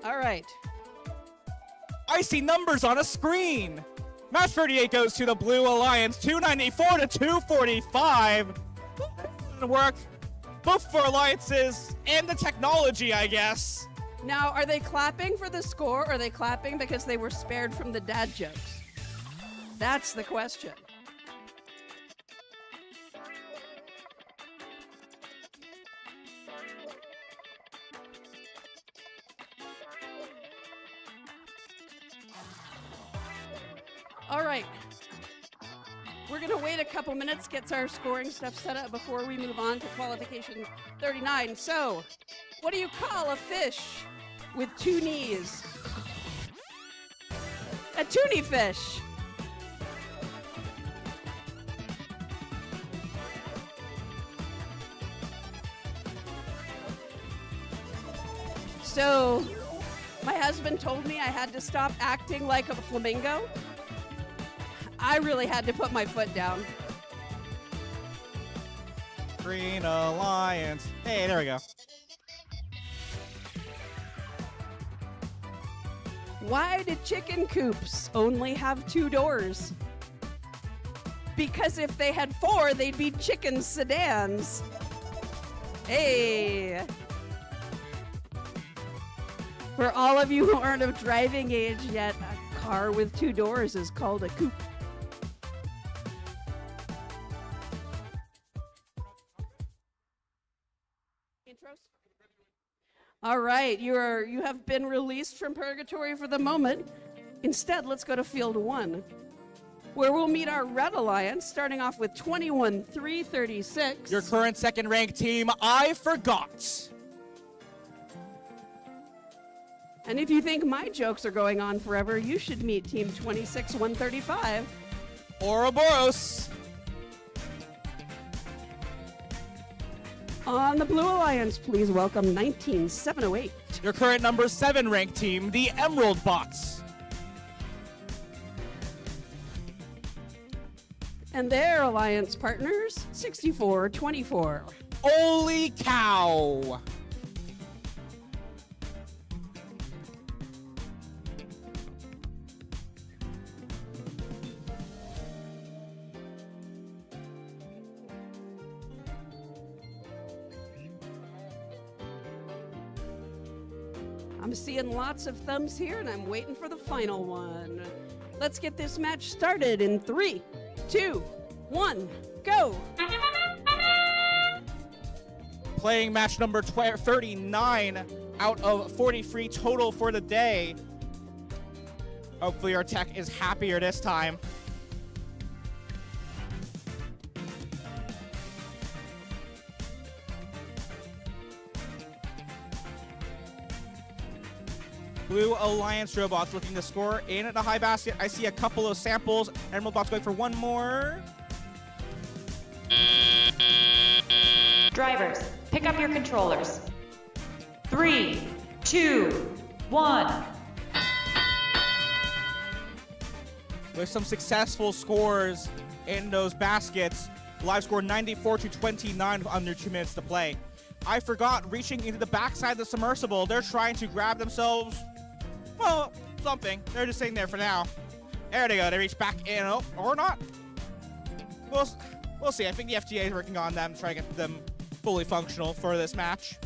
All right. I see numbers on a screen. Match 38 goes to the Blue Alliance, 294 to 245. Didn't work. Both for alliances and the technology, I guess. Now, are they clapping for the score, or are they clapping because they were spared from the dad jokes? That's the question. All right. We're going to wait a couple minutes, get our scoring stuff set up before we move on to qualification 39. So, what do you call a fish with two knees? A toonie fish. So, my husband told me I had to stop acting like a flamingo. I really had to put my foot down. Green Alliance. Hey, there we go. Why do chicken coops only have 2 doors? Because if they had 4, they'd be chicken sedans. Hey. For all of you who aren't of driving age yet, a car with two doors is called a coupe. All right, you have been released from purgatory for the moment. Instead, let's go to field 1, where we'll meet our Red Alliance, starting off with 21-336. Your current second-ranked team, I Forgot. And if you think my jokes are going on forever, you should meet team 26-135. Ouroboros. On the Blue Alliance, please welcome 19708. Your current number 7 ranked team, the Emerald Bots. And their alliance partners, 6424. Holy cow! I'm seeing lots of thumbs here, and I'm waiting for the final one. Let's get this match started in 3, 2, 1, go! Playing match number 39 out of 43 total for the day. Hopefully our tech is happier this time. Blue Alliance robots looking to score in at the high basket. I see a couple of samples. Emerald Bots going for one more. Drivers, pick up your controllers. 3, 2, 1. With some successful scores in those baskets. Live score 94-29 with under 2 minutes to play. I Forgot reaching into the backside of the submersible. They're trying to grab themselves, well, something. They're just sitting there for now. There they go. They reach back in, or not. We'll see. I think the FTA is working on them, trying to get them fully functional for this match.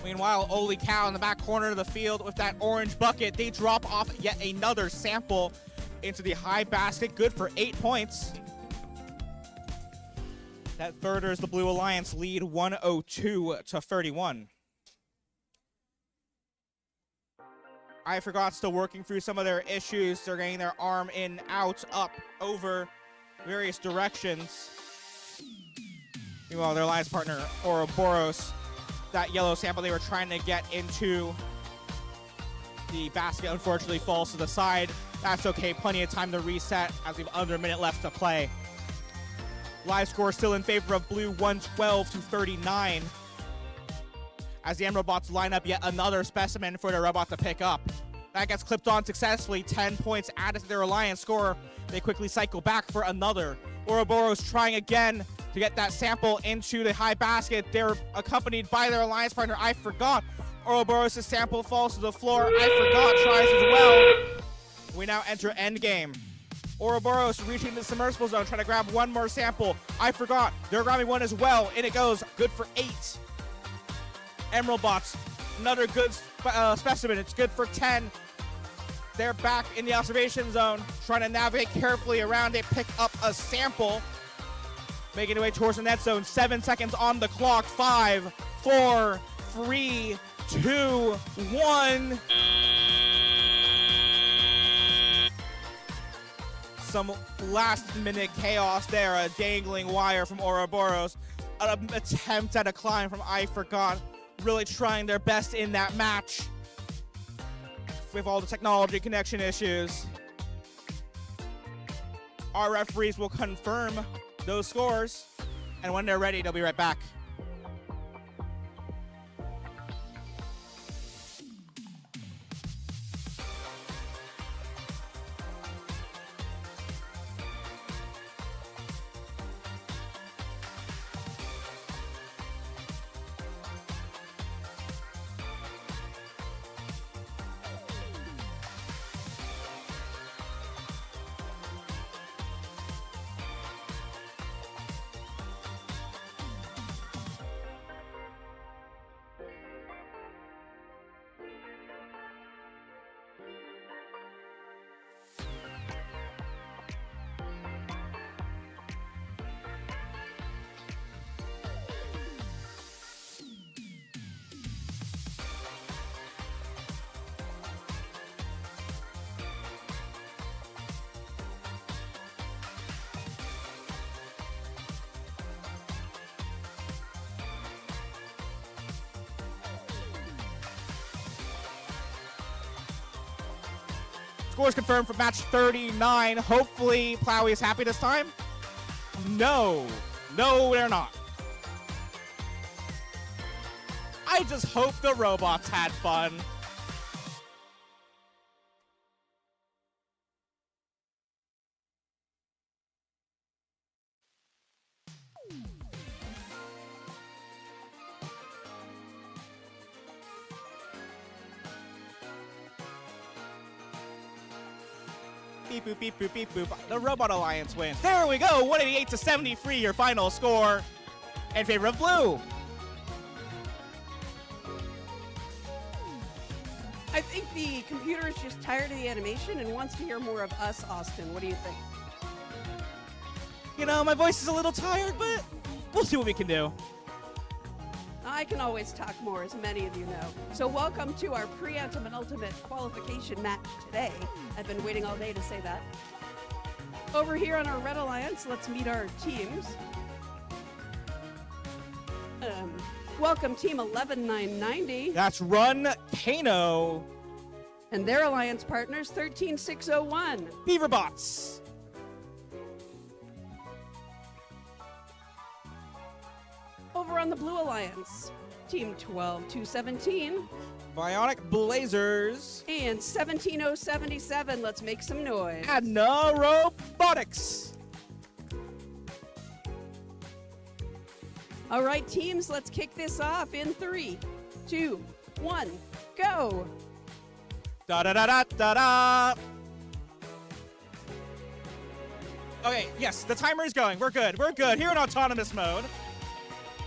Meanwhile, holy cow, in the back corner of the field with that orange bucket, they drop off yet another sample into the high basket. Good for 8 points. That furthers the Blue Alliance lead 102-31. I Forgot still working through some of their issues. They're getting their arm in, out, up, over various directions. Meanwhile, their alliance partner, Ouroboros, that yellow sample they were trying to get into the basket unfortunately falls to the side. That's okay, plenty of time to reset as we have under a minute left to play. Live score still in favor of Blue, 112-39. As the Emerald Bots line up yet another specimen for their robot to pick up. That gets clipped on successfully, 10 points added to their alliance score. They quickly cycle back for another. Ouroboros trying again to get that sample into the high basket. They're accompanied by their alliance partner, I Forgot. Ouroboros' sample falls to the floor. I Forgot tries as well. We now enter endgame. Ouroboros reaching the submersible zone, trying to grab one more sample. I Forgot, they're grabbing one as well. In it goes, good for 8. Emerald Bots, another good specimen. It's good for 10. They're back in the observation zone, trying to navigate carefully around it, pick up a sample. Making their way towards the net zone. 7 seconds on the clock. 5, 4, 3, 2, 1. Some last-minute chaos there. A dangling wire from Ouroboros. An attempt at a climb from I Forgot. Really trying their best in that match with all the technology connection issues. Our referees will confirm those scores, and when they're ready, they'll be right back. Scores confirmed for match 39. Hopefully Plowy is happy this time. No, they're not. I just hope the robots had fun. Beep boop beep boop beep boop. The Robot Alliance wins. There we go. 188 to 73. Your final score in favor of blue. I think the computer is just tired of the animation and wants to hear more of us, Austin. What do you think? You know, my voice is a little tired, but we'll see what we can do. I can always talk more, as many of you know. So welcome to our pre-Anthem and Ultimate qualification match today. I've been waiting all day to say that. Over here on our Red Alliance, let's meet our teams. Welcome Team 11990. That's Run Kano. And their alliance partners, 13601. Beaverbots. Over on the Blue Alliance, Team 12217. Bionic Blazers. And 17077. Let's make some noise. And no robotics. All right, teams, let's kick this off in 3, 2, 1, go. Da da da da da da. Okay, yes, the timer is going. We're good. We're good. Here in autonomous mode.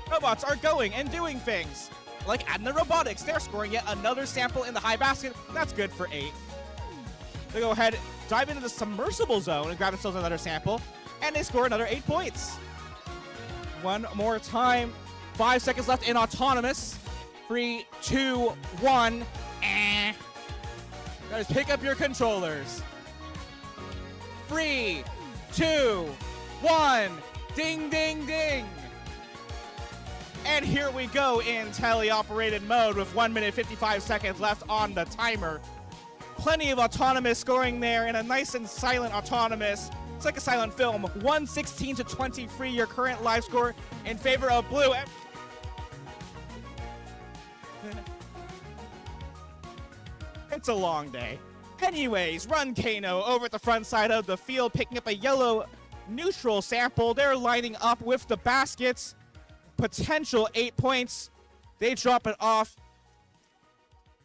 Robots are going and doing things. Like adding the robotics. They're scoring yet another sample in the high basket. That's good for 8. They go ahead, dive into the submersible zone and grab themselves another sample. And they score another 8 points. One more time. 5 seconds left in autonomous. 3, 2, 1. Guys, pick up your controllers. 3, 2, 1. Ding, ding, ding. And here we go in teleoperated mode with 1 minute 55 seconds left on the timer. Plenty of autonomous scoring there in a nice and silent autonomous. It's like a silent film. 116 to 23, your current live score in favor of blue. It's a long day. Anyways, Run Kano over at the front side of the field, picking up a yellow neutral sample. They're lining up with the baskets. Potential 8 points. They drop it off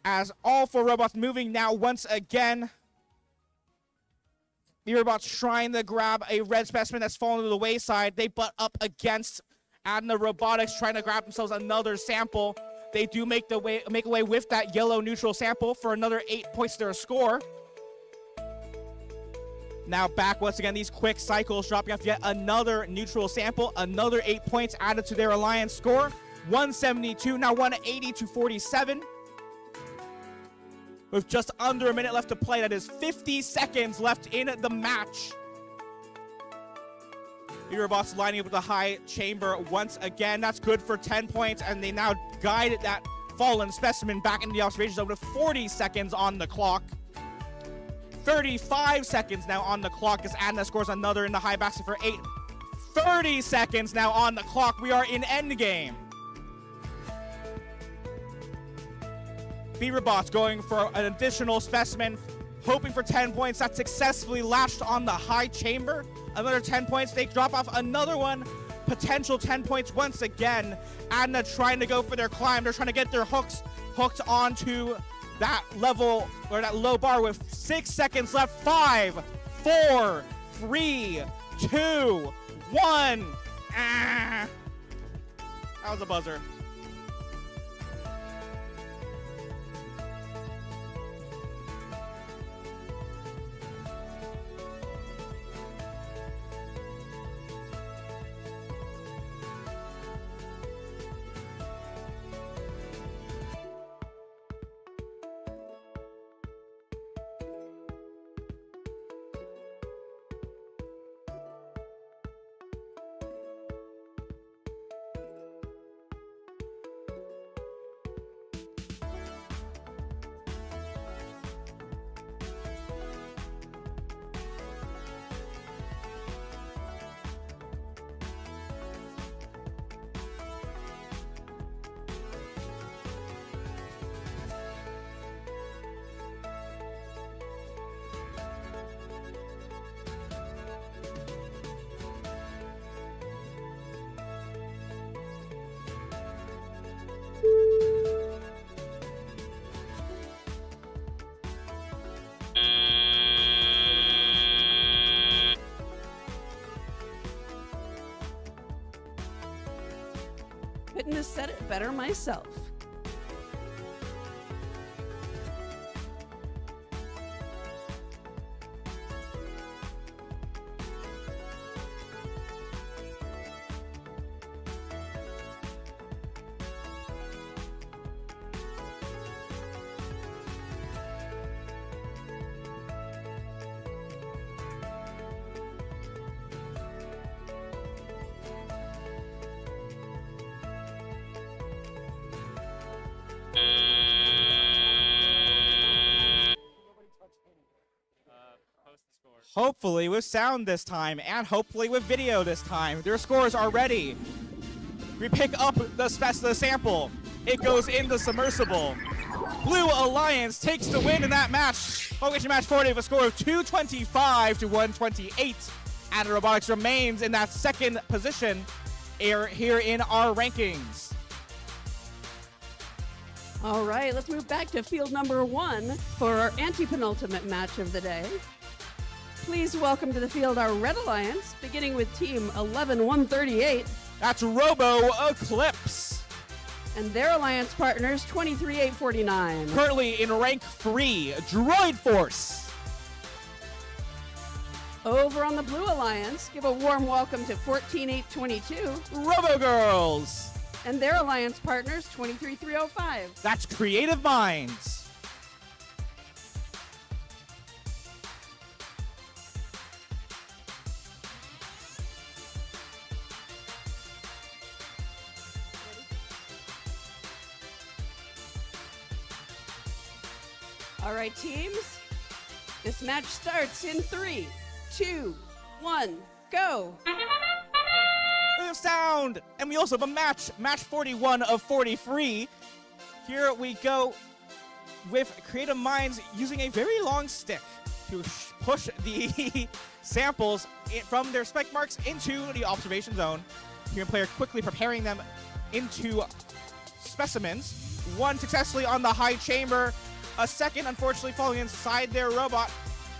as all 4 robots moving now once again. The robots trying to grab a red specimen that's fallen to the wayside. They butt up against Adna Robotics, trying to grab themselves another sample. They do make away with that yellow neutral sample for another 8 points to their score. Now back once again, these quick cycles dropping off yet another neutral sample, another 8 points added to their alliance score. 172, now 180 to 47. With just under a minute left to play, that is 50 seconds left in the match. The robots lining up with the high chamber once again. That's good for 10 points, and they now guide that fallen specimen back into the observation zone with 40 seconds on the clock. 35 seconds now on the clock as Adna scores another in the high basket for 8. 30 seconds now on the clock. We are in endgame. Beaverbots going for an additional specimen, hoping for 10 points. That successfully latched on the high chamber. Another 10 points. They drop off another one. Potential 10 points once again. Adna trying to go for their climb. They're trying to get their hooks hooked onto that level or that low bar with 6 seconds left. 5, 4, 3, 2, 1. That was a buzzer. Couldn't have said it better myself. Hopefully with sound this time, and hopefully with video this time. Their scores are ready. We pick up the sample. It goes in the submersible. Blue Alliance takes the win in that match. Qualification match 40 with a score of 225 to 128. And Robotics remains in that second position here in our rankings. All right, let's move back to field number 1 for our anti-penultimate match of the day. Please welcome to the field our Red Alliance, beginning with team 11138. That's Robo Eclipse. And their alliance partners, 23849. Currently in rank 3, Droid Force. Over on the Blue Alliance, give a warm welcome to 14822. Robo Girls. And their alliance partners, 23305. That's Creative Minds. All right, teams. This match starts in 3, 2, 1, go. We have sound, and we also have a match 41 of 43. Here we go with Creative Minds using a very long stick to push the samples from their spec marks into the observation zone. Human player quickly preparing them into specimens. One successfully on the high chamber. A second, unfortunately, falling inside their robot.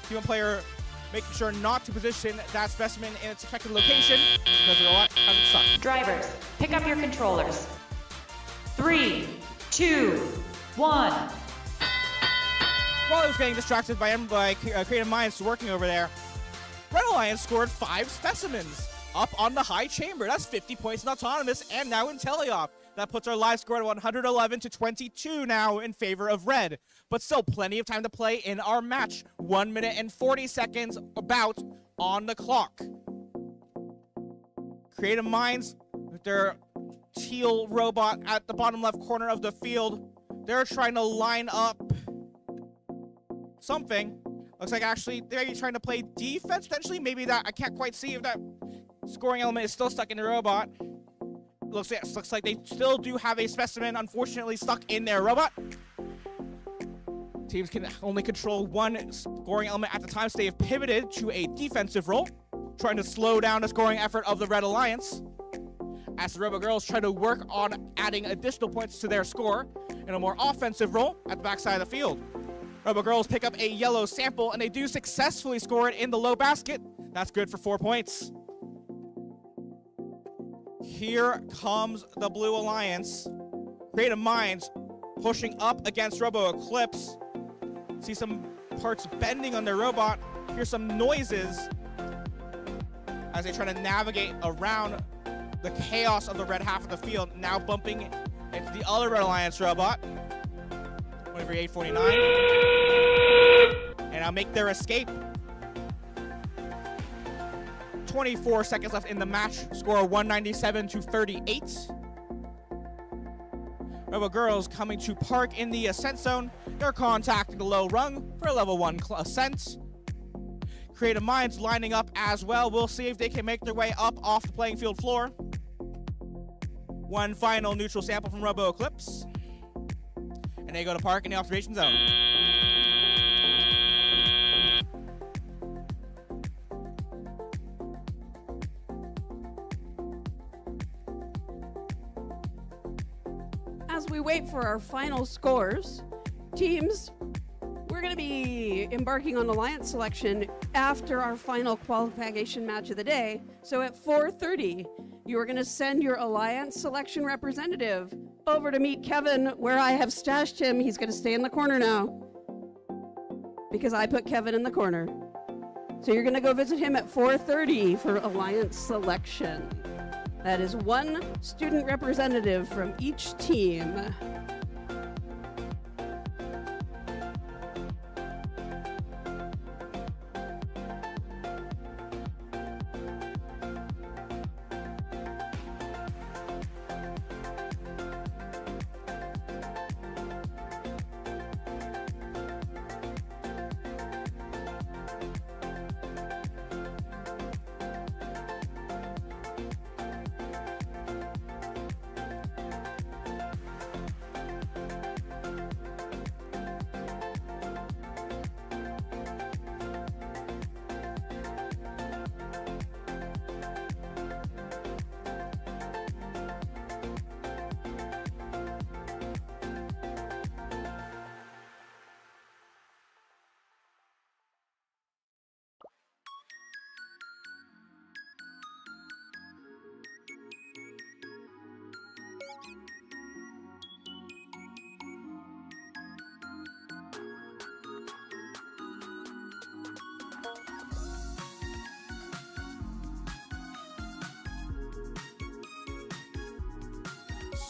Human player making sure not to position that specimen in its expected location because the robot hasn't sucked. Drivers, pick up your controllers. 3, 2, 1. While I was getting distracted by Creative Minds working over there, Red Alliance scored 5 specimens up on the high chamber. That's 50 points in Autonomous and now in Teleop. That puts our live score at 111 to 22 now in favor of Red. But still plenty of time to play in our match. 1 minute and 40 seconds about on the clock. Creative Minds, with their teal robot at the bottom left corner of the field, they're trying to line up something. Looks like actually they're maybe trying to play defense potentially. Maybe that, I can't quite see if that scoring element is still stuck in the robot. Looks like they still do have a specimen, unfortunately, stuck in their robot. Teams can only control one scoring element at the time, so they have pivoted to a defensive role, trying to slow down the scoring effort of the Red Alliance. As the Robo Girls try to work on adding additional points to their score in a more offensive role at the backside of the field. Robo Girls pick up a yellow sample, and they do successfully score it in the low basket. That's good for 4 points. Here comes the Blue Alliance. Creative Minds pushing up against Robo Eclipse. See some parts bending on their robot. Hear some noises as they try to navigate around the chaos of the red half of the field. Now bumping into the other Red Alliance robot. 849. And now make their escape. 24 seconds left in the match. Score 197 to 38. Robo Girls coming to park in the ascent zone. They're contacting the low rung for a level 1 ascent. Creative Minds lining up as well. We'll see if they can make their way up off the playing field floor. One final neutral sample from Robo Eclipse. And they go to park in the observation zone. As we wait for our final scores, teams, we're going to be embarking on alliance selection after our final qualification match of the day. So at 4:30, you are going to send your Alliance selection representative over to meet Kevin where I have stashed him. He's going to stay in the corner now because I put Kevin in the corner. So you're going to go visit him at 4:30 for Alliance selection. That is one student representative from each team.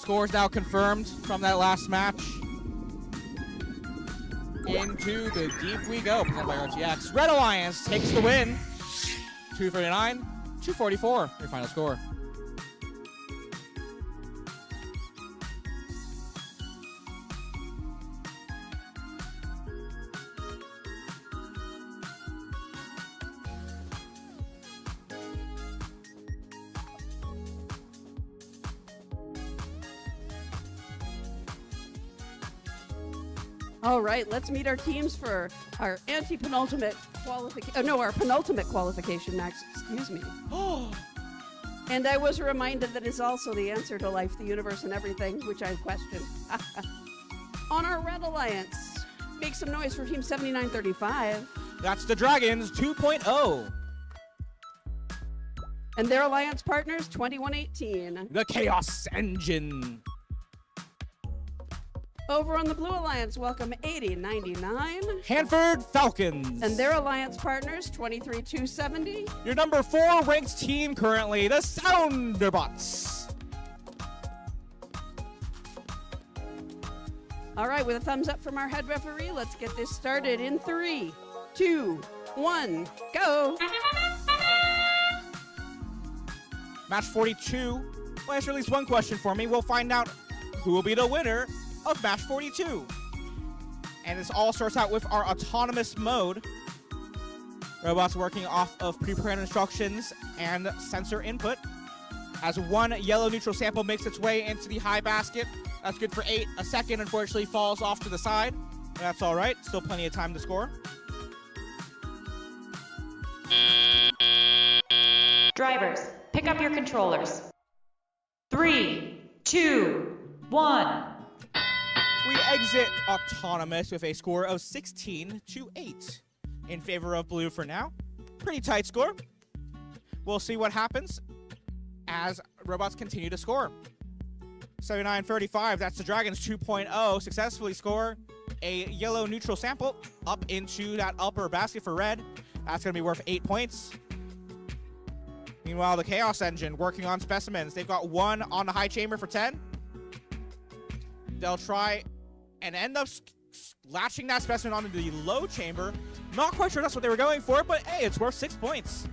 Scores now confirmed from that last match. Into the deep we go, presented by RTX. Red Alliance takes the win. 239, 244, your final score. All right, let's meet our teams for our anti-penultimate qualification. Our penultimate qualification match. Excuse me. And I was reminded that it's also the answer to life, the universe, and everything, which I questioned. On our Red Alliance, make some noise for Team 7935. That's the Dragons 2.0. And their alliance partners, 2118. The Chaos Engine. Over on the Blue Alliance, welcome 8099. Hanford Falcons. And their alliance partners, 23270. Your number 4 ranked team currently, the Sounderbots. All right, with a thumbs up from our head referee, let's get this started in 3, 2, 1, go. Match 42 will answer at least one question for me. We'll find out who will be the winner of match 42. And this all starts out with our autonomous mode. Robots working off of pre-programmed instructions and sensor input. As one yellow neutral sample makes its way into the high basket, that's good for 8. A second, unfortunately, falls off to the side. That's all right. Still plenty of time to score. Drivers, pick up your controllers. 3, 2, 1. We exit autonomous with a score of 16-8 in favor of blue for now. Pretty tight score. We'll see what happens as robots continue to score. 7935, that's the Dragons 2.0, successfully score a yellow neutral sample up into that upper basket for red. That's going to be worth 8 points. Meanwhile, the Chaos Engine working on specimens. They've got 1 on the high chamber for 10. They'll try and end up latching that specimen onto the low chamber. Not quite sure that's what they were going for, but hey, it's worth 6 points.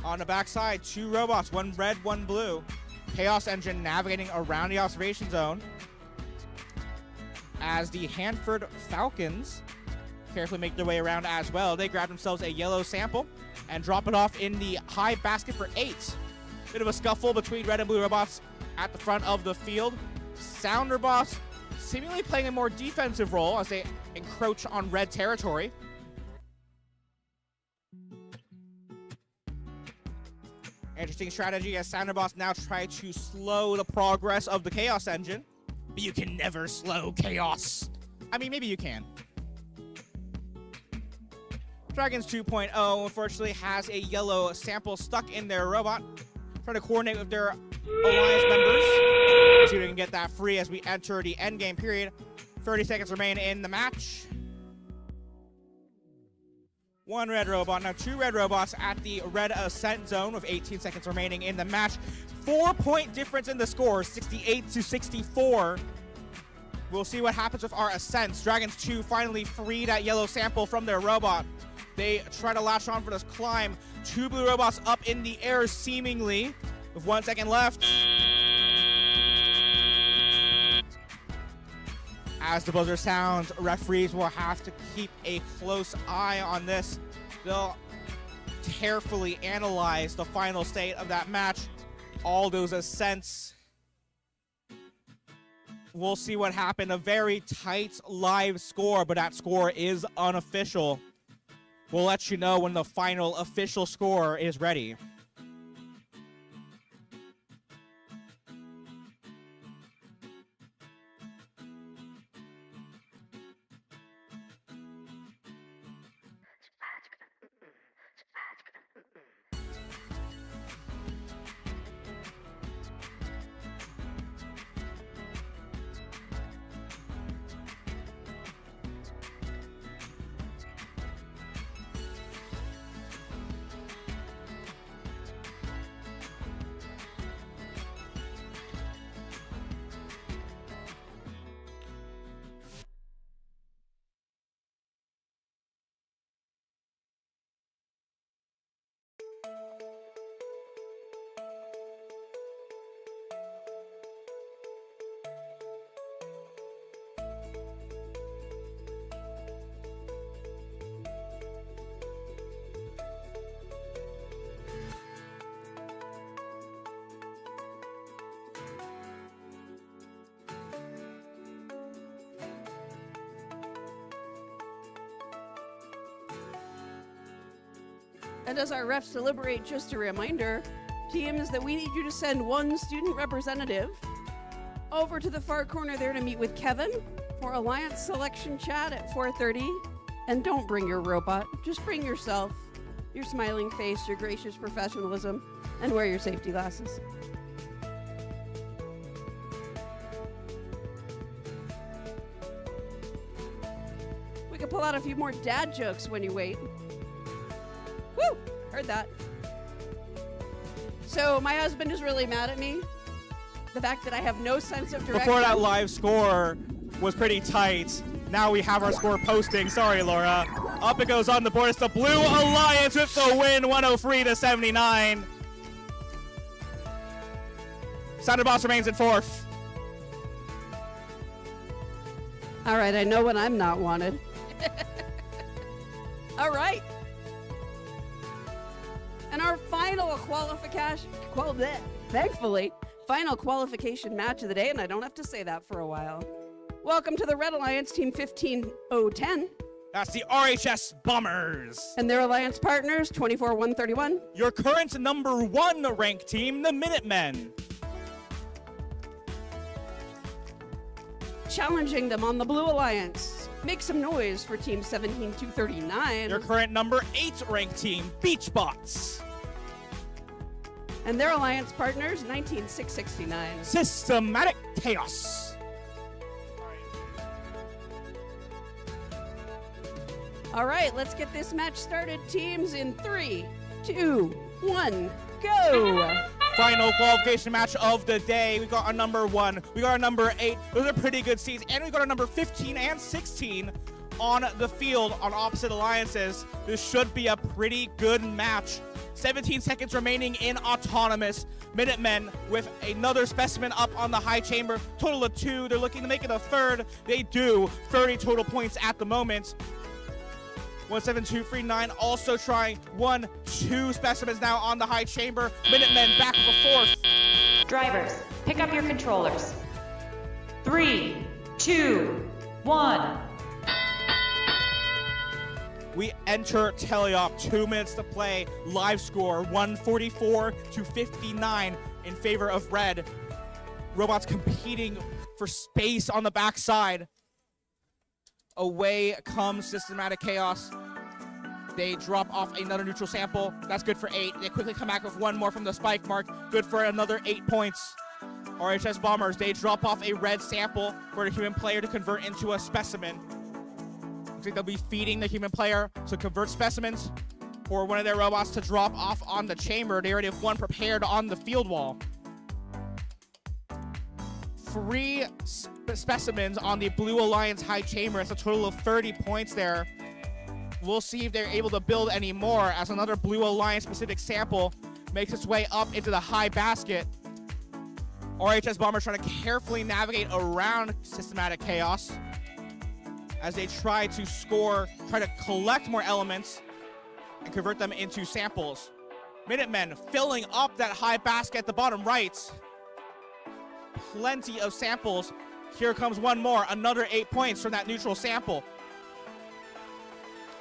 On the backside, 2 robots, 1 red, 1 blue. Chaos Engine navigating around the observation zone. As the Hanford Falcons carefully make their way around as well. They grab themselves a yellow sample and drop it off in the high basket for 8. Bit of a scuffle between red and blue robots at the front of the field. Sounderbots seemingly playing a more defensive role as they encroach on red territory. Interesting strategy as Sounderbots now try to slow the progress of the Chaos Engine. But you can never slow chaos. I mean, maybe you can. Dragons 2.0 unfortunately has a yellow sample stuck in their robot. Trying to coordinate with their alliance members. See if we can get that free as we enter the endgame period. 30 seconds remain in the match. One red robot, now two red robots at the red ascent zone with 18 seconds remaining in the match. 4-point difference in the score, 68 to 64. We'll see what happens with our ascents. Dragons 2 finally free that yellow sample from their robot. They try to latch on for this climb. Two blue robots up in the air seemingly with 1 second left. As the buzzer sounds, referees will have to keep a close eye on this. They'll carefully analyze the final state of that match. All those ascents. We'll see what happened. A very tight live score, but that score is unofficial. We'll let you know when the final official score is ready. And as our refs deliberate, just a reminder, teams, that we need you to send one student representative over to the far corner there to meet with Kevin for Alliance Selection Chat at 4:30. And don't bring your robot, just bring yourself, your smiling face, your gracious professionalism, and wear your safety glasses. We can pull out a few more dad jokes when you wait. Woo! Heard that. So my husband is really mad at me. The fact that I have no sense of direction. Before that live score was pretty tight. Now we have our score posting. Sorry, Laura. Up it goes on the board. It's the Blue Alliance with the win, 103 to 79. Sounded Boss remains in fourth. All right, I know when I'm not wanted. All right. And our final thankfully, final qualification match of the day, and I don't have to say that for a while. Welcome to the Red Alliance Team 15010. That's the RHS Bombers. And their alliance partners, 24131. Your current number 1 ranked team, the Minutemen. Challenging them on the Blue Alliance. Make some noise for Team 17239. Your current number 8 ranked team, Beachbots. And their alliance partners, 19669. Systematic Chaos. All right, let's get this match started. Teams in 3, 2, 1, go! Final qualification match of the day. We got our number 1, we got our number 8. Those are pretty good seeds. And we got our number 15 and 16 on the field on opposite alliances. This should be a pretty good match. 17 seconds remaining in Autonomous. Minutemen with another specimen up on the high chamber. Total of 2. They're looking to make it a third. They do. 30 total points at the moment. 17239 also trying 1, 2 specimens now on the high chamber. Minutemen back with a fourth. Drivers, pick up your controllers. 3, 2, 1. We enter teleop, 2 minutes to play. Live score 144 to 59 in favor of red. Robots competing for space on the backside. Away comes Systematic Chaos. They drop off another neutral sample. That's good for 8. They quickly come back with one more from the spike mark. Good for another 8 points. RHS Bombers, they drop off a red sample for the human player to convert into a specimen. Looks like they'll be feeding the human player to convert specimens for one of their robots to drop off on the chamber. They already have one prepared on the field wall. 3 specimens on the Blue Alliance high chamber. It's a total of 30 points there. We'll see if they're able to build any more as another Blue Alliance specific sample makes its way up into the high basket. RHS Bombers trying to carefully navigate around systematic chaos as they try to score, try to collect more elements and convert them into samples. Minutemen filling up that high basket at the bottom right. Plenty of samples. Here comes one more, another 8 points from that neutral sample.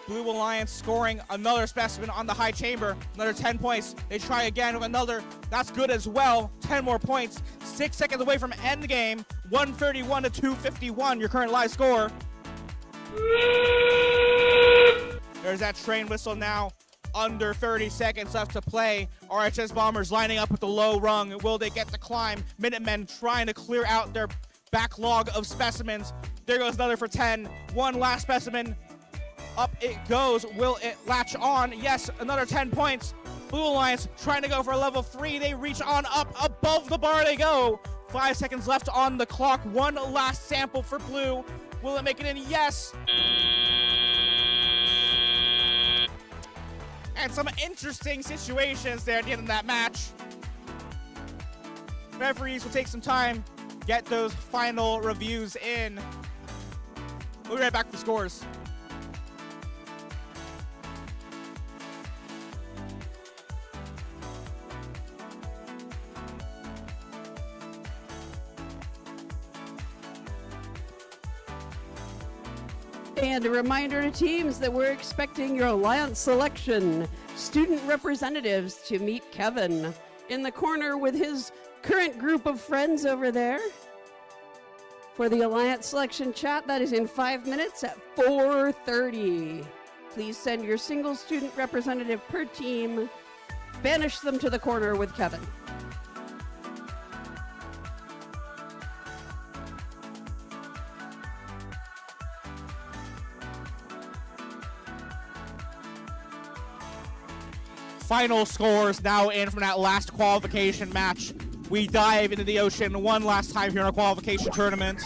Blue Alliance scoring another specimen on the high chamber, another 10 points. They try again with another, that's good as well, 10 more points. 6 seconds away from end game, 131 to 251, your current live score. There's that train whistle now. Under 30 seconds left to play. RHS Bombers lining up with the low rung. Will they get the climb? Minutemen trying to clear out their backlog of specimens. There goes another for 10. One last specimen. Up it goes. Will it latch on? Yes, another 10 points. Blue Alliance trying to go for a level 3. They reach on up. Above the bar they go. 5 seconds left on the clock. One last sample for Blue. Will it make it in? Yes. And some interesting situations there at the end of that match. Referees will take some time, get those final reviews in. We'll be right back for scores. And a reminder to teams that we're expecting your Alliance selection student representatives to meet Kevin in the corner with his current group of friends over there. For the Alliance selection chat, that is in 5 minutes at 4:30. Please send your single student representative per team. Banish them to the corner with Kevin. Final scores now in from that last qualification match. We dive into the ocean one last time here in our qualification tournament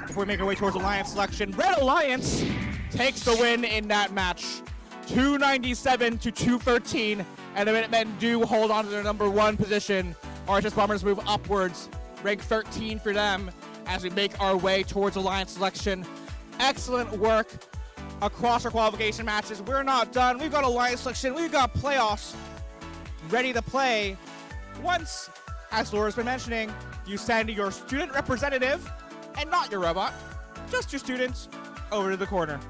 before we make our way towards Alliance selection. Red Alliance takes the win in that match. 297 to 213, and the Minutemen do hold on to their number 1 position. RHS Bombers move upwards, rank 13 for them as we make our way towards Alliance selection. Excellent work across our qualification matches. We're not done. We've got Alliance selection. We've got playoffs ready to play. Once, as Laura's been mentioning, you send your student representative, and not your robot, just your students, over to the corner.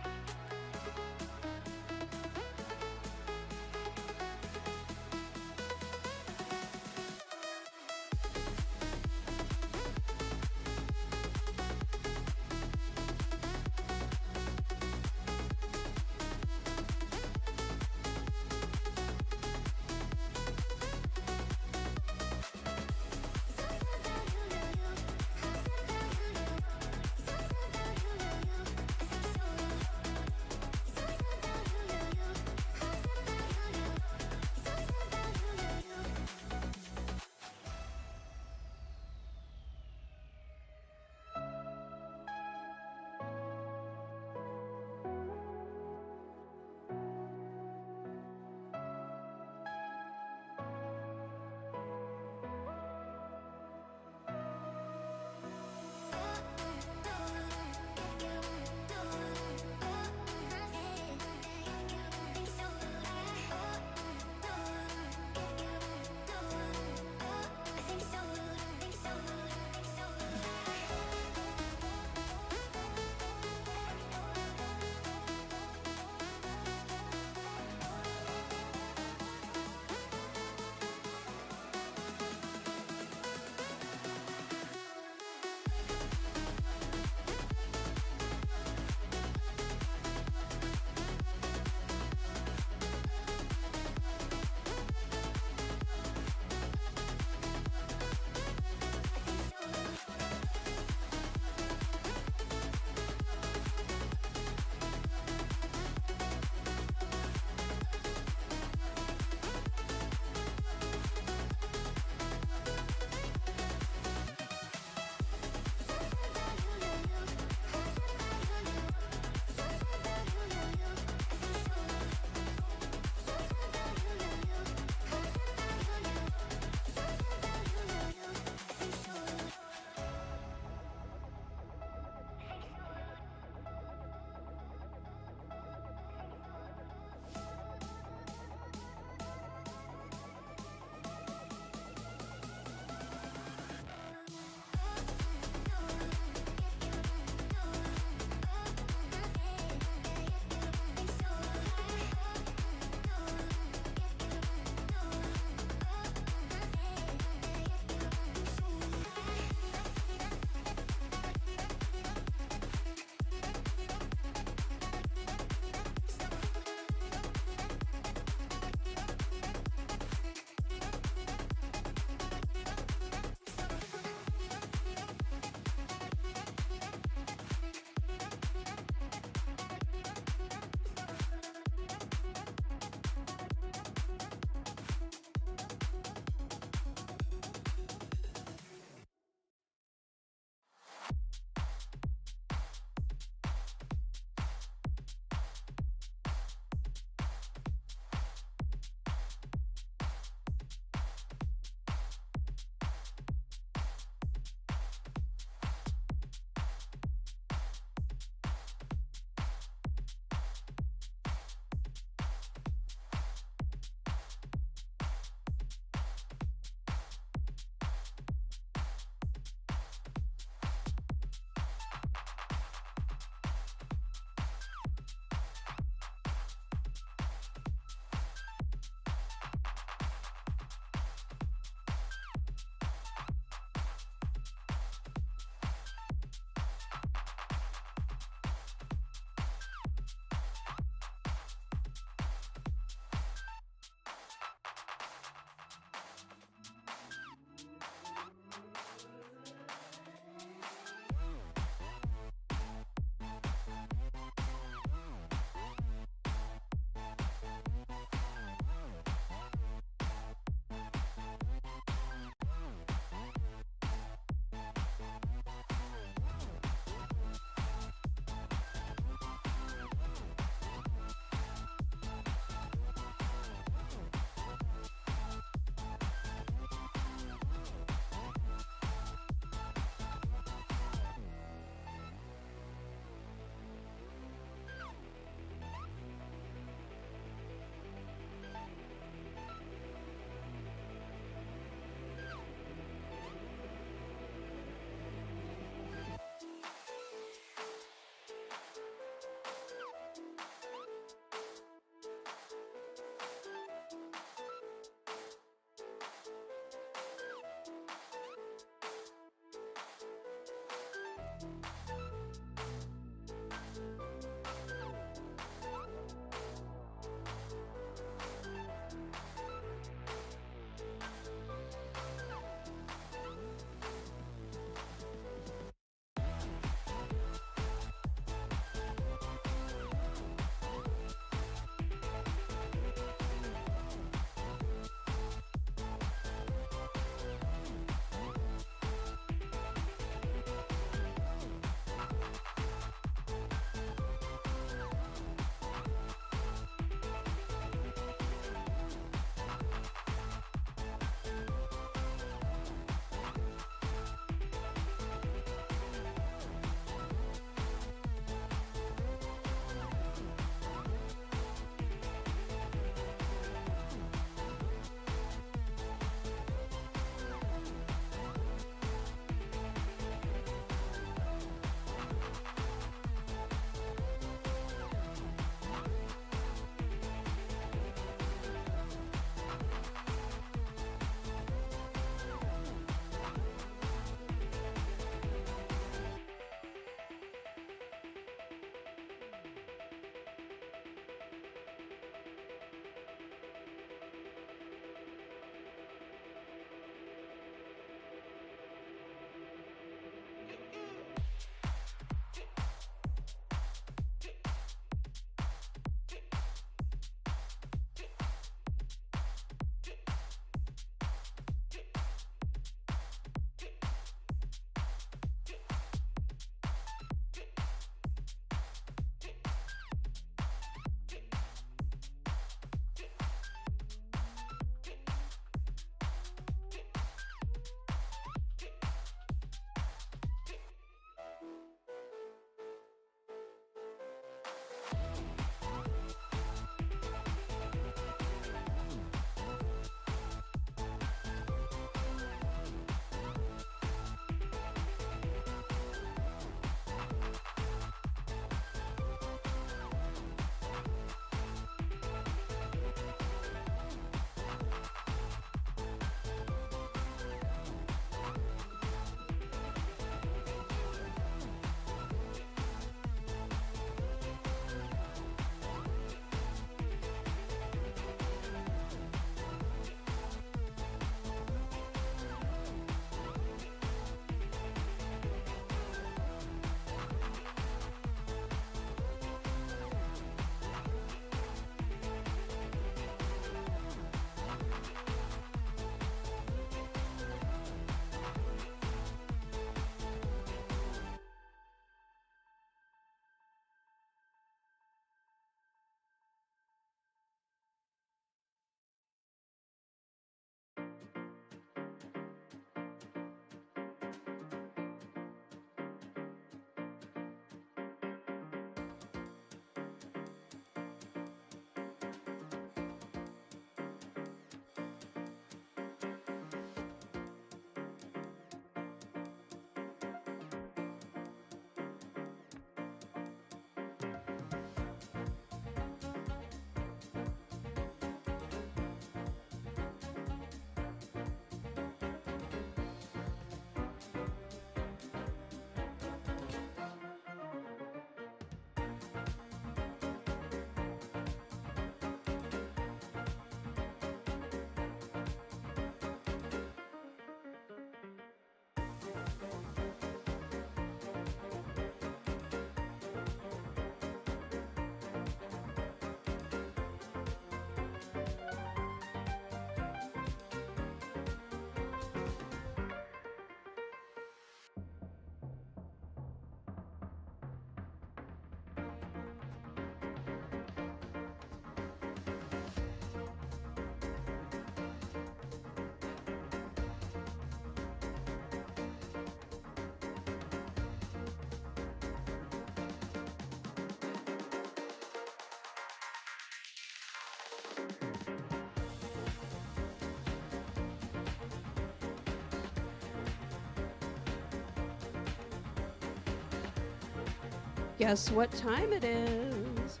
Guess what time it is?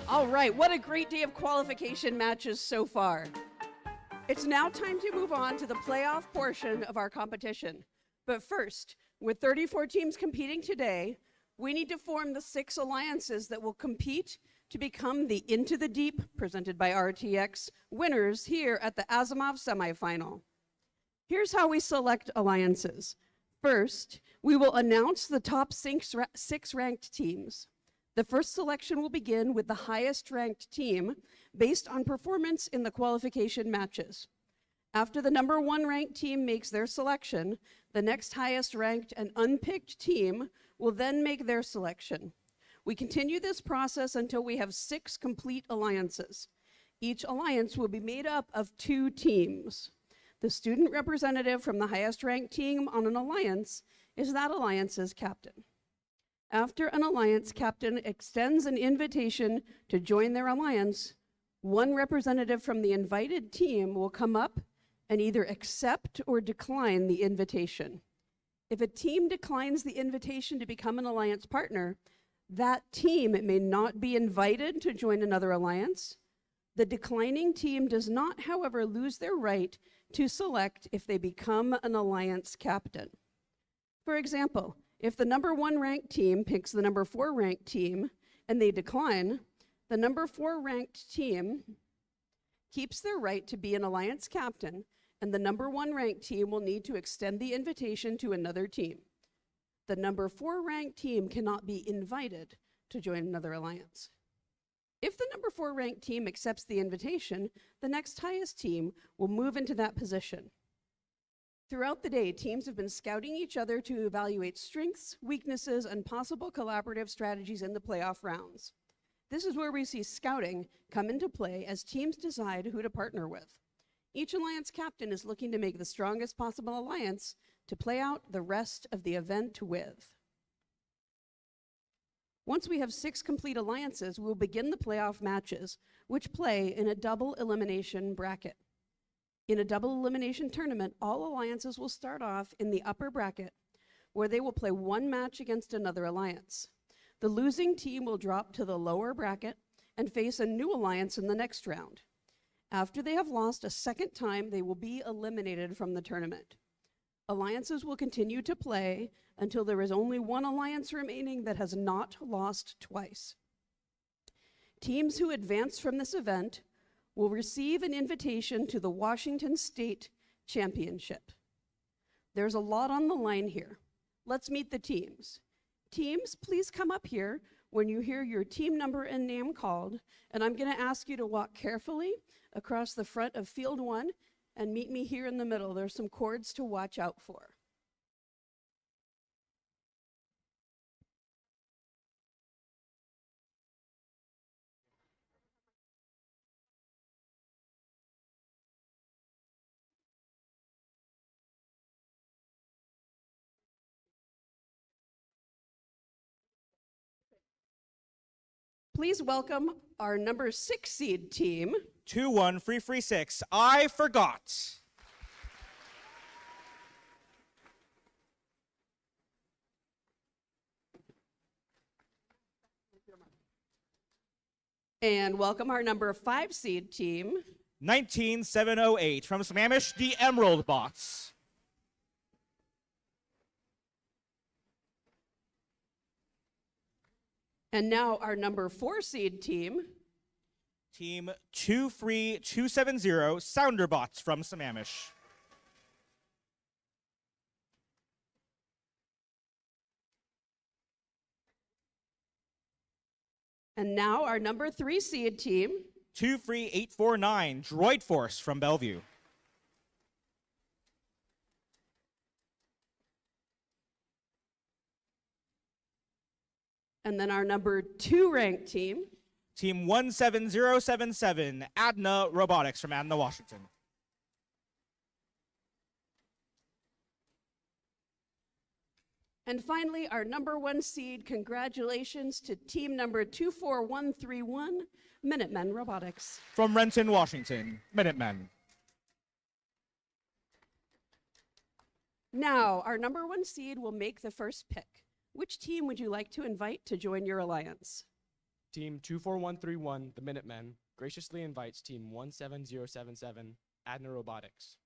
All right, what a great day of qualification matches so far. It's now time to move on to the playoff portion of our competition. But first, with 34 teams competing today, we need to form the 6 alliances that will compete to become the Into the Deep, presented by RTX, winners here at the Asimov Semifinal. Here's how we select alliances. First, we will announce the top 6 ranked teams. The first selection will begin with the highest ranked team based on performance in the qualification matches. After the number 1 ranked team makes their selection, the next highest ranked and unpicked team will then make their selection. We continue this process until we have 6 complete alliances. Each alliance will be made up of 2 teams. The student representative from the highest ranked team on an alliance is that alliance's captain. After an alliance captain extends an invitation to join their alliance, one representative from the invited team will come up and either accept or decline the invitation. If a team declines the invitation to become an alliance partner, that team may not be invited to join another alliance. The declining team does not, however, lose their right to select if they become an alliance captain. For example, if the number 1 ranked team picks the number 4 ranked team and they decline, the number 4 ranked team keeps their right to be an alliance captain, and the number 1 ranked team will need to extend the invitation to another team. The number 4 ranked team cannot be invited to join another alliance. If the number 4 ranked team accepts the invitation, the next highest team will move into that position. Throughout the day, teams have been scouting each other to evaluate strengths, weaknesses, and possible collaborative strategies in the playoff rounds. This is where we see scouting come into play as teams decide who to partner with. Each alliance captain is looking to make the strongest possible alliance to play out the rest of the event with. Once we have 6 complete alliances, we'll begin the playoff matches, which play in a double elimination bracket. In a double elimination tournament, all alliances will start off in the upper bracket, where they will play 1 match against another alliance. The losing team will drop to the lower bracket and face a new alliance in the next round. After they have lost a second time, they will be eliminated from the tournament. Alliances will continue to play until there is only 1 alliance remaining that has not lost twice. Teams who advance from this event will receive an invitation to the Washington State Championship. There's a lot on the line here. Let's meet the teams. Teams, please come up here when you hear your team number and name called, and I'm going to ask you to walk carefully across the front of Field 1 and meet me here in the middle. There's some cords to watch out for. Please welcome our number 6 seed team. 2-1, free 6. I forgot. And welcome our number 5 seed team. 19708 from Sammamish, the Emerald Bots. And now our number 4 seed team. Team 23270, Sounderbots from Sammamish. And now our number 3 seed team. 23849, Droid Force from Bellevue. And then our number 2 ranked team. Team 17077, Adna Robotics from Adna, Washington. And finally, our number 1 seed, congratulations to team number 24131, Minutemen Robotics. From Renton, Washington, Minutemen. Now, our number 1 seed will make the first pick. Which team would you like to invite to join your alliance? Team 24131, the Minutemen, graciously invites Team 17077, Adna Robotics.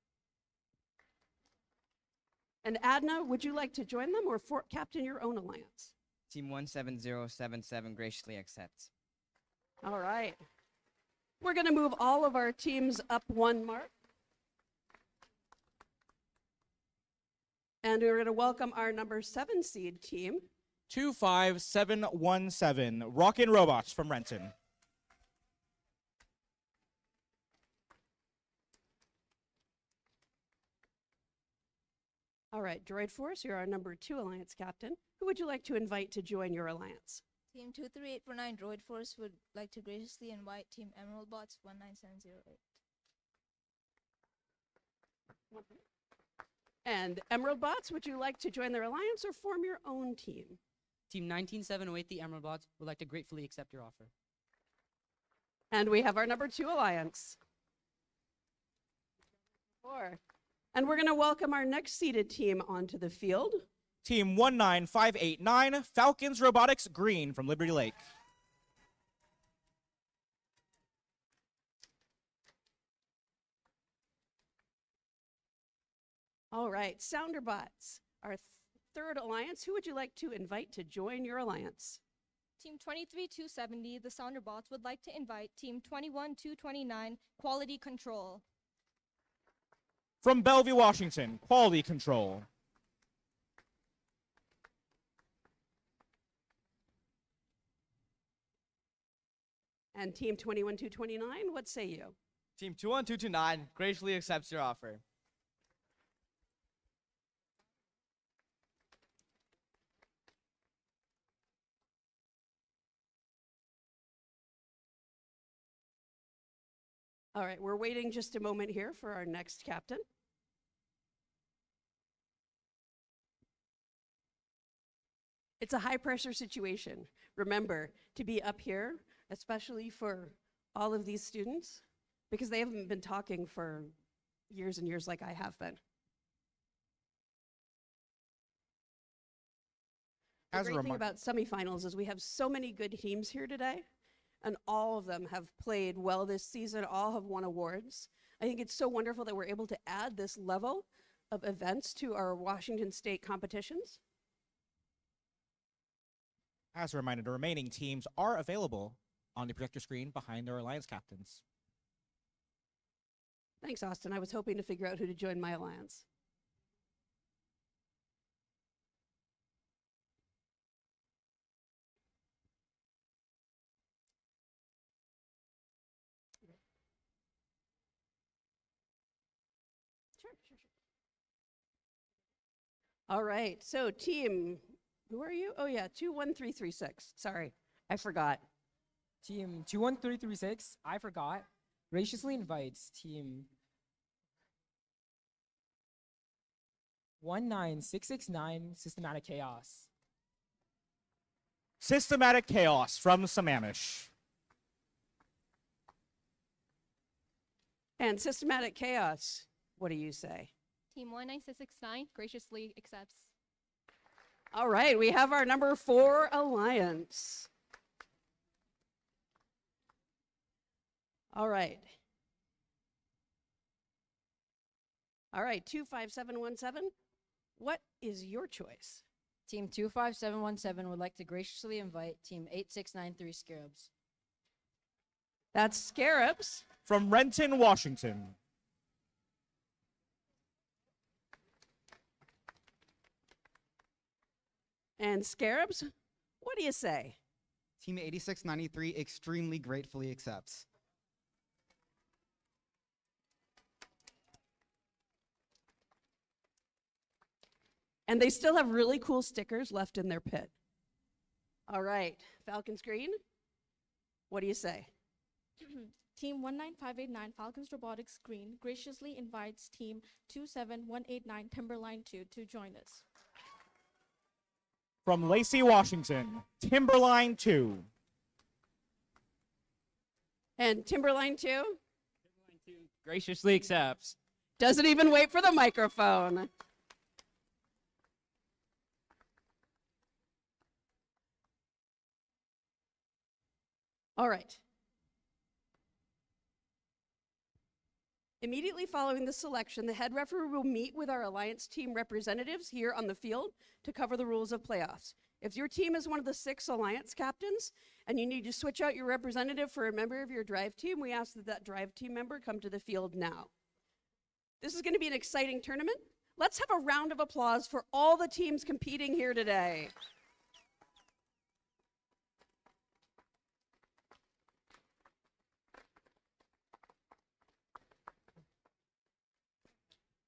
And Adna, would you like to join them or captain your own alliance? Team 17077 graciously accepts. All right. We're going to move all of our teams up 1 mark. And we're going to welcome our number 7 seed team. 25717, Rockin' Robots from Renton. All right, Droid Force, you're our number 2 alliance captain. Who would you like to invite to join your alliance? Team 23849 Droid Force would like to graciously invite Team Emerald Bots 19708. And Emerald Bots, would you like to join their alliance or form your own team? Team 19708, the Emerald Bots, would like to gratefully accept your offer. And we have our number 2 alliance. 4. And we're going to welcome our next seeded team onto the field. Team 19589, Falcons Robotics Green from Liberty Lake. All right, Sounderbots, our 3rd alliance. Who would you like to invite to join your alliance? Team 23270, the Sounderbots, would like to invite Team 21229, Quality Control. From Bellevue, Washington, Quality Control. And Team 21229, what say you? Team 21229 graciously accepts your offer. All right, we're waiting just a moment here for our next captain. It's a high pressure situation. Remember to be up here, especially for all of these students, because they haven't been talking for years and years like I have been. The great thing about semifinals is we have so many good teams here today, and all of them have played well this season, all have won awards. I think it's so wonderful that we're able to add this level of events to our Washington State competitions. As a reminder, the remaining teams are available on the projector screen behind their alliance captains. Thanks, Austin. I was hoping to figure out who to join my alliance. Sure. All right, so team, who are you? Oh yeah, 21336. Sorry, I forgot. Team 21336, I forgot, graciously invites Team 19669, Systematic Chaos. Systematic Chaos from Sammamish. And Systematic Chaos, what do you say? Team 19669 graciously accepts. All right, we have our number 4 alliance. All right. All right, 25717, what is your choice? Team 25717 would like to graciously invite Team 8693 Scarabs. That's Scarabs. From Renton, Washington. And Scarabs, what do you say? Team 8693 extremely gratefully accepts. And they still have really cool stickers left in their pit. All right, Falcons Green, what do you say? Team 19589 Falcons Robotics Green graciously invites Team 27189 Timberline 2 to join us. From Lacey, Washington, Timberline 2. And Timberline 2? Graciously accepts. Doesn't even wait for the microphone. All right. Immediately following the selection, the head referee will meet with our Alliance team representatives here on the field to cover the rules of playoffs. If your team is one of the 6 Alliance captains and you need to switch out your representative for a member of your drive team, we ask that that drive team member come to the field now. This is going to be an exciting tournament. Let's have a round of applause for all the teams competing here today.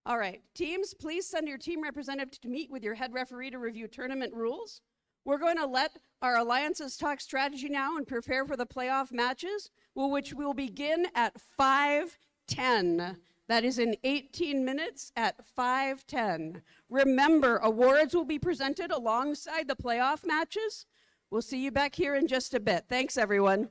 All right, teams, please send your team representative to meet with your head referee to review tournament rules. We're going to let our alliances talk strategy now and prepare for the playoff matches, which will begin at 5:10. That is in 18 minutes at 5:10. Remember, awards will be presented alongside the playoff matches. We'll see you back here in just a bit. Thanks, everyone.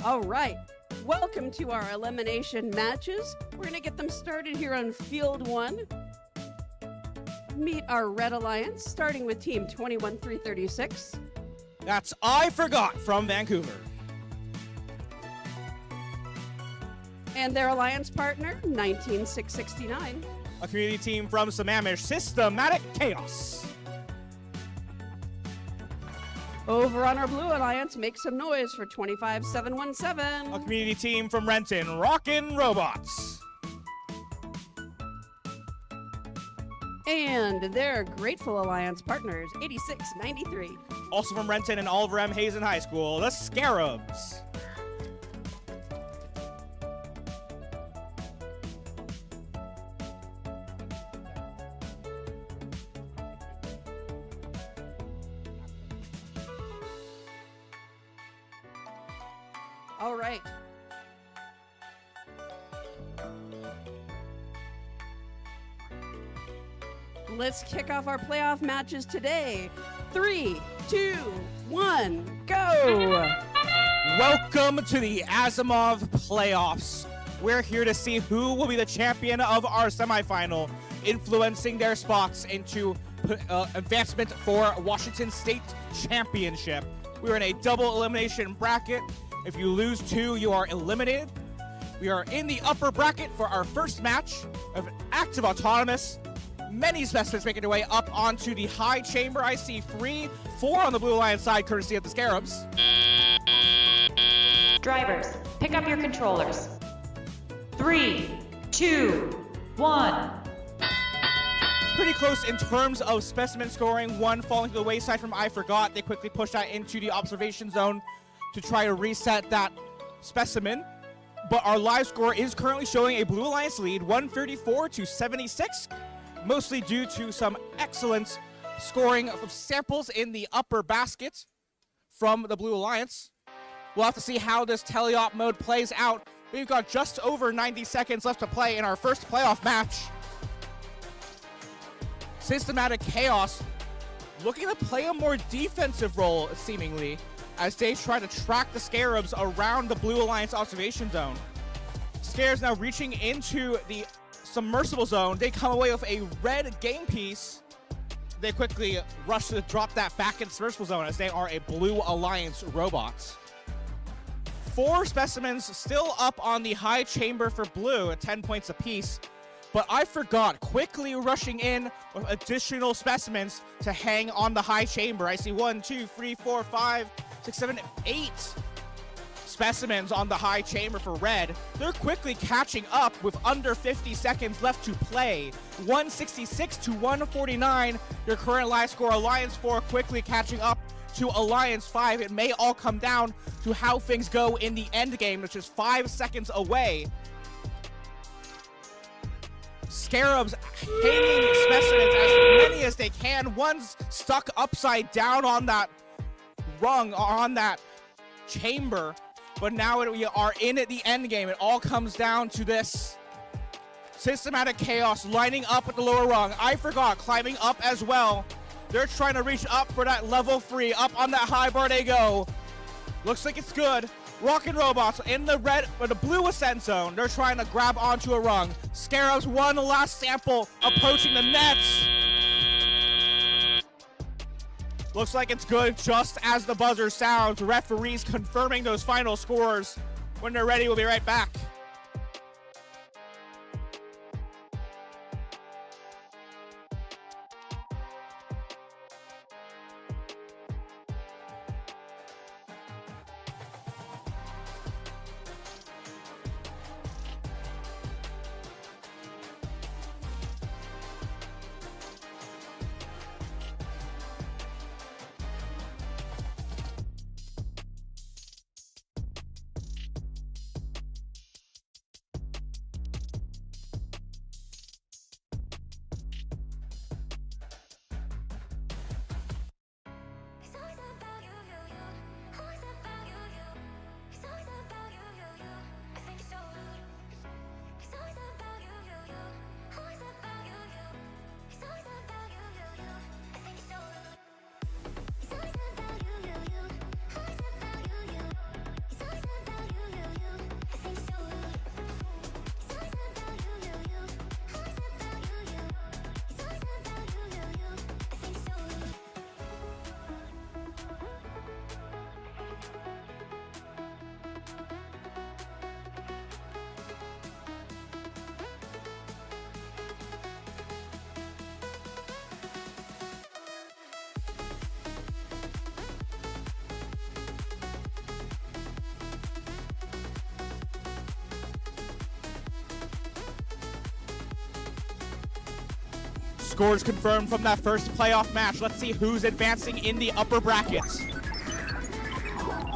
All right. Welcome to our elimination matches. We're going to get them started here on Field 1. Meet our Red Alliance, starting with Team 21336. That's I Forgot from Vancouver. And their alliance partner, 19669. A community team from Sammamish, Systematic Chaos. Over on our Blue Alliance, make some noise for 25717. A community team from Renton, Rockin' Robots. And their Grateful Alliance partners, 8693. Also from Renton and Oliver M. Hazen High School, the Scarabs. All right. Let's kick off our playoff matches today. 3, 2, 1, go! Welcome to the Asimov playoffs. We're here to see who will be the champion of our semifinal, influencing their spots into advancement for Washington State Championship. We're in a double elimination bracket. If you lose 2, you are eliminated. We are in the upper bracket for our first match of Active Autonomous. Many specimens making their way up onto the high chamber. I see 3, 4 on the Blue Alliance side, courtesy of the Scarabs. Drivers, pick up your controllers. 3, 2, 1. Pretty close in terms of specimen scoring. 1 falling to the wayside from I Forgot. They quickly push that into the observation zone to try to reset that specimen. But our live score is currently showing a Blue Alliance lead, 134-76. Mostly due to some excellent scoring of samples in the upper basket from the Blue Alliance. We'll have to see how this teleop mode plays out. We've got just over 90 seconds left to play in our first playoff match. Systematic Chaos looking to play a more defensive role, seemingly, as they try to track the Scarabs around the Blue Alliance observation zone. Scarabs now reaching into the submersible zone. They come away with a red game piece. They quickly rush to drop that back in the submersible zone as they are a Blue Alliance robot. 4 specimens still up on the high chamber for Blue at 10 points apiece. But I Forgot quickly rushing in with additional specimens to hang on the high chamber. I see 1, 2, 3, 4, 5, 6, 7, 8 specimens on the high chamber for Red. They're quickly catching up with under 50 seconds left to play. 166-149. Your current live score, Alliance 4 quickly catching up to Alliance 5. It may all come down to how things go in the end game, which is 5 seconds away. Scarabs hanging specimens as many as they can. One's stuck upside down on that rung, on that chamber. But now we are in at the end game. It all comes down to this. Systematic Chaos lining up at the lower rung. I Forgot climbing up as well. They're trying to reach up for that level 3. Up on that high bar they go. Looks like it's good. Rockin' Robots in the red or the blue ascent zone. They're trying to grab onto a rung. Scarabs one last sample approaching the nets. Looks like it's good just as the buzzer sounds. Referees confirming those final scores. When they're ready, we'll be right back. Scores confirmed from that first playoff match. Let's see who's advancing in the upper brackets.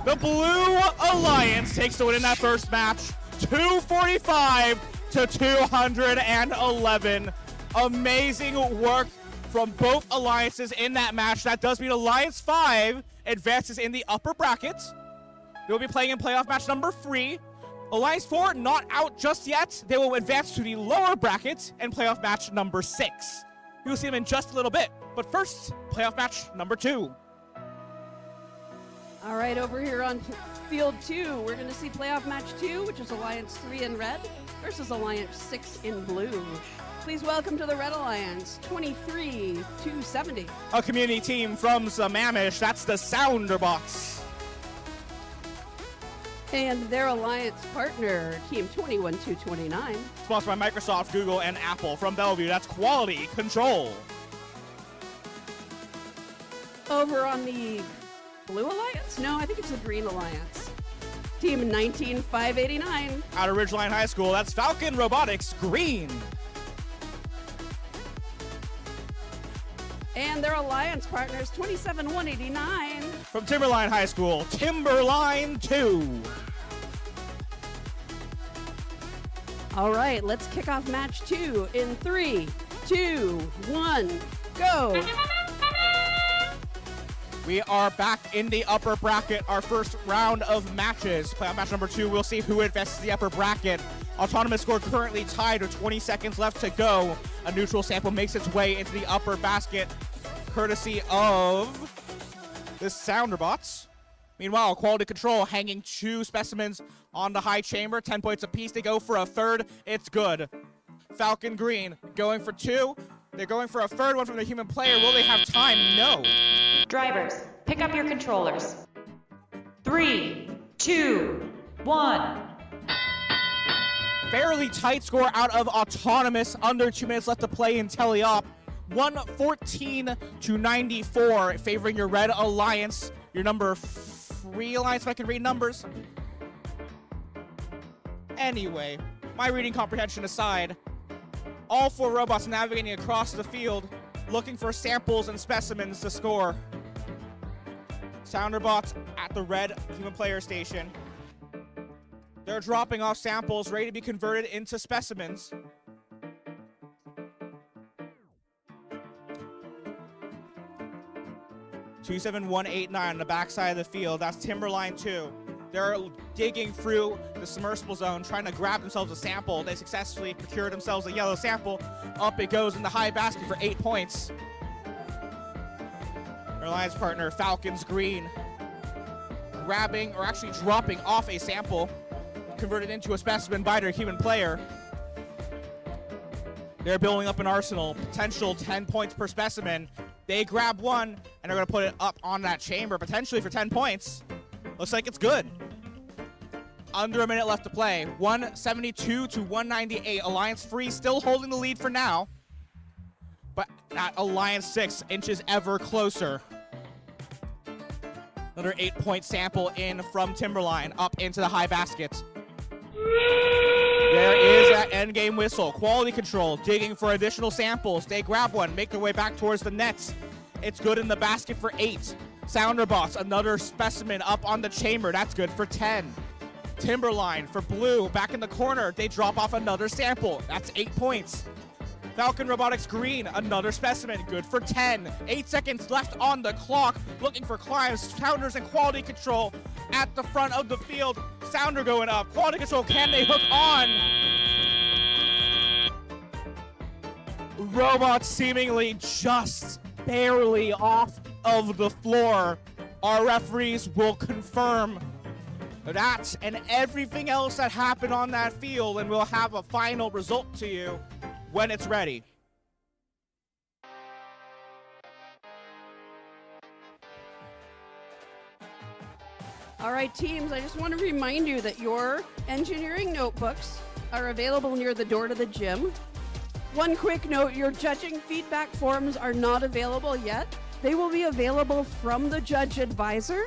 The Blue Alliance takes the win in that first match, 245 to 211. Amazing work from both alliances in that match. That does mean Alliance 5 advances in the upper brackets. They'll be playing in playoff match number 3. Alliance 4 not out just yet. They will advance to the lower bracket and playoff match number 6. You'll see them in just a little bit. But first, playoff match number 2. All right, over here on field 2, we're going to see playoff match 2, which is Alliance 3 in red versus Alliance 6 in blue. Please welcome to the Red Alliance, 23-70. A community team from Sammamish, that's the Sounderbots. And their alliance partner, Team 21-29. Sponsored by Microsoft, Google, and Apple. From Bellevue, that's Quality Control. Over on the Blue Alliance? No, I think it's the Green Alliance. Team 19589. Out of Ridgeline High School, that's Falcon Robotics Green. And their alliance partners, 27189. From Timberline High School, Timberline 2. All right, let's kick off match 2 in 3, 2, 1, go. We are back in the upper bracket, our first round of matches. Playoff match number 2, we'll see who advances the upper bracket. Autonomous score currently tied with 20 seconds left to go. A neutral sample makes its way into the upper basket, courtesy of the Sounderbots. Meanwhile, Quality Control hanging 2 specimens on the high chamber, 10 points apiece. They go for a third. It's good. Falcon Green going for 2. They're going for a third one from the human player. Will they have time? No. Drivers, pick up your controllers. 3, 2, 1. Fairly tight score out of Autonomous. Under 2 minutes left to play in Teleop. 114-94, favoring your Red Alliance. Your number 3 Alliance, if I can read numbers. Anyway, my reading comprehension aside, all 4 robots navigating across the field, looking for samples and specimens to score. Sounderbots at the red human player station. They're dropping off samples ready to be converted into specimens. (27189) on the backside of the field. That's Timberline 2. They're digging through the submersible zone, trying to grab themselves a sample. They successfully procured themselves a yellow sample. Up it goes in the high basket for 8 points. Their alliance partner, Falcons Green, grabbing, or actually dropping off a sample, converted into a specimen by their human player. They're building up an arsenal, potential 10 points per specimen. They grab one, and they're going to put it up on that chamber, potentially for 10 points. Looks like it's good. Under a minute left to play. 172-198. Alliance 3 still holding the lead for now. But that Alliance 6 inches ever closer. Another 8-point sample in from Timberline, up into the high basket. There is that endgame whistle. Quality Control digging for additional samples. They grab one, make their way back towards the nets. It's good in the basket for 8. Sounderbots, another specimen up on the chamber. That's good for 10. Timberline for blue, back in the corner. They drop off another sample. That's 8 points. Falcon Robotics Green, another specimen, good for 10. 8 seconds left on the clock. Looking for climbs, Sounders, and Quality Control at the front of the field. Sounder going up. Quality Control, can they hook on? Robots seemingly just barely off of the floor. Our referees will confirm that and everything else that happened on that field, and we'll have a final result to you when it's ready. All right, teams, I just want to remind you that your engineering notebooks are available near the door to the gym. One quick note, your judging feedback forms are not available yet. They will be available from the judge advisor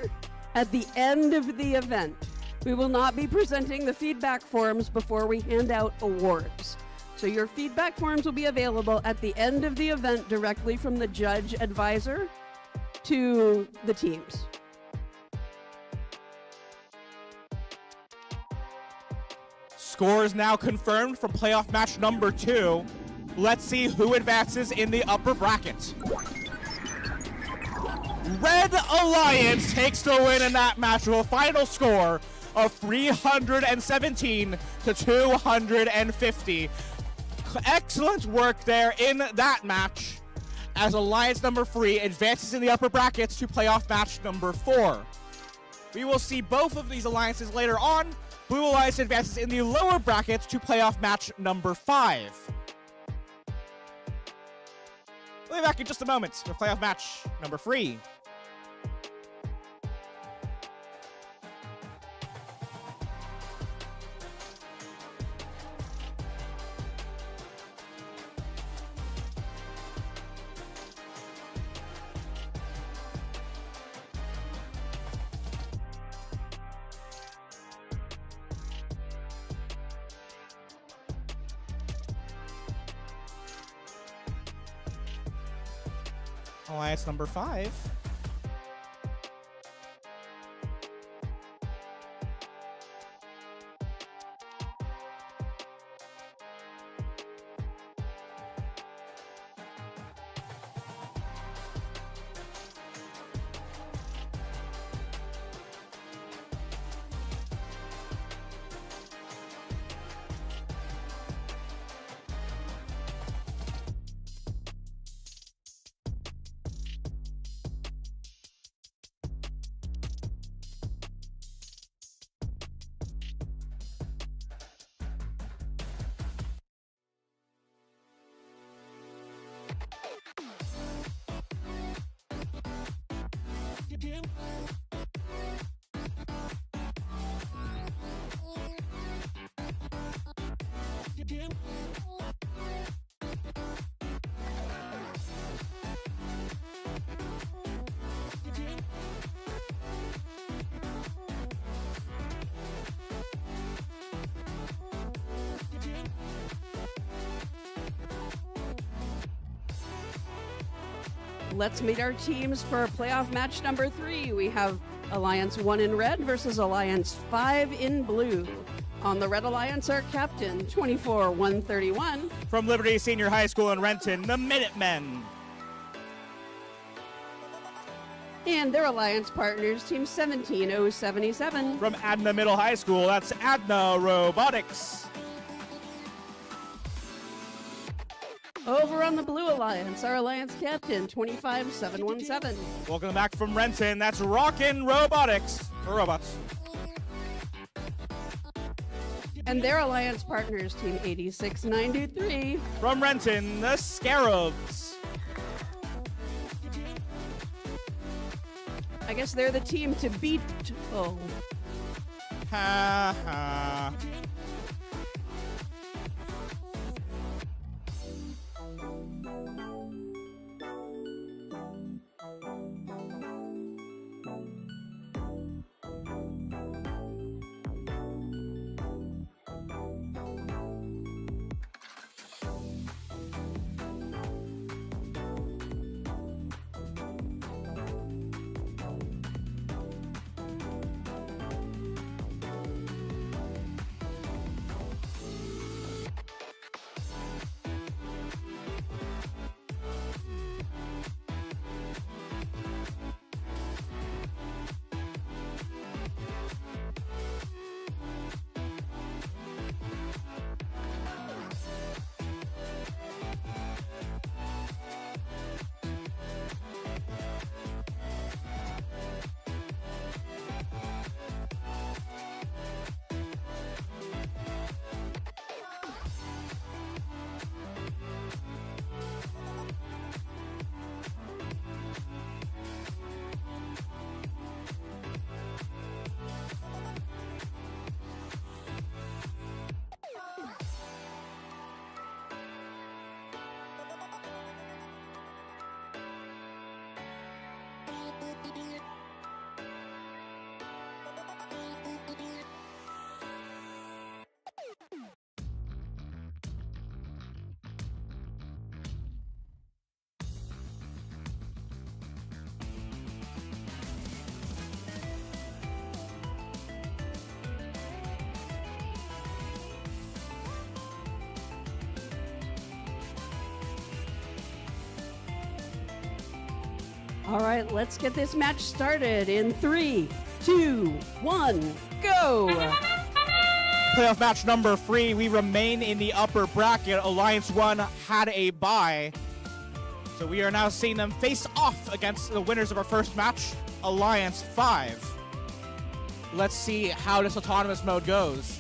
at the end of the event. We will not be presenting the feedback forms before we hand out awards. So your feedback forms will be available at the end of the event directly from the judge advisor to the teams. Score is now confirmed for playoff match number 2. Let's see who advances in the upper bracket. Red Alliance takes the win in that match with a final score of 317 to 250. Excellent work there in that match as Alliance number 3 advances in the upper brackets to playoff match number 4. We will see both of these alliances later on. Blue Alliance advances in the lower brackets to playoff match number 5. We'll be back in just a moment for playoff match number 3. Alliance number 5. Let's meet our teams for playoff match number 3. We have Alliance 1 in red versus Alliance 5 in blue. On the Red Alliance, our captain, 24-131. From Liberty Senior High School in Renton, the Minutemen. And their alliance partners, Team 17077. From Adna Middle High School, that's Adna Robotics. Over on the Blue Alliance, our alliance captain, 25717. Welcome back from Renton, that's Rockin' Robotics. Or robots. And their alliance partners, Team 86923. From Renton, the Scarabs. I guess they're the team to beat. Oh. Ha ha. All right, let's get this match started in 3, 2, 1, go! Playoff match number 3, we remain in the upper bracket. Alliance 1 had a bye. So we are now seeing them face off against the winners of our first match, Alliance 5. Let's see how this autonomous mode goes.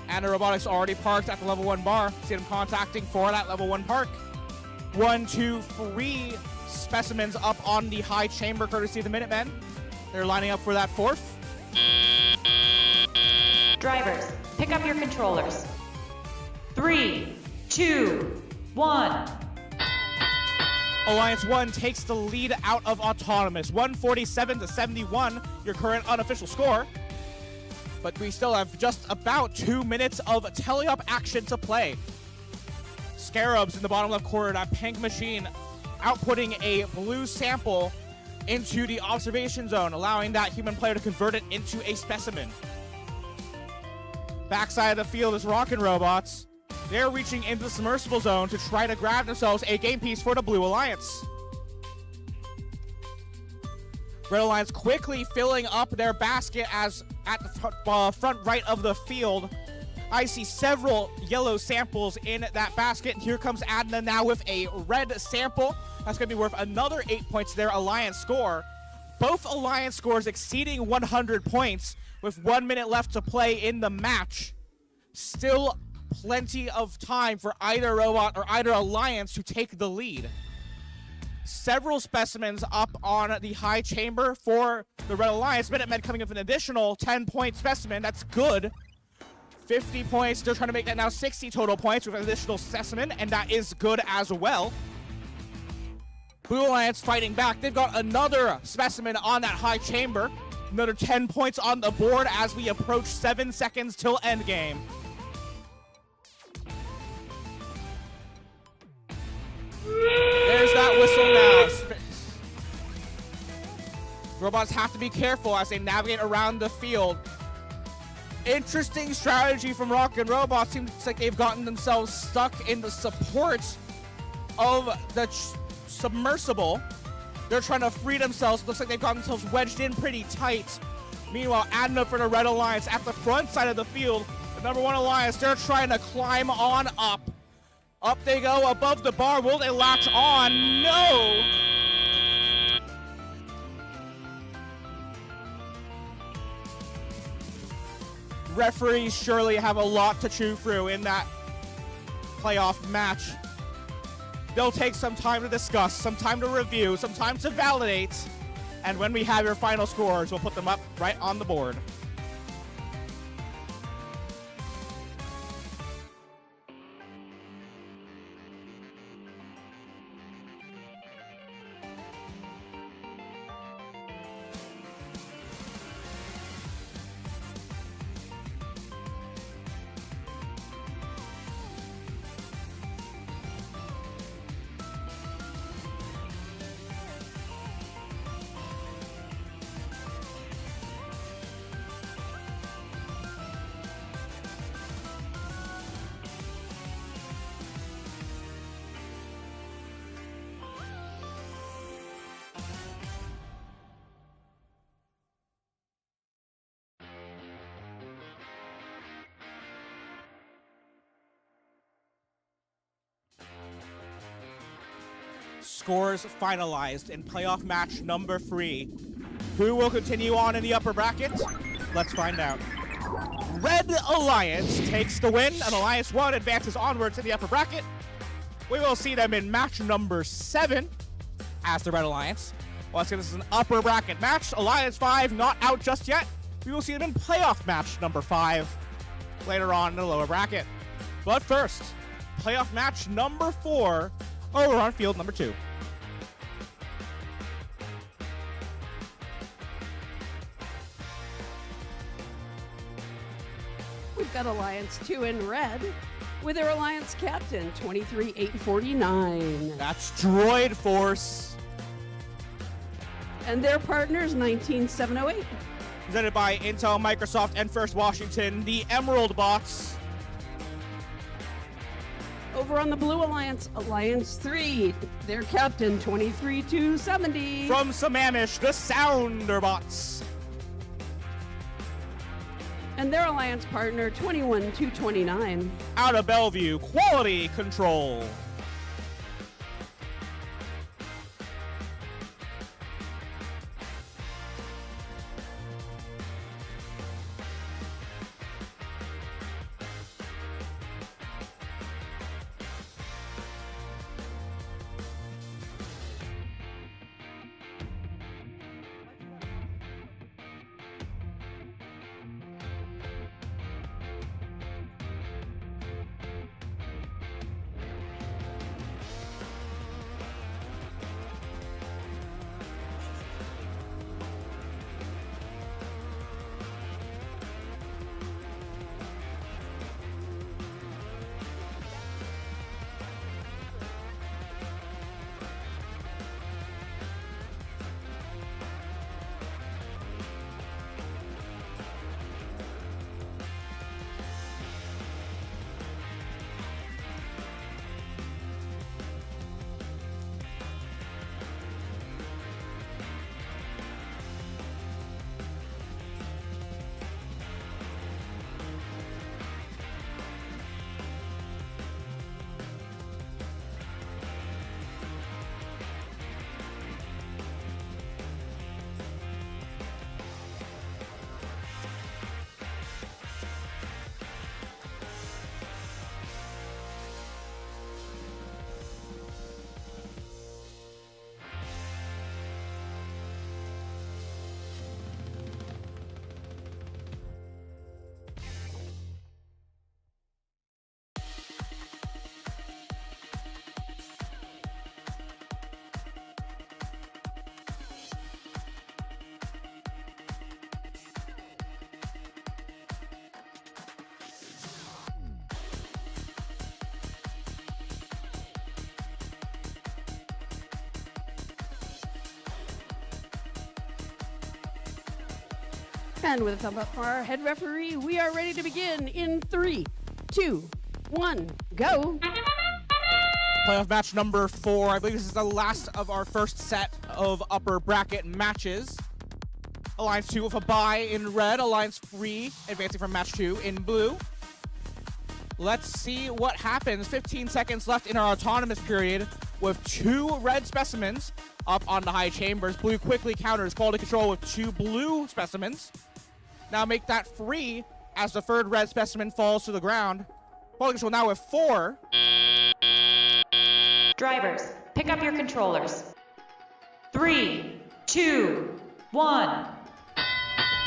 And the robotics already parked at the level 1 bar. See them contacting for that level 1 park. 1, 2, 3 specimens up on the high chamber courtesy of the Minutemen. They're lining up for that 4th. Drivers, pick up your controllers. 3, 2, 1. Alliance 1 takes the lead out of Autonomous. 147-71, your current unofficial score. But we still have just about 2 minutes of tele-up action to play. Scarabs in the bottom left corner, that pink machine outputting a blue sample into the observation zone, allowing that human player to convert it into a specimen. Backside of the field is Rockin' Robots. They're reaching into the submersible zone to try to grab themselves a game piece for the Blue Alliance. Red Alliance quickly filling up their basket as at the front right of the field. I see several yellow samples in that basket. And here comes Adna now with a red sample. That's going to be worth another 8 points to their Alliance score. Both Alliance scores exceeding 100 points with 1 minute left to play in the match. Still plenty of time for either robot or either Alliance to take the lead. Several specimens up on the high chamber for the Red Alliance. Minutemen coming in with an additional 10-point specimen. That's good. 50 points. They're trying to make that now 60 total points with an additional specimen, and that is good as well. Blue Alliance fighting back. They've got another specimen on that high chamber. Another 10 points on the board as we approach 7 seconds till endgame. There's that whistle now. Robots have to be careful as they navigate around the field. Interesting strategy from Rockin' Robots. Seems like they've gotten themselves stuck in the support of the submersible. They're trying to free themselves. Looks like they've got themselves wedged in pretty tight. Meanwhile, Adna for the Red Alliance at the front side of the field. The number 1 Alliance, they're trying to climb on up. Up they go above the bar. Will they latch on? No! Referees surely have a lot to chew through in that playoff match. They'll take some time to discuss, some time to review, some time to validate, and when we have your final scores, we'll put them up right on the board. Scores finalized in playoff match number 3. Who will continue on in the upper bracket? Let's find out. Red Alliance takes the win, and Alliance 1 advances onwards in the upper bracket. We will see them in match number 7 as the Red Alliance. Once again, this is an upper bracket match. Alliance 5 not out just yet. We will see them in playoff match number 5 later on in the lower bracket. But first, playoff match number 4 over on field number 2. We've got Alliance 2 in red with their Alliance captain, 23-849. That's Droid Force. And their partners, 19-708. Presented by Intel, Microsoft, and First Washington, the Emerald Bots. Over on the Blue Alliance, Alliance 3, their captain, 23-70. From Sammamish, the Sounderbots. And their alliance partner, 21-29. Out of Bellevue, Quality Control. And with a thumb up from our head referee, we are ready to begin in 3, 2, 1, go. Playoff match number 4. I believe this is the last of our first set of upper bracket matches. Alliance 2 with a bye in red. Alliance 3 advancing from match 2 in blue. Let's see what happens. 15 seconds left in our autonomous period with 2 red specimens up on the high chambers. Blue quickly counters Quality Control with 2 blue specimens. Now make that free as the third red specimen falls to the ground. Quality Control now with 4. Drivers, pick up your controllers. 3, 2, 1.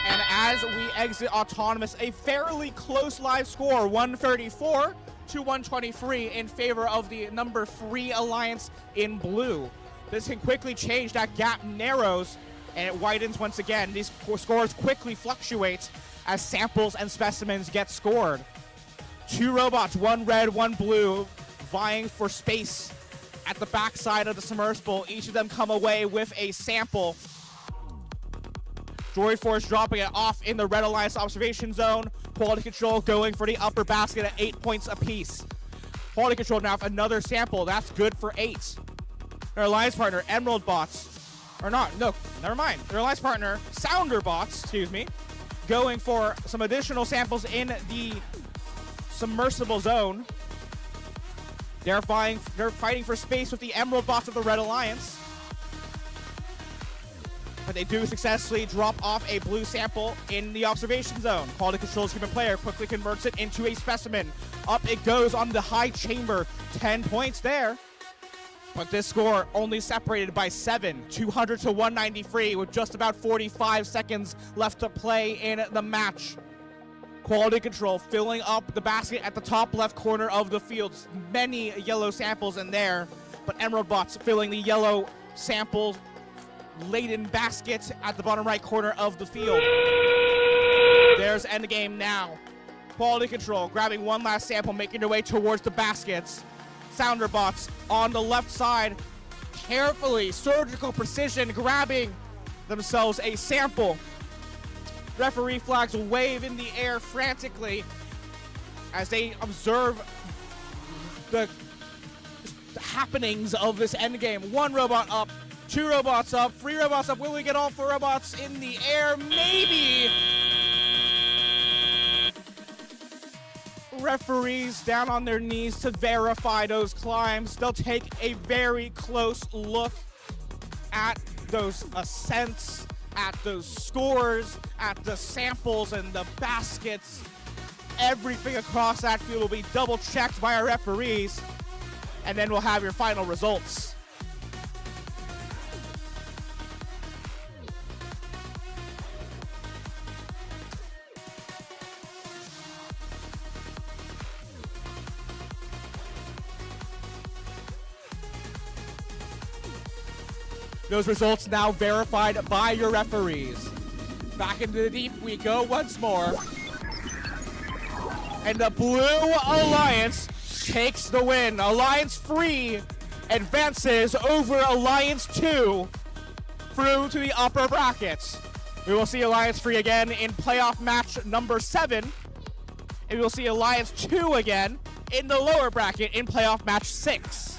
And as we exit autonomous, a fairly close live score, 134 to 123 in favor of the number 3 alliance in blue. This can quickly change. That gap narrows and it widens once again. These scores quickly fluctuate as samples and specimens get scored. 2 robots, 1 red, 1 blue, vying for space at the backside of the submersible. Each of them come away with a sample. Droid Force dropping it off in the Red Alliance observation zone. Quality Control going for the upper basket at 8 points apiece. Quality Control now with another sample. That's good for 8. Their alliance partner, Emerald Bots, or not, no, never mind. Their alliance partner, Sounder Bots, excuse me, going for some additional samples in the submersible zone. They're fighting for space with the Emerald Bots of the Red Alliance. But they do successfully drop off a blue sample in the observation zone. Quality Control's human player quickly converts it into a specimen. Up it goes on the high chamber. 10 points there. But this score only separated by 7, 200 to 193 with just about 45 seconds left to play in the match. Quality Control filling up the basket at the top left corner of the field. Many yellow samples in there, but Emerald Bots filling the yellow samples laden basket at the bottom right corner of the field. There's endgame now. Quality Control grabbing one last sample, making their way towards the baskets. Sounder Bots on the left side, carefully, surgical precision, grabbing themselves a sample. Referee flags wave in the air frantically as they observe the happenings of this endgame. 1 robot up, 2 robots up, 3 robots up. Will we get all 4 robots in the air? Maybe. Referees down on their knees to verify those climbs. They'll take a very close look at those ascents, at those scores, at the samples and the baskets. Everything across that field will be double checked by our referees, and then we'll have your final results. Those results now verified by your referees. Back into the deep we go once more. And the Blue Alliance takes the win. Alliance 3 advances over Alliance 2 through to the upper brackets. We will see Alliance 3 again in playoff match number 7. And we will see Alliance 2 again in the lower bracket in playoff match 6.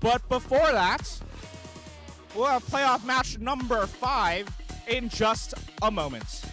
But before that, we'll have playoff match number 5 in just a moment.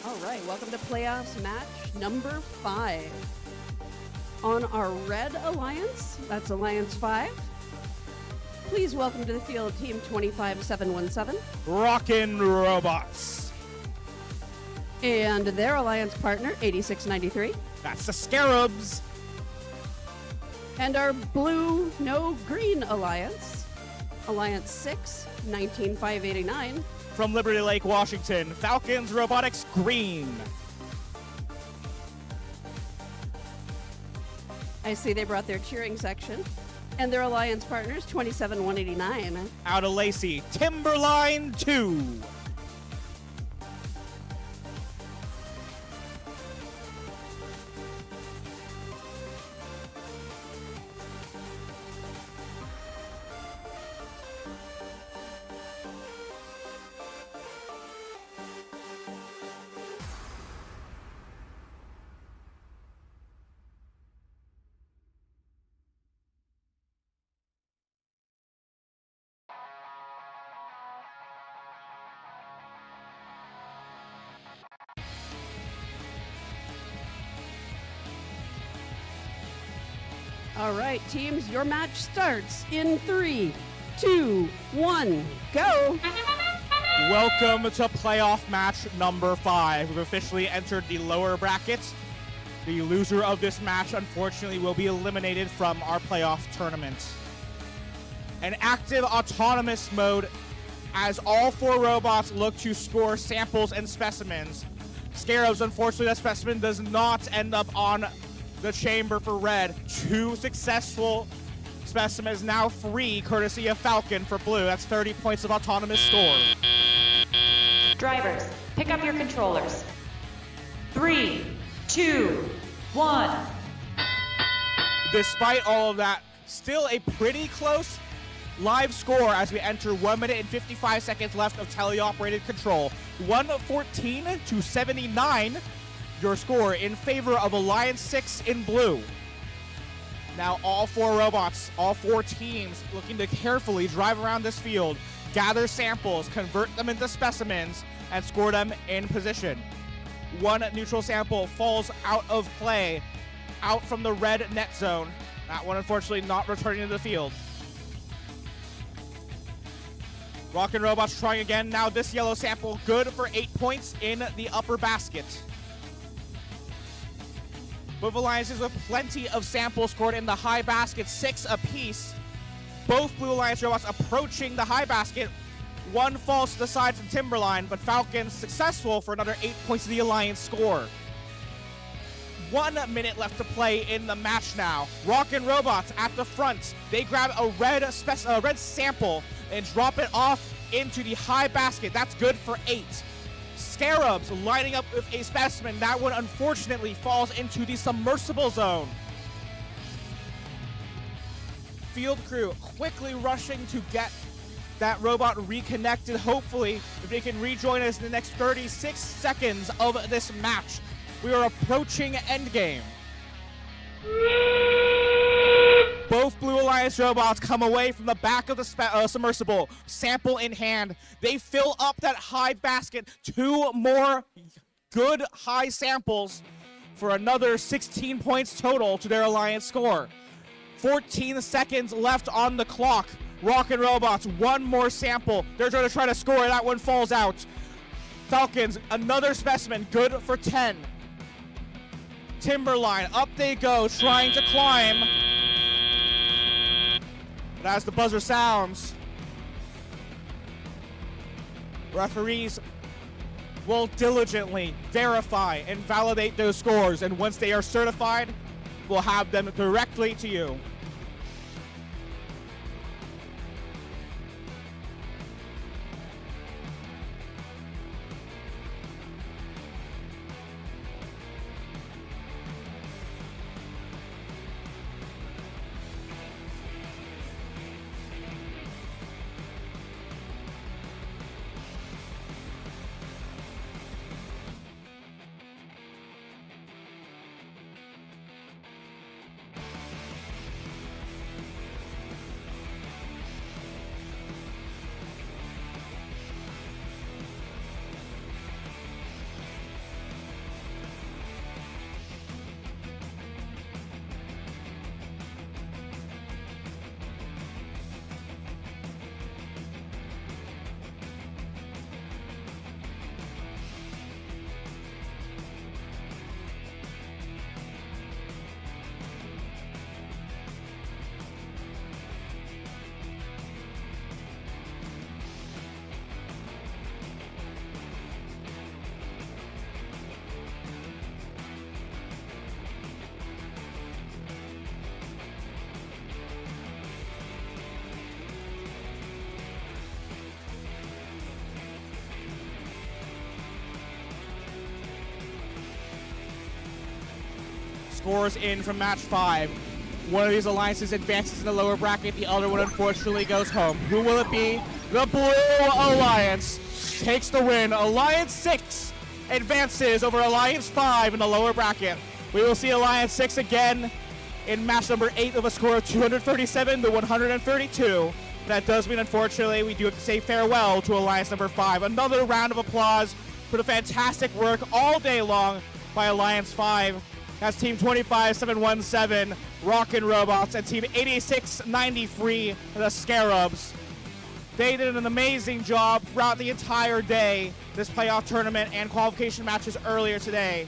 All right, welcome to playoffs match number 5. On our red alliance, that's Alliance 5. Please welcome to the field Team 25717. Rockin' Robots. And their alliance partner, 8693. That's the Scarabs. And our blue, no green alliance, Alliance 6, 19589. From Liberty Lake, Washington, Falcons Robotics Green. I see they brought their cheering section. And their alliance partners, 27189. Out of Lacey, Timberline 2. All right, teams, your match starts in 3, 2, 1, go. Welcome to playoff match number 5. We've officially entered the lower brackets. The loser of this match, unfortunately, will be eliminated from our playoff tournament. An active autonomous mode as all 4 robots look to score samples and specimens. Scarabs, unfortunately, that specimen does not end up on the chamber for red. 2 successful specimens now free, courtesy of Falcon for blue. That's 30 points of autonomous score. Drivers, pick up your controllers. 3, 2, 1. Despite all of that, still a pretty close live score as we enter 1 minute and 55 seconds left of teleoperated control. 114 to 79, your score in favor of Alliance 6 in blue. Now all 4 robots, all 4 teams looking to carefully drive around this field, gather samples, convert them into specimens, and score them in position. 1 neutral sample falls out of play, out from the red net zone. That one unfortunately not returning to the field. Rockin' Robots trying again. Now this yellow sample good for 8 points in the upper basket. Both alliances with plenty of samples scored in the high basket, 6 apiece. Both Blue Alliance robots approaching the high basket. 1 falls to the side from Timberline, but Falcon successful for another 8 points to the Alliance score. 1 minute left to play in the match now. Rockin' Robots at the front. They grab a red sample and drop it off into the high basket. That's good for 8. Scarabs lining up with a specimen. That one unfortunately falls into the submersible zone. Field crew quickly rushing to get that robot reconnected. Hopefully, if they can rejoin us in the next 36 seconds of this match. We are approaching endgame. Both Blue Alliance robots come away from the back of the submersible, sample in hand. They fill up that high basket. 2 more good high samples for another 16 points total to their Alliance score. 14 seconds left on the clock. Rockin' Robots, 1 more sample. They're going to try to score. That one falls out. Falcons, another specimen, good for 10. Timberline, up they go, trying to climb. But as the buzzer sounds, referees will diligently verify and validate those scores, and once they are certified, we'll have them directly to you. Scores in from match 5. One of these alliances advances in the lower bracket. The other one unfortunately goes home. Who will it be? The Blue Alliance takes the win. Alliance 6 advances over Alliance 5 in the lower bracket. We will see Alliance 6 again in match number 8 with a score of 237 to 132. That does mean, unfortunately, we do have to say farewell to Alliance number 5. Another round of applause for the fantastic work all day long by Alliance 5. That's Team 25717, Rockin' Robots, and Team 8693, the Scarabs. They did an amazing job throughout the entire day, this playoff tournament and qualification matches earlier today.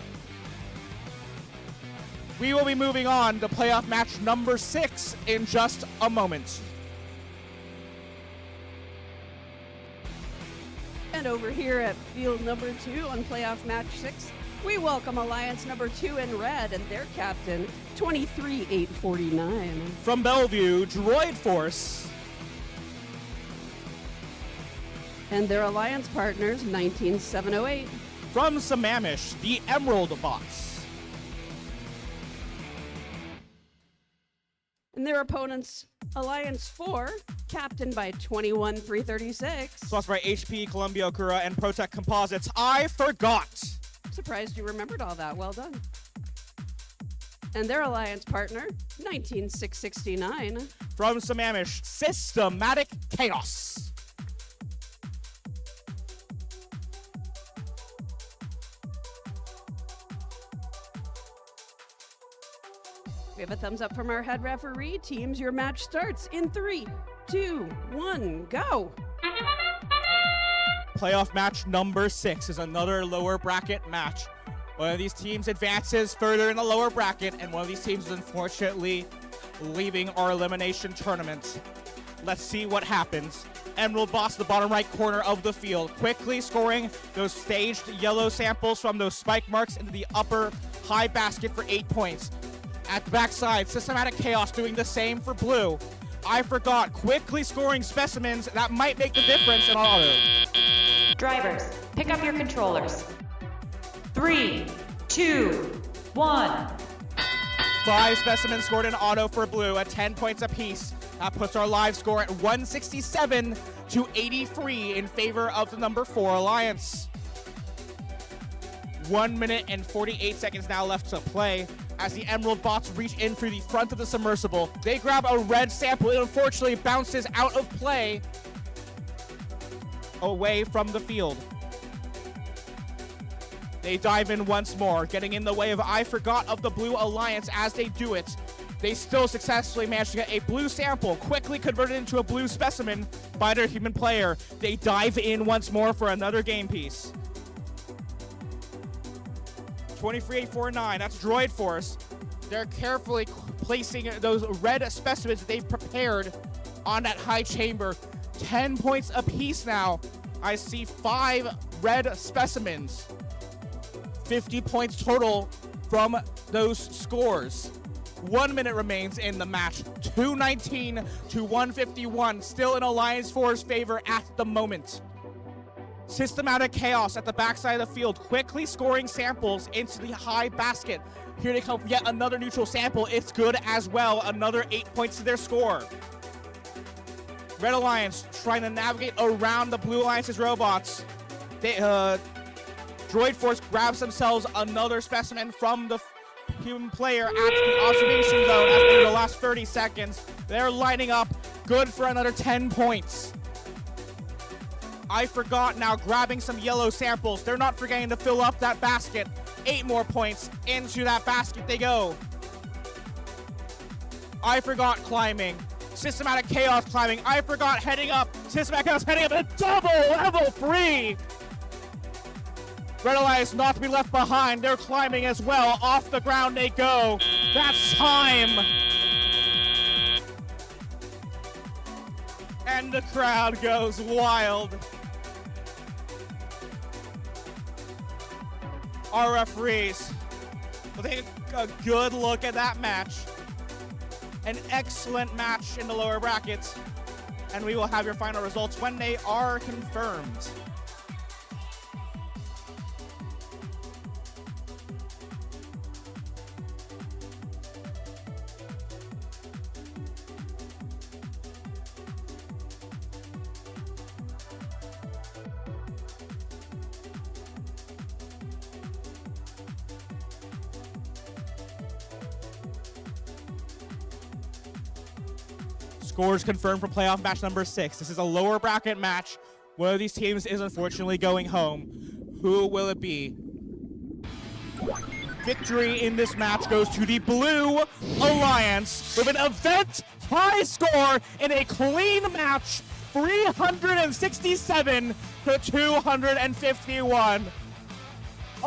We will be moving on to playoff match number 6 in just a moment. And over here at field number 2 on playoff match 6, we welcome Alliance number 2 in red and their captain, 23849. From Bellevue, Droid Force. And their alliance partners, 19708. From Sammamish, the Emerald Bots. And their opponents, Alliance 4, captained by 21336. Sponsored by HP, Columbia Okura, and Protect Composites. I forgot. Surprised you remembered all that. Well done. And their alliance partner, 19669. From Sammamish, Systematic Chaos. We have a thumbs up from our head referee. Teams, your match starts in 3, 2, 1, go. Playoff match number 6 is another lower bracket match. One of these teams advances further in the lower bracket, and one of these teams is unfortunately leaving our elimination tournament. Let's see what happens. Emerald Boss, the bottom right corner of the field, quickly scoring those staged yellow samples from those spike marks into the upper high basket for 8 points. At the backside, Systematic Chaos doing the same for blue. I forgot, quickly scoring specimens that might make the difference in auto. Drivers, pick up your controllers. 3, 2, 1. 5 specimens scored in auto for blue at 10 points apiece. That puts our live score at 167 to 83 in favor of the number 4 Alliance. 1 minute and 48 seconds now left to play as the Emerald Bots reach in through the front of the submersible. They grab a red sample. It unfortunately bounces out of play away from the field. They dive in once more, getting in the way of I Forgot of the Blue Alliance as they do it. They still successfully manage to get a blue sample, quickly converted into a blue specimen by their human player. They dive in once more for another game piece. 23849, that's Droid Force. They're carefully placing those red specimens that they've prepared on that high chamber. 10 points apiece now. I see 5 red specimens. 50 points total from those scores. 1 minute remains in the match. 219 to 151, still in Alliance 4's favor at the moment. Systematic Chaos at the backside of the field, quickly scoring samples into the high basket. Here they come, yet another neutral sample. It's good as well. Another 8 points to their score. Red Alliance trying to navigate around the Blue Alliance's robots. They, Droid Force grabs themselves another specimen from the human player at the observation zone as they the last 30 seconds. They're lining up, good for another 10 points. I Forgot now grabbing some yellow samples. They're not forgetting to fill up that basket. 8 more points into that basket they go. I Forgot climbing. Systematic Chaos climbing. I Forgot heading up. Systematic Chaos heading up a double level 3. Red Alliance not to be left behind. They're climbing as well. Off the ground they go. That's time. And the crowd goes wild. Our referees will take a good look at that match. An excellent match in the lower brackets. And we will have your final results when they are confirmed. Scores confirmed for playoff match number 6. This is a lower bracket match. One of these teams is unfortunately going home. Who will it be? victory in this match goes to the Blue Alliance with an event high score in a clean match, 367 to 251.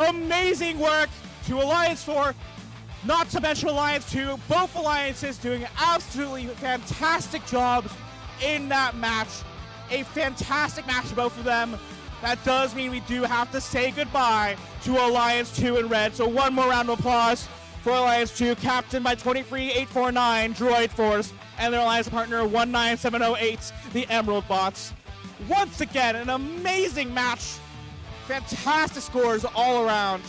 Amazing work to Alliance 4, not to mention Alliance 2. Both alliances doing absolutely fantastic jobs in that match. A fantastic match for both of them. That does mean we do have to say goodbye to Alliance 2 in red. So one more round of applause for Alliance 2, captained by 23849 Droid Force and their alliance partner 19708, the Emerald Bots. Once again, an amazing match. Fantastic scores all around.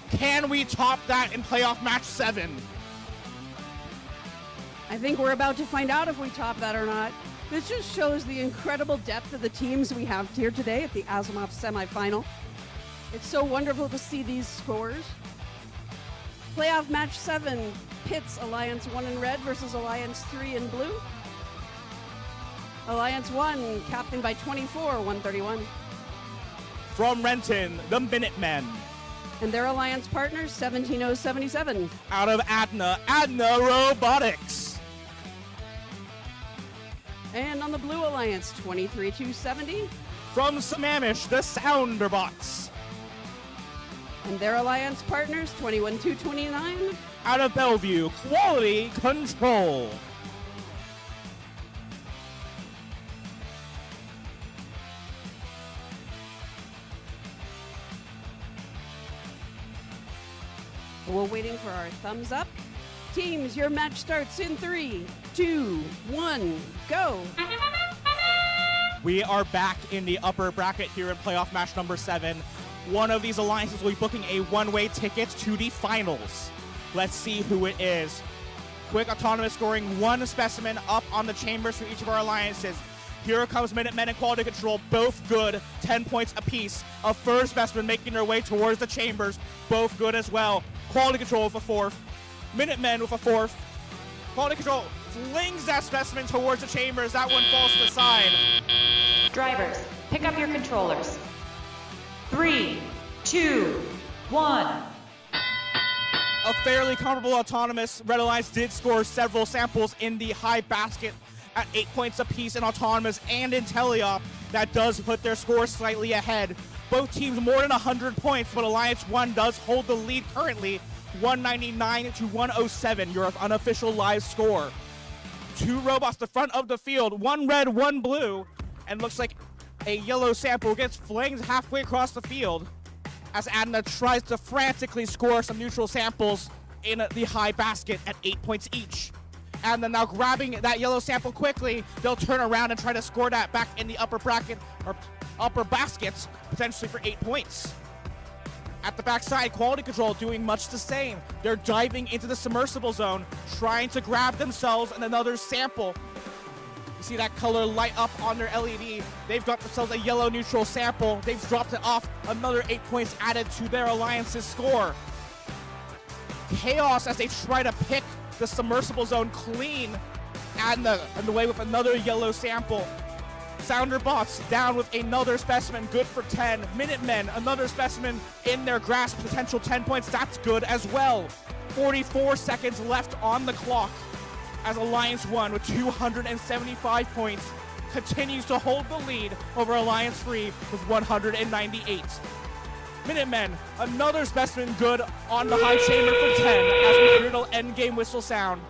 Can we top that in playoff match 7? I think we're about to find out if we top that or not. This just shows the incredible depth of the teams we have here today at the Asimov semifinal. It's so wonderful to see these scores. Playoff match 7 pits Alliance 1 in red versus Alliance 3 in blue. Alliance 1 captained by 131. From Renton, the Minutemen. And their alliance partners 17077. Out of Adna Robotics. And on the Blue Alliance, 23270. From Sammamish, the Sounderbots. And their alliance partners, 21229. Out of Bellevue, Quality Control. We're waiting for our thumbs up. Teams, your match starts in 3, 2, 1, go. We are back in the upper bracket here in playoff match number 7. One of these alliances will be booking a one-way ticket to the finals. Let's see who it is. Quick Autonomous scoring 1 specimen up on the chambers for each of our alliances. Here comes Minutemen and Quality Control, both good, 10 points apiece. A first specimen making their way towards the chambers, both good as well. Quality Control with a 4th. Minutemen with a 4th. Quality Control flings that specimen towards the chambers. That one falls to the side. Drivers, pick up your controllers. 3, 2, 1. A fairly comparable Autonomous. Red Alliance did score several samples in the high basket at 8 points apiece in Autonomous and in Teleop. That does put their score slightly ahead. Both teams more than 100 points, but Alliance 1 does hold the lead currently, 199 to 107, your unofficial live score. 2 robots the front of the field, 1 red, 1 blue, and looks like a yellow sample gets flinged halfway across the field as Adna tries to frantically score some neutral samples in the high basket at 8 points each. And then now grabbing that yellow sample quickly, they'll turn around and try to score that back in the upper bracket, or upper baskets, potentially for 8 points. At the backside, Quality Control doing much the same. They're diving into the submersible zone, trying to grab themselves another sample. You see that color light up on their LED. They've got themselves a yellow neutral sample. They've dropped it off. Another 8 points added to their alliance's score. Chaos as they try to pick the submersible zone clean and the way with another yellow sample. Sounder Bots down with another specimen, good for 10. Minutemen, another specimen in their grasp, potential 10 points, that's good as well. 44 seconds left on the clock as Alliance 1 with 275 points continues to hold the lead over Alliance 3 with 198. Minutemen, another specimen good on the high chamber for 10 as we hear the end game whistle sound.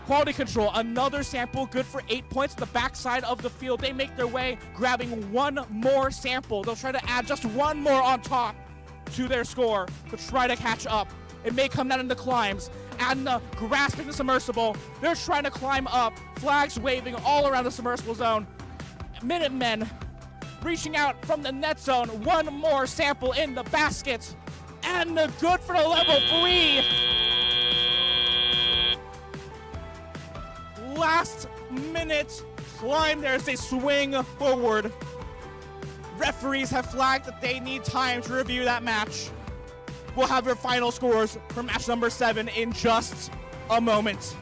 Quality Control, another sample good for 8 points at the backside of the field. They make their way, grabbing 1 more sample. They'll try to add just 1 more on top to their score to try to catch up. It may come down in the climbs. Adna grasping the submersible. They're trying to climb up. Flags waving all around the submersible zone. Minutemen reaching out from the net zone. 1 more sample in the basket. Adna good for the level 3. Last minute climb there as they swing forward. Referees have flagged that they need time to review that match. We'll have your final scores for match number 7 in just a moment.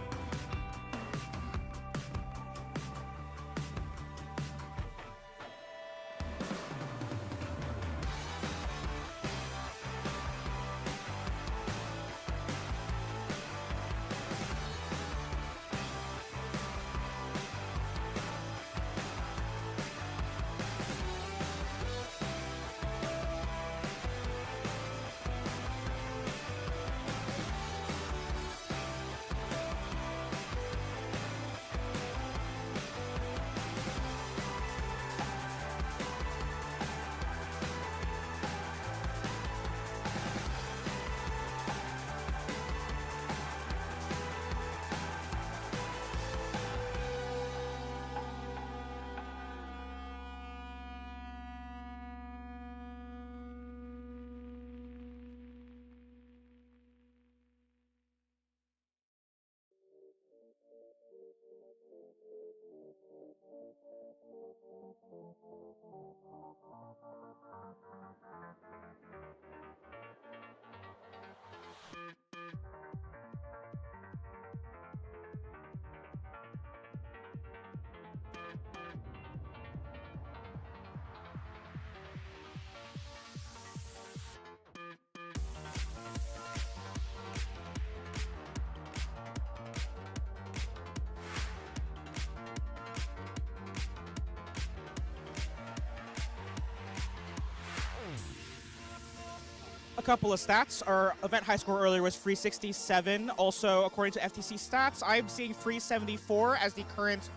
a couple of stats. Our event high score earlier was 367. Also, according to FTC stats, I'm seeing 374 as the current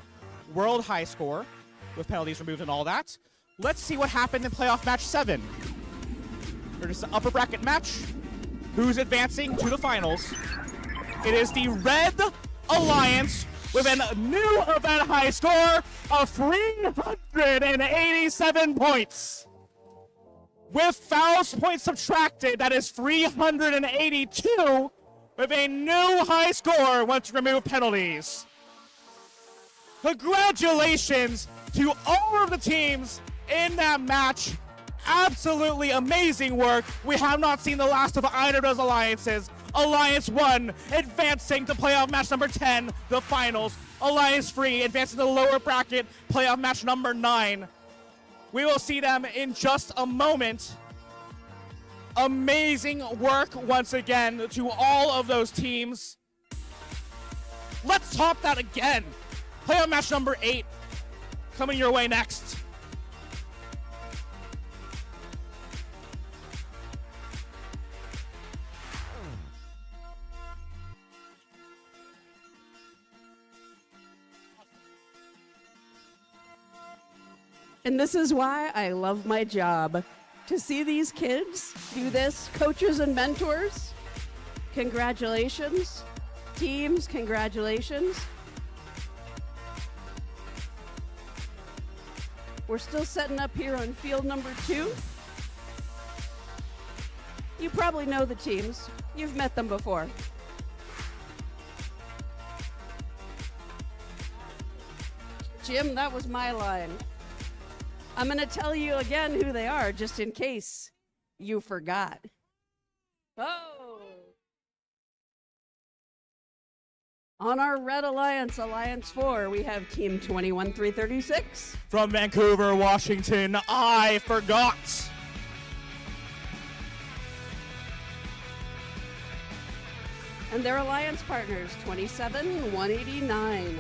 world high score, with penalties removed and all that. Let's see what happened in playoff match 7. There's an upper bracket match. Who's advancing to the finals? It is the Red Alliance with a new event high score of 387 points. With fouls points subtracted, that is 382 with a new high score once you remove penalties. Congratulations to all of the teams in that match. Absolutely amazing work. We have not seen the last of either of those alliances. Alliance 1 advancing to playoff match number 10, the finals. Alliance 3 advancing to the lower bracket, playoff match number 9. We will see them in just a moment. Amazing work once again to all of those teams. Let's top that again. Playoff match number 8 coming your way next. And this is why I love my job. To see these kids do this, coaches and mentors, congratulations. Teams, congratulations. We're still setting up here on field number 2. You probably know the teams. You've met them before. Jim, that was my line. I'm going to tell you again who they are, just in case you forgot. Oh! On our Red Alliance, Alliance 4, we have Team 21336. From Vancouver, Washington, I forgot. And their alliance partners, 27189.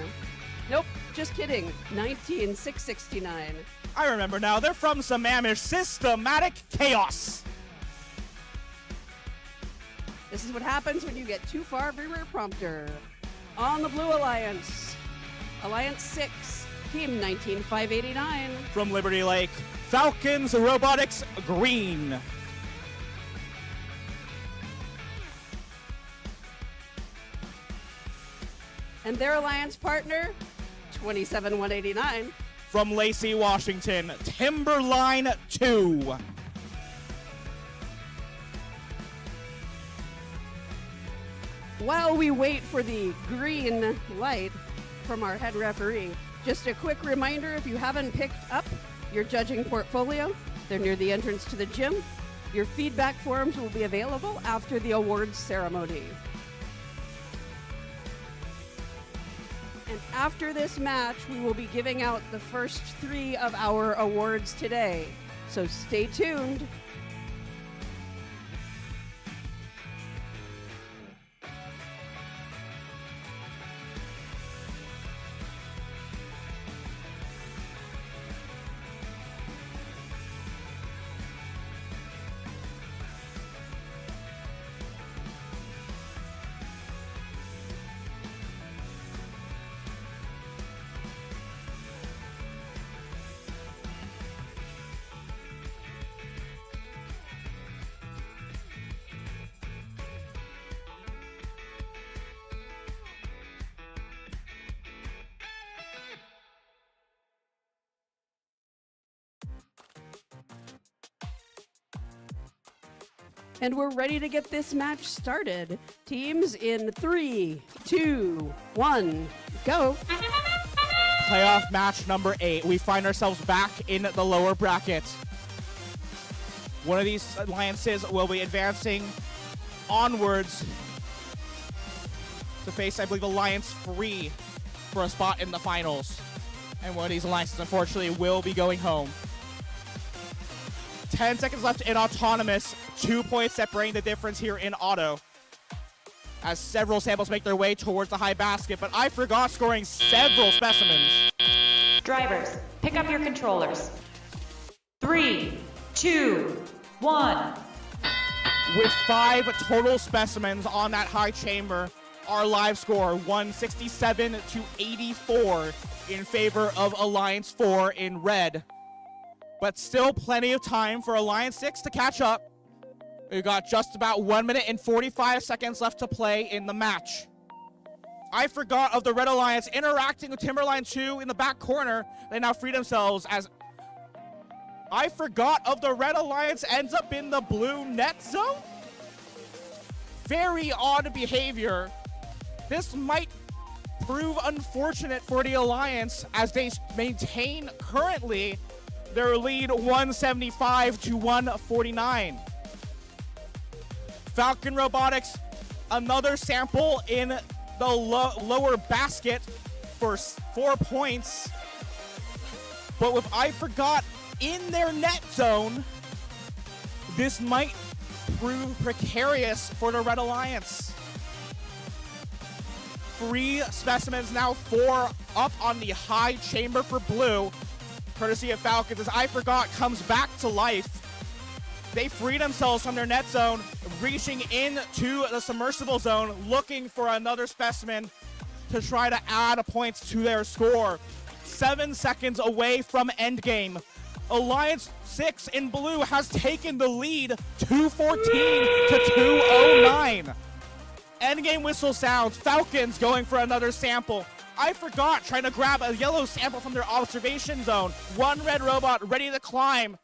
Nope, just kidding, 19669. I remember now. They're from Sammamish Systematic Chaos. This is what happens when you get too far of your rear prompter. On the Blue Alliance, Alliance 6, Team 19589. From Liberty Lake, Falcons Robotics Green. And their alliance partner, 27189. From Lacey, Washington, Timberline 2. While we wait for the green light from our head referee, just a quick reminder, if you haven't picked up your judging portfolio, they're near the entrance to the gym. Your feedback forms will be available after the awards ceremony. And after this match, we will be giving out the first 3 of our awards today. So stay tuned. And we're ready to get this match started. Teams in 3, 2, 1, go. Playoff match number 8. We find ourselves back in the lower bracket. One of these alliances will be advancing onwards to face, I believe, Alliance 3 for a spot in the finals. And one of these alliances, unfortunately, will be going home. 10 seconds left in Autonomous. 2 points separating the difference here in Auto, as several samples make their way towards the high basket, but I forgot scoring several specimens. Drivers, pick up your controllers. 3, 2, 1. With 5 total specimens on that high chamber, our live score 167 to 84 in favor of Alliance 4 in red. But still plenty of time for Alliance 6 to catch up. We've got just about 1 minute and 45 seconds left to play in the match. I forgot of the Red Alliance interacting with Timberline 2 in the back corner. They now free themselves as I forgot of the Red Alliance ends up in the blue net zone. Very odd behavior. This might prove unfortunate for the Alliance as they maintain currently their lead 175 to 149. Falcon Robotics, another sample in the lower basket for 4 points. But with I forgot in their net zone, this might prove precarious for the Red Alliance. 3 specimens, now 4 up on the high chamber for blue, courtesy of Falcons, as I forgot comes back to life. They free themselves from their net zone, reaching into the submersible zone, looking for another specimen to try to add points to their score. 7 seconds away from endgame. Alliance 6 in blue has taken the lead 214 to 209. Endgame whistle sounds. Falcons going for another sample. I forgot trying to grab a yellow sample from their observation zone. 1 red robot ready to climb.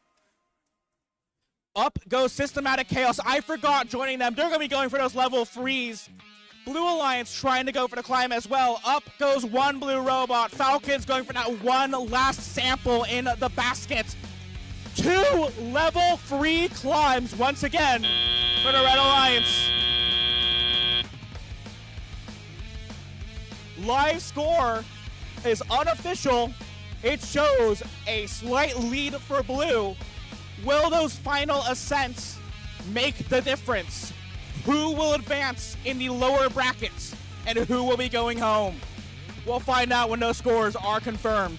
Up goes Systematic Chaos. I forgot joining them. They're going to be going for those level 3s. Blue Alliance trying to go for the climb as well. Up goes 1 blue robot. Falcons going for that 1 last sample in the basket. 2 level 3 climbs once again for the Red Alliance. Live score is unofficial. It shows a slight lead for blue. Will those final ascents make the difference? Who will advance in the lower brackets and who will be going home? We'll find out when those scores are confirmed.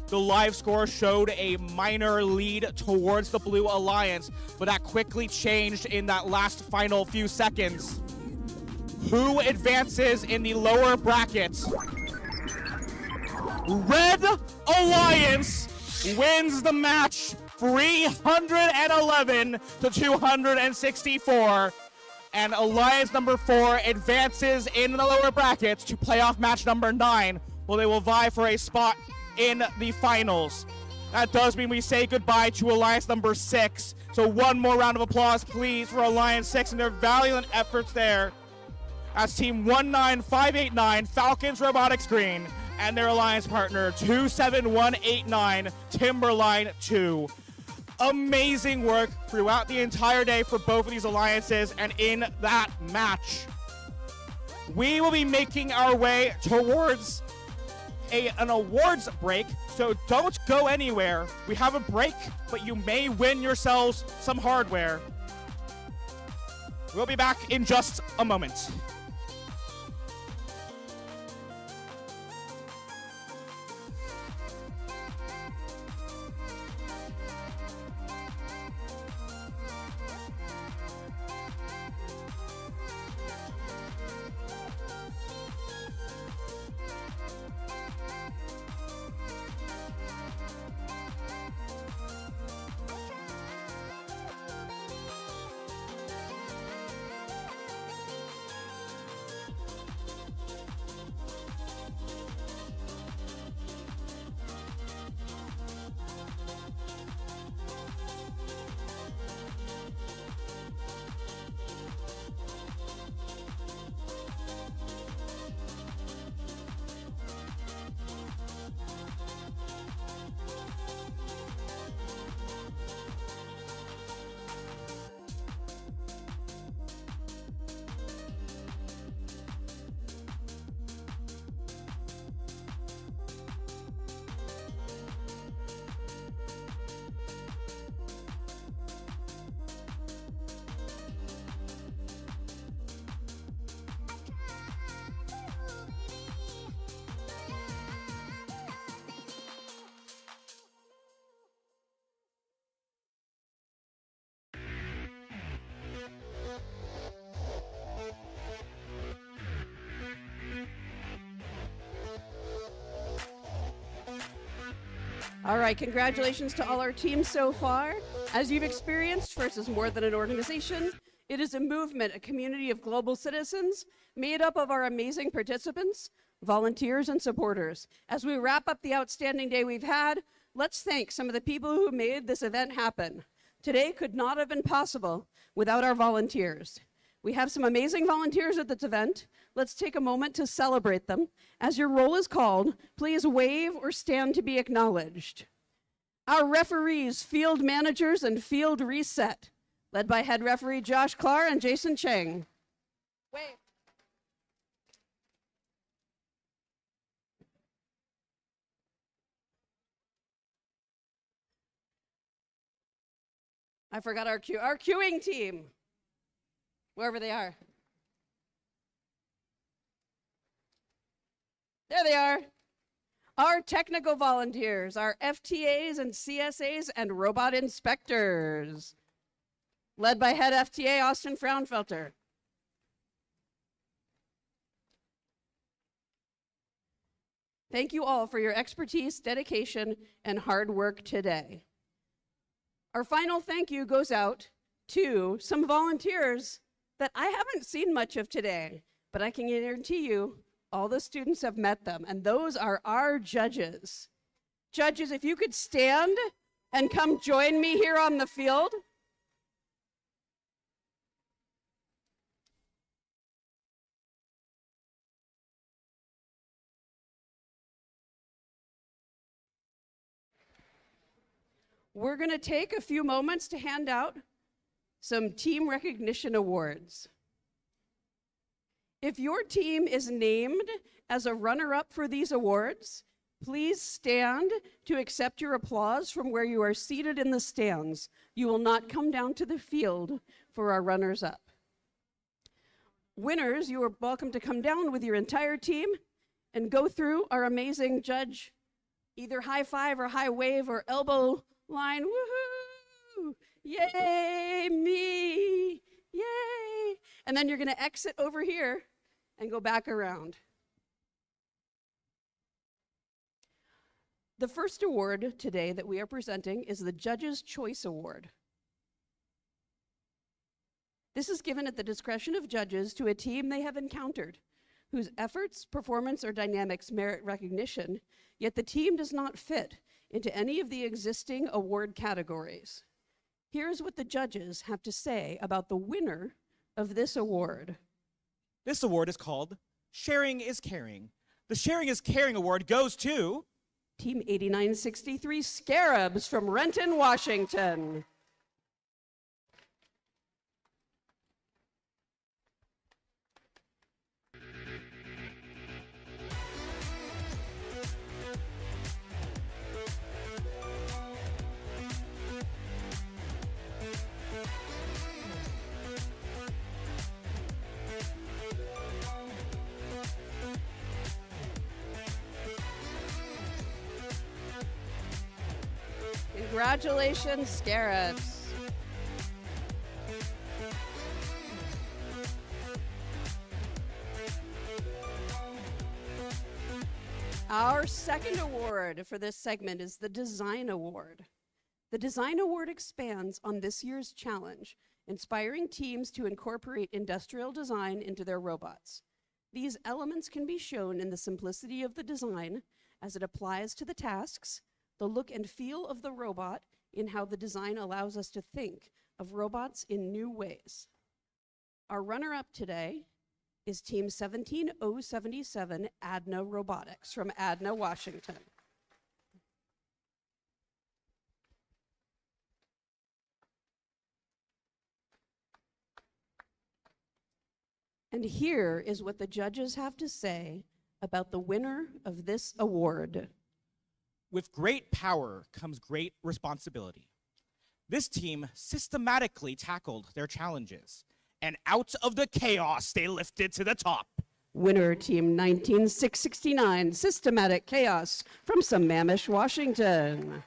The live score showed a minor lead towards the Blue Alliance, but that quickly changed in that last final few seconds. Who advances in the lower brackets? Red Alliance wins the match 311 to 264. And Alliance number 4 advances in the lower brackets to playoff match number 9, where they will vie for a spot in the finals. That does mean we say goodbye to Alliance number 6. So one more round of applause, please, for Alliance 6 and their valiant efforts there. That's Team 19589, Falcons Robotics Green, and their alliance partner 27189, Timberline 2. Amazing work throughout the entire day for both of these alliances and in that match. We will be making our way towards an awards break, so don't go anywhere. We have a break, but you may win yourselves some hardware. We'll be back in just a moment. All right, congratulations to all our teams so far. As you've experienced, FIRST is more than an organization. It is a movement, a community of global citizens made up of our amazing participants, volunteers, and supporters. As we wrap up the outstanding day we've had, let's thank some of the people who made this event happen. Today could not have been possible without our volunteers. We have some amazing volunteers at this event. Let's take a moment to celebrate them. As your roll is called, please wave or stand to be acknowledged. Our referees, field managers, and field reset, led by head referee Josh Clark and Jason Cheng. Wave. I forgot our queuing team, wherever they are. There they are. Our technical volunteers, our FTAs and CSAs and robot inspectors, led by head FTA Austin Fraunfelter. Thank you all for your expertise, dedication, and hard work today. Our final thank you goes out to some volunteers that I haven't seen much of today, but I can guarantee you all the students have met them, and those are our judges. Judges, if you could stand and come join me here on the field. We're going to take a few moments to hand out some team recognition awards. If your team is named as a runner-up for these awards, please stand to accept your applause from where you are seated in the stands. You will not come down to the field for our runners-up. Winners, you are welcome to come down with your entire team and go through our amazing judge, either high five or high wave or elbow line. Woohoo! Yay, me! Yay! And then you're going to exit over here and go back around. The first award today that we are presenting is the Judge's Choice Award. This is given at the discretion of judges to a team they have encountered, whose efforts, performance, or dynamics merit recognition, yet the team does not fit into any of the existing award categories. Here's what the judges have to say about the winner of this award. This award is called Sharing is Caring. The Sharing is Caring Award goes to Team 8963 Scarabs from Renton, Washington. Congratulations, Scarabs. Our second award for this segment is the Design Award. The Design Award expands on this year's challenge, inspiring teams to incorporate industrial design into their robots. These elements can be shown in the simplicity of the design as it applies to the tasks, the look and feel of the robot, in how the design allows us to think of robots in new ways. Our runner-up today is Team 17077 Adna Robotics from Adna, Washington. And here is what the judges have to say about the winner of this award. With great power comes great responsibility. This team systematically tackled their challenges, and out of the chaos, they lifted to the top. Winner, Team 19669 Systematic Chaos from Sammamish, Washington.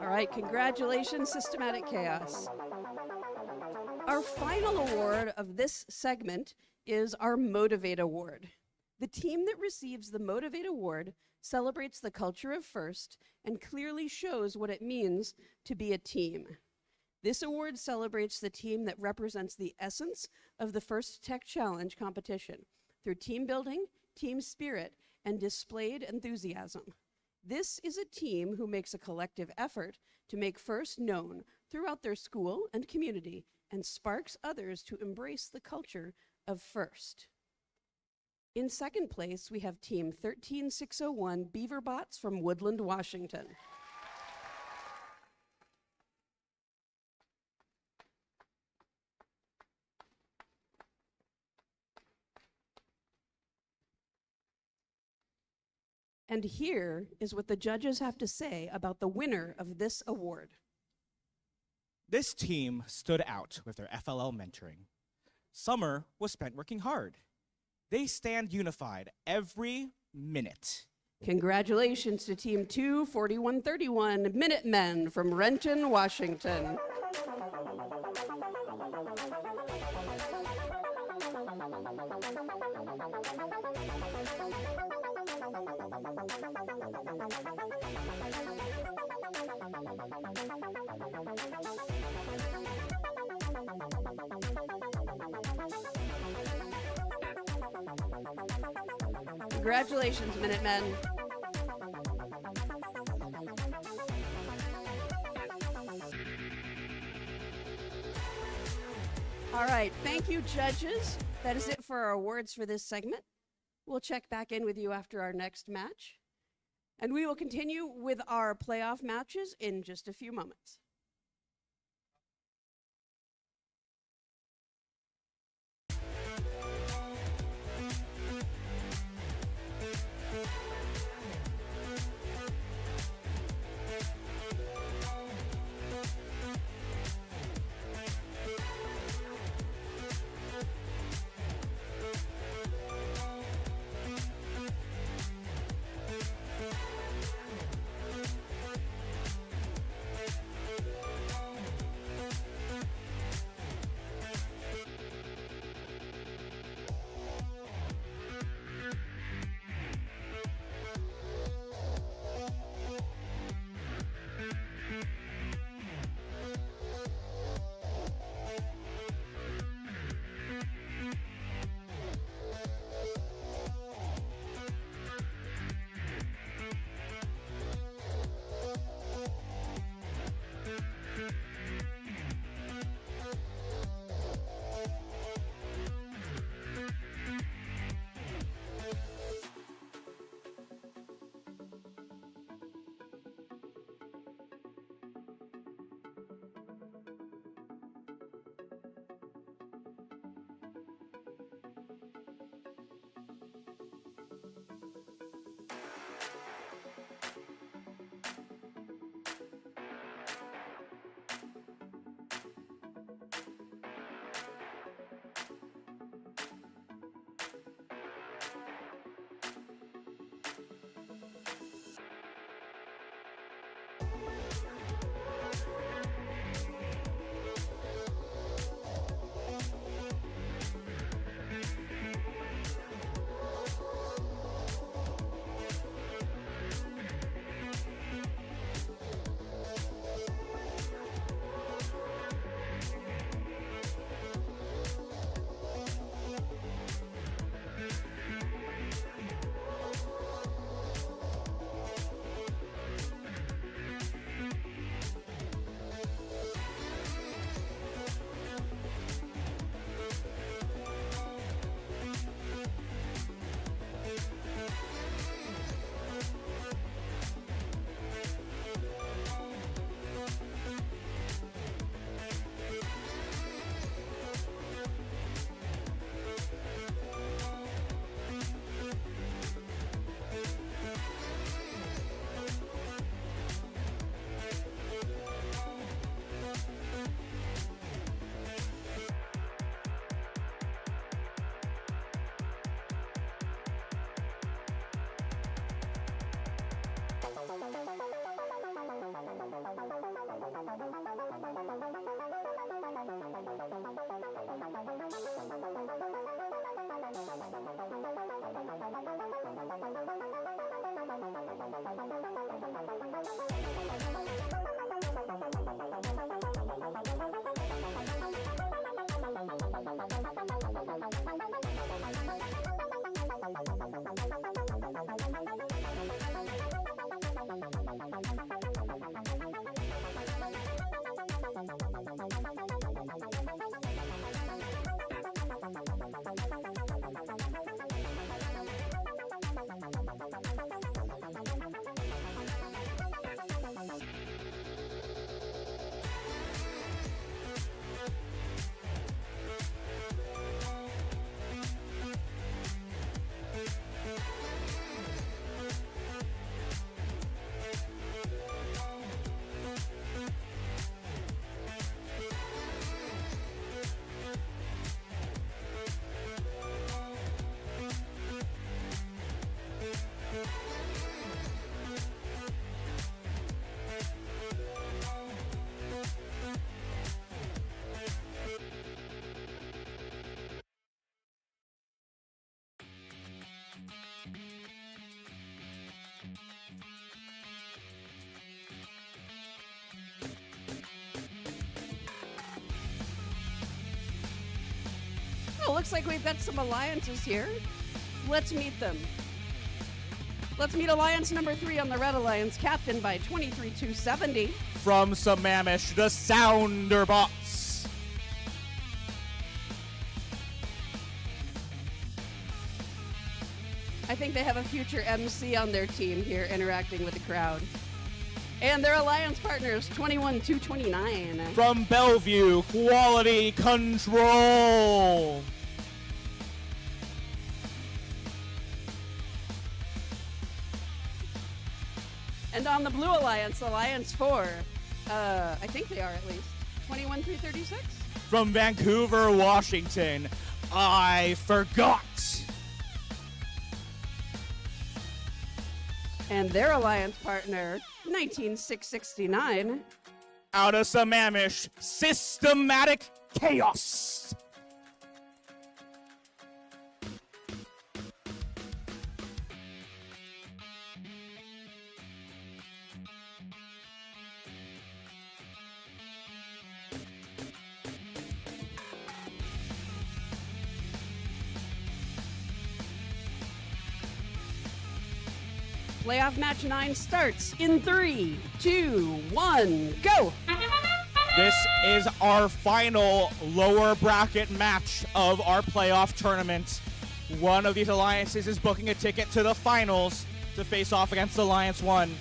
All right, congratulations, Systematic Chaos. Our final award of this segment is our Motivate Award. The team that receives the Motivate Award celebrates the culture of FIRST and clearly shows what it means to be a team. This award celebrates the team that represents the essence of the FIRST Tech Challenge competition through team building, team spirit, and displayed enthusiasm. This is a team who makes a collective effort to make FIRST known throughout their school and community and sparks others to embrace the culture of FIRST. In second place, we have Team 13601 Beaverbots from Woodland, Washington. And here is what the judges have to say about the winner of this award. This team stood out with their FLL mentoring. Summer was spent working hard. They stand unified every minute. Congratulations to Team 24131 Minutemen from Renton, Washington. Congratulations, Minutemen. All right, thank you, judges. That is it for our awards for this segment. We'll check back in with you after our next match. And we will continue with our playoff matches in just a few moments. looks like we've got some alliances here. Let's meet them. Let's meet Alliance number 3 on the Red Alliance, captained by 23270. From Sammamish, the Sounderbots. I think they have a future MC on their team here interacting with the crowd. And their alliance partners, 21229. From Bellevue, Quality Control. And on the Blue Alliance, Alliance 4, I think they are at least, 21336. From Vancouver, Washington, I Forgot. And their alliance partner, 19669. Out of Sammamish, Systematic Chaos. Playoff match 9 starts in 3, 2, 1, go! This is our final lower bracket match of our playoff tournament. One of these alliances is booking a ticket to the finals to face off against Alliance 1.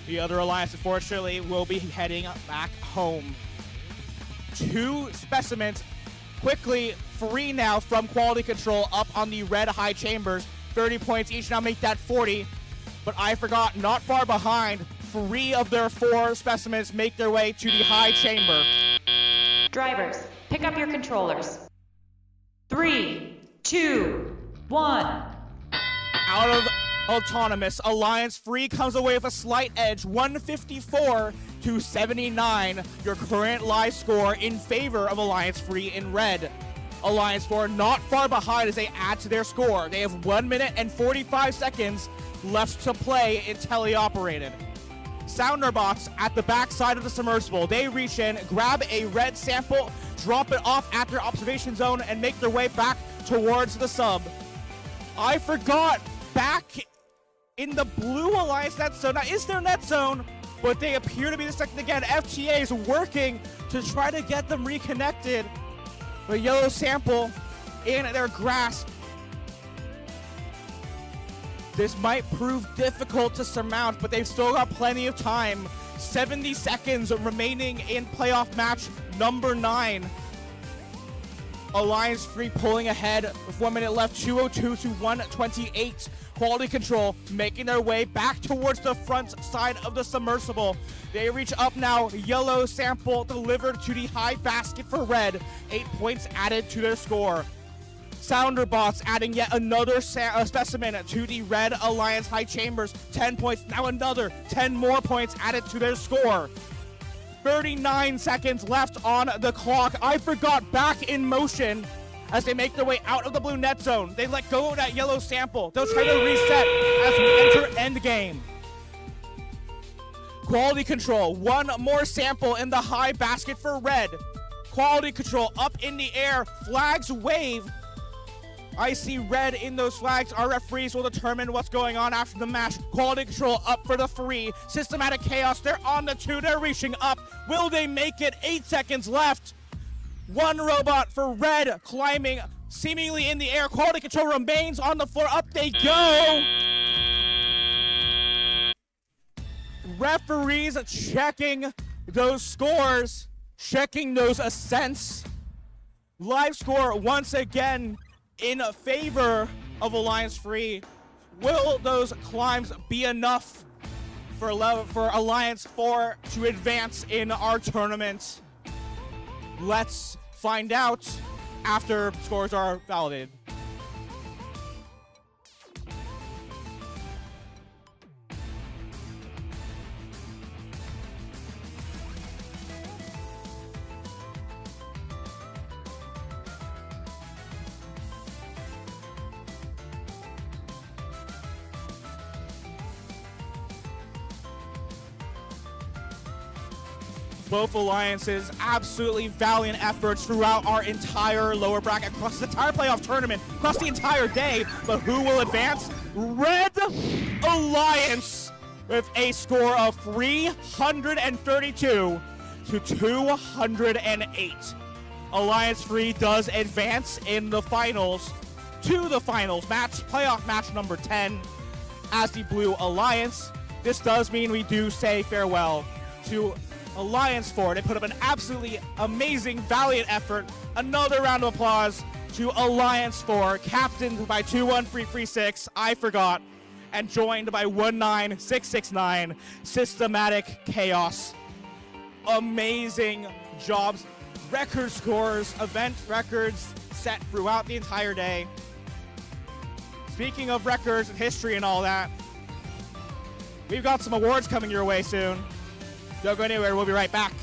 The other alliance, unfortunately, will be heading back home. 2 specimens quickly free now from Quality Control up on the red high chambers. 30 points each now make that 40. But I Forgot, not far behind. 3 of their 4 specimens make their way to the high chamber. Drivers, pick up your controllers. 3, 2, 1. Out of Autonomous, Alliance Free comes away with a slight edge, 154 to 79. Your current live score in favor of Alliance Free in red. Alliance 4 not far behind as they add to their score. They have 1 minute and 45 seconds left to play in teleoperated. Sounderbots at the back side of the submersible. They reach in, grab a red sample, drop it off at their observation zone, and make their way back towards the sub. I Forgot back in the Blue Alliance net zone. Now, is their net zone, but they appear to be disconnected again. FTA is working to try to get them reconnected. A yellow sample in their grasp. This might prove difficult to surmount, but they've still got plenty of time. 70 seconds remaining in playoff match number 9. Alliance Free pulling ahead with 1 minute left, 202 to 128. Quality Control making their way back towards the front side of the submersible. They reach up now. Yellow sample delivered to the high basket for red. 8 points added to their score. Sounderbots adding yet another specimen to the Red Alliance high chambers. 10 points, now another 10 more points added to their score. 39 seconds left on the clock. I Forgot back in motion as they make their way out of the blue net zone. They let go of that yellow sample. They'll try to reset as we enter endgame. Quality Control, 1 more sample in the high basket for red. Quality Control up in the air, flags wave. I see red in those flags. Our referees will determine what's going on after the match. Quality Control up for the 3. Systematic Chaos, they're on the 2. They're reaching up. Will they make it? 8 seconds left. 1 robot for red climbing seemingly in the air. Quality Control remains on the floor. Up they go. Referees checking those scores, checking those ascents. Live score once again in favor of Alliance Free. Will those climbs be enough for Alliance 4 to advance in our tournament? Let's find out after scores are validated. Both alliances, absolutely valiant efforts throughout our entire lower bracket, across the entire playoff tournament, across the entire day. But who will advance? Red Alliance with a score of 332 to 208. Alliance 3 does advance in the finals to the finals match, playoff match number 10 as the Blue Alliance. This does mean we do say farewell to Alliance 4. They put up an absolutely amazing, valiant effort. Another round of applause to Alliance 4, captained by 21336, I forgot, and joined by 19669, Systematic Chaos. Amazing jobs, record scores, event records set throughout the entire day. Speaking of records and history and all that, we've got some awards coming your way soon. Don't go anywhere, we'll be right back.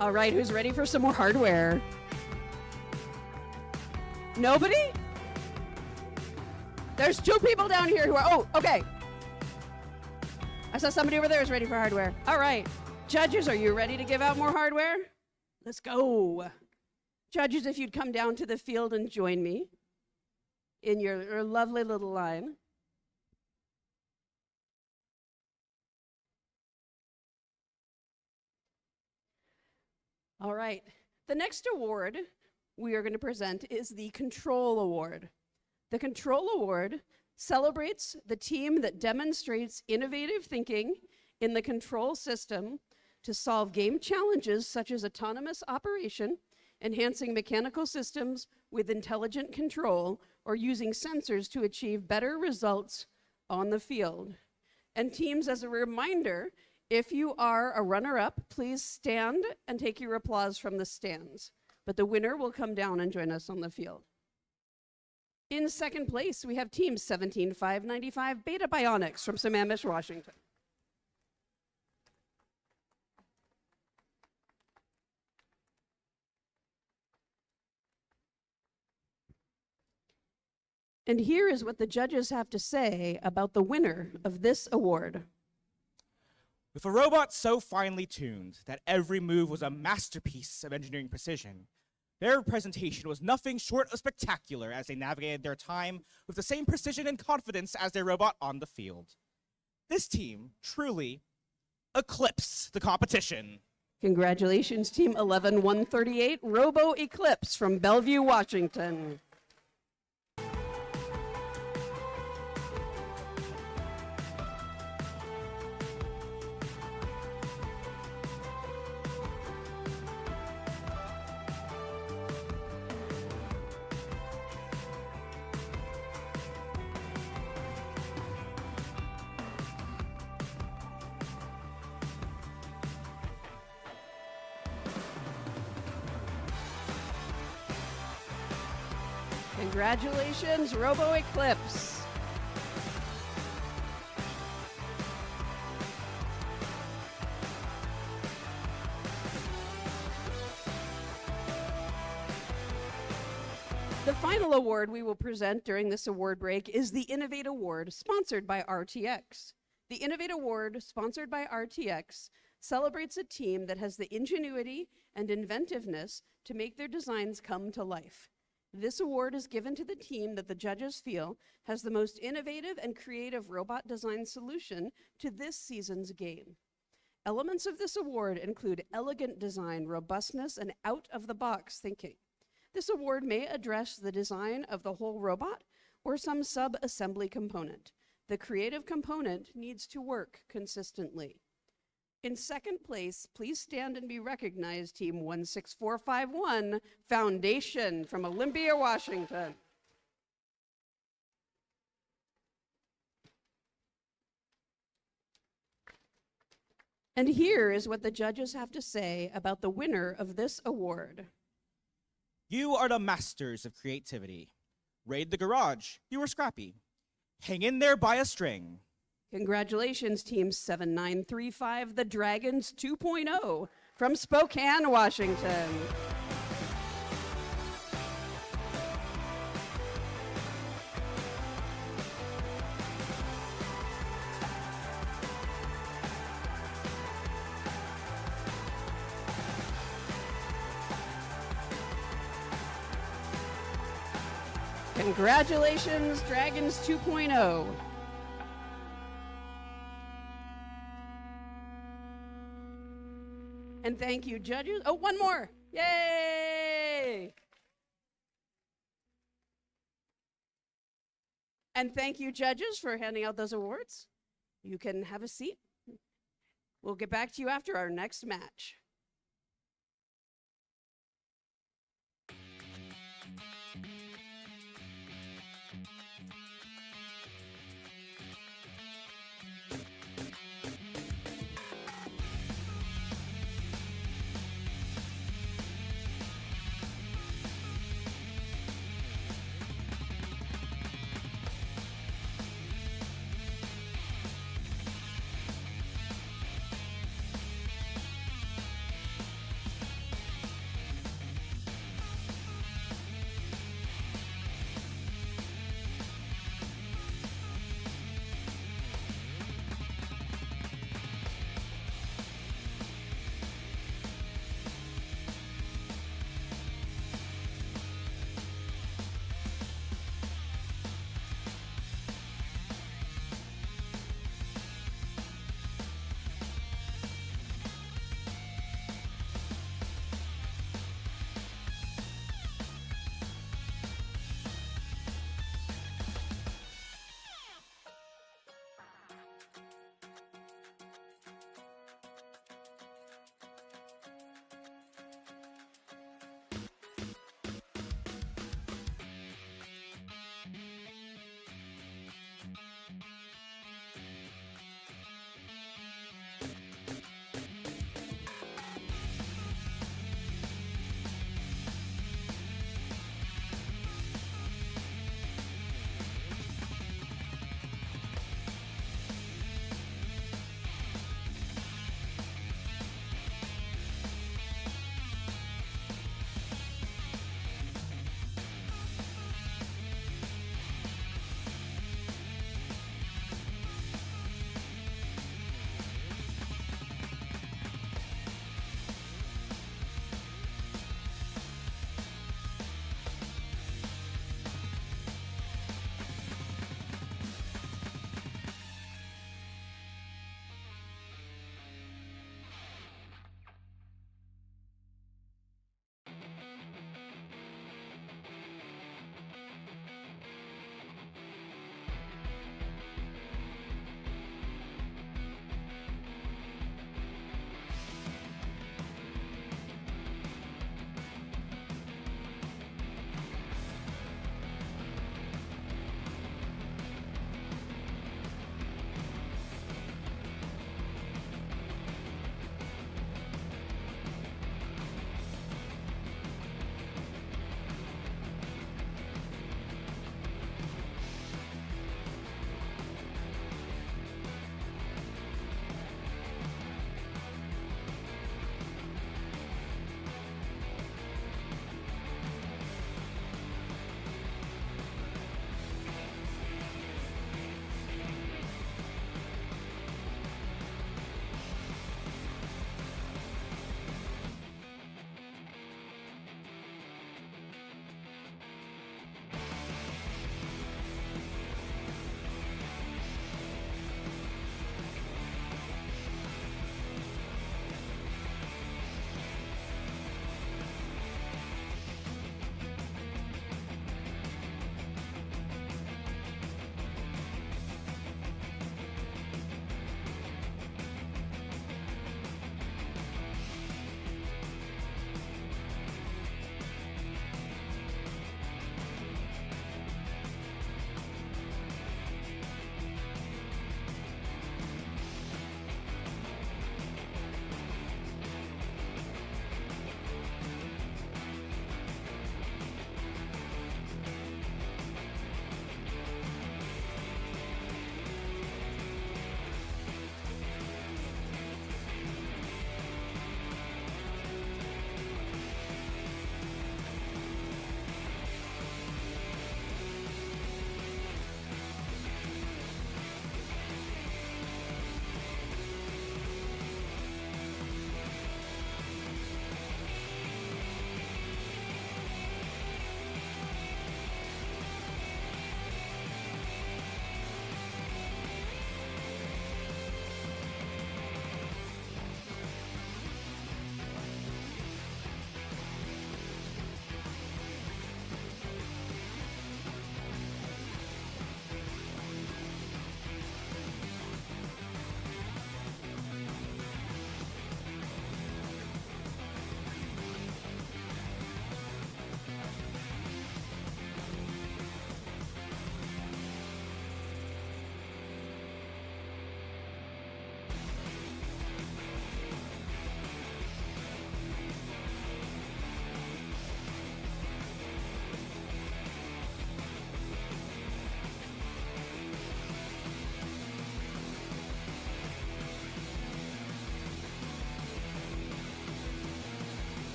All right, who's ready for some more hardware? Nobody? There's two people down here who are, oh, okay. I saw somebody over there who's ready for hardware. All right, judges, are you ready to give out more hardware? Let's go. Judges, if you'd come down to the field and join me in your lovely little line. All right, the next award we are going to present is the Control Award. The Control Award celebrates the team that demonstrates innovative thinking in the control system to solve game challenges such as autonomous operation, enhancing mechanical systems with intelligent control, or using sensors to achieve better results on the field. And teams, as a reminder, if you are a runner-up, please stand and take your applause from the stands. But the winner will come down and join us on the field. In second place, we have Team 17595 Beta Bionics from Sammamish, Washington. And here is what the judges have to say about the winner of this award. With a robot so finely tuned that every move was a masterpiece of engineering precision, their presentation was nothing short of spectacular as they navigated their time with the same precision and confidence as their robot on the field. This team truly eclipsed the competition. Congratulations, Team 11138 Robo Eclipse from Bellevue, Washington. Congratulations, Robo Eclipse. The final award we will present during this award break is the Innovate Award, sponsored by RTX. The Innovate Award, sponsored by RTX, celebrates a team that has the ingenuity and inventiveness to make their designs come to life. This award is given to the team that the judges feel has the most innovative and creative robot design solution to this season's game. Elements of this award include elegant design, robustness, and out-of-the-box thinking. This award may address the design of the whole robot or some sub-assembly component. The creative component needs to work consistently. In second place, please stand and be recognized, Team 16451, Foundation from Olympia, Washington. And here is what the judges have to say about the winner of this award. You are the masters of creativity. Raid the garage. You were scrappy. Hang in there by a string. Congratulations, Team 7935, the Dragons 2.0 from Spokane, Washington. Congratulations, Dragons 2.0. And thank you, judges. Oh, one more. Yay! And thank you, judges, for handing out those awards. You can have a seat. We'll get back to you after our next match.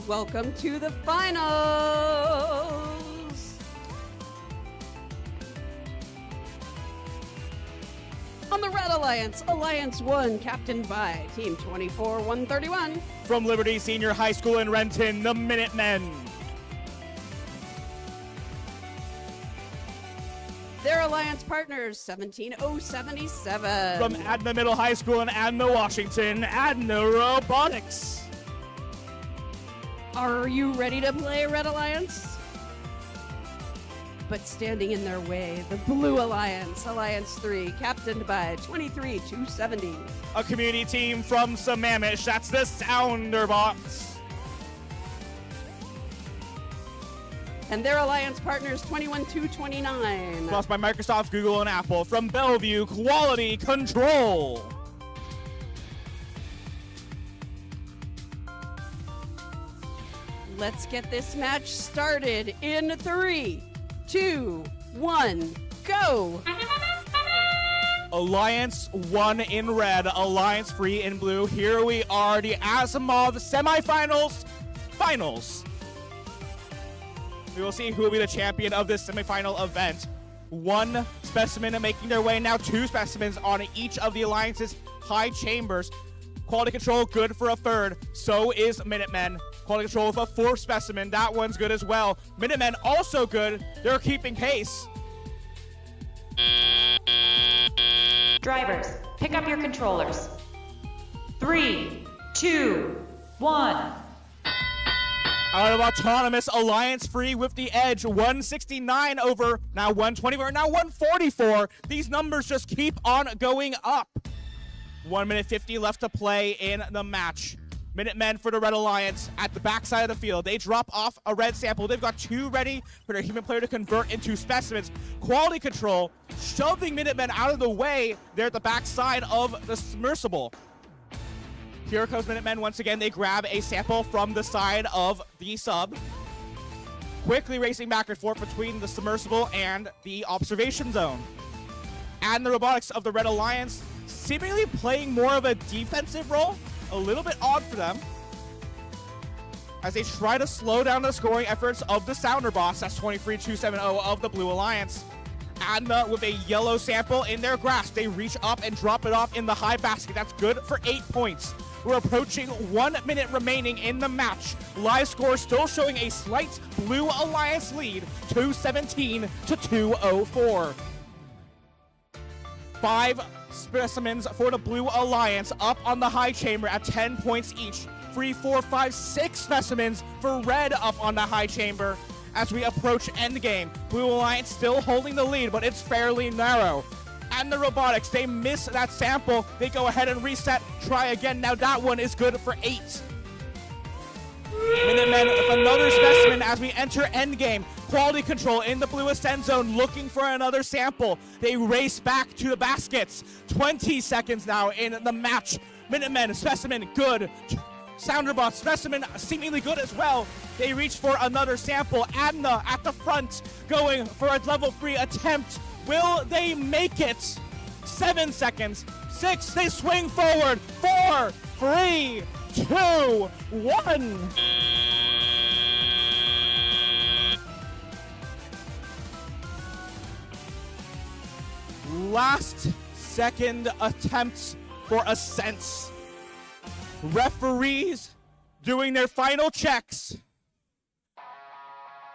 Welcome to the finals. On the Red Alliance, Alliance 1, captained by Team 24-131. From Liberty Senior High School in Renton, the Minutemen. Their alliance partners, 17077. From Adna Middle High School in Adna, Washington, Adna Robotics. Are you ready to play Red Alliance? But standing in their way, the Blue Alliance, Alliance 3, captained by 23270. A community team from Sammamish, that's the Sounderbots. And their alliance partners, 21229. Plus by Microsoft, Google, and Apple. From Bellevue, Quality Control. Let's get this match started in 3, 2, 1, go! Alliance 1 in red, Alliance 3 in blue. Here we are, the Asimov semifinals. Finals. We will see who will be the champion of this semifinal event. One specimen making their way, now two specimens on each of the Alliance's high chambers. Quality control good for a third, so is Minutemen. Quality control with a fourth specimen, that one's good as well. Minutemen also good, they're keeping pace. Drivers, pick up your controllers. 3, 2, 1. Out of autonomous, Alliance free with the edge, 169 over, now 124, now 144. These numbers just keep on going up. 1 minute 50 left to play in the match. Minutemen for the Red Alliance at the backside of the field. They drop off a red sample. They've got two ready for their human player to convert into specimens. Quality control, shoving Minutemen out of the way. They're at the backside of the submersible. Here comes Minutemen once again. They grab a sample from the side of the sub. Quickly racing back and forth between the submersible and the observation zone. And the robotics of the Red Alliance seemingly playing more of a defensive role. A little bit odd for them as they try to slow down the scoring efforts of the Sounder Boss. That's 23270 of the Blue Alliance. And with a yellow sample in their grasp, they reach up and drop it off in the high basket. That's good for 8 points. We're approaching 1 minute remaining in the match. Live score still showing a slight Blue Alliance lead, 217 to 204. 5 specimens for the Blue Alliance up on the high chamber at 10 points each. 3, 4, 5, 6 specimens for red up on the high chamber as we approach endgame. Blue Alliance still holding the lead, but it's fairly narrow. And the robotics, they miss that sample. They go ahead and reset, try again. Now that one is good for 8. Minutemen with another specimen as we enter endgame. Quality control in the blue ascend zone looking for another sample. They race back to the baskets. 20 seconds now in the match. Minutemen, specimen, good. Sounderbot, specimen, seemingly good as well. They reach for another sample. Adna at the front going for a level 3 attempt. Will they make it? 7 seconds. 6, they swing forward. 4, 3, 2, 1. Last second attempts for ascents. Referees doing their final checks.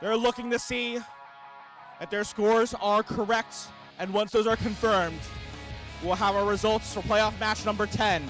They're looking to see that their scores are correct, and once those are confirmed, we'll have our results for playoff match number 10.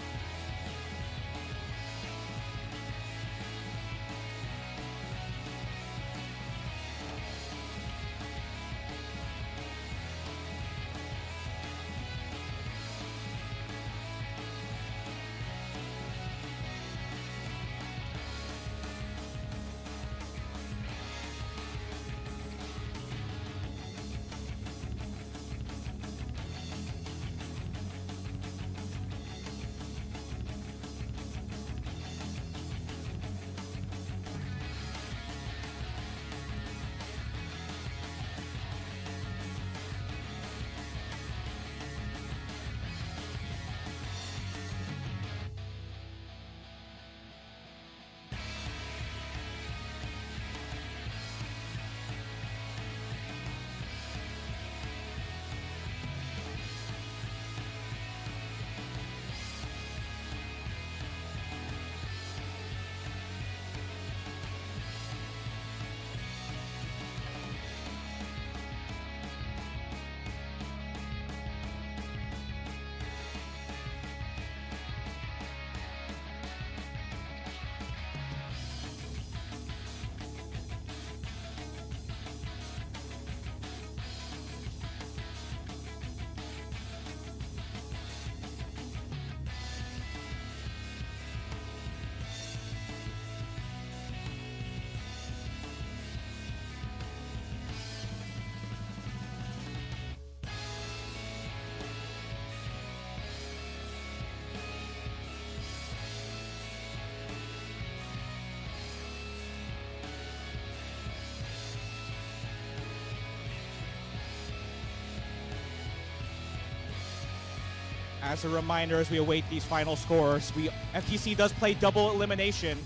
As a reminder, as we await these final scores, FTC does play double elimination.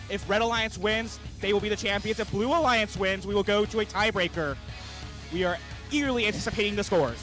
If Red Alliance wins, they will be the champions. If Blue Alliance wins, we will go to a tiebreaker. We are eagerly anticipating the scores.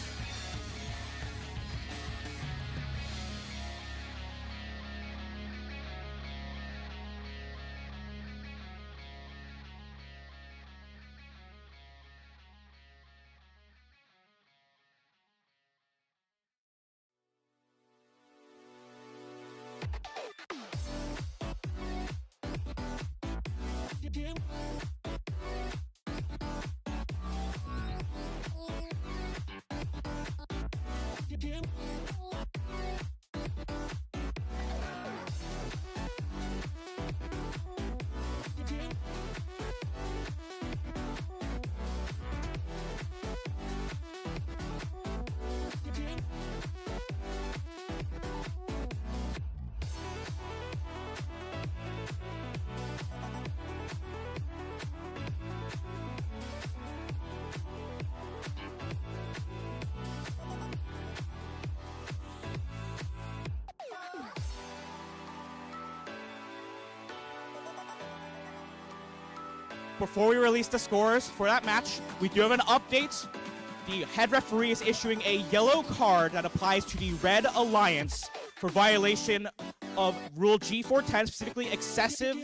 Before we release the scores for that match, we do have an update. The head referee is issuing a yellow card that applies to the Red Alliance for violation of Rule G410, specifically excessive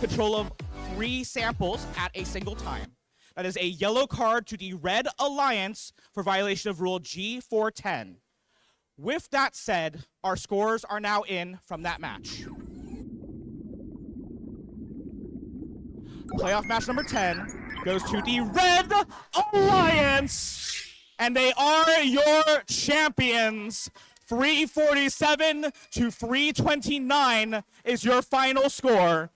control of 3 samples at a single time. That is a yellow card to the Red Alliance for violation of Rule G410. With that said, our scores are now in from that match. Playoff match number 10 goes to the Red Alliance, and they are your champions. 347 to 329 is your final score.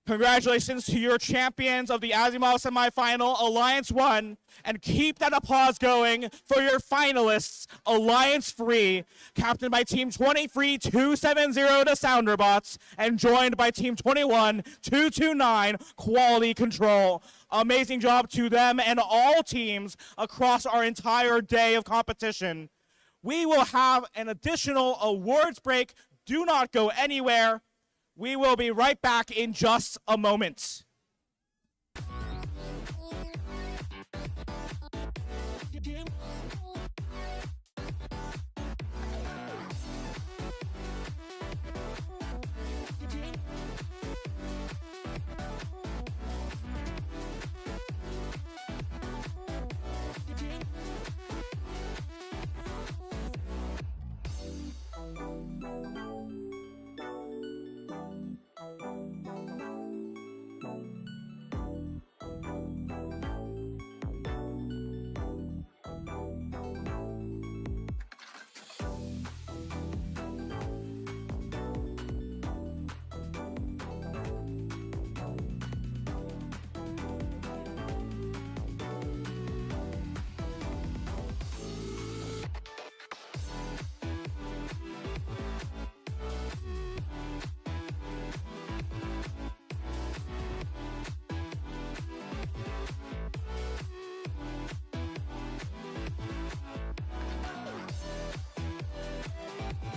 Congratulations to your champions of the Asimov semifinal, Alliance 1, and keep that applause going for your finalists, Alliance 3, captained by Team 23-270, the Sounderbots, and joined by Team 21-229, Quality Control. Amazing job to them and all teams across our entire day of competition. We will have an additional awards break. Do not go anywhere. We will be right back in just a moment.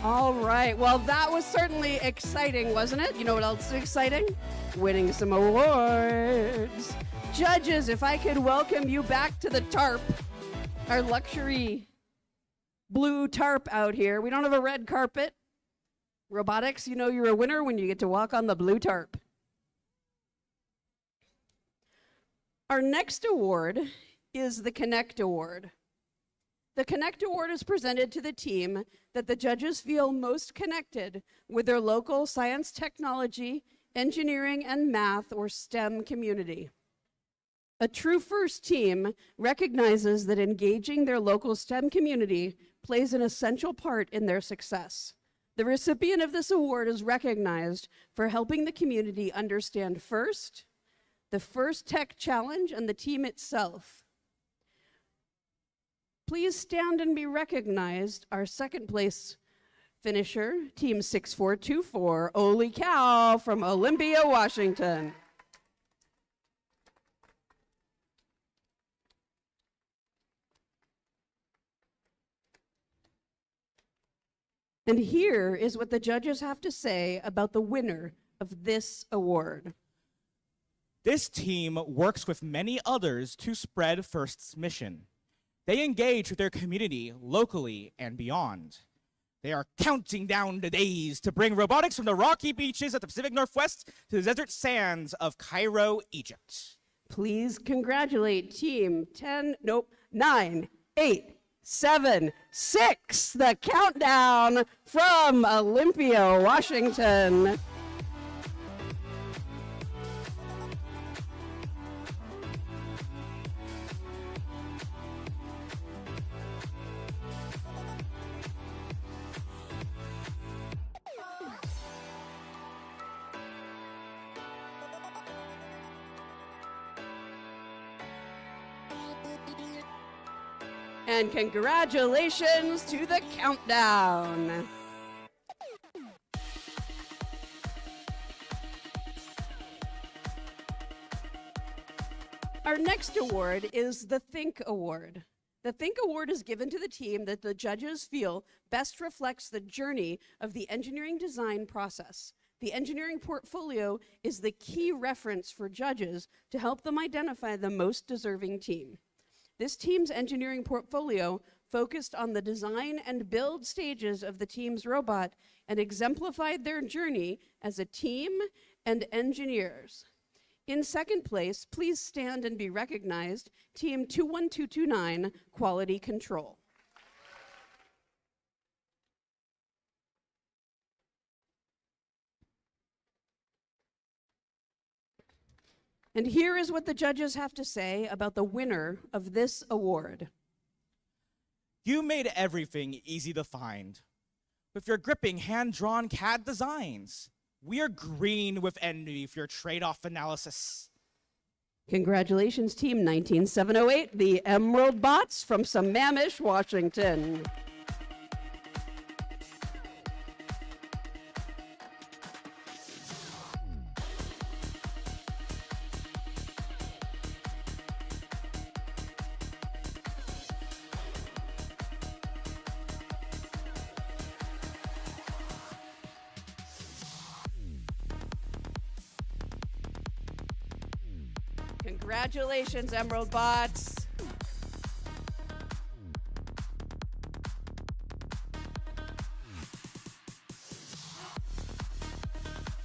All right. Well, that was certainly exciting, wasn't it? You know what else is exciting? Winning some awards. Judges, if I could welcome you back to the tarp, our luxury blue tarp out here. We don't have a red carpet. Robotics, you know you're a winner when you get to walk on the blue tarp. Our next award is the Connect Award. The Connect Award is presented to the team that the judges feel most connected with their local science, technology, engineering, and math or STEM community. A true FIRST team recognizes that engaging their local STEM community plays an essential part in their success. The recipient of this award is recognized for helping the community understand FIRST, the FIRST Tech Challenge, and the team itself. Please stand and be recognized. Our second place finisher, Team 6424, Oli Cow from Olympia, Washington. And here is what the judges have to say about the winner of this award. This team works with many others to spread First's mission. They engage with their community locally and beyond. They are counting down the days to bring robotics from the rocky beaches of the Pacific Northwest to the desert sands of Cairo, Egypt. Please congratulate team 9, 8, 7, 6, the countdown from Olympia, Washington. And congratulations to the countdown. Our next award is the Think Award. The Think Award is given to the team that the judges feel best reflects the journey of the engineering design process. The engineering portfolio is the key reference for judges to help them identify the most deserving team. This team's engineering portfolio focused on the design and build stages of the team's robot and exemplified their journey as a team and engineers. In second place, please stand and be recognized, Team 21229, Quality Control. And here is what the judges have to say about the winner of this award. You made everything easy to find with your gripping hand-drawn CAD designs. We are green with envy for your trade-off analysis. Congratulations, Team 19708, the Emerald Bots from Sammamish, Washington. Congratulations, Emerald Bots.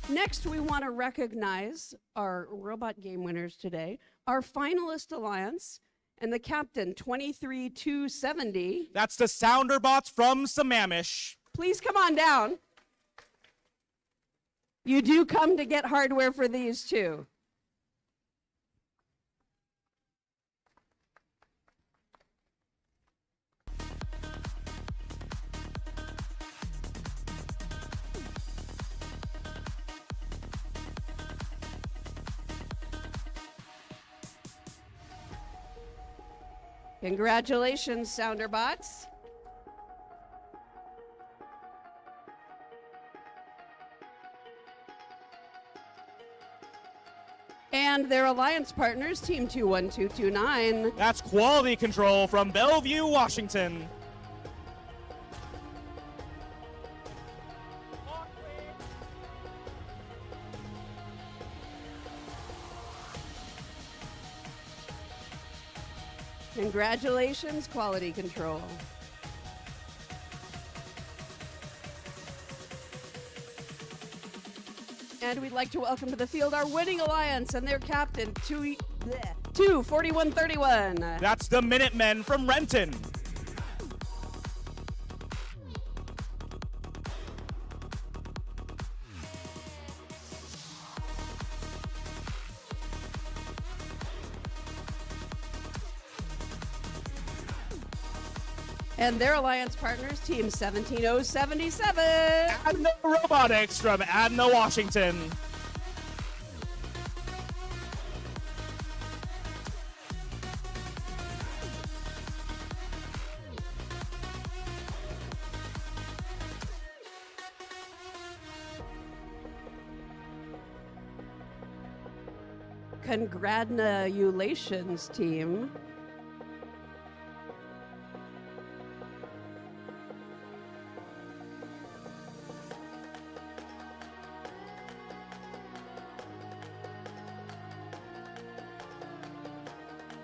Next, we want to recognize our robot game winners today, our finalist alliance, and the captain, 23270. That's the Sounder Bots from Sammamish. Please come on down. You do come to get hardware for these too. Congratulations, Sounder Bots. And their alliance partners, Team 21229. That's Quality Control from Bellevue, Washington. Congratulations, Quality Control. And we'd like to welcome to the field our winning alliance and their captain, 24131. That's the Minutemen from Renton. And their alliance partners, Team 17077. Adno Robotics from Adno, Washington. Congratulations, team.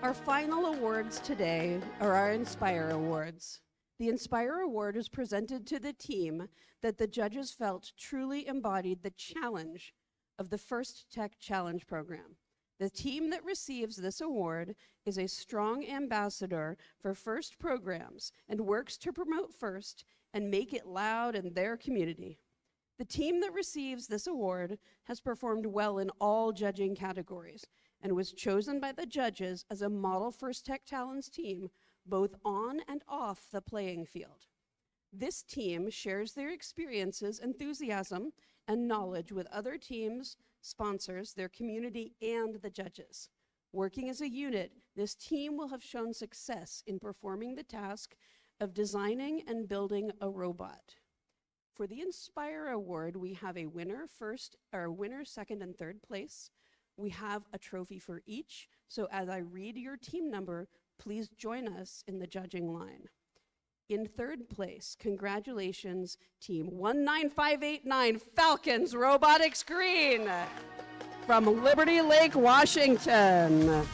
Our final awards today are our Inspire Awards. The Inspire Award is presented to the team that the judges felt truly embodied the challenge of the First Tech Challenge program. The team that receives this award is a strong ambassador for FIRST programs and works to promote FIRST and make it loud in their community. The team that receives this award has performed well in all judging categories and was chosen by the judges as a model First Tech Talents team, both on and off the playing field. This team shares their experiences, enthusiasm, and knowledge with other teams, sponsors, their community, and the judges. Working as a unit, this team will have shown success in performing the task of designing and building a robot. For the Inspire Award, we have a winner, second, and third place. We have a trophy for each, so as I read your team number, please join us in the judging line. In third place, congratulations, team 19589 Falcons Robotics Green from Liberty Lake, Washington.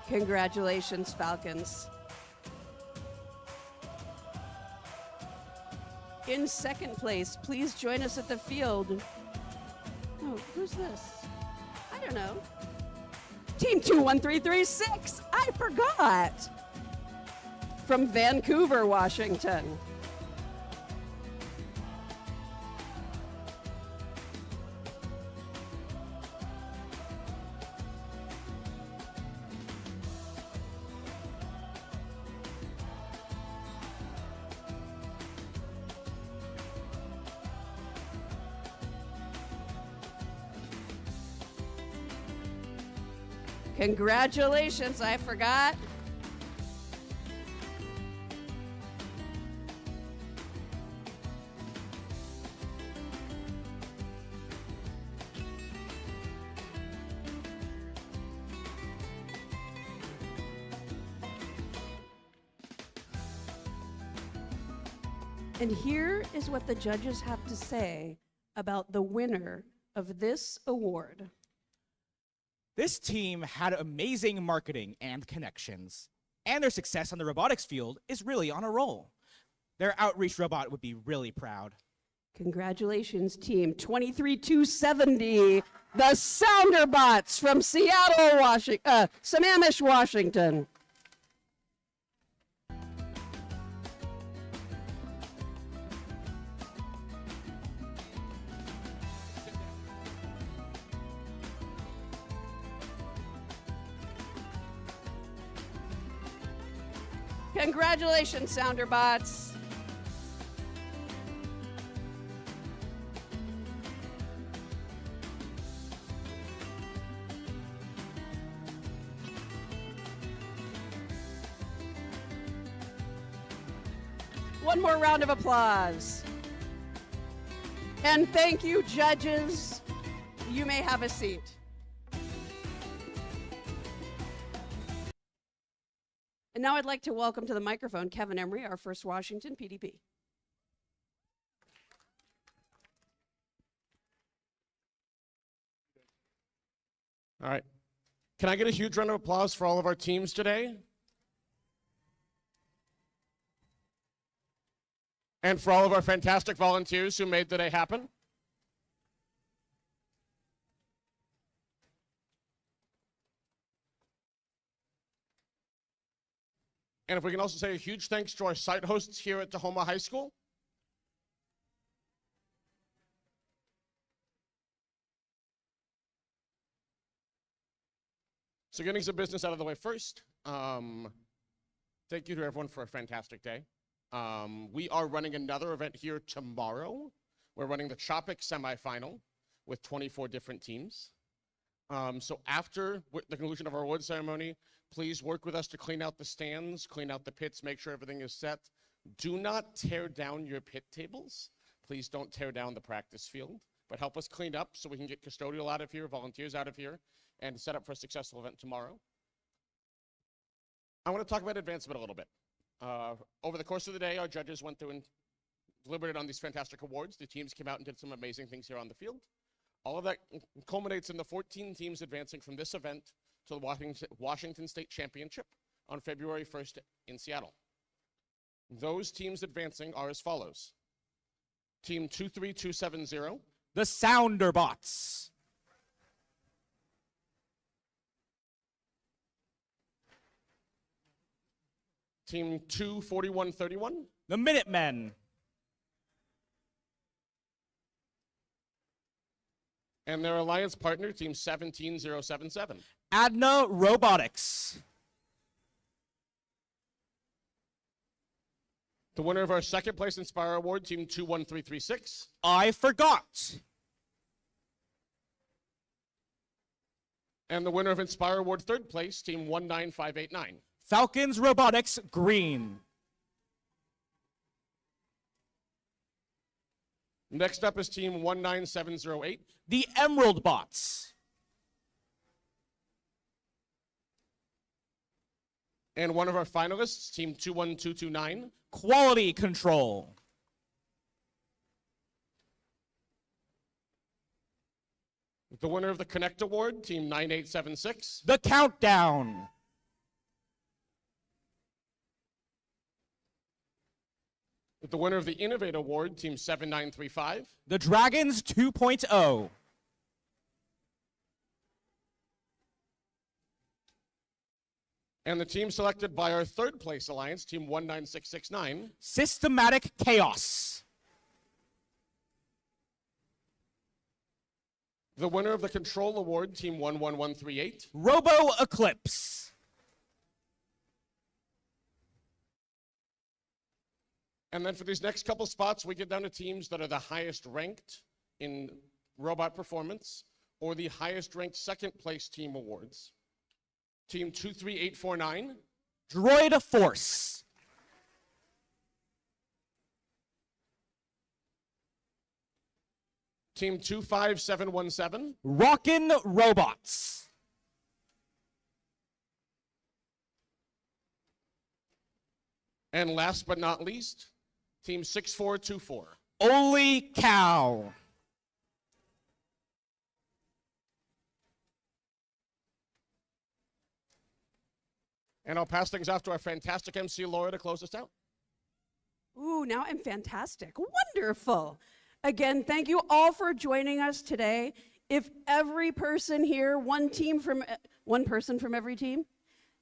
Congratulations, Falcons. In second place, please join us at the field. Oh, who's this? I don't know. Team 21336, I forgot. From Vancouver, Washington. Congratulations, I forgot. And here is what the judges have to say about the winner of this award. This team had amazing marketing and connections, and their success on the robotics field is really on a roll. Their outreach robot would be really proud. Congratulations, team 23270, the Sounderbots from Seattle, Washington, Sammamish, Washington. Congratulations, Sounderbots. One more round of applause. And thank you, judges. You may have a seat. And now I'd like to welcome to the microphone Kevin Emery, our first Washington PDP. All right. Can I get a huge round of applause for all of our teams today? And for all of our fantastic volunteers who made the day happen? And if we can also say a huge thanks to our site hosts here at Tahoma High School. So getting some business out of the way first. Thank you to everyone for a fantastic day. We are running another event here tomorrow. We're running the Tropic Semifinal with 24 different teams. So after the conclusion of our award ceremony, please work with us to clean out the stands, clean out the pits, make sure everything is set. Do not tear down your pit tables. Please don't tear down the practice field, but help us clean up so we can get custodial out of here, volunteers out of here, and set up for a successful event tomorrow. I want to talk about advancement a little bit. Over the course of the day, our judges went through and deliberated on these fantastic awards. The teams came out and did some amazing things here on the field. All of that culminates in the 14 teams advancing from this event to the Washington State Championship on February 1st in Seattle. Those teams advancing are as follows. Team 23270. The Sounderbots. Team 24131. The Minutemen. And their alliance partner, Team 17077. Adna Robotics. The winner of our second place Inspire Award, Team 21336. I Forgot. And the winner of Inspire Award third place, Team 19589. Falcons Robotics Green. Next up is Team 19708. The Emerald Bots. And one of our finalists, Team 21229. Quality Control. The winner of the Connect Award, Team 9876. The Countdown. The winner of the Innovate Award, Team 7935. The Dragons 2.0. And the team selected by our third place alliance, Team 19669. Systematic Chaos. The winner of the Control Award, Team 11138. Robo Eclipse. And then for these next couple spots, we get down to teams that are the highest ranked in robot performance or the highest ranked second place team awards. Team 23849. Droid Force. Team 25717. Rockin' Robots. And last but not least, Team 6424. Holy cow. And I'll pass things off to our fantastic MC Laura to close us out. Ooh, now I'm fantastic. Wonderful. Again, thank you all for joining us today. If every person here, one person from every team,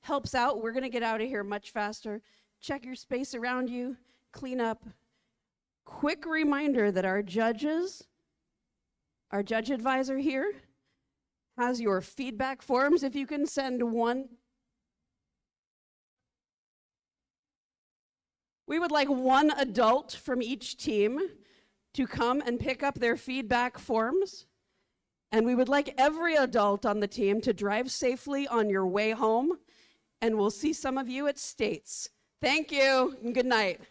helps out, we're going to get out of here much faster. Check your space around you, clean up. Quick reminder that our judge advisor here, has your feedback forms. If you can send one. We would like one adult from each team to come and pick up their feedback forms. And we would like every adult on the team to drive safely on your way home. And we'll see some of you at States. Thank you and good night.